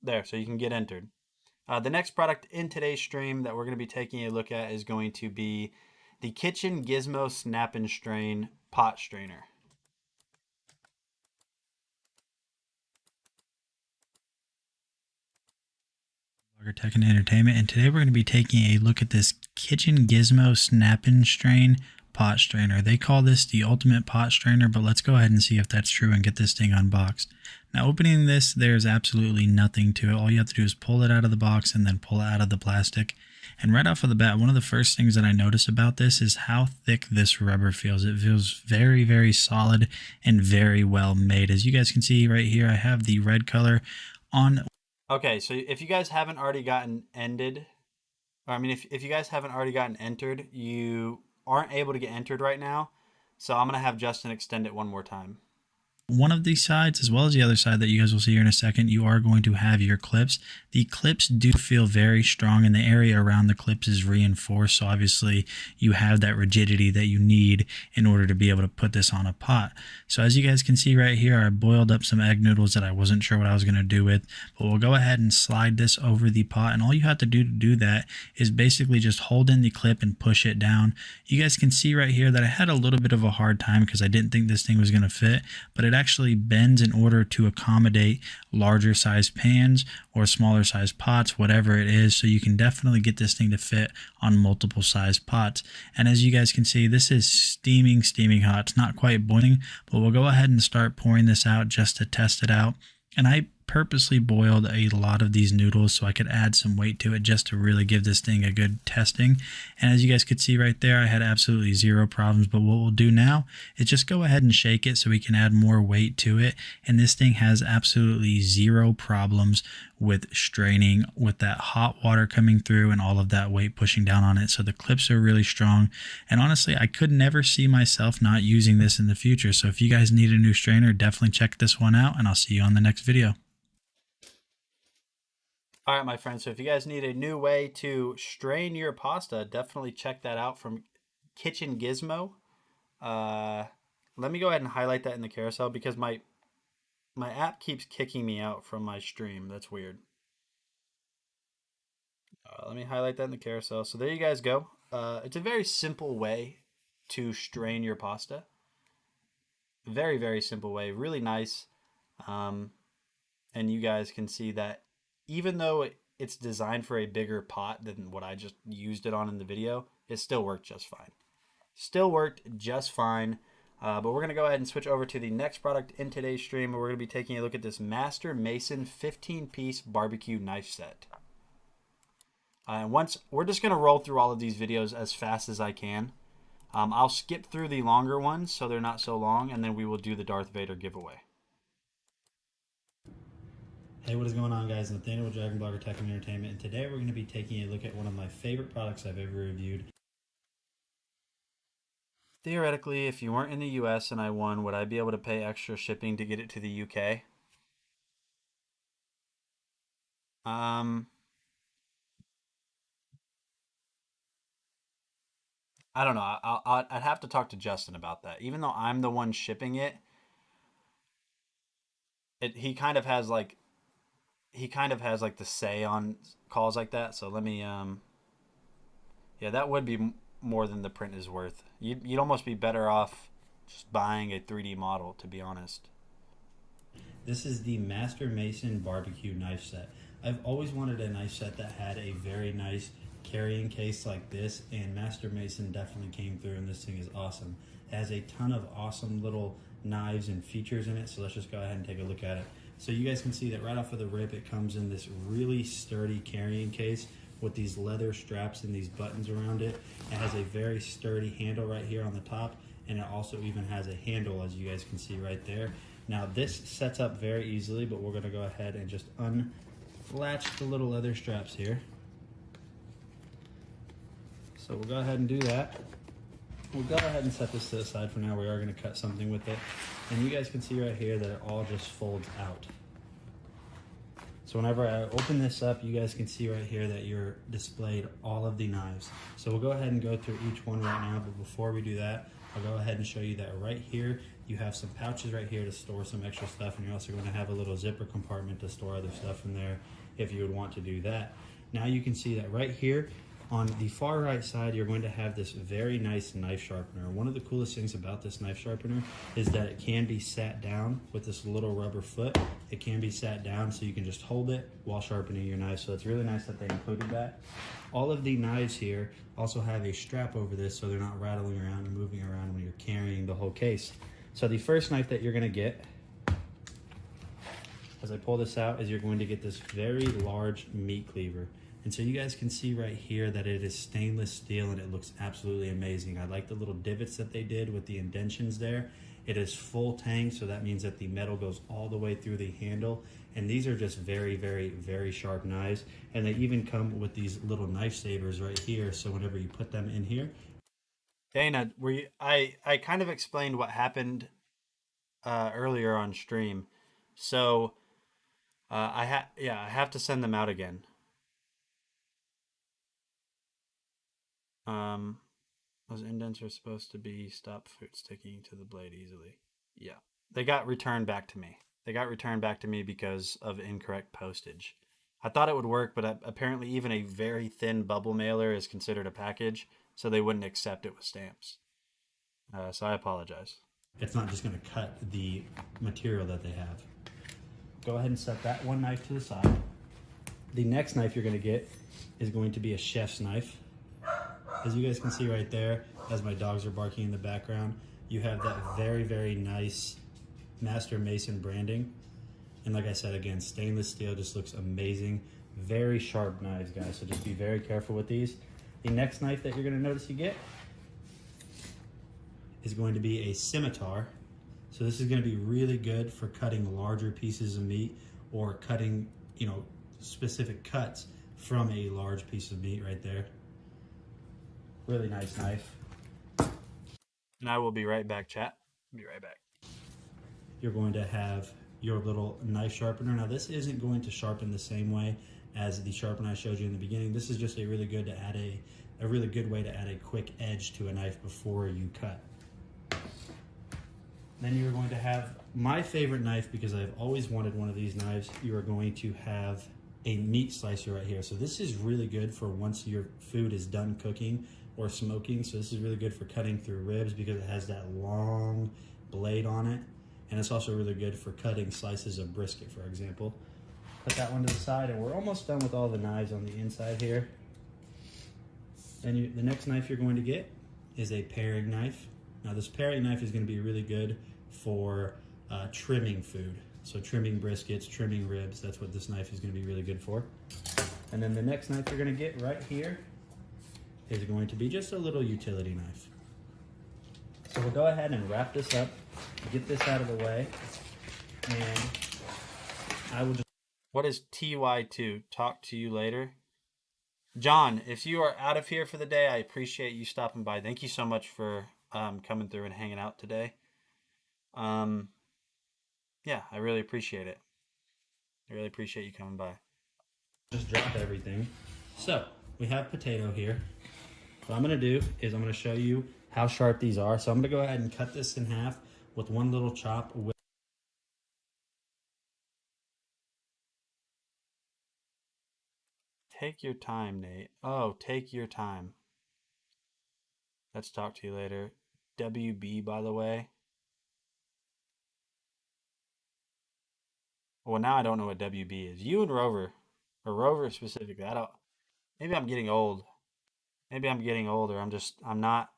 There, so you can get entered. The next product in today's stream that we're going to be taking a look at is going to be the Kitchen Gizmo Snap and Strain Pot Strainer. Tech and Entertainment, and today we're going to be taking a look at this Kitchen Gizmo Snap and Strain Pot Strainer. They call this the ultimate pot strainer, but let's go ahead and see if that's true and get this thing unboxed. Now, opening this, there's absolutely nothing to it. All you have to do is pull it out of the box and then pull it out of the plastic. And right off of the bat, one of the first things that I notice about this is how thick this rubber feels. It feels very, very solid and very well made. As you guys can see right here, I have the red color on. Okay, so if you guys haven't already gotten ended, or I mean, if you guys haven't already gotten entered, you aren't able to get entered right now. So I'm going to have Justin extend it one more time. One of these sides, as well as the other side that you guys will see here in a second, you are going to have your clips. The clips do feel very strong, and the area around the clips is reinforced. So obviously you have that rigidity that you need in order to be able to put this on a pot. So as you guys can see right here, I boiled up some egg noodles that I wasn't sure what I was going to do with, but we'll go ahead and slide this over the pot. And all you have to do that is basically just hold in the clip and push it down. You guys can see right here that I had a little bit of a hard time because I didn't think this thing was going to fit, but it actually bends in order to accommodate larger size pans or smaller size pots, whatever it is. So you can definitely get this thing to fit on multiple size pots. And as you guys can see, this is steaming hot. It's not quite boiling, but we'll go ahead and start pouring this out just to test it out. And I purposely boiled a lot of these noodles so I could add some weight to it just to really give this thing a good testing. And as you guys could see right there, I had absolutely zero problems. But what we'll do now is just go ahead and shake it so we can add more weight to it. And this thing has absolutely zero problems with straining with that hot water coming through and all of that weight pushing down on it. So the clips are really strong. And honestly, I could never see myself not using this in the future. So if you guys need a new strainer, definitely check this one out, and I'll see you on the next video. All right, my friends, so if you guys need a new way to strain your pasta, definitely check that out from Kitchen Gizmo. Let me go ahead and highlight that in the carousel because my app keeps kicking me out from my stream. That's weird. Let me highlight that in the carousel. So there you guys go. It's a very simple way to strain your pasta. Very, very simple way. Really nice. And you guys can see that even though it's designed for a bigger pot than what I just used it on in the video, it still worked just fine. Still worked just fine. But we're going to go ahead and switch over to the next product in today's stream. We're going to be taking a look at this Master Mason 15-piece barbecue knife set. And we're just going to roll through all of these videos as fast as I can. I'll skip through the longer ones so they're not so long, and then we will do the Darth Vader giveaway. Hey, what is going on, guys? Nathaniel with Dragon Blogger Tech and Entertainment, and today we're going to be taking a look at one of my favorite products I've ever reviewed. Theoretically, if you weren't in the US and I won, would I be able to pay extra shipping to get it to the UK? I don't know. I'd have to talk to Justin about that. Even though I'm the one shipping it, he kind of has like the say on calls like that. So let me yeah, that would be more than the print is worth. You'd almost be better off just buying a 3D model, to be honest. This is the Master Mason Barbecue Knife Set. I've always wanted a knife set that had a very nice carrying case like this, and Master Mason definitely came through, and this thing is awesome. It has a ton of awesome little knives and features in it, so let's just go ahead and take a look at it. So you guys can see that right off of the rip, it comes in this really sturdy carrying case with these leather straps and these buttons around it. It has a very sturdy handle right here on the top, and it also even has a handle, as you guys can see right there. Now this sets up very easily, but we're gonna go ahead and just unlatch the little leather straps here. So we'll go ahead and do that. We'll go ahead and set this to the side for now. We are going to cut something with it. And you guys can see right here that it all just folds out. So whenever I open this up, you guys can see right here that you're displayed all of the knives. So we'll go ahead and go through each one right now. But before we do that, I'll go ahead and show you that right here, you have some pouches right here to store some extra stuff. And you're also going to have a little zipper compartment to store other stuff in there if you would want to do that. Now you can see that right here, on the far right side, you're going to have this very nice knife sharpener. One of the coolest things about this knife sharpener is that it can be sat down with this little rubber foot. It can be sat down so you can just hold it while sharpening your knife. So it's really nice that they included that. All of the knives here also have a strap over this so they're not rattling around and moving around when you're carrying the whole case. So the first knife that you're going to get, as I pull this out, is you're going to get this very large meat cleaver. And so you guys can see right here that it is stainless steel and it looks absolutely amazing. I like the little divots that they did with the indentions there. It is full tang, so that means that the metal goes all the way through the handle. And these are just very, very, very sharp knives. And they even come with these little knife savers right here. So whenever you put them in here. Dana, I kind of explained what happened earlier on stream. So I have to send them out again. Those indents are supposed to stop food sticking to the blade easily. Yeah. They got returned back to me. They got returned back to me because of incorrect postage. I thought it would work, but apparently even a very thin bubble mailer is considered a package, so they wouldn't accept it with stamps. So I apologize. It's not just going to cut the material that they have. Go ahead and set that one knife to the side. The next knife you're going to get is going to be a chef's knife. As you guys can see right there, as my dogs are barking in the background, you have that very, very nice Master Mason branding. And like I said, again, stainless steel just looks amazing. Very sharp knives, guys, so just be very careful with these. The next knife that you're going to notice you get is going to be a scimitar. So this is going to be really good for cutting larger pieces of meat or cutting, specific cuts from a large piece of meat right there. Really nice knife. And I will be right back, chat. Be right back. You're going to have your little knife sharpener. Now this isn't going to sharpen the same way as the sharpener I showed you in the beginning. This is just a really good way to add a quick edge to a knife before you cut. Then you're going to have my favorite knife, because I've always wanted one of these knives. You are going to have a meat slicer right here. So this is really good for once your food is done cooking or smoking. So this is really good for cutting through ribs because it has that long blade on it. And it's also really good for cutting slices of brisket, for example. Put that one to the side, and we're almost done with all the knives on the inside here. And the next knife you're going to get is a paring knife. Now this paring knife is going to be really good for trimming food. So trimming briskets, trimming ribs, that's what this knife is going to be really good for. And then the next knife you're going to get right here is going to be just a little utility knife. So we'll go ahead and wrap this up, get this out of the way, and I will just What is TY2? Talk to you later. John, if you are out of here for the day, I appreciate you stopping by. Thank you so much for coming through and hanging out today. Yeah, I really appreciate it. I really appreciate you coming by. Just drop everything. So we have potato here. What I'm going to do is I'm going to show you how sharp these are. So I'm going to go ahead and cut this in half with one little chop. Take your time, Nate. Oh, take your time. Let's talk to you later. WB, by the way. Well, now I don't know what WB is. You and Rover, or Rover specifically. I don't. Maybe I'm getting old. Maybe I'm getting older. I'm not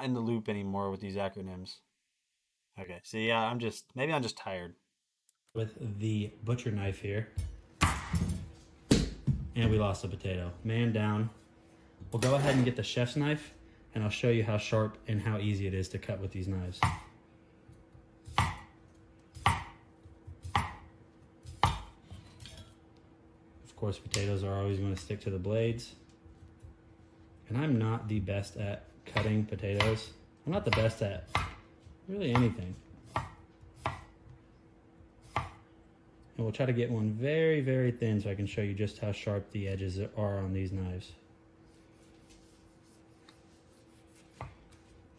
in the loop anymore with these acronyms. Okay. See, yeah, maybe I'm just tired. With the butcher knife here. And we lost a potato. Man down. We'll go ahead and get the chef's knife, and I'll show you how sharp and how easy it is to cut with these knives. Of course, potatoes are always going to stick to the blades. And I'm not the best at cutting potatoes. I'm not the best at really anything. And we'll try to get one very, very thin so I can show you just how sharp the edges are on these knives.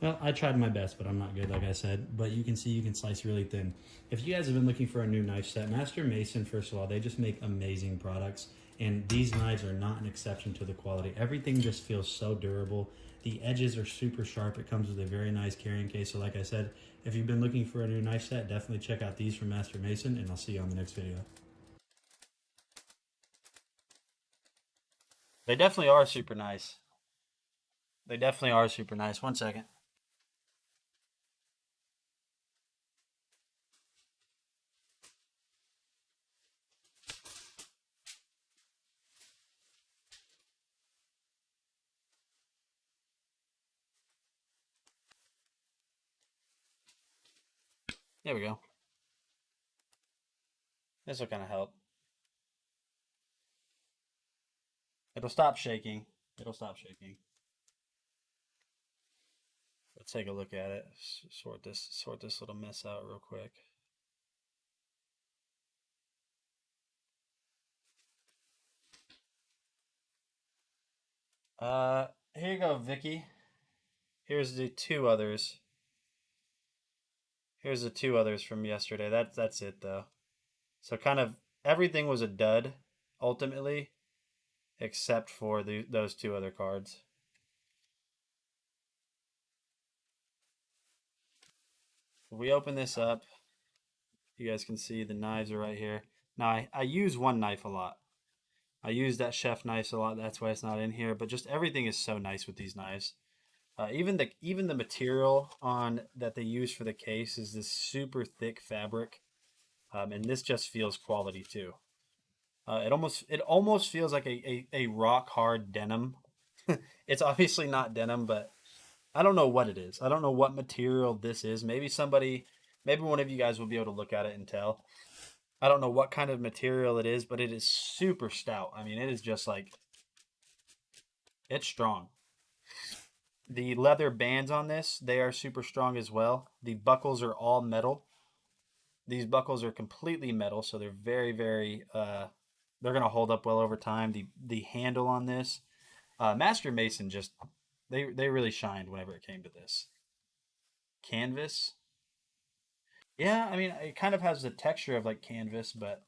Well, I tried my best, but I'm not good, like I said. But you can see you can slice really thin. If you guys have been looking for a new knife set, Master Mason, first of all, they just make amazing products. And these knives are not an exception to the quality. Everything just feels so durable. The edges are super sharp. It comes with a very nice carrying case. So like I said, if you've been looking for a new knife set, definitely check out these from Master Mason, and I'll see you on the next video. They definitely are super nice. They definitely are super nice. 1 second. There we go. This will kind of help. It'll stop shaking. It'll stop shaking. Let's take a look at it. Sort this little mess out real quick. Here you go, Vicky. Here's the two others. Here's the two others from yesterday. That's it though. So kind of everything was a dud ultimately, except for those two other cards. If we open this up, you guys can see the knives are right here. Now I use one knife a lot. I use that chef knife a lot. That's why it's not in here. But just everything is so nice with these knives. Even the material on that they use for the case is this super thick fabric, and this just feels quality too. It almost feels like a rock hard denim. It's obviously not denim, but I don't know what it is. I don't know what material this is. Maybe one of you guys will be able to look at it and tell. I don't know what kind of material it is, but it is super stout. I mean, it is just like, it's strong. The leather bands on this, they are super strong as well. The buckles are all metal. These buckles are completely metal, so they're very, very, they're going to hold up well over time. The handle on this, Master Mason just, they really shined whenever it came to this. Canvas. Yeah, I mean, it kind of has the texture of like canvas, but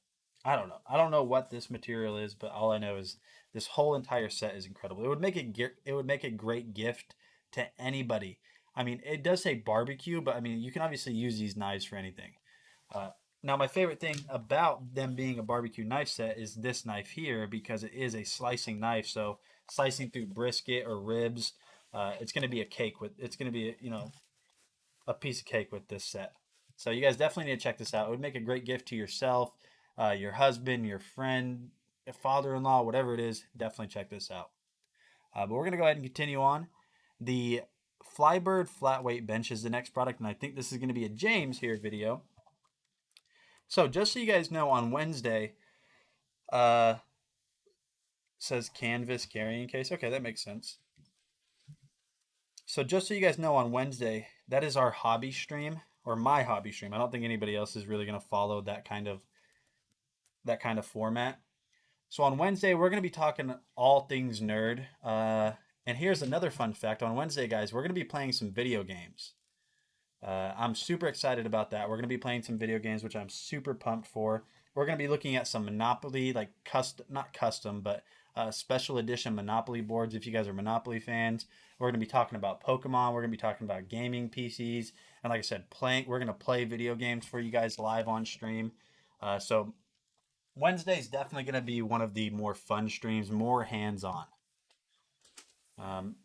I don't know. I don't know what this material is, but all I know is this whole entire set is incredible. It would make a great gift to anybody. I mean, it does say barbecue, but I mean, you can obviously use these knives for anything. Now, my favorite thing about them being a barbecue knife set is this knife here, because it is a slicing knife. So slicing through brisket or ribs, it's going to be a cake with. It's going to be a piece of cake with this set. So you guys definitely need to check this out. It would make a great gift to yourself, your husband, your friend, your father-in-law, whatever it is. Definitely check this out. But we're going to go ahead and continue on. The Flybird Flatweight Bench is the next product, and I think this is going to be a James here video. So just so you guys know, on Wednesday, Says canvas carrying case. Okay, that makes sense. So just so you guys know, on Wednesday, that is our hobby stream, or my hobby stream. I don't think anybody else is really going to follow that kind of format. So on Wednesday, we're going to be talking all things nerd. And here's another fun fact. On Wednesday, guys, we're going to be playing some video games. I'm super excited about that. We're going to be playing some video games, which I'm super pumped for. We're going to be looking at some Monopoly, like not custom, but special edition Monopoly boards. If you guys are Monopoly fans, we're going to be talking about Pokemon. We're going to be talking about gaming PCs. And like I said, we're going to play video games for you guys live on stream. So Wednesday is definitely going to be one of the more fun streams, more hands-on. I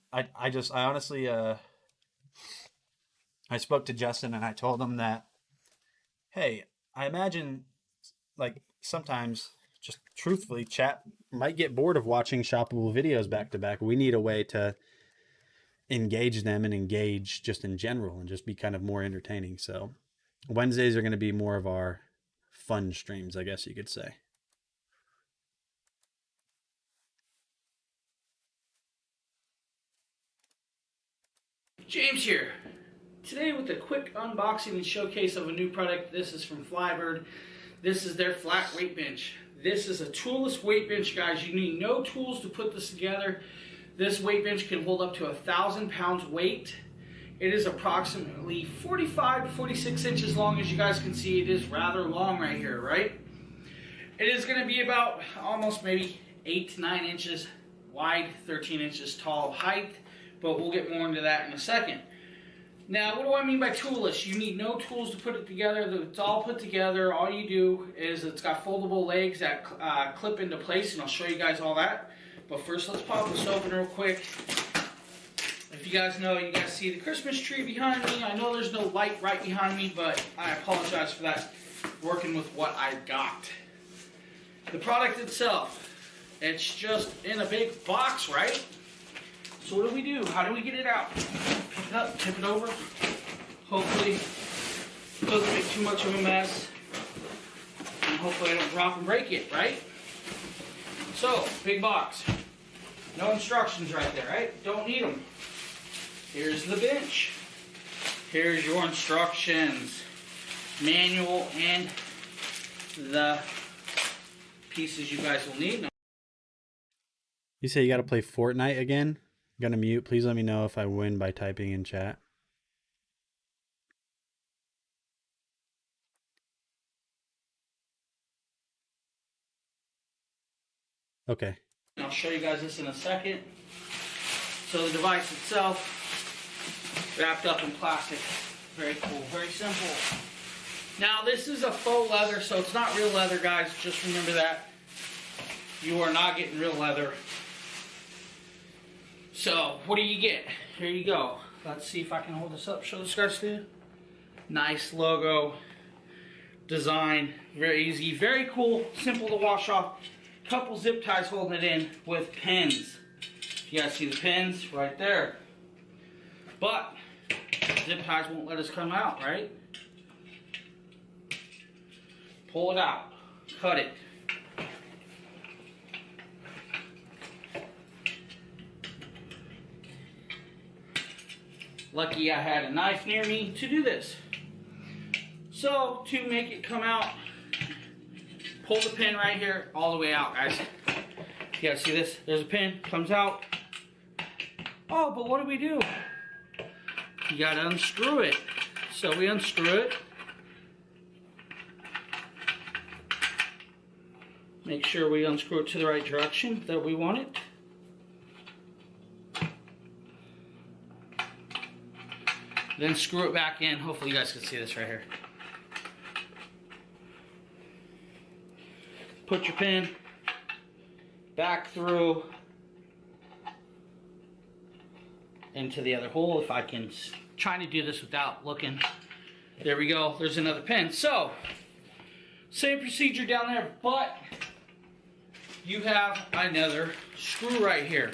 honestly, I spoke to Justin and I told him that, hey, I imagine like sometimes, just truthfully, chat might get bored of watching shoppable videos back to back. We need a way to engage them and engage just in general and just be kind of more entertaining. So Wednesdays are going to be more of our fun streams, I guess you could say. James here. Today with a quick unboxing and showcase of a new product. This is from Flybird. This is their flat weight bench. This is a toolless weight bench, guys. You need no tools to put this together. This weight bench can hold up to 1,000 pounds weight. It is approximately 45 to 46 inches long. As you guys can see, it is rather long right here, right? It is going to be about almost maybe 8 to 9 inches wide, 13 inches tall height, but we'll get more into that in a second. Now, what do I mean by toolless? You need no tools to put it together. It's all put together. All you do is it's got foldable legs that clip into place, and I'll show you guys all that. But first, let's pop this open real quick. If you guys know, you guys see the Christmas tree behind me. I know there's no light right behind me, but I apologize for that, working with what I got. The product itself, it's just in a big box, right? So what do we do? How do we get it out? Pick it up, tip it over. Hopefully it doesn't make too much of a mess. And hopefully I don't drop and break it, right? So, big box. No instructions right there, right? Don't need them. Here's the bench. Here's your instructions. Manual and the pieces you guys will need. You say you got to play Fortnite again? I'm gonna mute. Please let me know if I win by typing in chat. Okay. I'll show you guys this in a second. So the device itself, wrapped up in plastic. Very cool, very simple. Now this is a faux leather, so it's not real leather, guys. Just remember that. You are not getting real leather. So, what do you get? Here you go. Let's see if I can hold this up, show this guys to you. Nice logo, design, very easy, very cool, simple to wash off. Couple zip ties holding it in with pins. You guys see the pins right there. But, zip ties won't let us come out, right? Pull it out, cut it. Lucky I had a knife near me to do this. So, to make it come out, pull the pin right here all the way out, guys. You guys see this? There's a pin, comes out. Oh, but what do? You gotta unscrew it. So we unscrew it. Make sure we unscrew it to the right direction that we want it. Then screw it back in. Hopefully you guys can see this right here. Put your pin back through into the other hole. If I can, trying to do this without looking. There we go. There's another pin. So, same procedure down there, but you have another screw right here.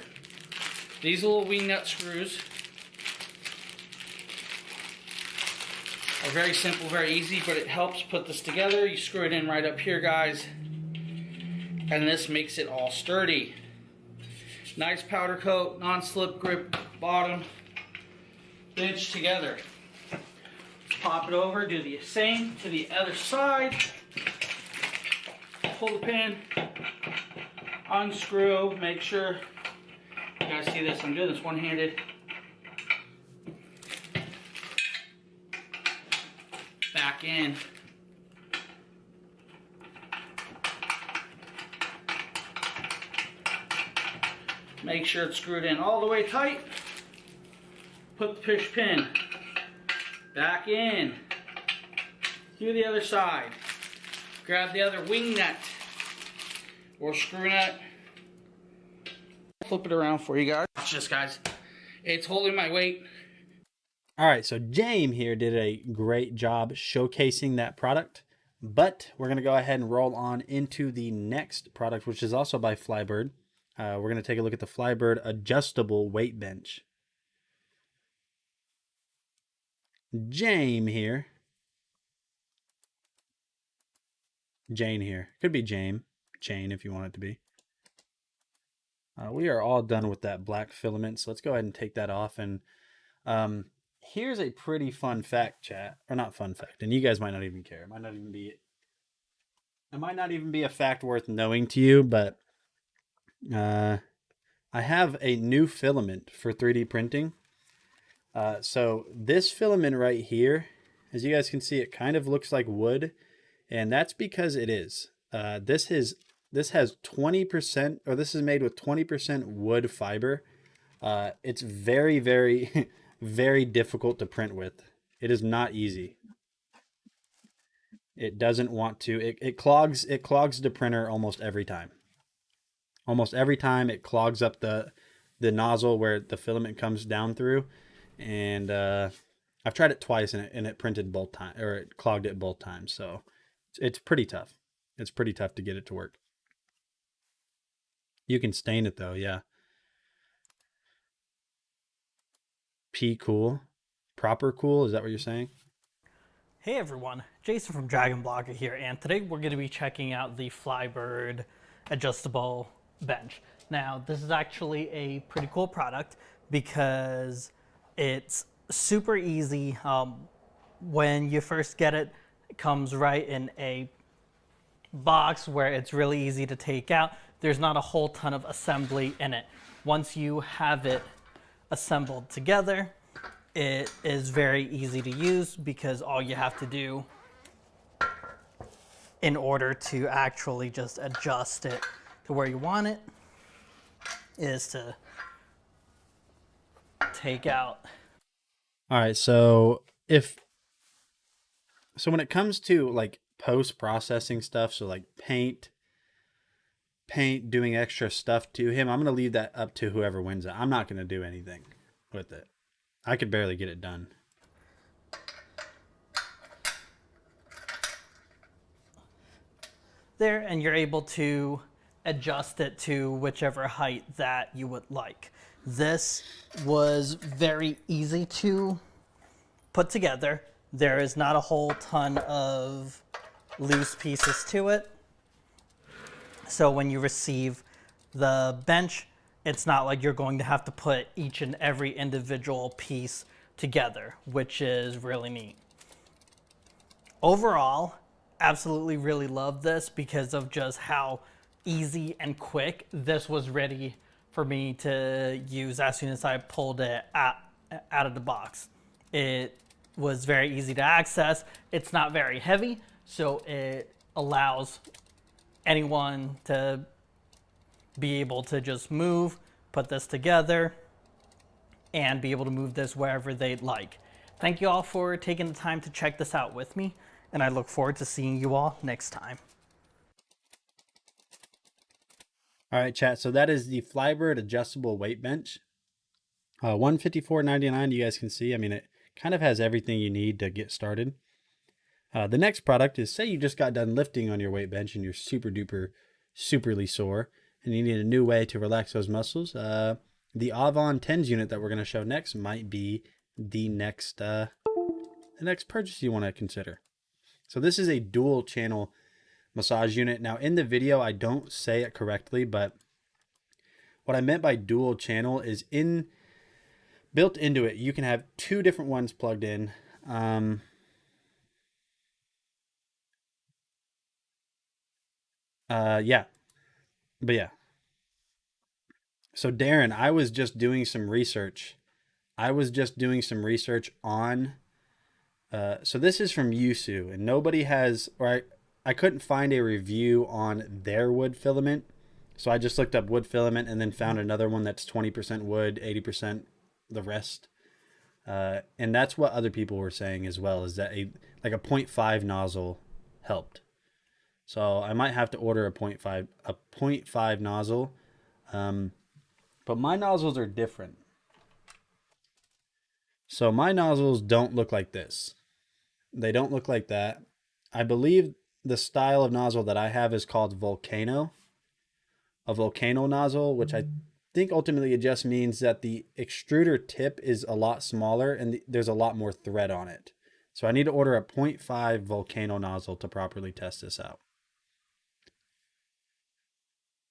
These little wing nut screws are very simple, very easy, but it helps put this together. You screw it in right up here, guys. and this makes it all sturdy. Nice powder coat, non-slip grip bottom, bench together. Let's pop it over, do the same to the other side. Pull the pin, unscrew, make sure, you guys see this, I'm doing this one-handed. Back in. Make sure it's screwed in all the way tight. Put the push pin back in. Do the other side. Grab the other wing nut or screw nut. Flip it around for you guys. Watch this, guys. It's holding my weight. All right, so James here did a great job showcasing that product, but we're going to go ahead and roll on into the next product, which is also by Flybird. We're going to take a look at the Flybird adjustable weight bench. James here. Jane here. Could be Jane if you want it to be. We are all done with that black filament, so let's go ahead and take that off. And here's a pretty fun fact, chat. Or not fun fact, and you guys might not even care. It might not even be a fact worth knowing to you, but I have a new filament for 3D printing. So this filament right here, as you guys can see, it kind of looks like wood, and that's because it is. This has 20%, or this is made with 20% wood fiber. It's very, very, very difficult to print with. It is not easy. It doesn't want to. It clogs the printer almost every time. Almost every time it clogs up the nozzle where the filament comes down through, and I've tried it twice and it printed both times, or it clogged it both times. So it's pretty tough. It's pretty tough to get it to work. You can stain it though, yeah. P cool, proper cool. Is that what you're saying? Hey everyone, Jason from Dragon Blogger here, and today we're going to be checking out the Flybird adjustable bench. Now, this is actually a pretty cool product because it's super easy. When you first get it, it comes right in a box where it's really easy to take out. There's not a whole ton of assembly in it. Once you have it assembled together, it is very easy to use because all you have to do in order to actually just adjust it to where you want it is to take out. All right, so when it comes to like post-processing stuff, so like paint doing extra stuff to him, I'm going to leave that up to whoever wins it. I'm not going to do anything with it. I could barely get it done. There, and you're able to adjust it to whichever height that you would like. This was very easy to put together. There is not a whole ton of loose pieces to it. So when you receive the bench, it's not like you're going to have to put each and every individual piece together, which is really neat. Overall, absolutely really love this because of just how easy and quick this was ready for me to use as soon as I pulled it out of the box. It was very easy to access. It's not very heavy, so it allows anyone to be able to just move, put this together, and be able to move this wherever they'd like. Thank you all for taking the time to check this out with me, and I look forward to seeing you all next time. All right, chat. So that is the Flybird adjustable weight bench. $154.99. You guys can see. I mean, it kind of has everything you need to get started. The next product is, say you just got done lifting on your weight bench and you're super duper, superly sore, and you need a new way to relax those muscles. The Avon TENS unit that we're going to show next might be the next purchase you want to consider. So this is a dual channel massage unit. Now in the video, I don't say it correctly, but what I meant by dual channel is built into it, you can have 2 different ones plugged in. Yeah. But yeah. So Darren, I was just doing some research. On so this is from Yusu, and nobody has, or I couldn't find a review on their wood filament. So I just looked up wood filament and then found another one that's 20% wood, 80% the rest. And that's what other people were saying as well, is that a 0.5 nozzle helped. So I might have to order a 0.5 nozzle. But my nozzles are different. So my nozzles don't look like this. They don't look like that. I believe the style of nozzle that I have is called Volcano. A Volcano nozzle, which I think ultimately it just means that the extruder tip is a lot smaller and there's a lot more thread on it. So I need to order a 0.5 Volcano nozzle to properly test this out.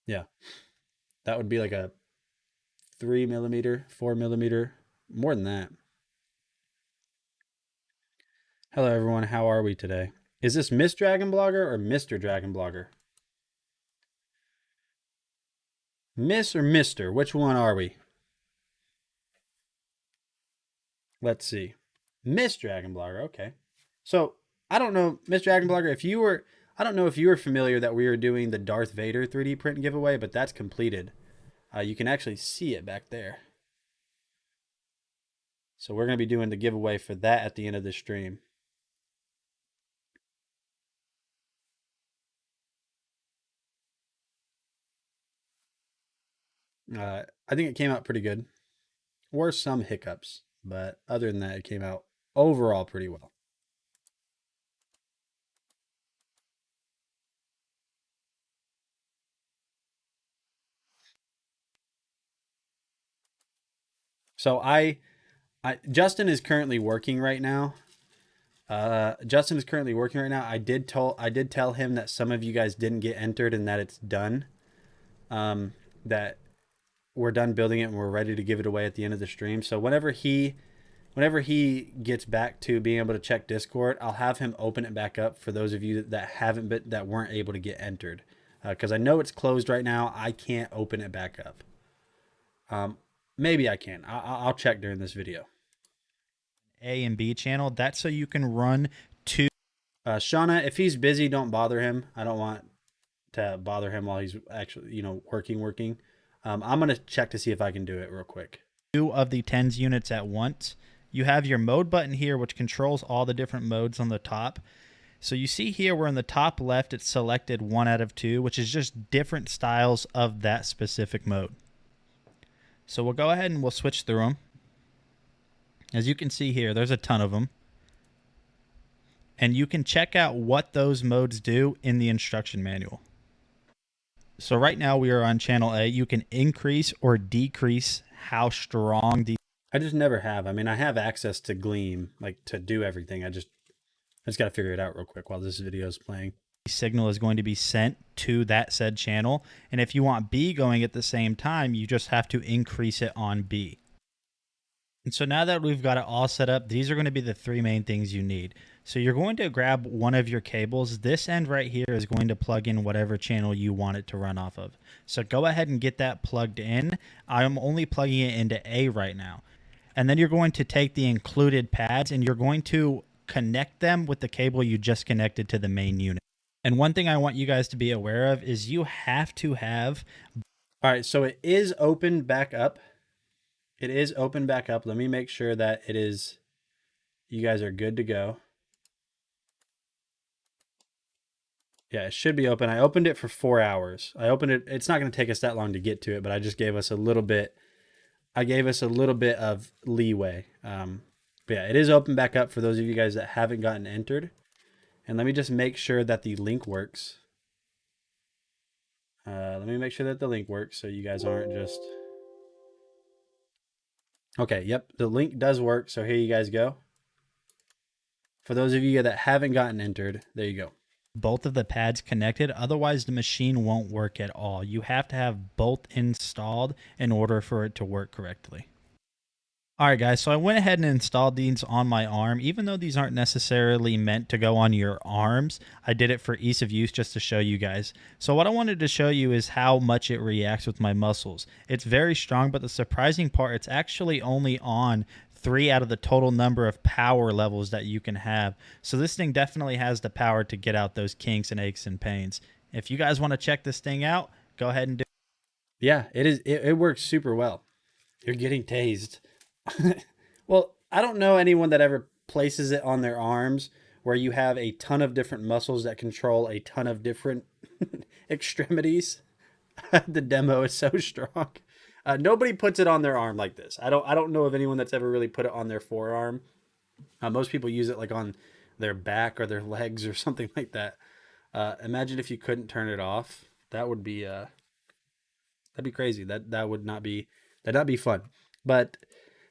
Yeah. That would be like a 3 millimeter, 4 millimeter, more than that. Hello everyone, how are we today? Is this Miss Dragon Blogger or Mr. Dragon Blogger? Miss or Mr.? Which one are we? Let's see. Miss Dragon Blogger, okay. So, I don't know, Miss Dragon Blogger, I don't know if you were familiar that we were doing the Darth Vader 3D print giveaway, but that's completed. You can actually see it back there. So we're going to be doing the giveaway for that at the end of the stream. I think it came out pretty good. Were some hiccups, but other than that, it came out overall pretty well. So Justin is currently working right now. I did tell him that some of you guys didn't get entered and that it's done. That we're done building it and we're ready to give it away at the end of the stream. So whenever he gets back to being able to check Discord, I'll have him open it back up for those of you that weren't able to get entered. Because I know it's closed right now. I can't open it back up. Maybe I can. I'll check during this video. A and B channel. That's so you can run 2. Shauna, if he's busy, don't bother him. I don't want to bother him while he's actually, working. I'm going to check to see if I can do it real quick. 2 of the TENS units at once. You have your mode button here, which controls all the different modes on the top. So you see here, where in the top left, it's selected 1 out of 2, which is just different styles of that specific mode. So we'll go ahead and we'll switch through them. As you can see here, there's a ton of them. And you can check out what those modes do in the instruction manual. So right now we are on channel A. You can increase or decrease how strong the... I just never have. I mean, I have access to Gleam, to do everything. I just got to figure it out real quick while this video is playing. Signal is going to be sent to that said channel, and if you want B going at the same time, you just have to increase it on B. And so now that we've got it all set up, these are going to be the 3 main things you need. So you're going to grab one of your cables. This end right here is going to plug in whatever channel you want it to run off of. So go ahead and get that plugged in. I'm only plugging it into A right now. And then you're going to take the included pads and you're going to connect them with the cable you just connected to the main unit. And one thing I want you guys to be aware of is you have to have... All right, so it is open back up. It is open back up. Let me make sure that it is... You guys are good to go. Yeah, it should be open. I opened it for 4 hours. I opened it. It's not going to take us that long to get to it, but I just gave us a little bit... I gave us a little bit of leeway. But yeah, it is open back up for those of you guys that haven't gotten entered. And let me just make sure that the link works. Let me make sure that the link works so you guys aren't just... Okay, yep, the link does work. So here you guys go. For those of you that haven't gotten entered, there you go. both of the pads connected. Otherwise, the machine won't work at all. You have to have both installed in order for it to work correctly. All right, guys, so I went ahead and installed these on my arm. Even though these aren't necessarily meant to go on your arms, I did it for ease of use just to show you guys. So what I wanted to show you is how much it reacts with my muscles. It's very strong, but the surprising part, it's actually only on 3 out of the total number of power levels that you can have. So this thing definitely has the power to get out those kinks and aches and pains. If you guys want to check this thing out, go ahead and do it. Yeah, it works super well. You're getting tased. Well, I don't know anyone that ever places it on their arms where you have a ton of different muscles that control a ton of different extremities. The demo is so strong. Nobody puts it on their arm like this. I don't know of anyone that's ever really put it on their forearm. Most people use it like on their back or their legs or something like that. Imagine if you couldn't turn it off. That would be that'd be crazy. That would not be fun. But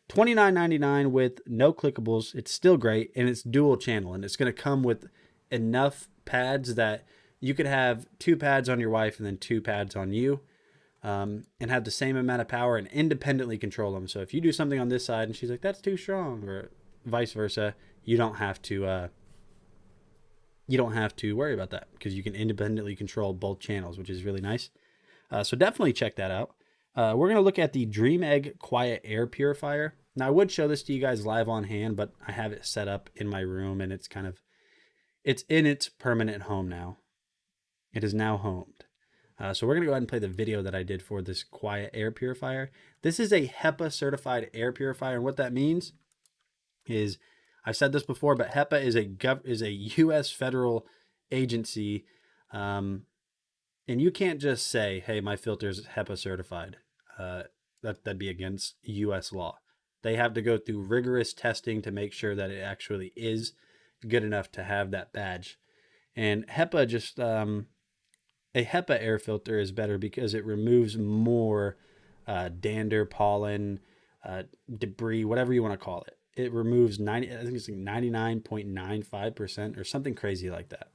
$29.99 with no clickables. It's still great, and it's dual channel, and it's going to come with enough pads that you could have 2 pads on your wife and then 2 pads on you, and have the same amount of power and independently control them. So if you do something on this side and she's like, that's too strong, or vice versa, you don't have to worry about that because you can independently control both channels, which is really nice. So definitely check that out. We're going to look at the Dream Egg Quiet Air Purifier. Now, I would show this to you guys live on hand, but I have it set up in my room, and it's in its permanent home now. It is now homed. So we're going to go ahead and play the video that I did for this Quiet Air Purifier. This is a HEPA certified air purifier, and what that means is, I've said this before, but HEPA is a U.S. federal agency, and you can't just say, hey, my filter is HEPA certified. That'd be against U.S. law. They have to go through rigorous testing to make sure that it actually is good enough to have that badge. And HEPA just, a HEPA air filter is better because it removes more dander, pollen, debris, whatever you want to call it. It removes 99.95% or something crazy like that.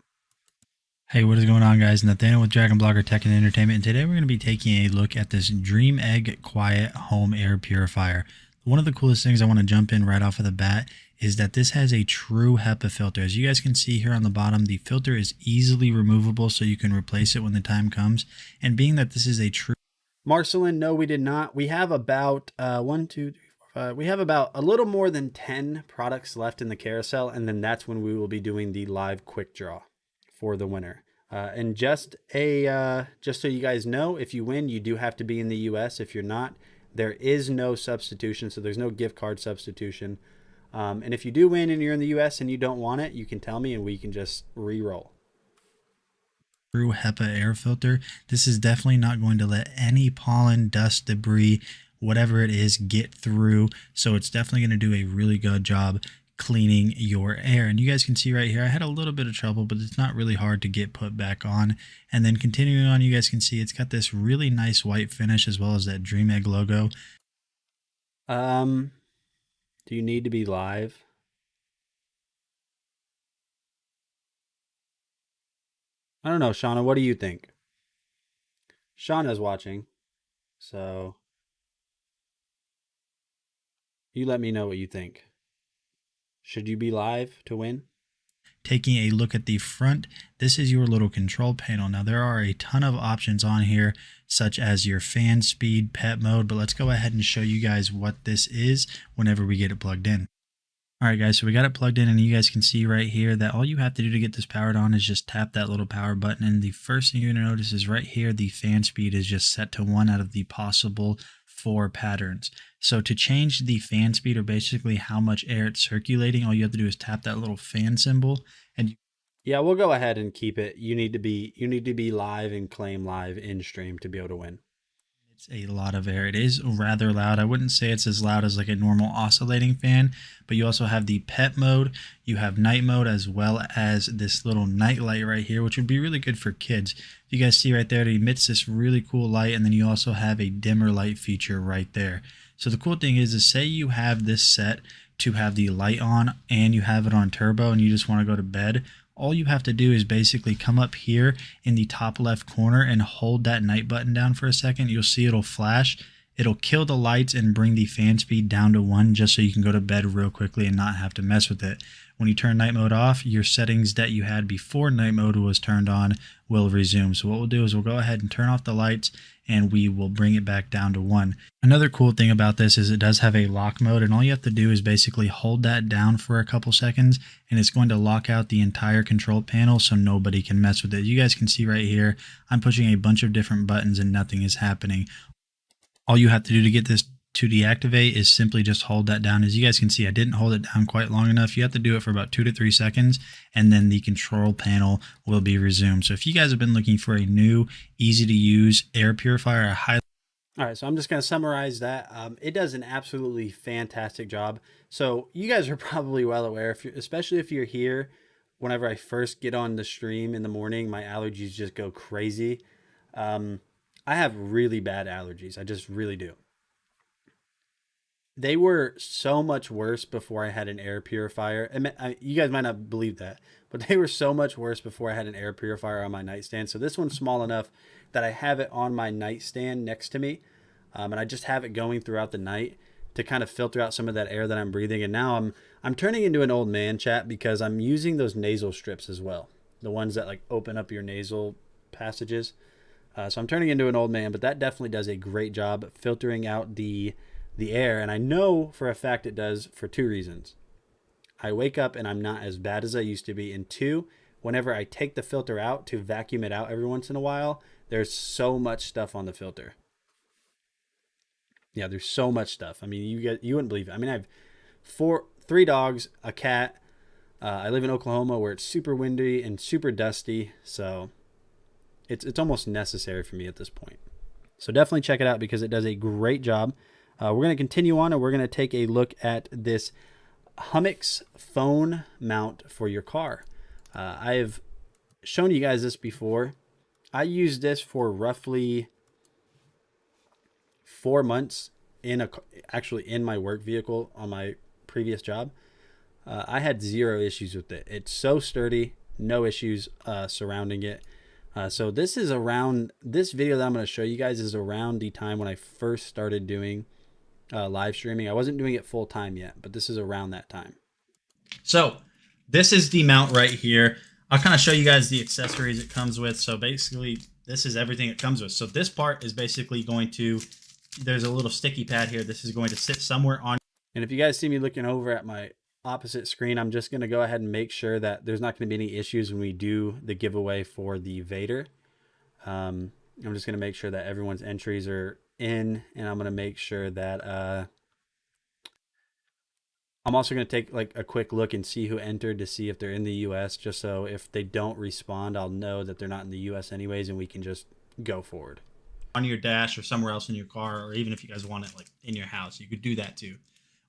Hey, what is going on, guys? Nathaniel with Dragon Blogger Tech and Entertainment, and today we're going to be taking a look at this Dream Egg Quiet Home Air Purifier. One of the coolest things I want to jump in right off of the bat is that this has a true HEPA filter. As you guys can see here on the bottom, the filter is easily removable, so you can replace it when the time comes. And being that this is a true... Marcelin, no, we did not. We have about we have about a little more than 10 products left in the carousel, and then that's when we will be doing the live quick draw for the winner. And just so you guys know, if you win, you do have to be in the US. If you're not, there is no substitution, so there's no gift card substitution. And if you do win and you're in the US and you don't want it, you can tell me and we can just re-roll. True HEPA air filter. This is definitely not going to let any pollen, dust, debris, whatever it is, get through. So it's definitely going to do a really good job cleaning your air. And you guys can see right here, I had a little bit of trouble, but it's not really hard to get put back on. And then continuing on, you guys can see it's got this really nice white finish as well as that Dream Egg logo. Do you need to be live? I don't know, Shauna, what do you think? Shauna's watching, so you let me know what you think. Should you be live to win? Taking a look at the front, this is your little control panel. Now there are a ton of options on here, such as your fan speed, pet mode, but let's go ahead and show you guys what this is whenever we get it plugged in. All right, guys, so we got it plugged in, and you guys can see right here that all you have to do to get this powered on is just tap that little power button. And the first thing you're going to notice is right here, the fan speed is just set to 1 out of the possible 4 patterns. So to change the fan speed, or basically how much air it's circulating, all you have to do is tap that little fan symbol. And yeah, we'll go ahead and keep it. You need to be live and claim live in stream to be able to win. It's a lot of air. It is rather loud. I wouldn't say it's as loud as like a normal oscillating fan, but you also have the pet mode, you have night mode, as well as this little night light right here, which would be really good for kids. You guys see right there, it emits this really cool light, and then you also have a dimmer light feature right there. So the cool thing is say you have this set to have the light on and you have it on turbo and you just want to go to bed, all you have to do is basically come up here in the top left corner and hold that night button down for a second. You'll see it'll flash. It'll kill the lights and bring the fan speed down to 1 just so you can go to bed real quickly and not have to mess with it. When you turn night mode off, your settings that you had before night mode was turned on will resume. So what we'll do is we'll go ahead and turn off the lights and we will bring it back down to 1. Another cool thing about this is it does have a lock mode, and all you have to do is basically hold that down for a couple seconds and it's going to lock out the entire control panel so nobody can mess with it. You guys can see right here, I'm pushing a bunch of different buttons and nothing is happening. All you have to do to get this to deactivate is simply just hold that down. As you guys can see, I didn't hold it down quite long enough. You have to do it for about 2 to 3 seconds and then the control panel will be resumed. So if you guys have been looking for a new, easy to use air purifier, I highly... All right, so I'm just going to summarize that. It does an absolutely fantastic job. So you guys are probably well aware, especially if you're here, whenever I first get on the stream in the morning, my allergies just go crazy. I have really bad allergies. I just really do. They were so much worse before I had an air purifier. You guys might not believe that, but they were so much worse before I had an air purifier on my nightstand. So this one's small enough that I have it on my nightstand next to me. And I just have it going throughout the night to kind of filter out some of that air that I'm breathing. And now I'm turning into an old man, chat, because I'm using those nasal strips as well. The ones that like open up your nasal passages. So I'm turning into an old man, but that definitely does a great job filtering out the air. And I know for a fact it does for 2 reasons. I wake up and I'm not as bad as I used to be. And 2, whenever I take the filter out to vacuum it out every once in a while, there's so much stuff on the filter. Yeah, there's so much stuff. I mean, you wouldn't believe it. I mean, I have 3 dogs, a cat. I live in Oklahoma where it's super windy and super dusty. So it's almost necessary for me at this point. So definitely check it out because it does a great job. We're going to continue on and we're going to take a look at this Hummix phone mount for your car. I have shown you guys this before. I used this for roughly 4 months actually in my work vehicle on my previous job. I had 0 issues with it. It's so sturdy, no issues surrounding it. So this video that I'm going to show you guys is around the time when I first started doing live streaming. I wasn't doing it full time yet, but this is around that time. So this is the mount right here. I'll kind of show you guys the accessories it comes with. So basically this is everything it comes with. So this part is basically there's a little sticky pad here. This is going to sit somewhere on. And if you guys see me looking over at my opposite screen, I'm just going to go ahead and make sure that there's not going to be any issues when we do the giveaway for the Vader. I'm just going to make sure that everyone's entries are in, and I'm going to make sure that I'm also going to take like a quick look and see who entered to see if they're in the US, just so if they don't respond, I'll know that they're not in the US anyways, and we can just go forward. On your dash or somewhere else in your car, or even if you guys want it like in your house, you could do that too.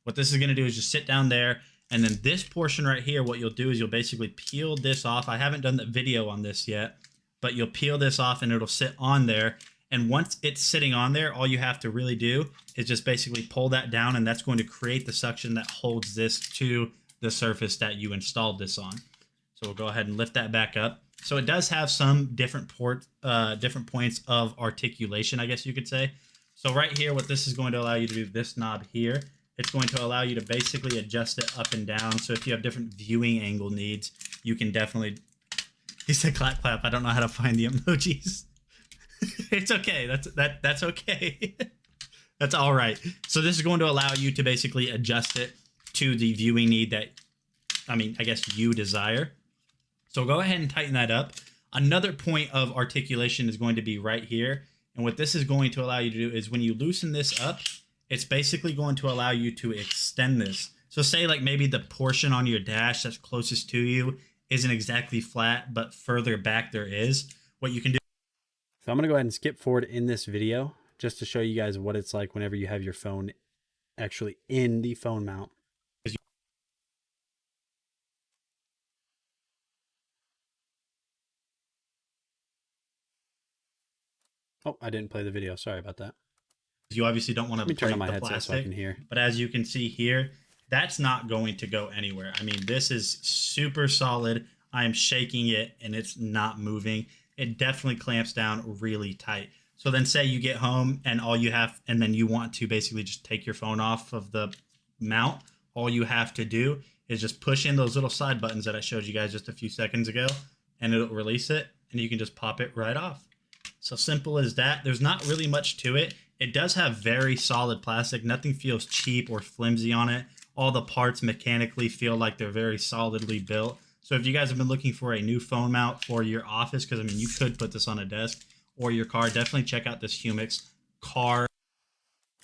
What this is going to do is just sit down there, and then this portion right here, what you'll do is you'll basically peel this off. I haven't done the video on this yet, but you'll peel this off and it'll sit on there. And once it's sitting on there, all you have to really do is just basically pull that down, and that's going to create the suction that holds this to the surface that you installed this on. So we'll go ahead and lift that back up. So it does have some different points of articulation, I guess you could say. So right here, what this is going to allow you to do, this knob here, it's going to allow you to basically adjust it up and down. So if you have different viewing angle needs, you can definitely... He said clap, clap. I don't know how to find the emojis. It's okay. That's okay. That's all right. So this is going to allow you to basically adjust it to the viewing need that, I guess you desire. So go ahead and tighten that up. Another point of articulation is going to be right here. And what this is going to allow you to do is when you loosen this up, it's basically going to allow you to extend this. So say like maybe the portion on your dash that's closest to you isn't exactly flat, but further back there is. What you can do. So I'm going to go ahead and skip forward in this video just to show you guys what it's like whenever you have your phone actually in the phone mount. Oh, I didn't play the video. Sorry about that. You obviously don't want to break turn on my the headset plastic, so I can hear. But as you can see here, that's not going to go anywhere. I mean, this is super solid. I am shaking it and it's not moving. It definitely clamps down really tight. So then say you get home and then you want to basically just take your phone off of the mount. All you have to do is just push in those little side buttons that I showed you guys just a few seconds ago, and it'll release it, and you can just pop it right off. So simple as that. There's not really much to it. It does have very solid plastic. Nothing feels cheap or flimsy on it. All the parts mechanically feel like they're very solidly built. So if you guys have been looking for a new phone mount for your office, because I mean, you could put this on a desk or your car, definitely check out this Humix car.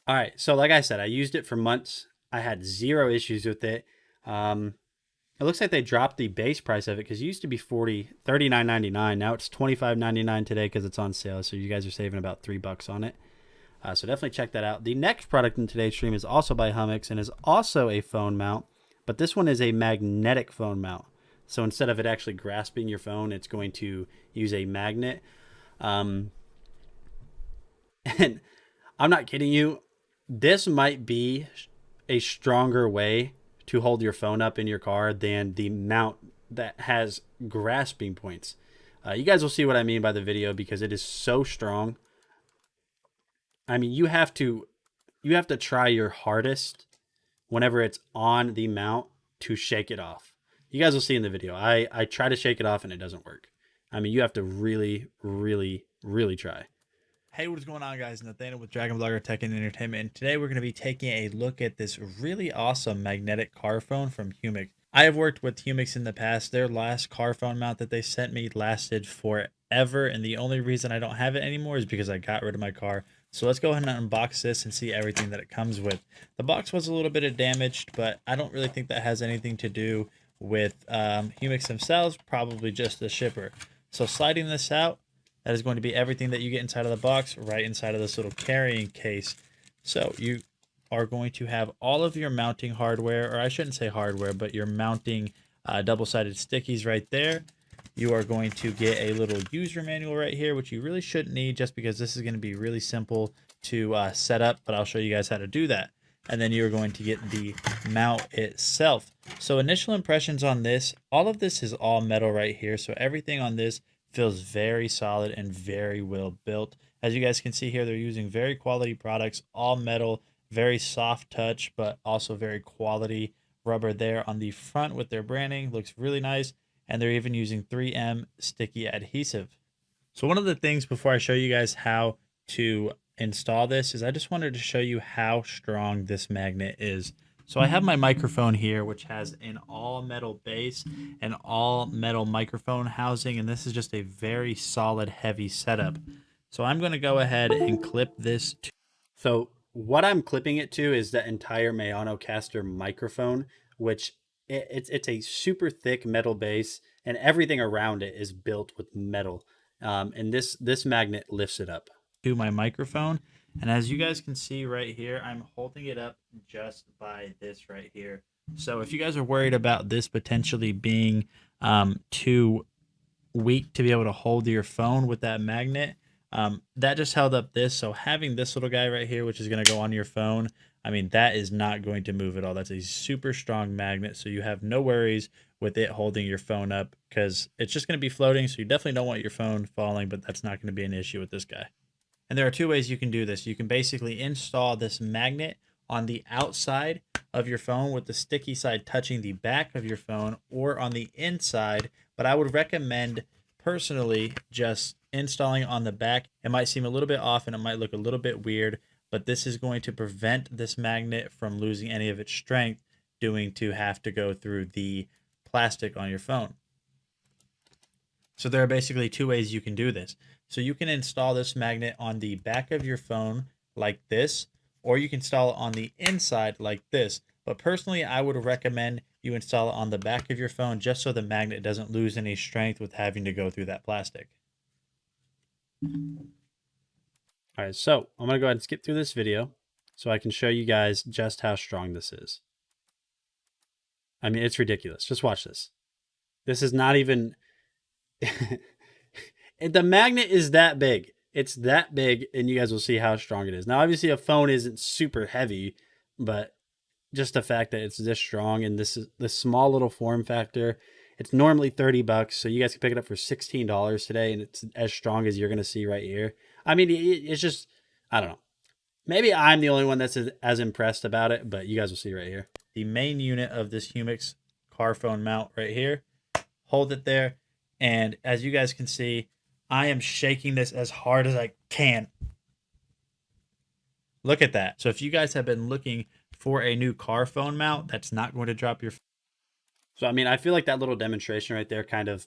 All right, so like I said, I used it for months. I had zero issues with it. It looks like they dropped the base price of it because it used to be $39.99. Now it's $25.99 today because it's on sale. So you guys are saving about $3 on it. So definitely check that out. The next product in today's stream is also by Humix and is also a phone mount, but this one is a magnetic phone mount. So instead of it actually grasping your phone, it's going to use a magnet. And I'm not kidding you. This might be a stronger way to hold your phone up in your car than the mount that has grasping points. You guys will see what I mean by the video because it is so strong. I mean, you have to try your hardest whenever it's on the mount to shake it off. You guys will see in the video. I try to shake it off and it doesn't work. I mean, you have to really, really, really try. Hey, what is going on, guys? Nathaniel with Dragon Blogger Tech and Entertainment, and today we're going to be taking a look at this really awesome magnetic car phone from Humix. I have worked with Humix in the past. Their last car phone mount that they sent me lasted forever, and the only reason I don't have it anymore is because I got rid of my car. So let's go ahead and unbox this and see everything that it comes with. The box was a little bit damaged, but I don't really think that has anything to do with Humix themselves, probably just the shipper. So sliding this out, that is going to be everything that you get inside of the box, right inside of this little carrying case. So you are going to have all of your mounting hardware, or I shouldn't say hardware, but your mounting double-sided stickies right there. You are going to get a little user manual right here, which you really shouldn't need just because this is going to be really simple to set up, but I'll show you guys how to do that. And then you're going to get the mount itself. So initial impressions on this, all of this is all metal right here. So everything on this feels very solid and very well built. As you guys can see here, they're using very quality products, all metal, very soft touch, but also very quality rubber there on the front with their branding. Looks really nice. And they're even using 3M sticky adhesive. So one of the things before I show you guys how to install this is I just wanted to show you how strong this magnet is. So I have my microphone here, which has an all metal base and all metal microphone housing, and this is just a very solid, heavy setup. So I'm going to go ahead and clip this to. So what I'm clipping it to is the entire Mayanocaster microphone, which it's a super thick metal base, and everything around it is built with metal. And this magnet lifts it up to my microphone. And as you guys can see right here, I'm holding it up just by this right here. So if you guys are worried about this potentially being too weak to be able to hold your phone with that magnet, that just held up this. So having this little guy right here, which is going to go on your phone, I mean, that is not going to move at all. That's a super strong magnet. So you have no worries with it holding your phone up because it's just going to be floating. So you definitely don't want your phone falling, but that's not going to be an issue with this guy. And there are two ways you can do this. You can basically install this magnet on the outside of your phone with the sticky side touching the back of your phone, or on the inside, but I would recommend personally just installing on the back. It might seem a little bit off and it might look a little bit weird, but this is going to prevent this magnet from losing any of its strength due to have to go through the plastic on your phone. So there are basically two ways you can do this. So you can install this magnet on the back of your phone like this, or you can install it on the inside like this. But personally, I would recommend you install it on the back of your phone just so the magnet doesn't lose any strength with having to go through that plastic. All right, so I'm going to go ahead and skip through this video so I can show you guys just how strong this is. I mean, it's ridiculous. Just watch this. This is not even... The magnet is that big. It's that big, and you guys will see how strong it is. Now, obviously, a phone isn't super heavy, but just the fact that it's this strong and this is the small little form factor, It's normally $30, so you guys can pick it up for $16 today, and it's as strong as you're going to see right here. I mean, it's just, I don't know. Maybe I'm the only one that's as impressed about it, but you guys will see right here. The main unit of this Humix car phone mount right here. Hold it there, and as you guys can see, I am shaking this as hard as I can. Look at that. So if you guys have been looking for a new car phone mount that's not going to drop your... So, I mean, I feel like that little demonstration right there kind of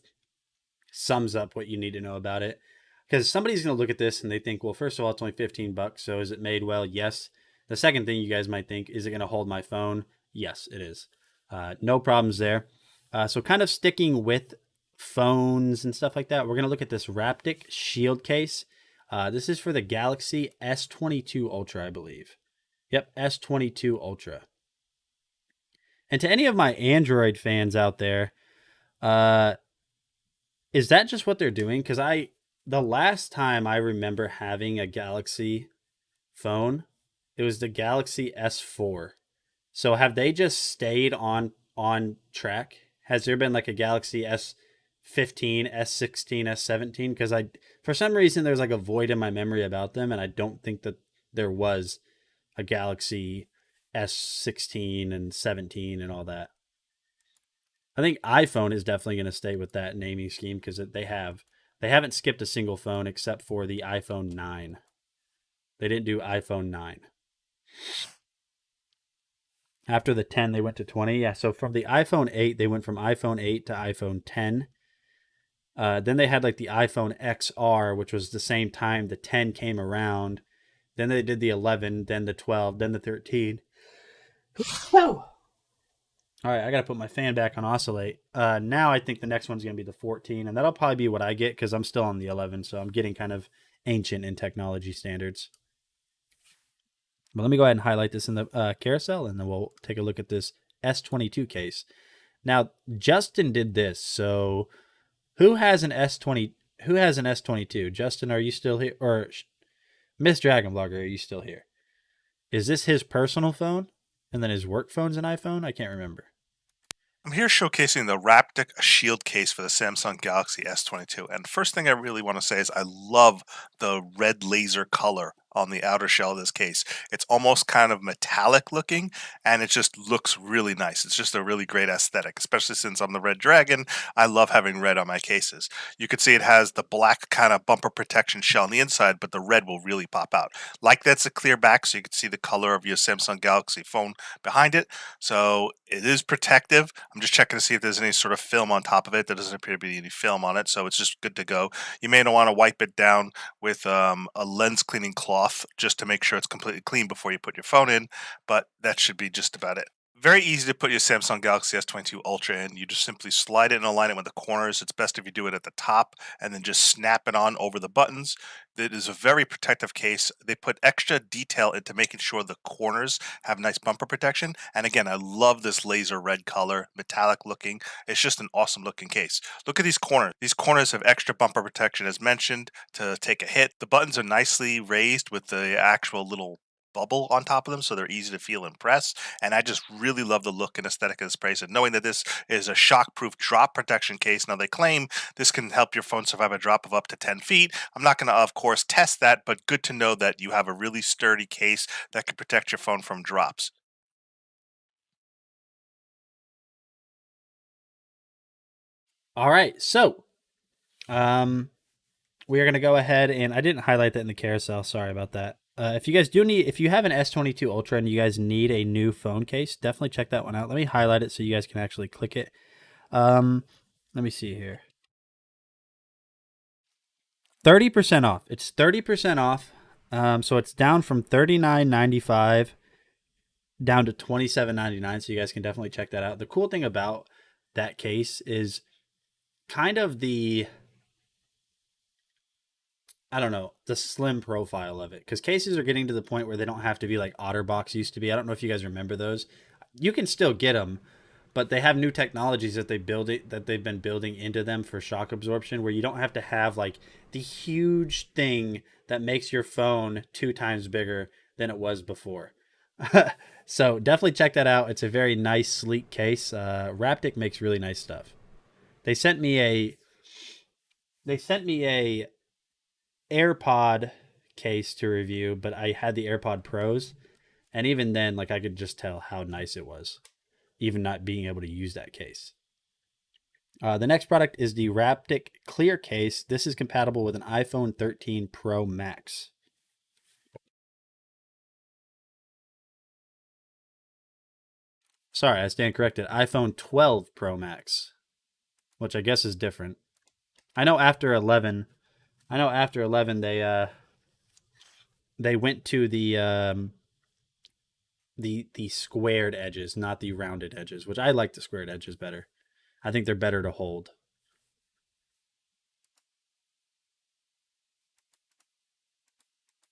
sums up what you need to know about it. Because somebody's going to look at this and they think, well, first of all, it's only $15. So is it made well? Yes. The second thing you guys might think, is it going to hold my phone? Yes, it is. No problems there. So kind of sticking with phones and stuff like that, we're going to look at this Raptic Shield case. This is for the Galaxy S22 Ultra, I believe. Yep, S22 Ultra. And to any of my Android fans out there, is that just what they're doing? Because the last time I remember having a Galaxy phone, it was the Galaxy S4. So have they just stayed on track? Has there been like a Galaxy S15, S16, S17? Because for some reason, there's like a void in my memory about them, and I don't think that there was a Galaxy S16 and 17 and all that. I think iPhone is definitely going to stay with that naming scheme because they haven't skipped a single phone except for the iPhone 9. They didn't do iPhone 9. After the 10, they went to 20. Yeah, so from the iPhone 8, they went from iPhone 8 to iPhone 10. Then they had like the iPhone XR, which was the same time the 10 came around. Then they did the 11, then the 12, then the 13. All right, I got to put my fan back on oscillate. Now I think the next one's going to be the 14, and that'll probably be what I get because I'm still on the 11, so I'm getting kind of ancient in technology standards. But let me go ahead and highlight this in the carousel, and then we'll take a look at this S22 case. Now, Justin did this, so who has an S22? Justin, are you still here? Or Miss Dragon Blogger, are you still here? Is this his personal phone? And then his work phone's an iPhone? I can't remember. I'm here showcasing the Raptic Shield case for the Samsung Galaxy S22. And first thing I really want to say is I love the red laser color on the outer shell of this case. It's almost kind of metallic looking, and it just looks really nice. It's just a really great aesthetic, especially since I'm the Red Dragon. I love having red on my cases. You can see it has the black kind of bumper protection shell on the inside, but the red will really pop out. Like that's a clear back, so you can see the color of your Samsung Galaxy phone behind it. So it is protective. I'm just checking to see if there's any sort of film on top of it. There doesn't appear to be any film on it, so it's just good to go. You may want to wipe it down with a lens cleaning cloth just to make sure it's completely clean before you put your phone in, but that should be just about it. Very easy to put your Samsung Galaxy S22 Ultra in. You just simply slide it and align it with the corners. It's best if you do it at the top and then just snap it on over the buttons. It is a very protective case. They put extra detail into making sure the corners have nice bumper protection. And again, I love this laser red color, metallic looking. It's just an awesome looking case. Look at these corners. These corners have extra bumper protection as mentioned to take a hit. The buttons are nicely raised with the actual little bubble on top of them, so they're easy to feel and press. And I just really love the look and aesthetic of this bracelet, knowing that this is a shockproof drop protection case. Now they claim this can help your phone survive a drop of up to 10 feet. I'm not going to, of course, test that, but good to know that you have a really sturdy case that can protect your phone from drops. All right, so we are going to go ahead, and I didn't highlight that in the carousel. Sorry about that. If you guys if you have an S22 Ultra and you guys need a new phone case, definitely check that one out. Let me highlight it so you guys can actually click it. Let me see here. 30% off. It's 30% off. So it's down from $39.95 down to $27.99. So you guys can definitely check that out. The cool thing about that case is kind of the, I don't know, the slim profile of it, because cases are getting to the point where they don't have to be like OtterBox used to be. I don't know if you guys remember those. You can still get them, but they have new technologies that they've been building into them for shock absorption, where you don't have to have like the huge thing that makes your phone 2 times bigger than it was before. So definitely check that out. It's a very nice, sleek case. Raptic makes really nice stuff. They sent me a AirPod case to review, but I had the AirPod Pros, and even then, like, I could just tell how nice it was, even not being able to use that case. The next product is the Raptic Clear Case. This is compatible with an iPhone 13 Pro Max. Sorry, I stand corrected. iPhone 12 Pro Max, which I guess is different. I know after 11 they went to the squared edges, not the rounded edges, which I like the squared edges better. I think they're better to hold.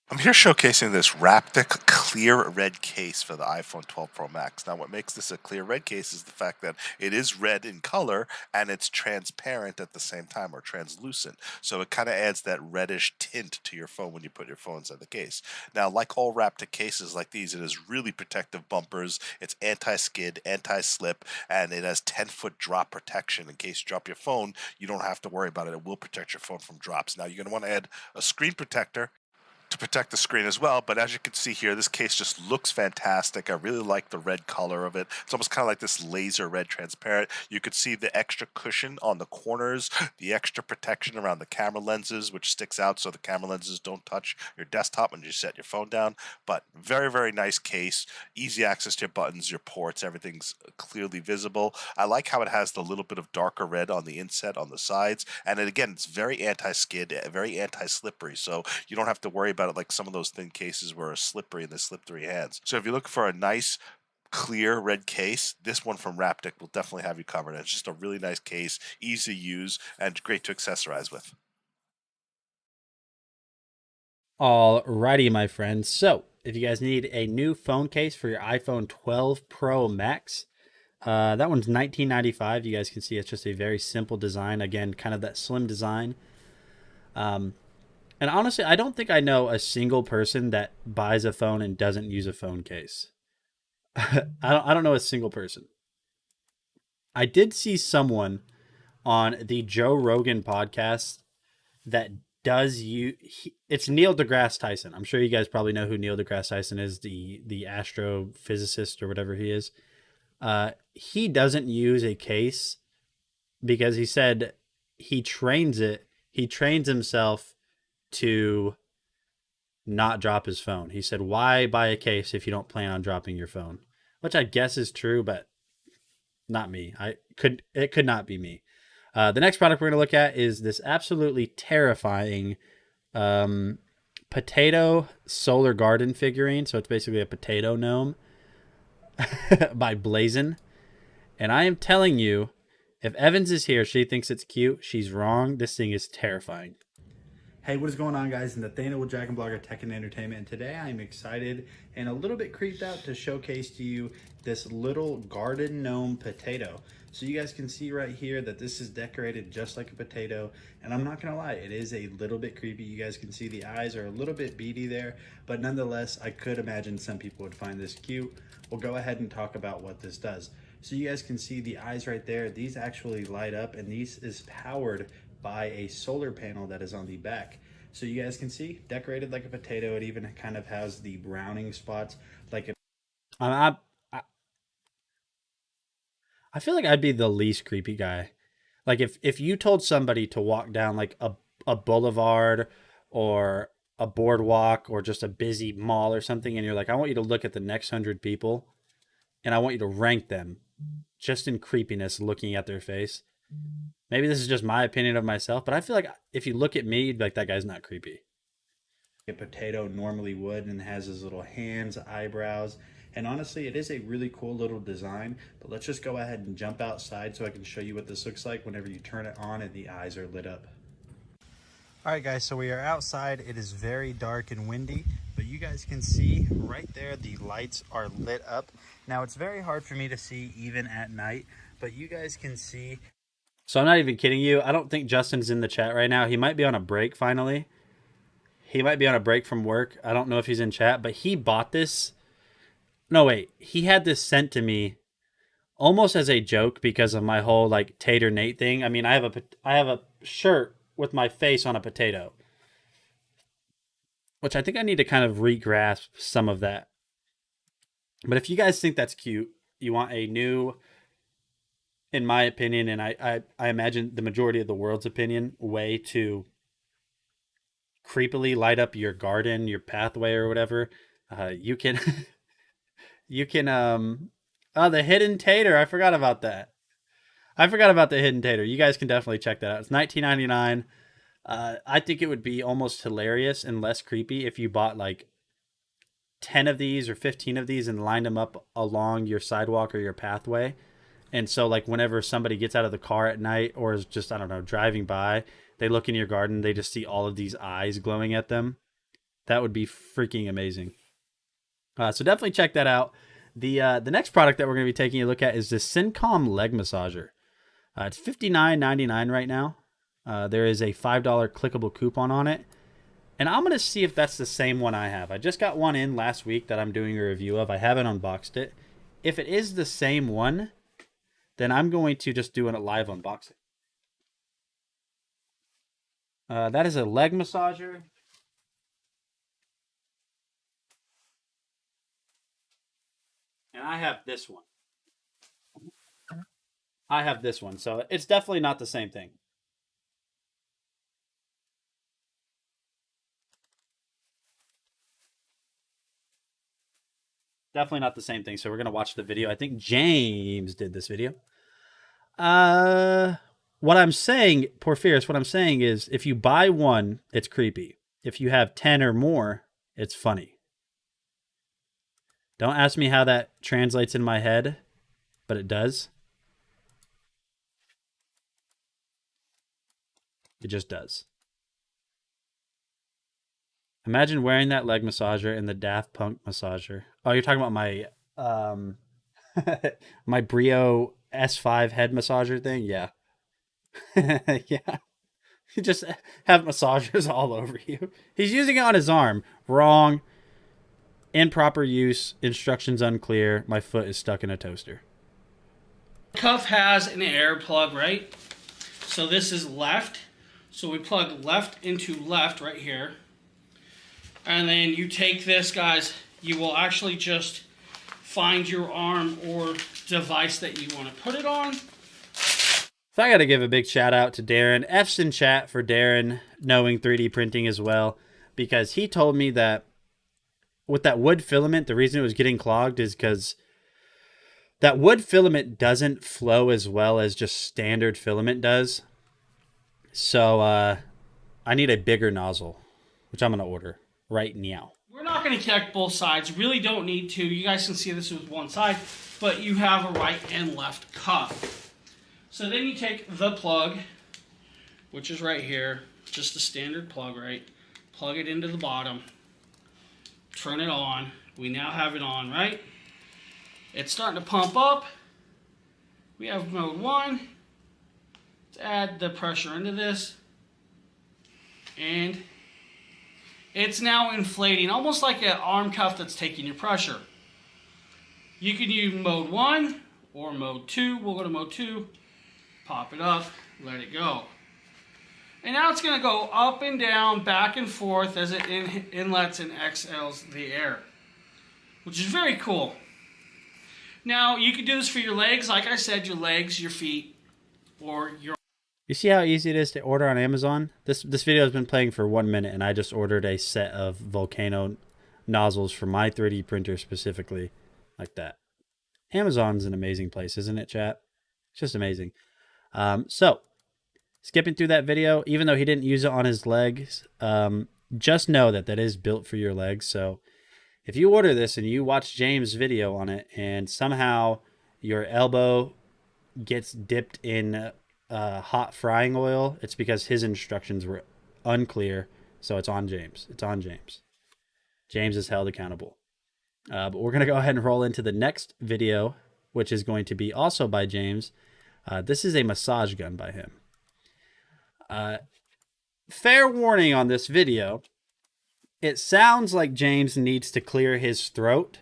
I'm here showcasing this Raptic clear red case for the iPhone 12 Pro Max. Now, what makes this a clear red case is the fact that it is red in color and it's transparent at the same time, or translucent. So it kind of adds that reddish tint to your phone when you put your phone inside the case. Now, like all Raptic cases like these, it has really protective bumpers. It's anti-skid, anti-slip, and it has 10-foot drop protection. In case you drop your phone, you don't have to worry about it. It will protect your phone from drops. Now, you're going to want to add a screen protector to protect the screen as well, but as you can see here, this case just looks fantastic. I really like the red color of it. It's almost kind of like this laser red transparent. You could see the extra cushion on the corners, the extra protection around the camera lenses, which sticks out so the camera lenses don't touch your desktop when you set your phone down. But very, very nice case. Easy access to your buttons, your ports, everything's clearly visible. I like how it has the little bit of darker red on the inset, on the sides, and then again, it's very anti-skid, very anti-slippery, so you don't have to worry about it like some of those thin cases were slippery and they slip through your hands. So if you're looking for a nice clear red case, this one from Raptic will definitely have you covered. It's just a really nice case, easy to use, and great to accessorize with. Alrighty, my friends. So if you guys need a new phone case for your iPhone 12 Pro Max, that one's $19.95. You guys can see it's just a very simple design. Again, kind of that slim design. And honestly, I don't think I know a single person that buys a phone and doesn't use a phone case. I don't know a single person. I did see someone on the Joe Rogan podcast that does use. It's Neil deGrasse Tyson. I'm sure you guys probably know who Neil deGrasse Tyson is, the astrophysicist or whatever he is. He doesn't use a case because he said he trains himself to not drop his phone. He said, why buy a case if you don't plan on dropping your phone? Which I guess is true, but not me. It could not be me. The next product we're going to look at is this absolutely terrifying potato solar garden figurine. So it's basically a potato gnome by Blazin. And I am telling you, if Evans is here, she thinks it's cute. She's wrong. This thing is terrifying. Hey, what is going on, guys? Nathaniel with Dragon Blogger Tech and Entertainment, and today I'm excited and a little bit creeped out to showcase to you this little garden gnome potato. So you guys can see right here that this is decorated just like a potato, and I'm not gonna lie, it is a little bit creepy. You guys can see the eyes are a little bit beady there, but nonetheless, I could imagine some people would find this cute. We'll go ahead and talk about what this does. So you guys can see the eyes right there. These actually light up, and these is powered by a solar panel that is on the back. So you guys can see, decorated like a potato. It even kind of has the browning spots like a... I feel like I'd be the least creepy guy. Like if you told somebody to walk down like a boulevard or a boardwalk or just a busy mall or something, and you're like, I want you to look at the next 100 people and I want you to rank them just in creepiness looking at their face. Maybe this is just my opinion of myself, but I feel like if you look at me, you'd be like, that guy's not creepy. A potato normally would, and has his little hands, eyebrows, and honestly, it is a really cool little design. But let's just go ahead and jump outside so I can show you what this looks like whenever you turn it on and the eyes are lit up. All right, guys, so we are outside. It is very dark and windy, but you guys can see right there the lights are lit up. Now, it's very hard for me to see even at night, but you guys can see. So I'm not even kidding you. I don't think Justin's in the chat right now. He might be on a break finally. He might be on a break from work. I don't know if he's in chat, but he bought this. No, wait. He had this sent to me almost as a joke because of my whole like Tater Nate thing. I mean, I have a shirt with my face on a potato, which I think I need to kind of regrasp some of that. But if you guys think that's cute, you want a new, in my opinion, and I imagine the majority of the world's opinion, way to creepily light up your garden, your pathway, or whatever, you can you can oh, the hidden tater. I forgot about that. I forgot about the hidden tater. You guys can definitely check that out. It's $19.99. I think it would be almost hilarious and less creepy if you bought like 10 of these or 15 of these and lined them up along your sidewalk or your pathway. And so like whenever somebody gets out of the car at night or is just, I don't know, driving by, they look in your garden, they just see all of these eyes glowing at them. That would be freaking amazing. So definitely check that out. The next product that we're going to be taking a look at is the Syncom leg massager. It's $59.99 right now. There is a $5 clickable coupon on it. And I'm going to see if that's the same one I have. I just got one in last week that I'm doing a review of. I haven't unboxed it. If it is the same one, then I'm going to just do a live unboxing. That is a leg massager. And I have this one. I have this one. So it's definitely not the same thing. Definitely not the same thing. So we're going to watch the video. I think James did this video. What I'm saying, Porphyrius, what I'm saying is if you buy one, it's creepy. If you have 10 or more, it's funny. Don't ask me how that translates in my head, but it does. It just does. Imagine wearing that leg massager and the Daft Punk massager. Oh, you're talking about my my Brio S5 head massager thing? Yeah. Yeah. You just have massagers all over you. He's using it on his arm. Wrong. Improper use. Instructions unclear. My foot is stuck in a toaster. Cuff has an air plug, right? So this is left. So we plug left into left right here. And then you take this, guys, you will actually just find your arm or device that you want to put it on. So I got to give a big shout out to Darren. F's in chat for Darren knowing 3D printing as well, because he told me that with that wood filament, the reason it was getting clogged is because that wood filament doesn't flow as well as just standard filament does. So I need a bigger nozzle, which I'm going to order right now. We're not going to connect both sides. You really don't need to. You guys can see this with one side, but you have a right and left cuff. So then you take the plug, which is right here, just a standard plug, right? Plug it into the bottom, turn it on. We now have it on, right? It's starting to pump up. We have mode 1. Let's add the pressure into this. And it's now inflating, almost like an arm cuff that's taking your pressure. You can use mode 1 or mode 2. We'll go to mode 2. Pop it up, let it go. And now it's going to go up and down, back and forth as it inlets and exhales the air, which is very cool. Now, you can do this for your legs. Like I said, your legs, your feet, or your... You see how easy it is to order on Amazon? This video has been playing for 1 minute, and I just ordered a set of Volcano nozzles for my 3D printer specifically, like that. Amazon's an amazing place, isn't it, chat? It's just amazing. So, skipping through that video, even though he didn't use it on his legs, just know that that is built for your legs. So, if you order this and you watch James' video on it, and somehow your elbow gets dipped in hot frying oil, it's because his instructions were unclear. So it's on James. It's on James. James is held accountable. But we're going to go ahead and roll into the next video, which is going to be also by James. This is a massage gun by him. Fair warning on this video. It sounds like James needs to clear his throat,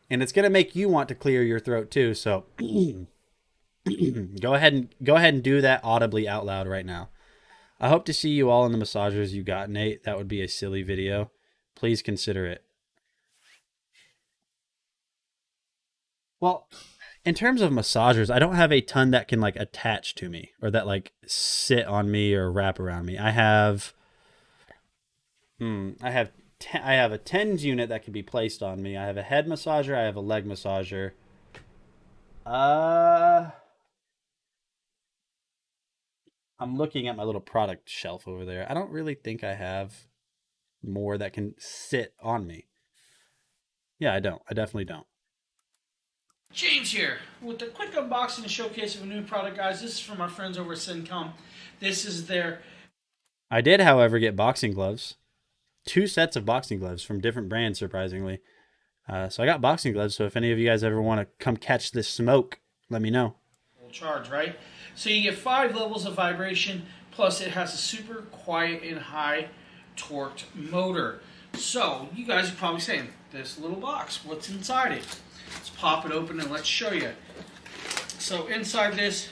and it's going to make you want to clear your throat too. So Go ahead and do that audibly out loud right now. I hope to see you all in the massagers you got, Nate. That would be a silly video. Please consider it. Well, in terms of massagers, I don't have a ton that can like attach to me or that like sit on me or wrap around me. I have a TENS unit that can be placed on me. I have a head massager. I have a leg massager. I'm looking at my little product shelf over there. I don't really think I have more that can sit on me. Yeah, I don't. I definitely don't. James here with a quick unboxing and showcase of a new product, guys. This is from our friends over at Syncom. This is their... I did, however, get boxing gloves. 2 sets of boxing gloves from different brands, surprisingly. So I got boxing gloves, so if any of you guys ever want to come catch this smoke, let me know. charge, right? So you get 5 levels of vibration, plus it has a super quiet and high torqued motor. So you guys are probably saying, this little box, what's inside it? Let's pop it open and let's show you. So inside this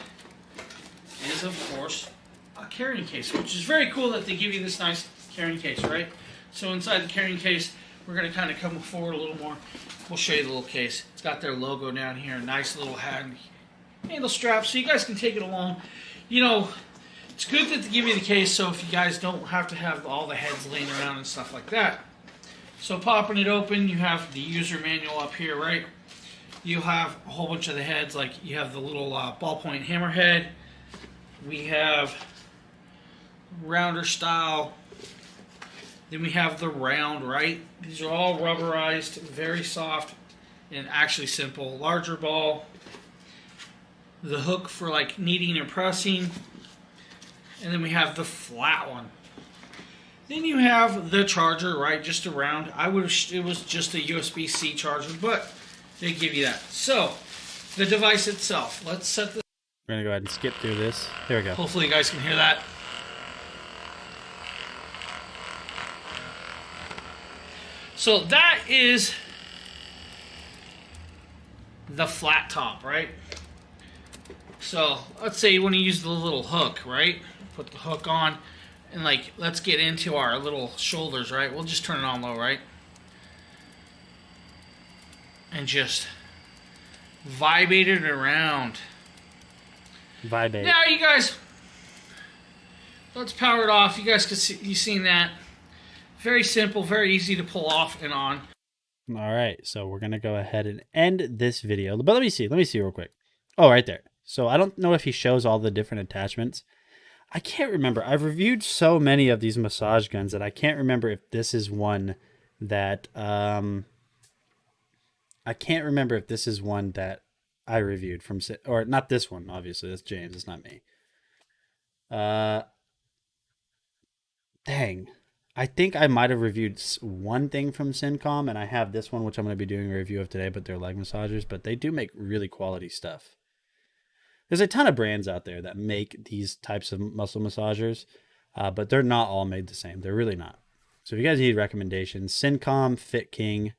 is, of course, a carrying case, which is very cool that they give you this nice carrying case, right? So inside the carrying case, we're going to kind of come forward a little more. We'll show you the little case. It's got their logo down here, nice little handle strap, so you guys can take it along. You know, it's good that they give you the case so if you guys don't have to have all the heads laying around and stuff like that. So popping it open, you have the user manual up here, right? You have a whole bunch of the heads, like you have the little ballpoint hammer head. We have rounder style. Then we have the round, right? These are all rubberized, very soft, and actually simple. Larger ball. The hook for like kneading and pressing. And then we have the flat one. Then you have the charger, right? Just a round. I wish it was just a USB-C charger, but they give you that. So, the device itself. Let's set this. We're going to go ahead and skip through this. Here we go. Hopefully you guys can hear that. So that is the flat top, right? So let's say you want to use the little hook, right? Put the hook on and like, let's get into our little shoulders, right? We'll just turn it on low, right? And just vibrate it around. Vibrate. Now you guys, let's power it off. You guys can see, you seen that. Very simple, very easy to pull off and on. All right, so we're going to go ahead and end this video. But let me see real quick. Oh, right there. So I don't know if he shows all the different attachments. I can't remember. I've reviewed so many of these massage guns that I can't remember if this is one that I reviewed from, or not this one, obviously. That's James. It's not me. Dang. I think I might have reviewed one thing from Syncom, and I have this one, which I'm going to be doing a review of today, but they're leg massagers, but they do make really quality stuff. There's a ton of brands out there that make these types of muscle massagers, but they're not all made the same. They're really not. So if you guys need recommendations, Syncom, Fit King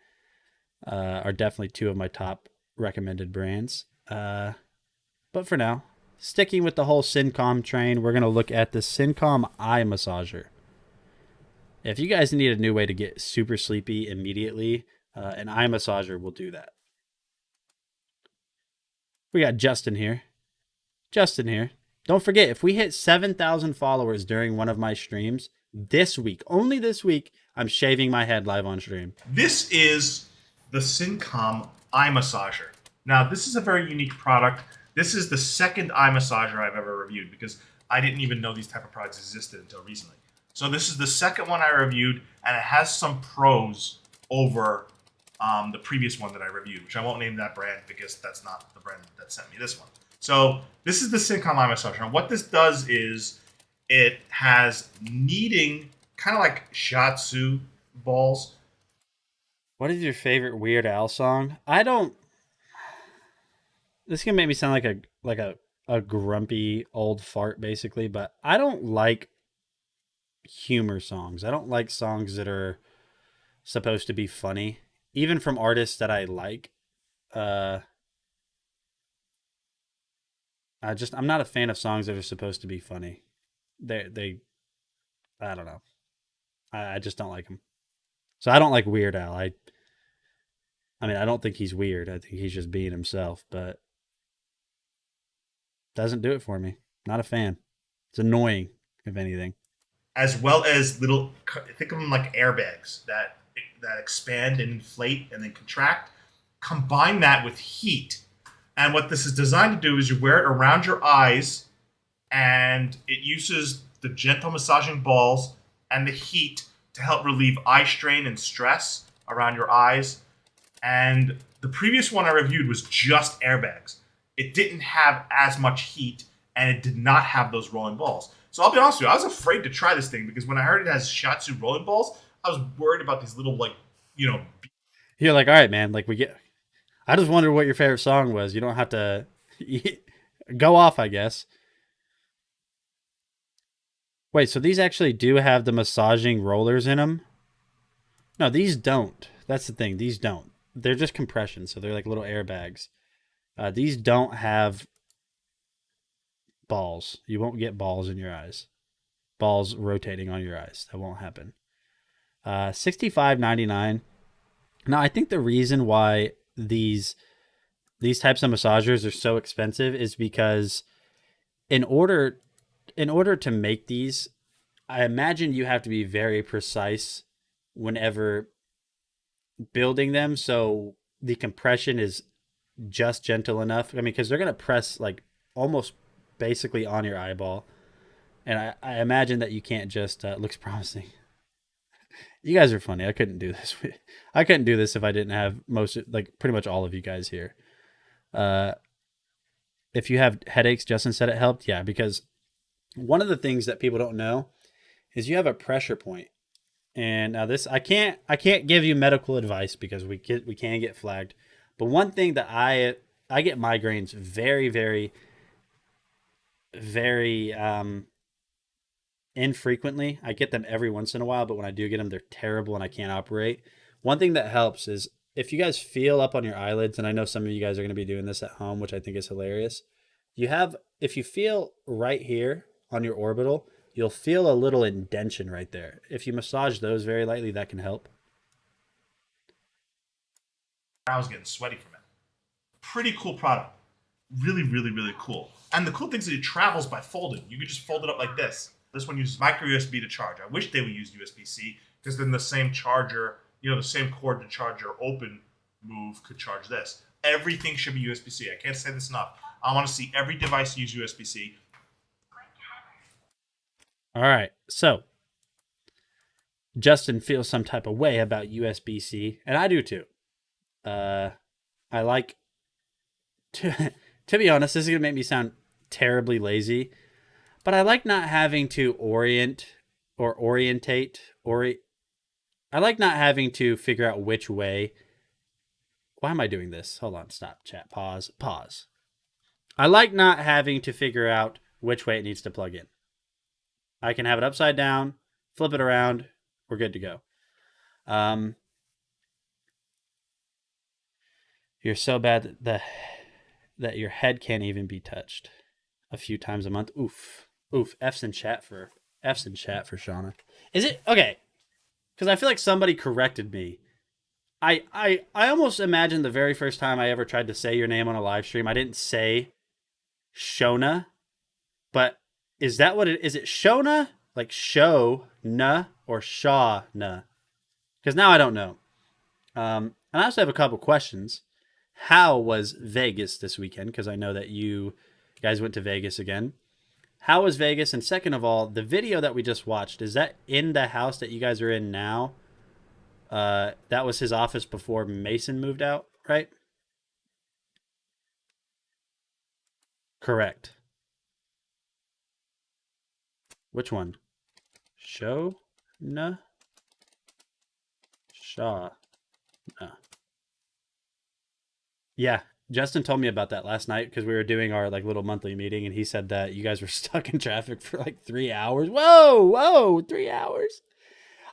are definitely 2 of my top recommended brands. But for now, sticking with the whole Syncom train, we're going to look at the Syncom eye massager. If you guys need a new way to get super sleepy immediately, an eye massager will do that. We got Justin here. Don't forget, if we hit 7,000 followers during one of my streams this week, only this week, I'm shaving my head live on stream. This is the Syncom eye massager. Now, this is a very unique product. This is the second eye massager I've ever reviewed because I didn't even know these type of products existed until recently. So this is the second one I reviewed, and it has some pros over the previous one that I reviewed, which I won't name that brand because that's not the brand that sent me this one. So this is the Syncom eye massager. And what this does is it has kneading, kind of like shiatsu balls. What is your favorite Weird Al song? This can make me sound like a grumpy old fart, basically, but I don't like humor songs. I don't like songs that are supposed to be funny, even from artists that I like. I'm not a fan of songs that are supposed to be funny. They I don't know. I just don't like them. So I don't like Weird Al. I mean, I don't think he's weird. I think he's just being himself, but doesn't do it for me. Not a fan. It's annoying, if anything. As well as little, think of them like airbags that expand and inflate and then contract. Combine that with heat. And what this is designed to do is you wear it around your eyes, and it uses the gentle massaging balls and the heat to help relieve eye strain and stress around your eyes. And the previous one I reviewed was just airbags. It didn't have as much heat, and it did not have those rolling balls. So I'll be honest with you, I was afraid to try this thing because when I heard it has Shiatsu rolling balls, I was worried about these little, like, You're like, all right, man, like I just wondered what your favorite song was. You don't have to go off, I guess. Wait, so these actually do have the massaging rollers in them? No, these don't. That's the thing. These don't. They're just compression, so they're like little airbags. These don't have balls. You won't get balls in your eyes. Balls rotating on your eyes. That won't happen. $65.99. Now, I think the reason why these types of massagers are so expensive is because in order to make these, I imagine you have to be very precise whenever building them, so the compression is just gentle enough. I mean, because they're going to press like almost basically on your eyeball, and I imagine that you can't just looks promising. You guys are funny. I couldn't do this. I couldn't do this if I didn't have pretty much all of you guys here. If you have headaches, Justin said it helped. Yeah, because one of the things that people don't know is you have a pressure point. And now this, I can't give you medical advice because we can get flagged. But one thing that I get migraines very, very, very infrequently. I get them every once in a while, but when I do get them, they're terrible and I can't operate. One thing that helps is if you guys feel up on your eyelids, and I know some of you guys are going to be doing this at home, which I think is hilarious. If you feel right here on your orbital, you'll feel a little indention right there. If you massage those very lightly, that can help. I was getting sweaty from it. Pretty cool product. Really, really, really cool. And the cool thing is that it travels by folding. You can just fold it up like this. This one uses micro USB to charge. I wish they would use USB-C because then the same charger, the same cord to charge your open move could charge this. Everything should be USB-C. I can't say this enough. I want to see every device use USB-C. All right. So Justin feels some type of way about USB-C, and I do too. I like to be honest, this is going to make me sound terribly lazy, but I like not having to orientate. I like not having to figure out which way. Why am I doing this? Hold on, stop, chat, pause. I like not having to figure out which way it needs to plug in. I can have it upside down, flip it around, we're good to go. You're so bad that your head can't even be touched a few times a month. Oof. F's in chat for Shauna. Is it okay? Because I feel like somebody corrected me. I almost imagine the very first time I ever tried to say your name on a live stream, I didn't say Shona, but is that what it is? It Shona, like show na, or Shaw na? Because now I don't know. And I also have a couple questions. How was Vegas this weekend? Because I know that you guys went to Vegas again. How was Vegas? And second of all, the video that we just watched, is that in the house that you guys are in now? That was his office before Mason moved out, right? Correct. Which one? Show? Nah. Shaw? Nah. Yeah, Justin told me about that last night because we were doing our little monthly meeting, and he said that you guys were stuck in traffic for 3 hours. Whoa, 3 hours.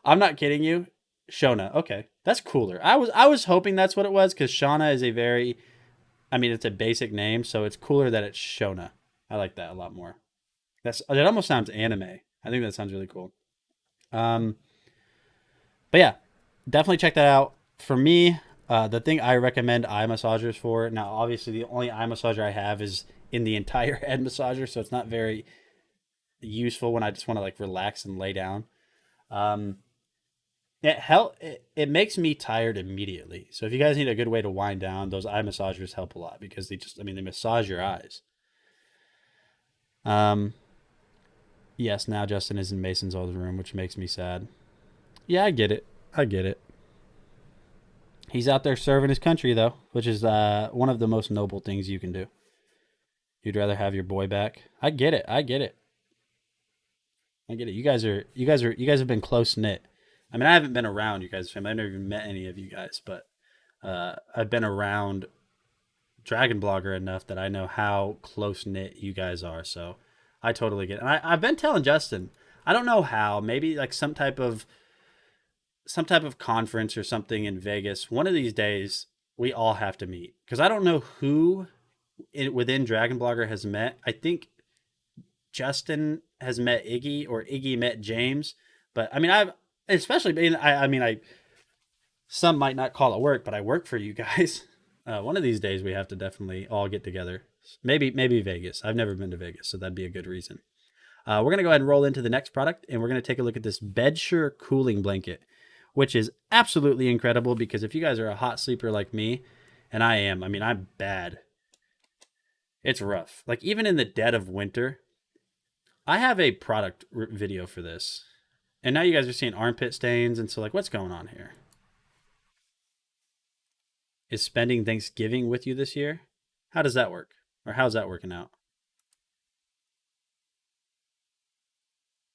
I'm not kidding you. Shona. Okay, that's cooler. I was hoping that's what it was because Shauna is it's a basic name, so it's cooler that it's Shona. I like that a lot more. It almost sounds anime. I think that sounds really cool. But yeah, definitely check that out. For me, the thing I recommend eye massagers for, now obviously the only eye massager I have is in the entire head massager, so it's not very useful when I just want to like relax and lay down. It makes me tired immediately. So if you guys need a good way to wind down, those eye massagers help a lot because they massage your eyes. Yes, now Justin is in Mason's old room, which makes me sad. Yeah, I get it. He's out there serving his country though, which is one of the most noble things you can do. You'd rather have your boy back. I get it. You guys have been close knit. I mean, I haven't been around you guys. I've never even met any of you guys, but I've been around Dragon Blogger enough that I know how close knit you guys are. So I totally get it. And I've been telling Justin, I don't know how, maybe like some type of conference or something in Vegas. One of these days we all have to meet, because I don't know who within Dragon Blogger has met. I think Justin has met Iggy, or Iggy met James, but I mean, some might not call it work, but I work for you guys. One of these days we have to definitely all get together. Maybe Vegas. I've never been to Vegas, so that'd be a good reason. We're going to go ahead and roll into the next product, and we're going to take a look at this Bedsure cooling blanket, which is absolutely incredible, because if you guys are a hot sleeper like me, and I am, I mean, I'm bad. It's rough. Like, even in the dead of winter, I have a product video for this. And now you guys are seeing armpit stains, and so, like, what's going on here? Is spending Thanksgiving with you this year? How does that work? Or how's that working out?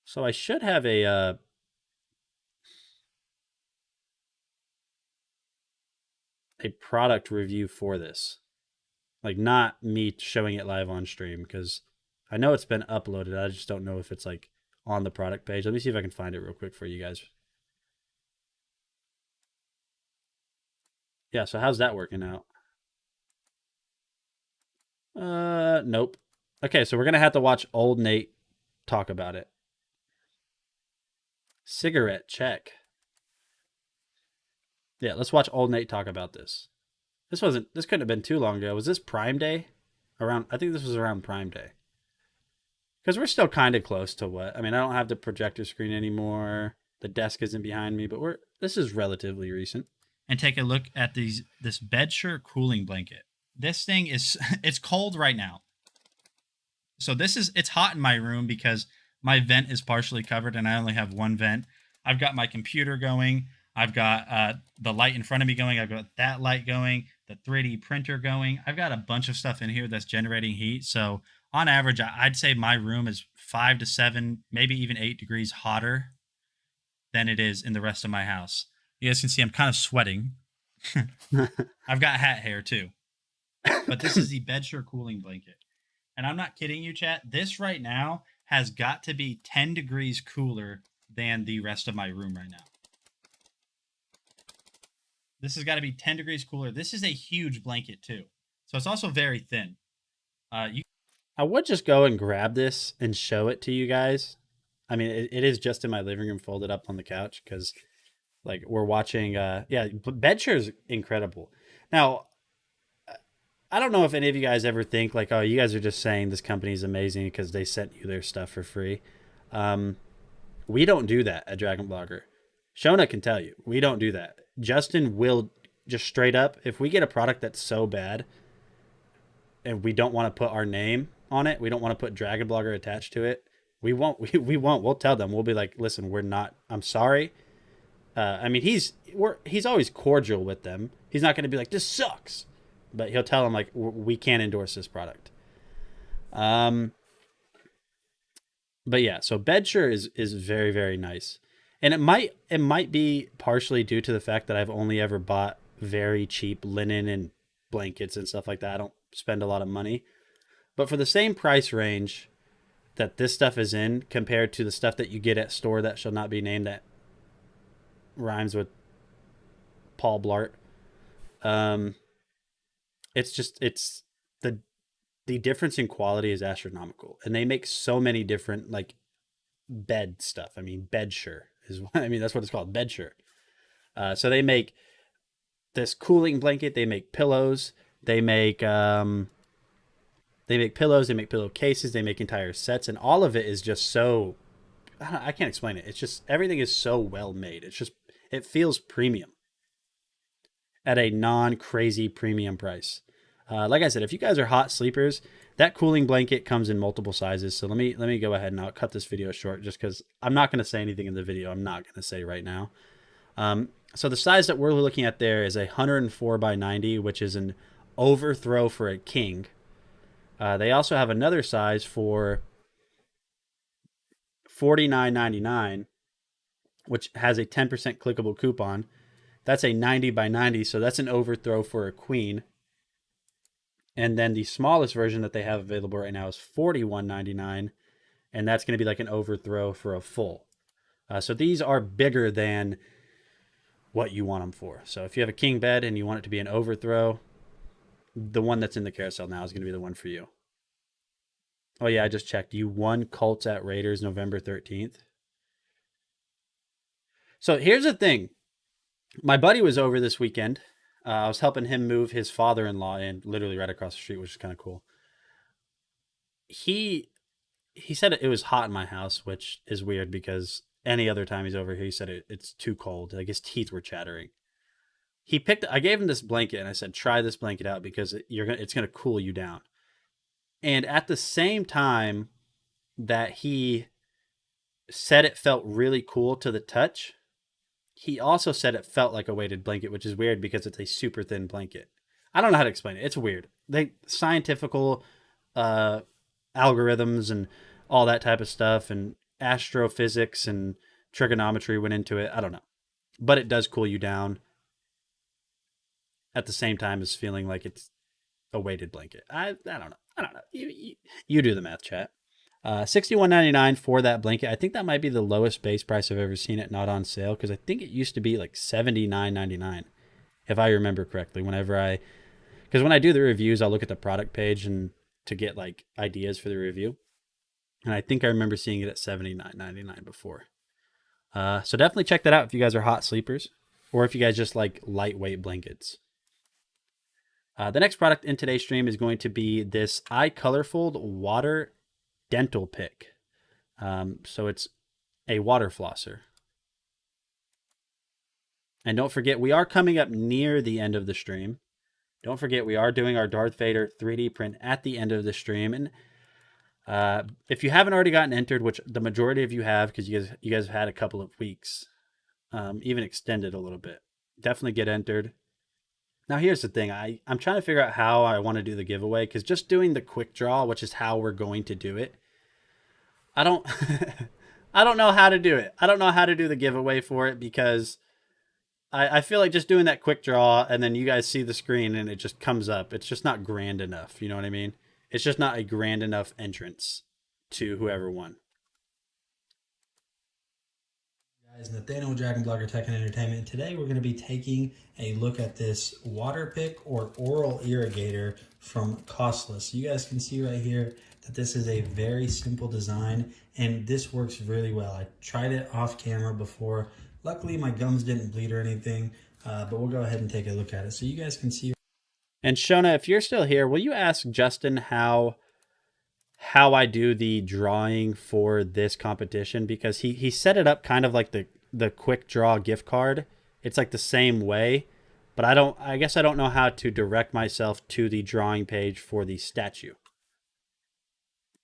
So I should have a product review for this. Like, not me showing it live on stream, because I know it's been uploaded. I just don't know if it's like on the product page. Let me see if I can find it real quick for you guys. Yeah, so how's that working out? Nope. Okay, so we're gonna have to watch old Nate talk about it. Cigarette, check. Yeah, let's watch old Nate talk about this. This couldn't have been too long ago. Was this Prime Day? I think this was around Prime Day. Because we're still kind of close to I don't have the projector screen anymore. The desk isn't behind me, but this is relatively recent. And take a look at this Bedsure cooling blanket. This thing it's cold right now. So it's hot in my room because my vent is partially covered and I only have one vent. I've got my computer going. I've got the light in front of me going. I've got that light going, the 3D printer going. I've got a bunch of stuff in here that's generating heat. So on average, I'd say my room is 5 to 7, maybe even 8 degrees hotter than it is in the rest of my house. You guys can see I'm kind of sweating. I've got hat hair too. But this is the Bedsure cooling blanket. And I'm not kidding you, chat. This right now has got to be 10 degrees cooler than the rest of my room right now. This has got to be 10 degrees cooler. This is a huge blanket too. So it's also very thin. I would just go and grab this and show it to you guys. I mean, it is just in my living room folded up on the couch because like we're watching, Bedsure is incredible. Now, I don't know if any of you guys ever think like, oh, you guys are just saying this company is amazing because they sent you their stuff for free. We don't do that at Dragon Blogger. Shona can tell you, we don't do that. Justin will just straight up, if we get a product that's so bad and we don't want to put our name on it, we don't want to put Dragon Blogger attached to it, we won't. We'll tell them. We'll be like, listen, we're not, I'm sorry. I mean, he's always cordial with them. He's not going to be like, this sucks. But he'll tell them, like, we can't endorse this product. But yeah, so Bedsure is very, very nice. And it might be partially due to the fact that I've only ever bought very cheap linen and blankets and stuff like that. I don't spend a lot of money. But for the same price range that this stuff is in compared to the stuff that you get at store that shall not be named that rhymes with Paul Blart. It's the difference in quality is astronomical, and they make so many different like bed stuff. I mean, Bedsure is that's what it's called, Bedsure. So they make this cooling blanket, they make pillows, they make pillows, they make pillowcases, they make entire sets, and all of it is just so I can't explain it. It's just everything is so well made. It feels premium at a non-crazy premium price. Like I said, if you guys are hot sleepers, that cooling blanket comes in multiple sizes. So let me go ahead and I'll cut this video short just because I'm not going to say anything in the video I'm not going to say right now. So the size that we're looking at there is 104 by 90, which is an overthrow for a king. They also have another size for $49.99, which has a 10% clickable coupon. That's a 90 by 90, so that's an overthrow for a queen. And then the smallest version that they have available right now is $41.99, and that's going to be like an overthrow for a full. So these are bigger than what you want them for. So if you have a king bed and you want it to be an overthrow, the one that's in the carousel now is going to be the one for you. Oh yeah, I just checked. You won Colts at Raiders November 13th. So here's the thing. My buddy was over this weekend. I was helping him move his father-in-law in, literally right across the street, which is kind of cool. He said it was hot in my house, which is weird because any other time he's over here, he said it's too cold. Like his teeth were chattering. I gave him this blanket and I said, try this blanket out because it's going to cool you down. And at the same time that he said it felt really cool to the touch, he also said it felt like a weighted blanket, which is weird because it's a super thin blanket. I don't know how to explain it. It's weird. Scientifical algorithms and all that type of stuff and astrophysics and trigonometry went into it. I don't know. But it does cool you down at the same time as feeling like it's a weighted blanket. I don't know. You do the math, chat. $61.99 for that blanket. I think that might be the lowest base price I've ever seen it not on sale, because I think it used to be like $79.99 if I remember correctly. Because when I do the reviews, I'll look at the product page and to get like ideas for the review, and I think I remember seeing it at $79.99 before. So definitely check that out if you guys are hot sleepers, or if you guys just like lightweight blankets. The next product in today's stream is going to be this iColorfold water dental pick. So it's a water flosser. And don't forget, we are coming up near the end of the stream. Don't forget, we are doing our Darth Vader 3D print at the end of the stream. And if you haven't already gotten entered, which the majority of you have, because you guys have had a couple of weeks, even extended a little bit, definitely get entered. Now, here's the thing. I'm trying to figure out how I want to do the giveaway, because just doing the quick draw, which is how we're going to do it, I don't know how to do it. I don't know how to do the giveaway for it, because I feel like just doing that quick draw and then you guys see the screen and it just comes up. It's just not grand enough. You know what I mean? It's just not a grand enough entrance to whoever won. Guys, Nathaniel, Dragon Blogger Tech and Entertainment. And today we're going to be taking a look at this water pick or oral irrigator from Costless. You guys can see right here that this is a very simple design, and this works really well. I tried it off camera before. Luckily, my gums didn't bleed or anything, but we'll go ahead and take a look at it so you guys can see. And Shona, if you're still here, will you ask Justin how I do the drawing for this competition? Because he set it up kind of like the quick draw gift card. It's like the same way, but I guess I don't know how to direct myself to the drawing page for the statue.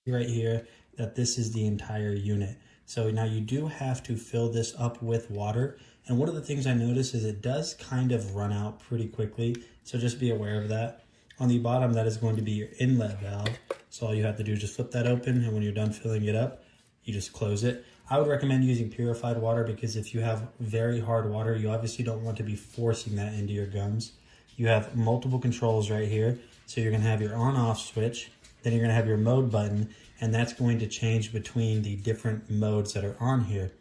Right here that this is the entire unit. So now you do have to fill this up with water. And one of the things I noticed is it does kind of run out pretty quickly. So just be aware of that. On the bottom, that is going to be your inlet valve. So all you have to do is just flip that open, and when you're done filling it up, you just close it. I would recommend using purified water, because if you have very hard water, you obviously don't want to be forcing that into your gums. You have multiple controls right here. So you're going to have your on-off switch, then you're going to have your mode button, and that's going to change between the different modes that are on here.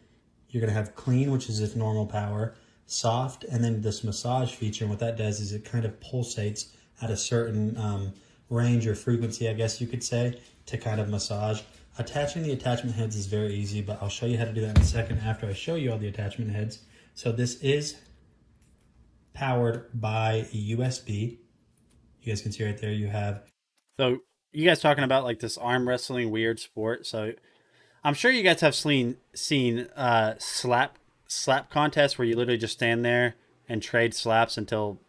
You're going to have clean, which is its normal power, soft, and then this massage feature. And what that does is it kind of pulsates at a certain range or frequency, I guess you could say, to kind of massage. Attaching the attachment heads is very easy, but I'll show you how to do that in a second after I show you all the attachment heads. So this is powered by a USB. You guys can see right there you have. So you guys talking about like this arm wrestling weird sport. So I'm sure you guys have seen slap contests where you literally just stand there and trade slaps until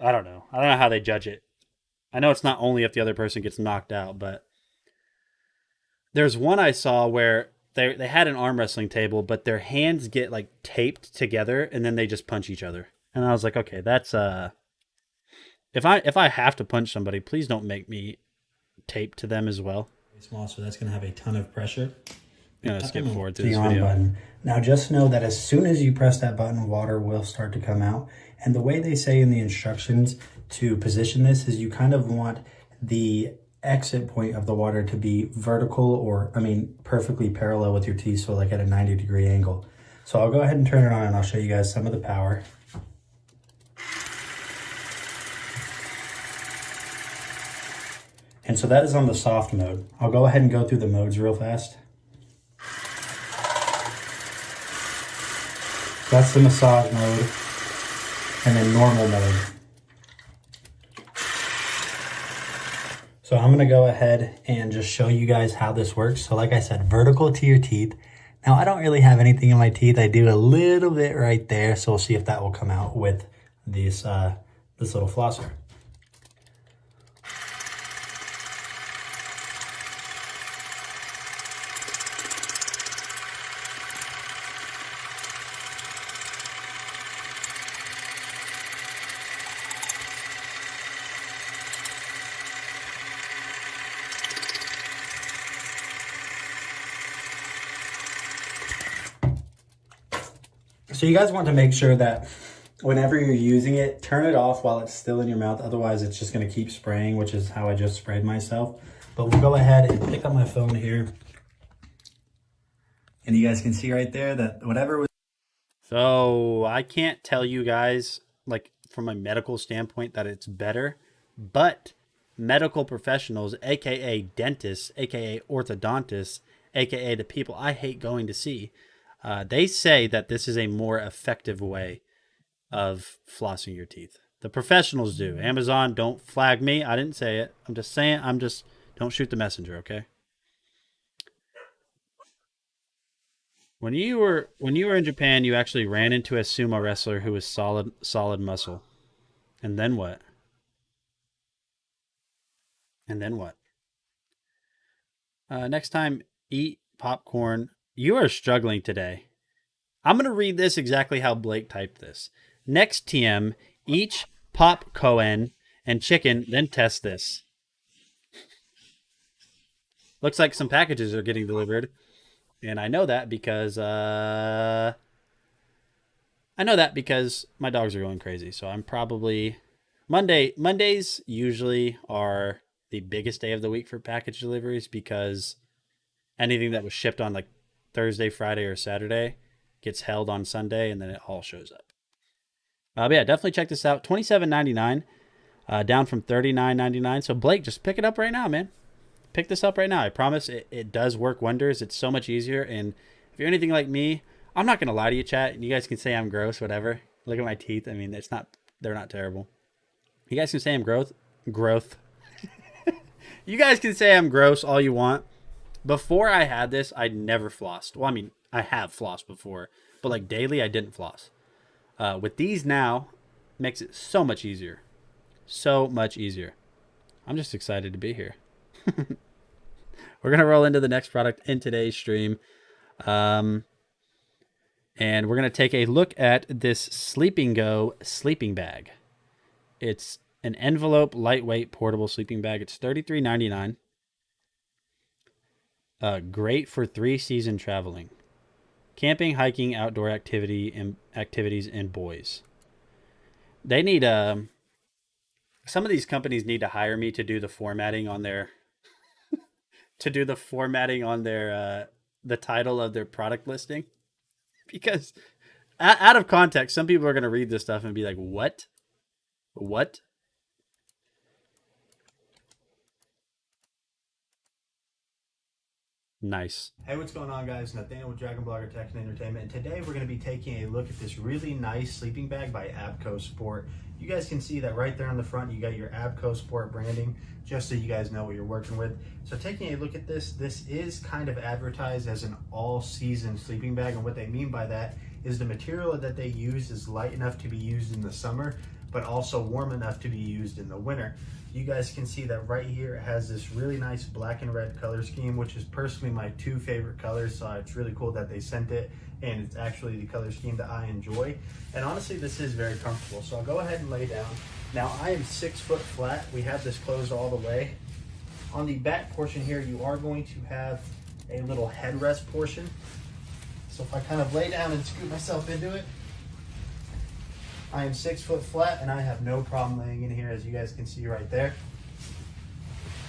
I don't know how they judge it. I know it's not only if the other person gets knocked out, but there's one I saw where they had an arm wrestling table, but their hands get like taped together and then they just punch each other. And I was like, okay, that's if I have to punch somebody, please don't make me tape to them as well. Small, so that's going to have a ton of pressure. I'm going to skip forward to the this on video. Button. Now just know that as soon as you press that button, water will start to come out. And the way they say in the instructions to position this is you kind of want the exit point of the water to be vertical or, perfectly parallel with your teeth, so like at a 90-degree angle. So I'll go ahead and turn it on and I'll show you guys some of the power. And so that is on the soft mode. I'll go ahead and go through the modes real fast. That's the massage mode, and then normal mode. So I'm gonna go ahead and just show you guys how this works. So like I said, vertical to your teeth. Now I don't really have anything in my teeth. I do a little bit right there. So we'll see if that will come out with this little flosser. So you guys want to make sure that whenever you're using it, turn it off while it's still in your mouth. Otherwise, it's just going to keep spraying, which is how I just sprayed myself. But we'll go ahead and pick up my phone here. And you guys can see right there that whatever was... So I can't tell you guys, like from a medical standpoint, that it's better. But medical professionals, aka dentists, aka orthodontists, aka the people I hate going to see, they say that this is a more effective way of flossing your teeth. The professionals do. Amazon, don't flag me. I didn't say it. I'm just saying. Don't shoot the messenger, okay? When you were in Japan, you actually ran into a sumo wrestler who was solid muscle. And then what? And then what? Next time, eat popcorn. You are struggling today. I'm going to read this exactly how Blake typed this. Next TM, each popcorn and chicken, then test this. Looks like some packages are getting delivered. And I know that because my dogs are going crazy. So I'm probably Mondays usually are the biggest day of the week for package deliveries because anything that was shipped on like Thursday, Friday, or Saturday gets held on Sunday, and then it all shows up. But yeah, definitely check this out. $27.99, down from $39.99. So Blake, just pick it up right now, man. Pick this up right now. I promise it does work wonders. It's so much easier. And if you're anything like me, I'm not gonna lie to you, chat. You guys can say I'm gross, whatever. Look at my teeth. I mean, they're not terrible. You guys can say I'm growth. You guys can say I'm gross all you want. Before I had this, I'd never flossed. Well, I mean, I have flossed before, but like daily, I didn't floss. With these now, makes it so much easier. So much easier. I'm just excited to be here. We're going to roll into the next product in today's stream. And we're going to take a look at this Sleeping Go sleeping bag. It's an envelope, lightweight, portable sleeping bag. It's $33.99. Great for 3-season traveling, camping, hiking, outdoor activities, and boys. They need some of these companies need to hire me to do the formatting on their the title of their product listing, because out of context, some people are going to read this stuff and be like, "What?" Nice. Hey, what's going on, guys? Nathaniel with Dragon Blogger Tech and Entertainment, and today we're going to be taking a look at this really nice sleeping bag by Abco Sport. You guys can see that right there on the front, you got your Abco Sport branding, just so you guys know what you're working with. So taking a look at this is kind of advertised as an all-season sleeping bag, and what they mean by that is the material that they use is light enough to be used in the summer, but also warm enough to be used in the winter. You guys can see that right here it has this really nice black and red color scheme, which is personally my two favorite colors, so it's really cool that they sent it, and it's actually the color scheme that I enjoy. And honestly, this is very comfortable, so I'll go ahead and lay down. Now, I am 6 foot flat. We have this closed all the way. On the back portion here, you are going to have a little headrest portion. So if I kind of lay down and scoot myself into it, I am 6 foot flat and I have no problem laying in here, as you guys can see right there.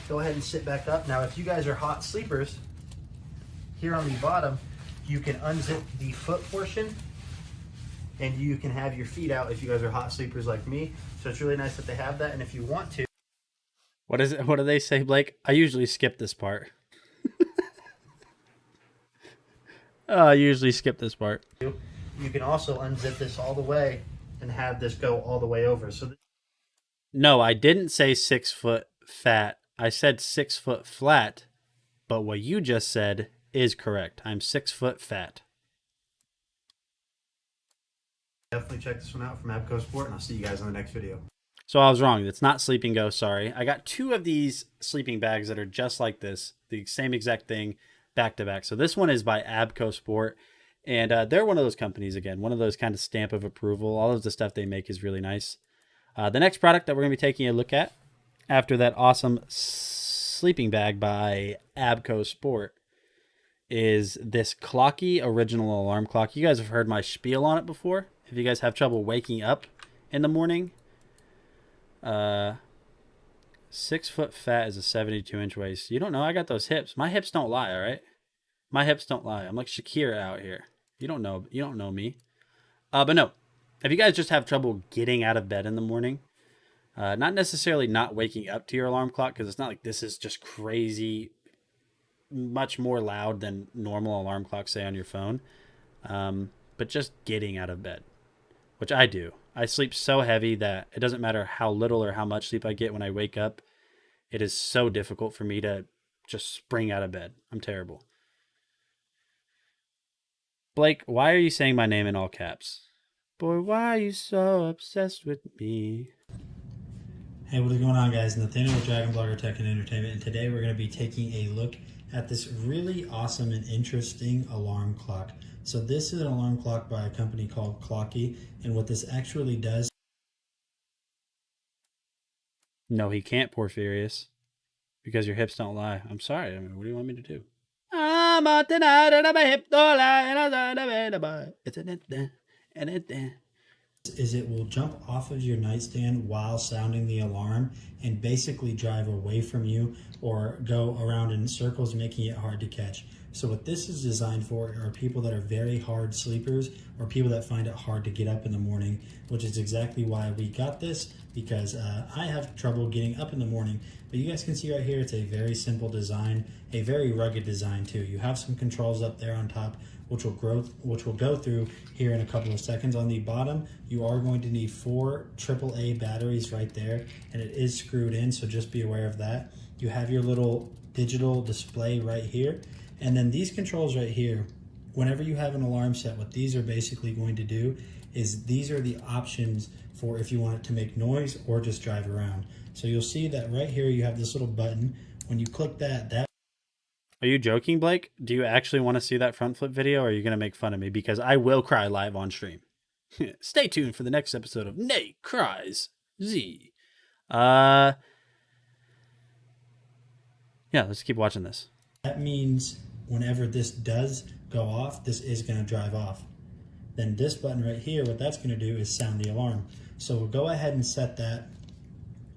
Go ahead and sit back up. Now, if you guys are hot sleepers, here on the bottom, you can unzip the foot portion and you can have your feet out if you guys are hot sleepers like me. So it's really nice that they have that. And if you want to. What is it? What do they say, Blake? I usually skip this part. I usually skip this part. You can also unzip this all the way and have this go all the way over. So no, I didn't say 6 foot fat. I said 6 foot flat, but what you just said is correct. I'm 6 foot fat. Definitely check this one out from Abco Sport, and I'll see you guys in the next video. So I was wrong. It's not Sleep and Go, sorry. I got 2 of these sleeping bags that are just like this, the same exact thing, back to back. So this one is by Abco Sport. And they're one of those companies, again, one of those kind of stamp of approval. All of the stuff they make is really nice. The next product that we're going to be taking a look at after that awesome sleeping bag by Abco Sport is this Clocky original alarm clock. You guys have heard my spiel on it before. If you guys have trouble waking up in the morning, 6 foot fat is a 72-inch waist. You don't know, I got those hips. My hips don't lie, all right? My hips don't lie. I'm like Shakira out here. You don't know me. But no, if you guys just have trouble getting out of bed in the morning, not necessarily not waking up to your alarm clock, because it's not like this is just crazy, much more loud than normal alarm clocks say on your phone, but just getting out of bed, which I do. I sleep so heavy that it doesn't matter how little or how much sleep I get when I wake up. It is so difficult for me to just spring out of bed. I'm terrible. Blake, why are you saying my name in all caps? Boy, why are you so obsessed with me? Hey, what is going on, guys? Nathaniel with Dragon Blogger Tech and Entertainment, and today we're going to be taking a look at this really awesome and interesting alarm clock. So this is an alarm clock by a company called Clocky, and what this actually does... No, he can't, Porphyrius, because your hips don't lie. I'm sorry. I mean, what do you want me to do? I'm out tonight and my hip don't lie and I'm out of bed. Is it will jump off of your nightstand while sounding the alarm and basically drive away from you or go around in circles, making it hard to catch. So what this is designed for are people that are very hard sleepers or people that find it hard to get up in the morning, which is exactly why we got this, because I have trouble getting up in the morning. But you guys can see right here, it's a very simple design, a very rugged design too. You have some controls up there on top, which will go through here in a couple of seconds. On the bottom, you are going to need 4 AAA batteries right there, and it is screwed in, so just be aware of that. You have your little digital display right here, and then these controls right here, whenever you have an alarm set, what these are basically going to do is these are the options for if you want it to make noise or just drive around. So you'll see that right here you have this little button. When you click that Are you joking, Blake? Do you actually want to see that front flip video, or are you going to make fun of me? Because I will cry live on stream. Stay tuned for the next episode of Nate Cries Z. Yeah, let's keep watching this. That means whenever this does go off, this is going to drive off. Then this button right here, what that's going to do is sound the alarm. So we'll go ahead and set that.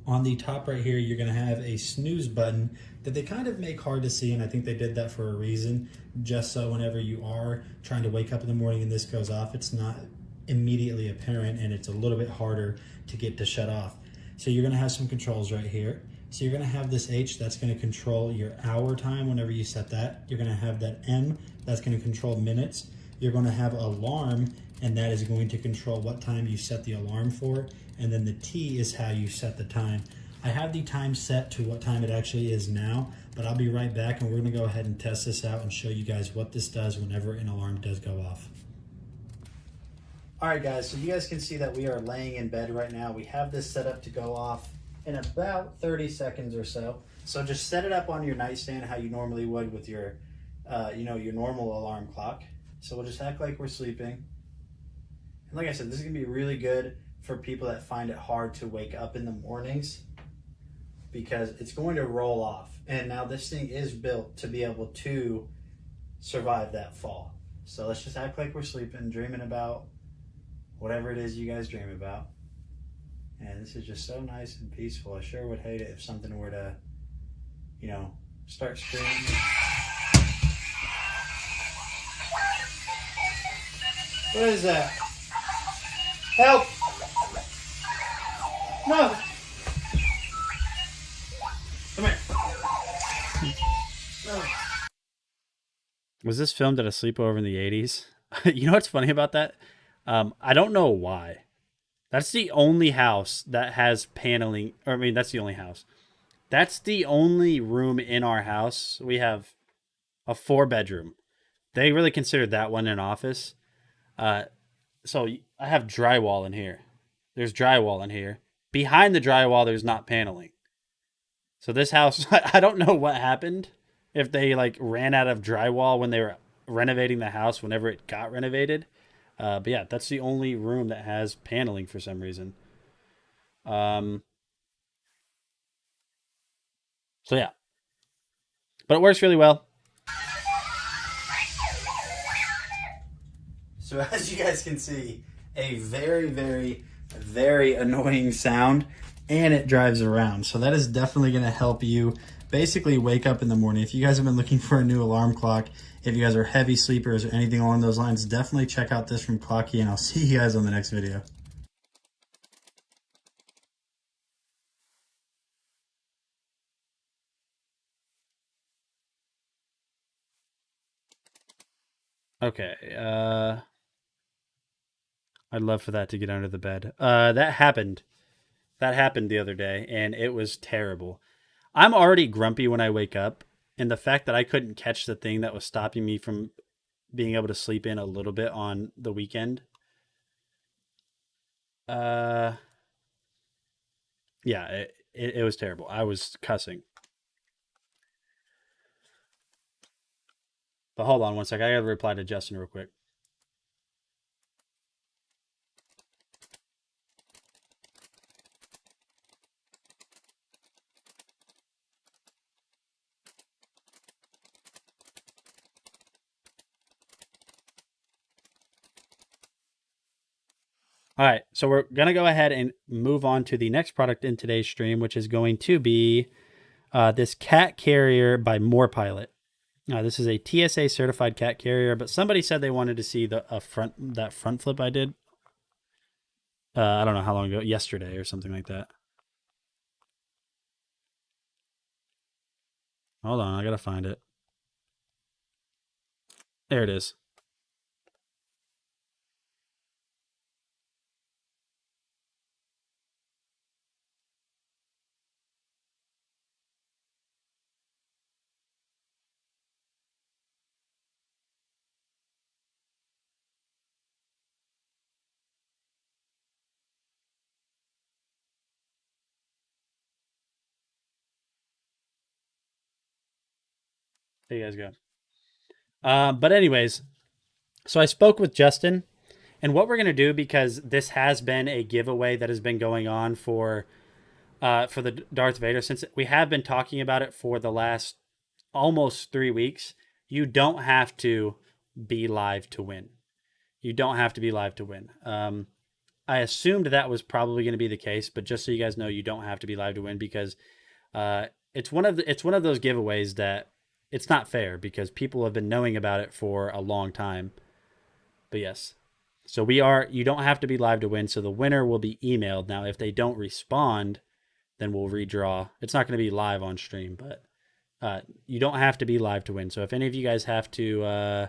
On the top right here, you're going to have a snooze button that they kind of make hard to see, and I think they did that for a reason, just so whenever you are trying to wake up in the morning and this goes off, it's not immediately apparent and it's a little bit harder to get to shut off. So you're going to have some controls right here. So you're going to have this H that's going to control your hour time whenever you set that. You're going to have that M that's going to control minutes. You're going to have alarm, and that is going to control what time you set the alarm for. And then the T is how you set the time. I have the time set to what time it actually is now, but I'll be right back and we're going to go ahead and test this out and show you guys what this does whenever an alarm does go off. All right, guys, so you guys can see that we are laying in bed right now. We have this set up to go off in about 30 seconds or so. So just set it up on your nightstand how you normally would with your, your normal alarm clock. So we'll just act like we're sleeping. And like I said, this is gonna be really good for people that find it hard to wake up in the mornings because it's going to roll off. And now this thing is built to be able to survive that fall. So let's just act like we're sleeping, dreaming about whatever it is you guys dream about. And this is just so nice and peaceful. I sure would hate it if something were to, start screaming. What is that? Help! No! Come here. No. Was this filmed at a sleepover in the 80s? You know what's funny about that? I don't know why. That's the only house that has paneling. That's the only house. That's the only room in our house. We have a 4-bedroom. They really considered that one an office. So I have drywall in here. There's drywall in here. Behind the drywall, there's not paneling. So this house, I don't know what happened. If they ran out of drywall when they were renovating the house, whenever it got renovated. But yeah, that's the only room that has paneling for some reason. So yeah, but it works really well. So as you guys can see, a very, very, very annoying sound, and it drives around. So that is definitely going to help you basically wake up in the morning. If you guys have been looking for a new alarm clock, if you guys are heavy sleepers or anything along those lines, definitely check out this from Clocky, and I'll see you guys on the next video. Okay, I'd love for that to get under the bed. That happened. That happened the other day, and it was terrible. I'm already grumpy when I wake up, and the fact that I couldn't catch the thing that was stopping me from being able to sleep in a little bit on the weekend. Yeah, it was terrible. I was cussing. But hold on one sec. I gotta reply to Justin real quick. All right, so we're going to go ahead and move on to the next product in today's stream, which is going to be this cat carrier by MorePilot. This is a TSA certified cat carrier, but somebody said they wanted to see that front flip I did. I don't know how long ago, yesterday or something like that. Hold on, I got to find it. There it is. There you guys go. But anyways, so I spoke with Justin, and what we're going to do, because this has been a giveaway that has been going on for the Darth Vader, since we have been talking about it for the last almost 3 weeks. You don't have to be live to win. You don't have to be live to win. I assumed that was probably going to be the case, but just so you guys know, you don't have to be live to win, because it's one of those giveaways that it's not fair, because people have been knowing about it for a long time. But yes, so you don't have to be live to win. So the winner will be emailed. Now, if they don't respond, then we'll redraw. It's not going to be live on stream, but you don't have to be live to win. So if any of you guys have to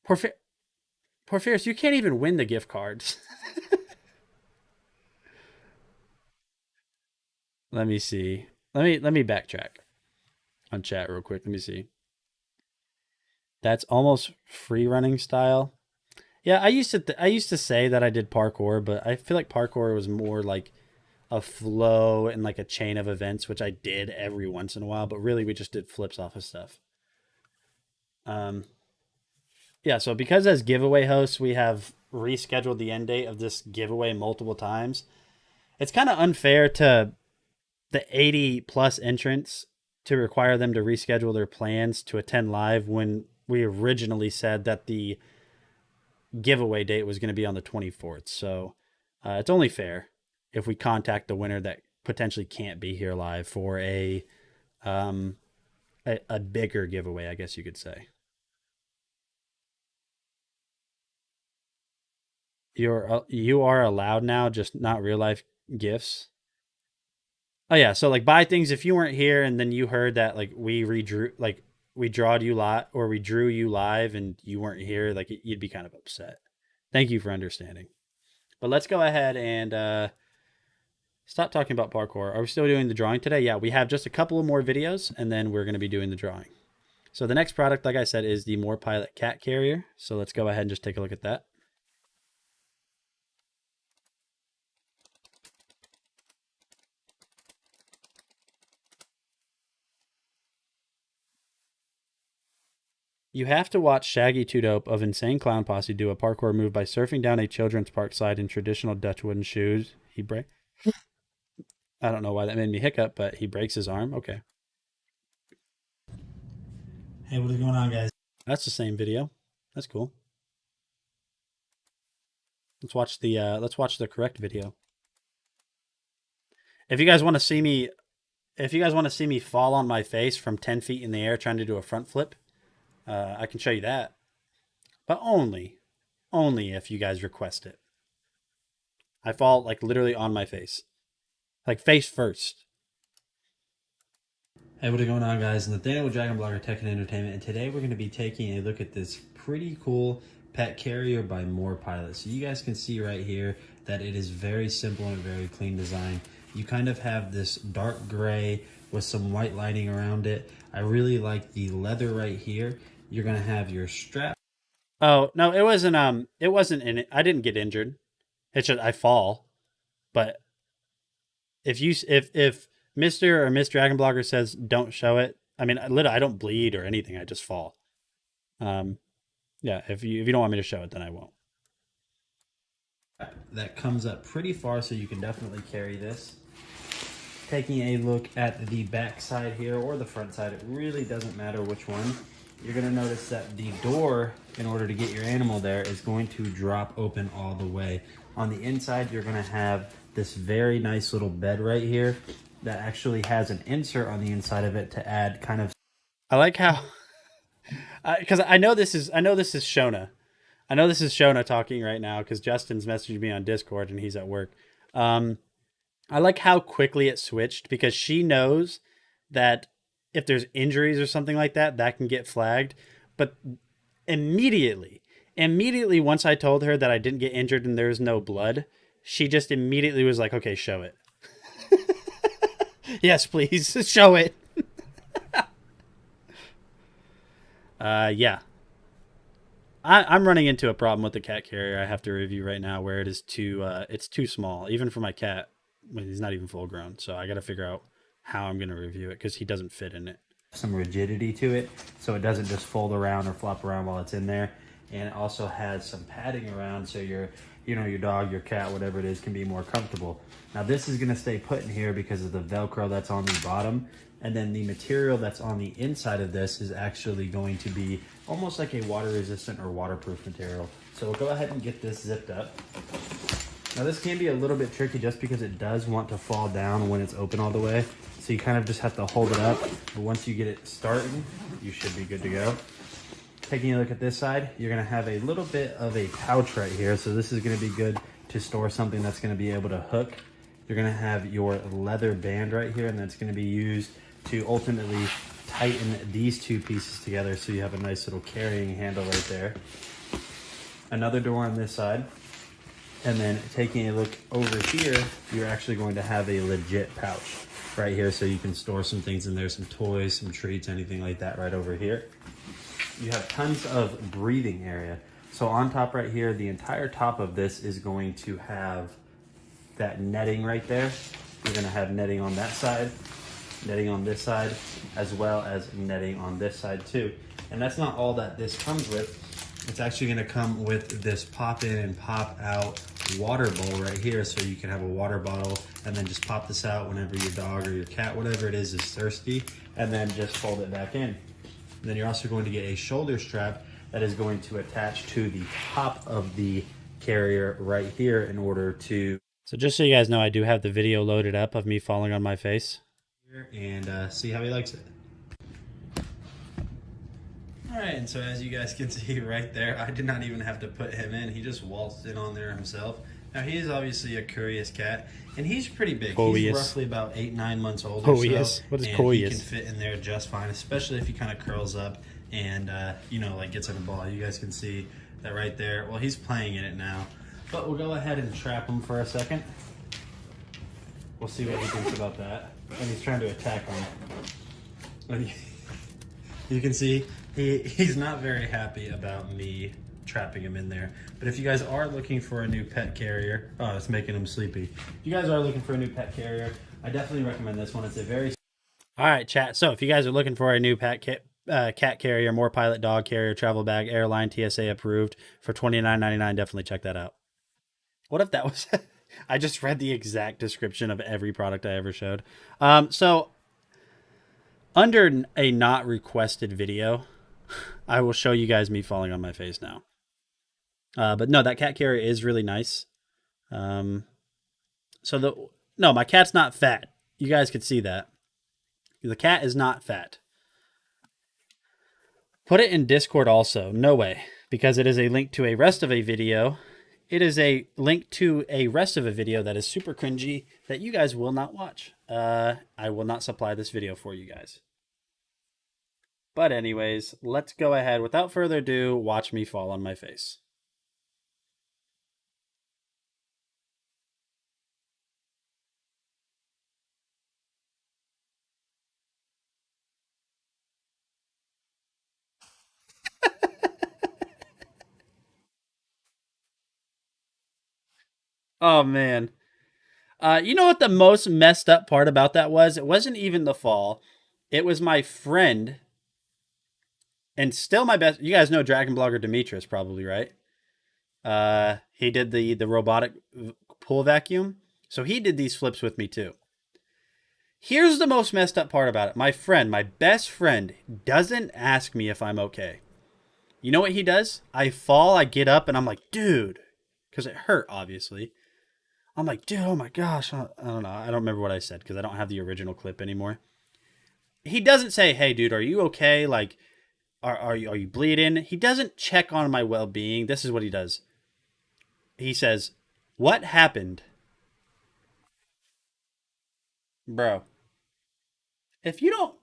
Porphyrius, you can't even win the gift cards. Let me see. Let me backtrack on chat real quick. Let me see. That's almost free running style. Yeah, I used to say that I did parkour, but I feel like parkour was more like a flow and like a chain of events, which I did every once in a while, but really we just did flips off of stuff. Yeah, so because as giveaway hosts, we have rescheduled the end date of this giveaway multiple times, it's kind of unfair to the 80 plus entrants to require them to reschedule their plans to attend live when we originally said that the giveaway date was going to be on the 24th. So it's only fair if we contact the winner that potentially can't be here live for a bigger giveaway, I guess you could say. You are allowed now, just not real life gifts. Oh yeah, so like buy things if you weren't here and then you heard that like we drew you live and you weren't here, like you'd be kind of upset. Thank you for understanding. But let's go ahead and stop talking about parkour. Are we still doing the drawing today? Yeah, we have just a couple of more videos and then we're going to be doing the drawing. So the next product, like I said, is the MorePilot cat carrier. So let's go ahead and just take a look at that. You have to watch Shaggy 2 Dope of Insane Clown Posse do a parkour move by surfing down a children's park slide in traditional Dutch wooden shoes. I don't know why that made me hiccup, but he breaks his arm. Okay. Hey, what is going on, guys? That's the same video. That's cool. Let's watch the correct video. If you guys want to see me fall on my face from 10 feet in the air trying to do a front flip, I can show you that, but only if you guys request it. I fall like literally on my face, like face first. Hey, what is going on, guys? Nathaniel with Dragon Blogger Tech and Entertainment, and today we're going to be taking a look at this pretty cool pet carrier by MorePilot. So you guys can see right here that it is very simple and very clean design. You kind of have this dark gray with some white lining around it. I really like the leather right here. You're going to have your strap. Oh, no, it wasn't in it. I didn't get injured. It's just I fall. But if Mr. or Miss Dragon Blogger says don't show it, I mean, I don't bleed or anything. I just fall. Yeah, if you don't want me to show it, then I won't. That comes up pretty far, so you can definitely carry this. Taking a look at the back side here or the front side, it really doesn't matter which one. You're going to notice that the door, in order to get your animal there, is going to drop open all the way. On the inside, you're going to have this very nice little bed right here that actually has an insert on the inside of it to add kind of... I like how... Because I know this is Shona. I know this is Shona talking right now because Justin's messaging me on Discord and he's at work. I like how quickly it switched because she knows that if there's injuries or something like that, that can get flagged. But immediately once I told her that I didn't get injured and there's no blood, she just immediately was like, okay, show it. Yes, please, show it. Yeah. I'm running into a problem with the cat carrier I have to review right now where it is it's too small, even for my cat when he's not even full grown. So I got to figure out how I'm going to review it because he doesn't fit in it. Some rigidity to it so it doesn't just fold around or flop around while it's in there. And it also has some padding around so your dog, your cat, whatever it is, can be more comfortable. Now this is going to stay put in here because of the Velcro that's on the bottom. And then the material that's on the inside of this is actually going to be almost like a water resistant or waterproof material. So we'll go ahead and get this zipped up. Now this can be a little bit tricky just because it does want to fall down when it's open all the way. So you kind of just have to hold it up. But once you get it started, you should be good to go. Taking a look at this side, you're going to have a little bit of a pouch right here. So this is going to be good to store something that's going to be able to hook. You're going to have your leather band right here, and that's going to be used to ultimately tighten these two pieces together so you have a nice little carrying handle right there. Another door on this side. And then taking a look over here, you're actually going to have a legit pouch right here so you can store some things in there, some toys, some treats, anything like that right over here. You have tons of breathing area. So on top right here, the entire top of this is going to have that netting right there. You're going to have netting on that side, netting on this side, as well as netting on this side too. And that's not all that this comes with. It's actually going to come with this pop in and pop out water bowl right here, so you can have a water bottle and then just pop this out whenever your dog or your cat, whatever it is thirsty, and then just fold it back in. And then you're also going to get a shoulder strap that is going to attach to the top of the carrier right here in order to... So just so you guys know, I do have the video loaded up of me falling on my face. And see how he likes it. Alright, and so as you guys can see right there, I did not even have to put him in. He just waltzed in on there himself. Now, he is obviously a curious cat, and he's pretty big. He's roughly about 8-9 months old or so. What is and coius? he can fit in there just fine, especially if he kind of curls up and, you know, like gets in a ball. You guys can see that right there. Well, he's playing in it now. But we'll go ahead and trap him for a second. We'll see what he thinks about that. And he's trying to attack him. And you can see he's not very happy about me trapping him in there. But if you guys are looking for a new pet carrier, oh, it's making him sleepy. If you guys are looking for a new pet carrier, I definitely recommend this one. It's a very... All right, chat. So if you guys are looking for a new cat carrier, more pilot dog carrier, travel bag, airline, TSA approved for $29.99, definitely check that out. What if that was... I just read the exact description of every product I ever showed. So under a not requested video, I will show you guys me falling on my face now. But no, that cat carrier is really nice. No, my cat's not fat. You guys could see that. The cat is not fat. Put it in Discord also. No way. Because it is a link to a rest of a video. It is a link to a rest of a video that is super cringy that you guys will not watch. I will not supply this video for you guys. But anyways, let's go ahead. Without further ado, watch me fall on my face. Oh, man. You know what the most messed up part about that was? It wasn't even the fall. It was my friend, and still my best... You guys know Dragon Blogger Demetrius, probably, right? He did the robotic pool vacuum. So he did these flips with me, too. Here's the most messed up part about it. My friend, my best friend, doesn't ask me if I'm okay. You know what he does? I fall, I get up, and I'm like, dude... Because it hurt, obviously. I'm like, dude, oh my gosh. I don't know. I don't remember what I said because I don't have the original clip anymore. He doesn't say, hey, dude, are you okay? Like, are you bleeding? He doesn't check on my well-being. This is what he does. He says, what happened? Bro. If you don't...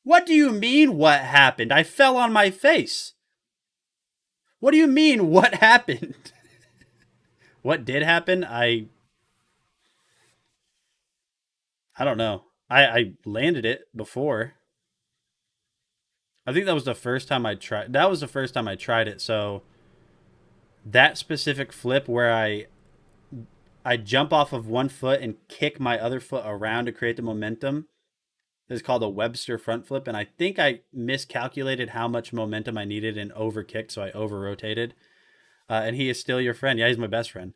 What do you mean, what happened? I fell on my face. What do you mean, what happened? What did happen? I don't know. I landed it before. I think that was the first time I tried. That was the first time I tried it. So that specific flip where I jump off of one foot and kick my other foot around to create the momentum is called a Webster front flip. And I think I miscalculated how much momentum I needed and over-kicked, so I over-rotated. And he is still your friend. Yeah, he's my best friend.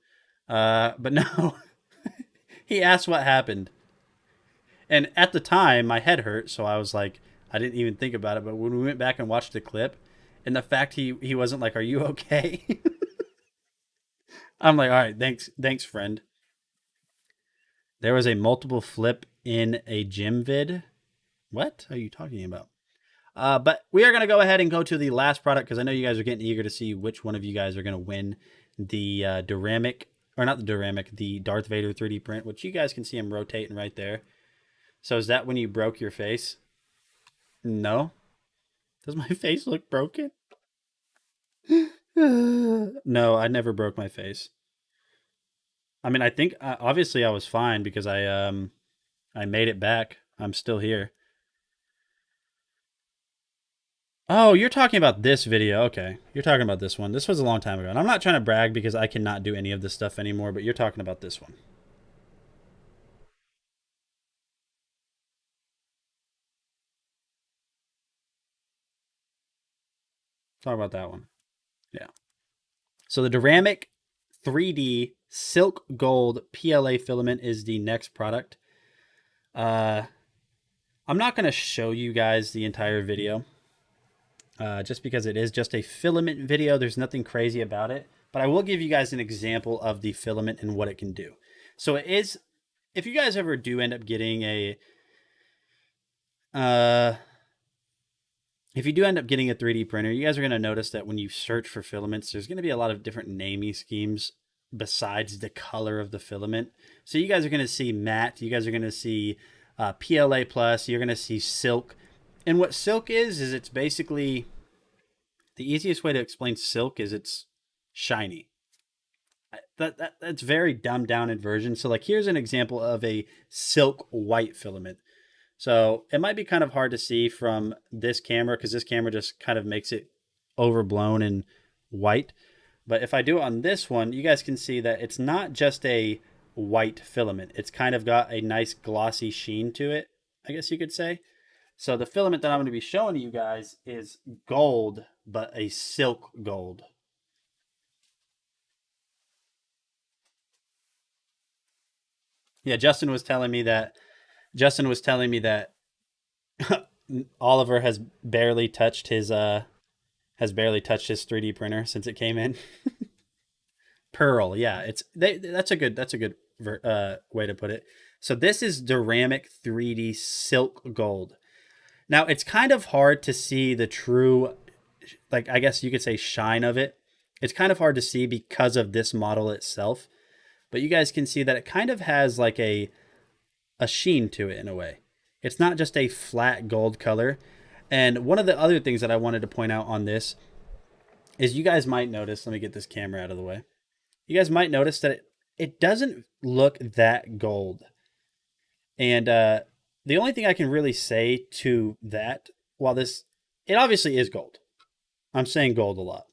But no, he asked what happened. And at the time, my head hurt, so I was like, I didn't even think about it. But when we went back and watched the clip, and the fact he wasn't like, are you okay? I'm like, all right, thanks, friend. There was a multiple flip in a gym vid. What are you talking about? But we are going to go ahead and go to the last product because I know you guys are getting eager to see which one of you guys are going to win the Duramic, or not the Duramic, the Darth Vader 3D print, which you guys can see him rotating right there. So is that when you broke your face? No. Does my face look broken? No, I never broke my face. I mean, I think obviously I was fine because I made it back. I'm still here. Oh, you're talking about this video. Okay. You're talking about this one. This was a long time ago. And I'm not trying to brag because I cannot do any of this stuff anymore, but you're talking about this one. Talk about that one. Yeah. So the Duramic 3D Silk Gold PLA filament is the next product. I'm not going to show you guys the entire video. Just because it is just a filament video. There's nothing crazy about it. But I will give you guys an example of the filament and what it can do. So it is, if you guys ever do end up getting a, if you do end up getting a 3D printer, you guys are going to notice that when you search for filaments, there's going to be a lot of different naming schemes besides the color of the filament. So you guys are going to see matte. You guys are going to see PLA plus. You're going to see silk. And what silk is it's basically, the easiest way to explain silk is it's shiny. That's very dumbed down in version. So like here's an example of a silk white filament. So it might be kind of hard to see from this camera because this camera just kind of makes it overblown and white. But if I do it on this one, you guys can see that it's not just a white filament. It's kind of got a nice glossy sheen to it, I guess you could say. So the filament that I'm going to be showing you guys is gold, but a silk gold. Yeah, Justin was telling me that Oliver has barely touched his 3D printer since it came in. Pearl, yeah, that's a good way to put it. So this is Duramic 3D Silk Gold. Now, it's kind of hard to see the true, like, I guess you could say shine of it. It's kind of hard to see because of this model itself. But you guys can see that it kind of has like a sheen to it in a way. It's not just a flat gold color. And one of the other things that I wanted to point out on this is you guys might notice, let me get this camera out of the way. You guys might notice that it doesn't look that gold. And the only thing I can really say to that, while it obviously is gold. I'm saying gold a lot.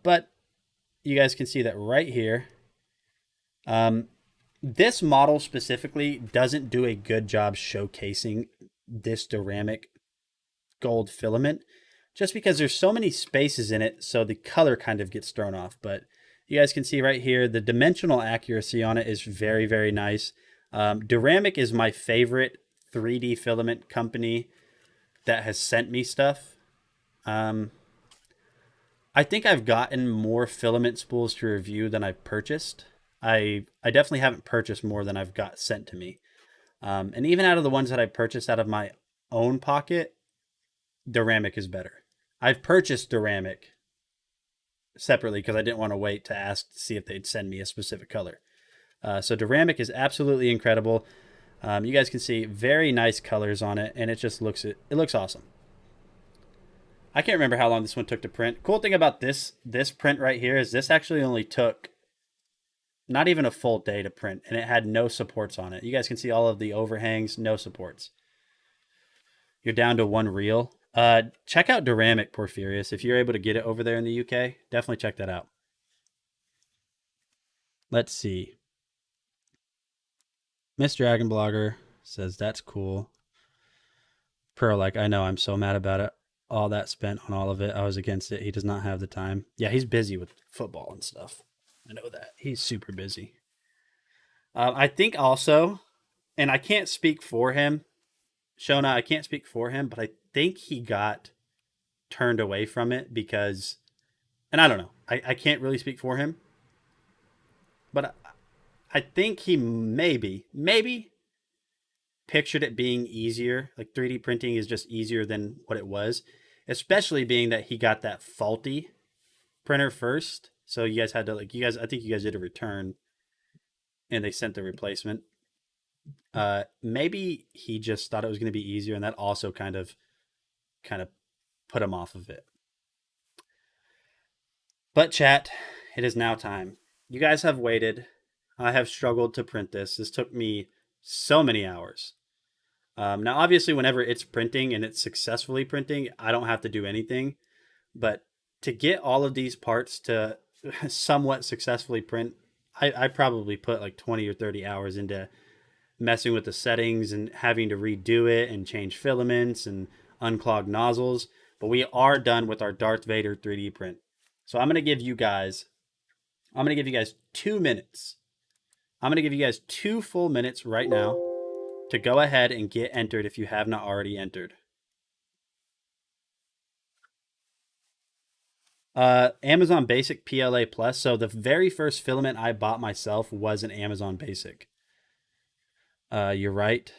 But you guys can see that right here. This model specifically doesn't do a good job showcasing this Duramic gold filament just because there's so many spaces in it, so the color kind of gets thrown off. But you guys can see right here, the dimensional accuracy on it is very, very nice. Duramic is my favorite 3D filament company that has sent me stuff. I think I've gotten more filament spools to review than I've purchased. I definitely haven't purchased more than I've got sent to me. And even out of the ones that I purchased out of my own pocket, Duramic is better. I've purchased Duramic separately because I didn't want to wait to ask to see if they'd send me a specific color. So Duramic is absolutely incredible. You guys can see very nice colors on it, and it just looks awesome. I can't remember how long this one took to print. Cool thing about this print right here is this actually only took not even a full day to print, and it had no supports on it. You guys can see all of the overhangs, no supports. You're down to one reel. Check out Duramic, Porphyrius. If you're able to get it over there in the UK, definitely check that out. Let's see. Miss Dragon Blogger says, that's cool. Pearl, like, I know, I'm so mad about it. All that spent on all of it. I was against it. He does not have the time. Yeah, he's busy with football and stuff. I know that. He's super busy. I think also, and I can't speak for him, Shona, I can't speak for him, but I think he got turned away from it because, and I don't know, I can't really speak for him, but I think he maybe pictured it being easier. Like 3D printing is just easier than what it was, especially being that he got that faulty printer first, so you guys had to like I think you guys did a return, and they sent the replacement. Maybe he just thought it was going to be easier, and that also kind of put him off of it. But chat, it is now time. You guys have waited. I have struggled to print this. This took me so many hours. Now, obviously, whenever it's printing and it's successfully printing, I don't have to do anything. But to get all of these parts to somewhat successfully print, I probably put like 20 or 30 hours into messing with the settings and having to redo it and change filaments and unclog nozzles. But we are done with our Darth Vader 3D print. So I'm going to give you guys 2 minutes. I'm going to give you guys 2 full minutes right now to go ahead and get entered if you have not already entered. Amazon Basic PLA Plus. So the very first filament I bought myself was an Amazon Basic. You're right.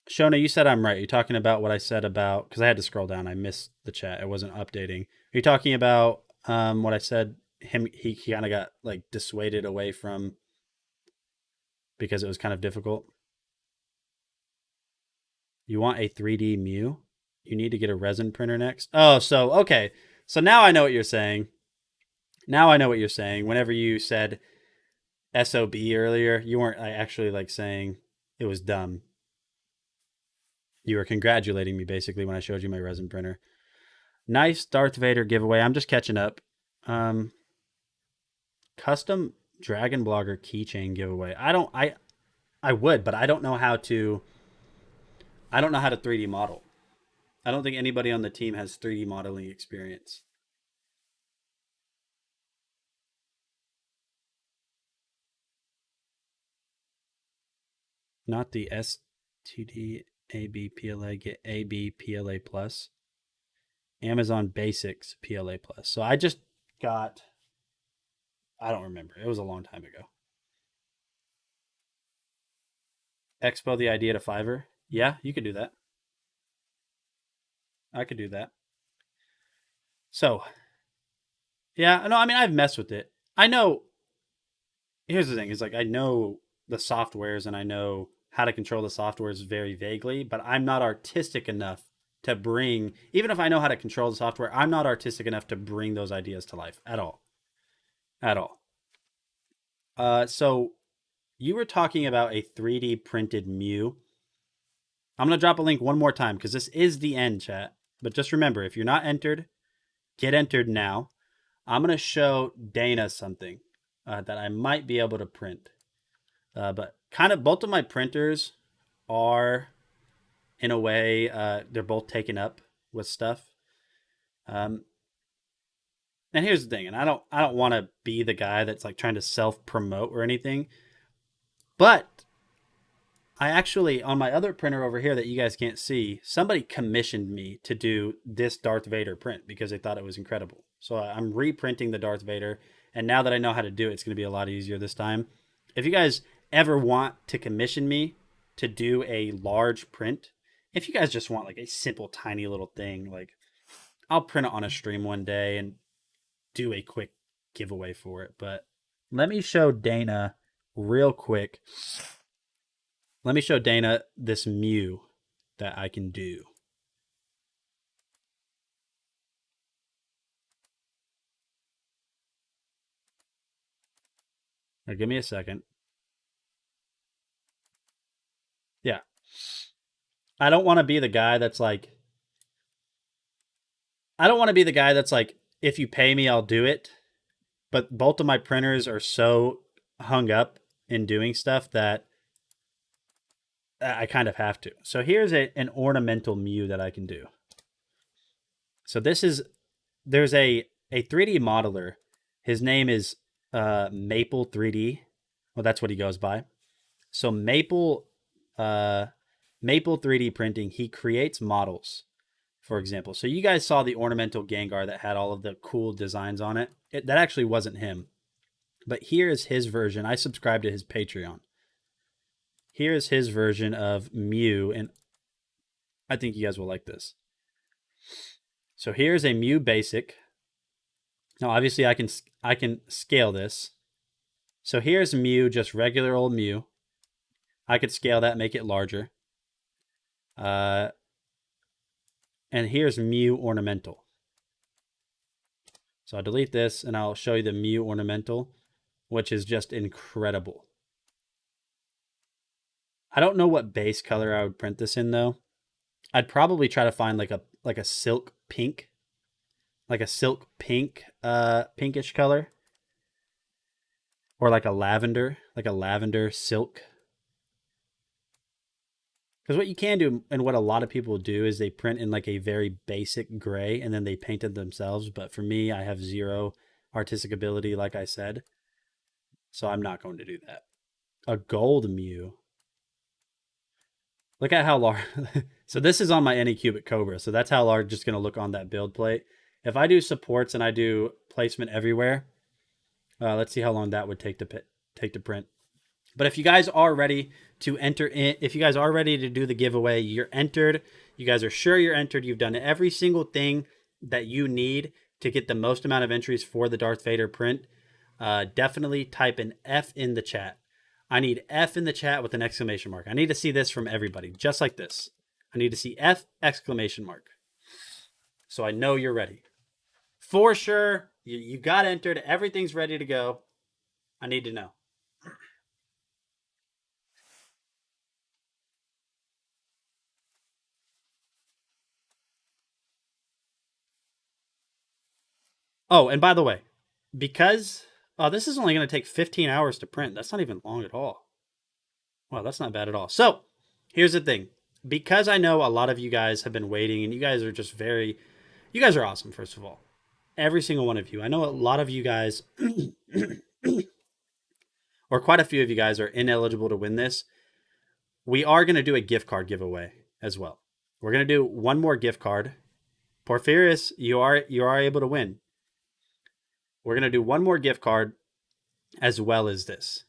Shona, you said I'm right. You're talking about what I said about, because I had to scroll down. I missed the chat. It wasn't updating. Are you talking about what I said? He kind of got like dissuaded away from because it was kind of difficult. You want a 3D Mew? You need to get a resin printer next. Oh, so okay. So now I know what you're saying. Whenever you said SOB earlier, you weren't actually like saying it was dumb. You were congratulating me basically when I showed you my resin printer. Nice Darth Vader giveaway. I'm just catching up. Custom Dragon Blogger keychain giveaway. I would, but I don't know how to 3D model. I don't think anybody on the team has 3D modeling experience. Not the STD AB PLA, get AB PLA Plus. Amazon Basics PLA Plus. So I just got, I don't remember. It was a long time ago. Expo the idea to Fiverr. Yeah, you could do that. I could do that. So, yeah, no, I mean, I've messed with it. I know, here's the thing, is like, I know the softwares and I know how to control the softwares very vaguely, but I'm not artistic enough to bring, even if I know how to control the software, I'm not artistic enough to bring those ideas to life at all. At all. So you were talking about a 3D printed Mew. I'm going to drop a link one more time because this is the end, chat. But just remember, if you're not entered, get entered now. I'm going to show Dana something that I might be able to print. But kind of both of my printers are, in a way, they're both taken up with stuff. And here's the thing, and I don't want to be the guy that's like trying to self-promote or anything, but I actually, on my other printer over here that you guys can't see, somebody commissioned me to do this Darth Vader print because they thought it was incredible. So I'm reprinting the Darth Vader, and now that I know how to do it, it's going to be a lot easier this time. If you guys ever want to commission me to do a large print, if you guys just want like a simple, tiny little thing, like I'll print it on a stream one day and do a quick giveaway for it. But let me show Dana real quick. Let me show Dana this Mew that I can do. Now give me a second. Yeah. I don't want to be the guy that's like, if you pay me, I'll do it. But both of my printers are so hung up in doing stuff that I kind of have to. So here's an ornamental Mew that I can do. So there's a 3D modeler. His name is Maple 3D. Well, that's what he goes by. So Maple 3D printing, he creates models, for example. So you guys saw the ornamental Gengar that had all of the cool designs on it. That actually wasn't him. But here is his version. I subscribe to his Patreon. Here is his version of Mew, and I think you guys will like this. So here's a Mew basic. Now, obviously, I can scale this. So here's Mew, just regular old Mew. I could scale that, make it larger. And here's Mew ornamental. So I'll delete this, and I'll show you the Mew ornamental, which is just incredible. I don't know what base color I would print this in, though. I'd probably try to find like a silk pink. Like a silk pink, pinkish color. Or like a lavender silk. Because what you can do, and what a lot of people do, is they print in like a very basic gray, and then they paint it themselves. But for me, I have zero artistic ability, like I said. So I'm not going to do that. A gold Mew. Look at how large. So this is on my Anycubic Cobra. So that's how large it's going to look on that build plate. If I do supports and I do placement everywhere, let's see how long that would take to print. But if you guys are ready to enter in, if you guys are ready to do the giveaway, you're entered. You guys are sure you're entered. You've done every single thing that you need to get the most amount of entries for the Darth Vader print. Definitely type an F in the chat. I need F in the chat with an exclamation mark. I need to see this from everybody, just like this. I need to see F exclamation mark. So I know you're ready. For sure, you got entered. Everything's ready to go. I need to know. Oh, and by the way, because this is only going to take 15 hours to print. That's not even long at all. Wow, that's not bad at all. So here's the thing. Because I know a lot of you guys have been waiting, and you guys are just you guys are awesome, first of all. Every single one of you. I know a lot of you guys, or quite a few of you guys, are ineligible to win this. We are going to do a gift card giveaway as well. We're going to do one more gift card. Porphyrius, you are able to win. We're going to do one more gift card as well as this.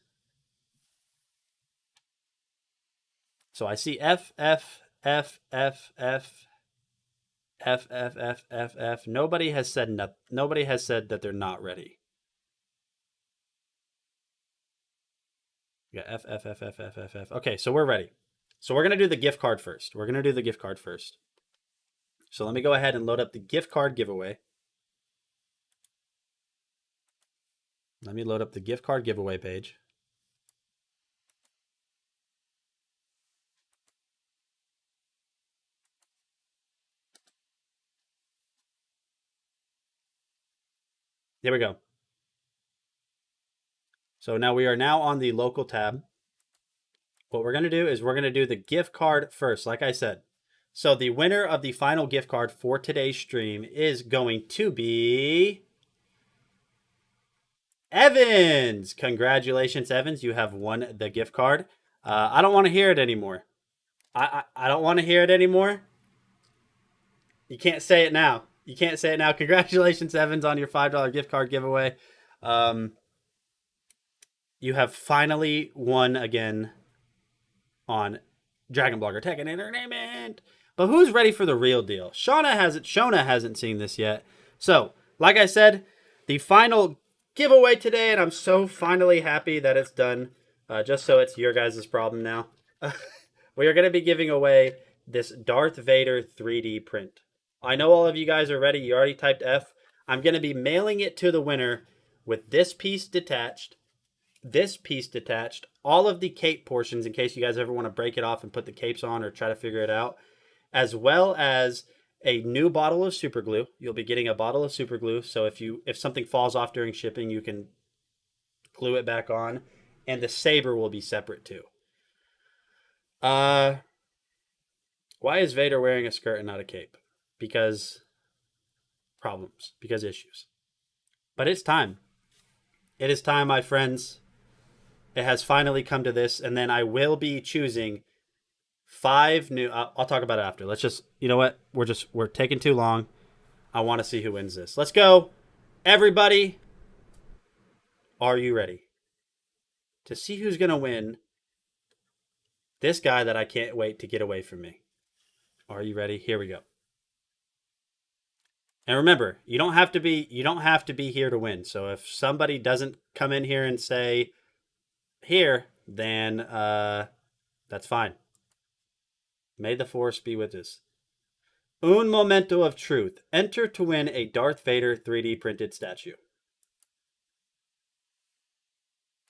So I see F, F, F, F, F, F, F, F, F, F. Nobody has said that they're not ready. Yeah, F, F, F, F, F, F, F. Okay, so we're ready. So we're going to do the gift card first. So let me go ahead and load up the gift card giveaway. Let me load up the gift card giveaway page. There we go. So now we are on the local tab. What we're going to do is we're going to do the gift card first, like I said. So the winner of the final gift card for today's stream is going to be Evans. Congratulations, Evans. You have won the gift card. I don't want to hear it anymore. I don't want to hear it anymore. You can't say it now. Congratulations, Evans, on your $5 gift card giveaway. You have finally won again on Dragon Blogger Tech and Entertainment. But who's ready for the real deal? Shona hasn't seen this yet. So, like I said, the final giveaway today, and I'm so finally happy that it's done. Just so it's your guys' problem now. We are going to be giving away this Darth Vader 3D print. I know all of you guys are ready. You already typed F. I'm going to be mailing it to the winner with this piece detached, all of the cape portions in case you guys ever want to break it off and put the capes on or try to figure it out, as well as a new bottle of super glue. You'll be getting a bottle of super glue, so if something falls off during shipping, you can glue it back on, and the saber will be separate too. Why is Vader wearing a skirt and not a cape? Because issues. But it's time. It is time, my friends. It has finally come to this, and then I will be choosing 5 new. I'll talk about it after. Let's just, you know what? We're taking too long. I want to see who wins this. Let's go, everybody. Are you ready to see who's gonna win? This guy that I can't wait to get away from me. Are you ready? Here we go. And remember, you don't have to be here to win. So if somebody doesn't come in here and say here, then that's fine. May the force be with us. Un momento of truth. Enter to win a Darth Vader 3D printed statue.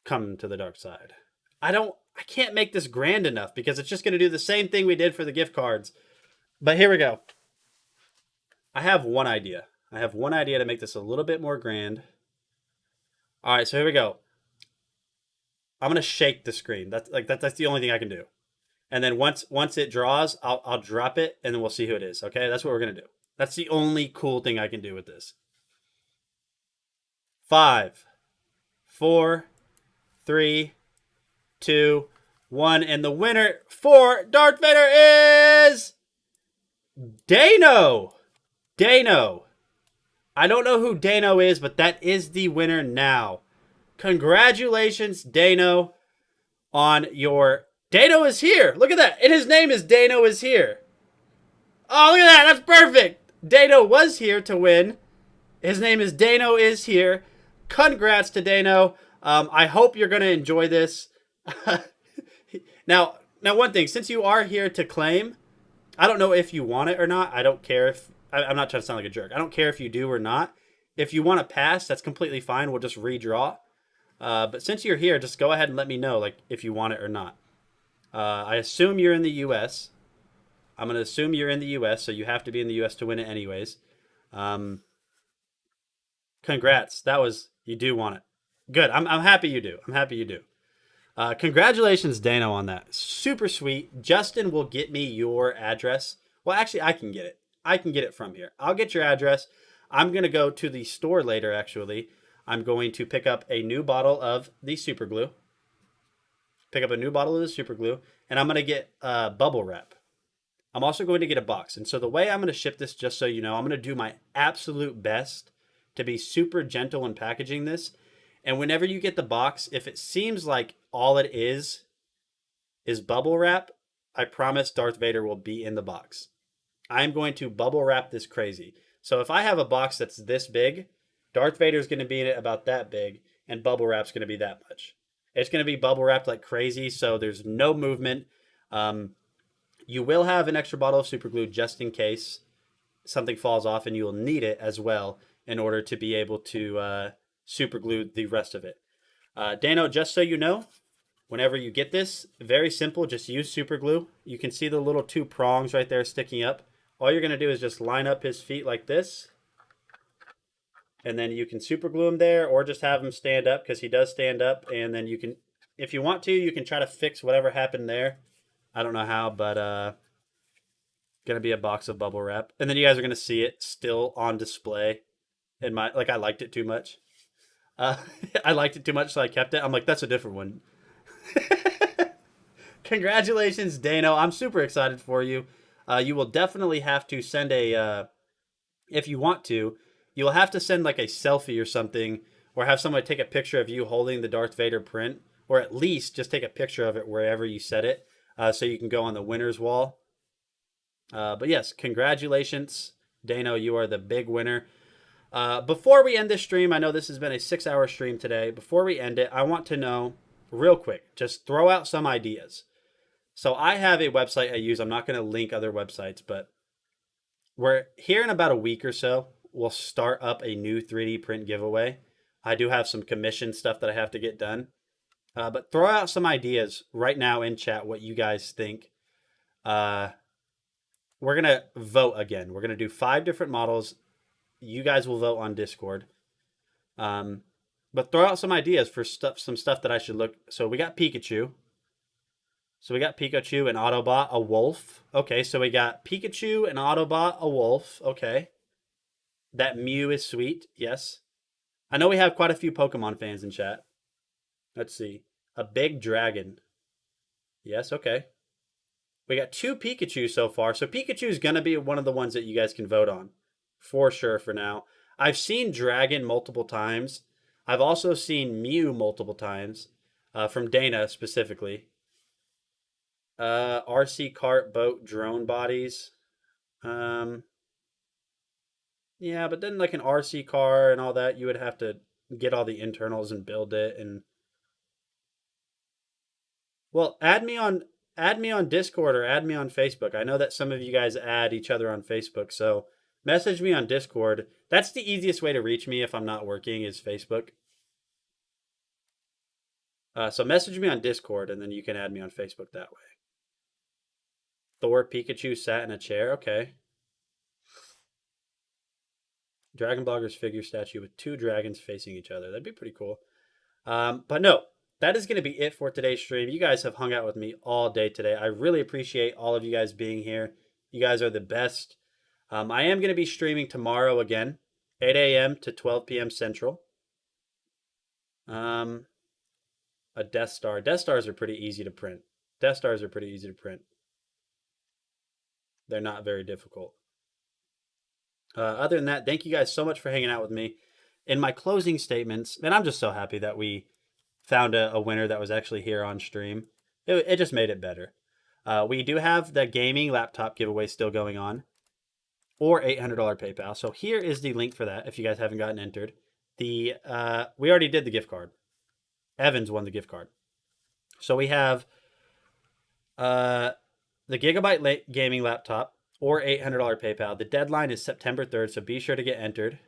Come to the dark side. I can't make this grand enough because it's just going to do the same thing we did for the gift cards. But here we go. I have one idea. I have one idea to make this a little bit more grand. All right, so here we go. I'm going to shake the screen. That's the only thing I can do. And then once it draws, I'll drop it and then we'll see who it is. Okay? That's what we're going to do. That's the only cool thing I can do with this. 5, 4, 3, 2, 1, and the winner for Darth Vader is Dano. Dano. I don't know who Dano is, but that is the winner now. Congratulations, Dano, on your... Dano is here. Look at that. And his name is Dano is here. Oh, look at that. That's perfect. Dano was here to win. His name is Dano is here. Congrats to Dano. I hope you're going to enjoy this. Now, one thing. Since you are here to claim, I don't know if you want it or not. I don't care if... I'm not trying to sound like a jerk. I don't care if you do or not. If you want to pass, that's completely fine. We'll just redraw. But since you're here, just go ahead and let me know if you want it or not. I assume you're in the U.S. I'm going to assume you're in the U.S., so you have to be in the U.S. to win it anyways. Congrats. You do want it. Good. I'm happy you do. I'm happy you do. Congratulations, Dano, on that. Super sweet. Justin will get me your address. Well, actually, I can get it. I can get it from here. I'll get your address. I'm going to go to the store later, actually. I'm going to pick up a new bottle of the super glue. And I'm going to get bubble wrap. I'm also going to get a box. And so the way I'm going to ship this, just so you know, I'm going to do my absolute best to be super gentle in packaging this. And whenever you get the box, if it seems like all it is bubble wrap, I promise Darth Vader will be in the box. I'm going to bubble wrap this crazy. So if I have a box that's this big, Darth Vader is going to be in it about that big, and bubble wrap's going to be that much. It's going to be bubble wrapped like crazy, so there's no movement. You will have an extra bottle of super glue just in case something falls off, and you will need it as well in order to be able to super glue the rest of it. Dano, just so you know, whenever you get this, very simple, just use super glue. You can see the little 2 prongs right there sticking up. All you're going to do is just line up his feet like this. And then you can super glue him there or just have him stand up because he does stand up. And then you can, if you want to, you can try to fix whatever happened there. I don't know how, but going to be a box of bubble wrap. And then you guys are going to see it still on display. In my, I liked it too much. I liked it too much, so I kept it. I'm like, that's a different one. Congratulations, Dano. I'm super excited for you. You will definitely have to send if you want to, you'll have to send a selfie or something, or have somebody take a picture of you holding the Darth Vader print, or at least just take a picture of it wherever you set it, so you can go on the winner's wall. But yes, congratulations, Dano. You are the big winner. Before we end this stream, I know this has been a 6-hour stream today. Before we end it, I want to know real quick, just throw out some ideas. So I have a website I use. I'm not going to link other websites, but we're here in about a week or so. We'll start up a new 3D print giveaway. I do have some commission stuff that I have to get done. But throw out some ideas right now in chat what you guys think. We're going to vote again. We're going to do 5 different models. You guys will vote on Discord. But throw out some ideas for some stuff that I should look. So we got Pikachu. So we got Pikachu, an Autobot, a wolf. Okay, so we got Pikachu, an Autobot, a wolf. Okay. That Mew is sweet. Yes. I know we have quite a few Pokemon fans in chat. Let's see. A big dragon. Yes, okay. We got 2 Pikachu so far. So Pikachu is going to be one of the ones that you guys can vote on. For sure for now. I've seen Dragon multiple times. I've also seen Mew multiple times. From Dana specifically. RC cart, boat, drone bodies. Yeah, Yeah, but then like an RC car and all that, you would have to get all the internals and build it. And well, add me on Discord or add me on Facebook. I know that some of you guys add each other on Facebook, so message me on Discord. That's the easiest way to reach me if I'm not working is Facebook. So message me on Discord, and then you can add me on Facebook that way. Thor Pikachu sat in a chair. Okay. Dragon Blogger's figure statue with 2 dragons facing each other. That'd be pretty cool. But no, that is going to be it for today's stream. You guys have hung out with me all day today. I really appreciate all of you guys being here. You guys are the best. I am going to be streaming tomorrow again, 8 a.m. to 12 p.m. Central. A Death Star. Death Stars are pretty easy to print. Death Stars are pretty easy to print. They're not very difficult. Other than that, thank you guys so much for hanging out with me. In my closing statements, and I'm just so happy that we found a winner that was actually here on stream. It just made it better. We do have the gaming laptop giveaway still going on, or $800 PayPal. So here is the link for that if you guys haven't gotten entered. We already did the gift card. Evans won the gift card. So we have the Gigabyte gaming laptop or $800 PayPal. The deadline is September 3rd, so be sure to get entered.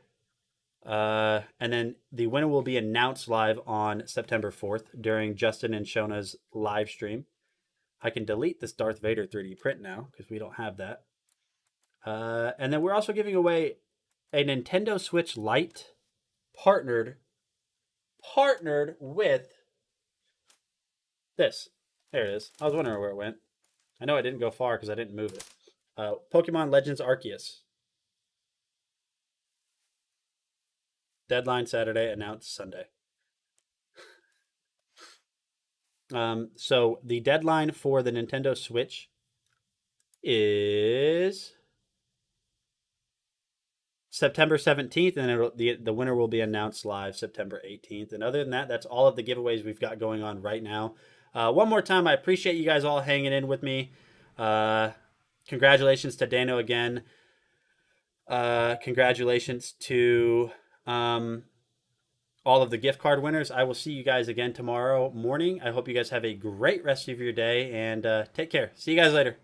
And then the winner will be announced live on September 4th during Justin and Shona's live stream. I can delete this Darth Vader 3D print now because we don't have that. And then we're also giving away a Nintendo Switch Lite partnered with this. There it is. I was wondering where it went. I know I didn't go far because I didn't move it. Pokemon Legends Arceus. Deadline Saturday, announced Sunday. So the deadline for the Nintendo Switch is September 17th, and the winner will be announced live September 18th. And other than that, that's all of the giveaways we've got going on right now. One more time, I appreciate you guys all hanging in with me. Congratulations to Dano again. Congratulations to all of the gift card winners. I will see you guys again tomorrow morning. I hope you guys have a great rest of your day, and take care. See you guys later.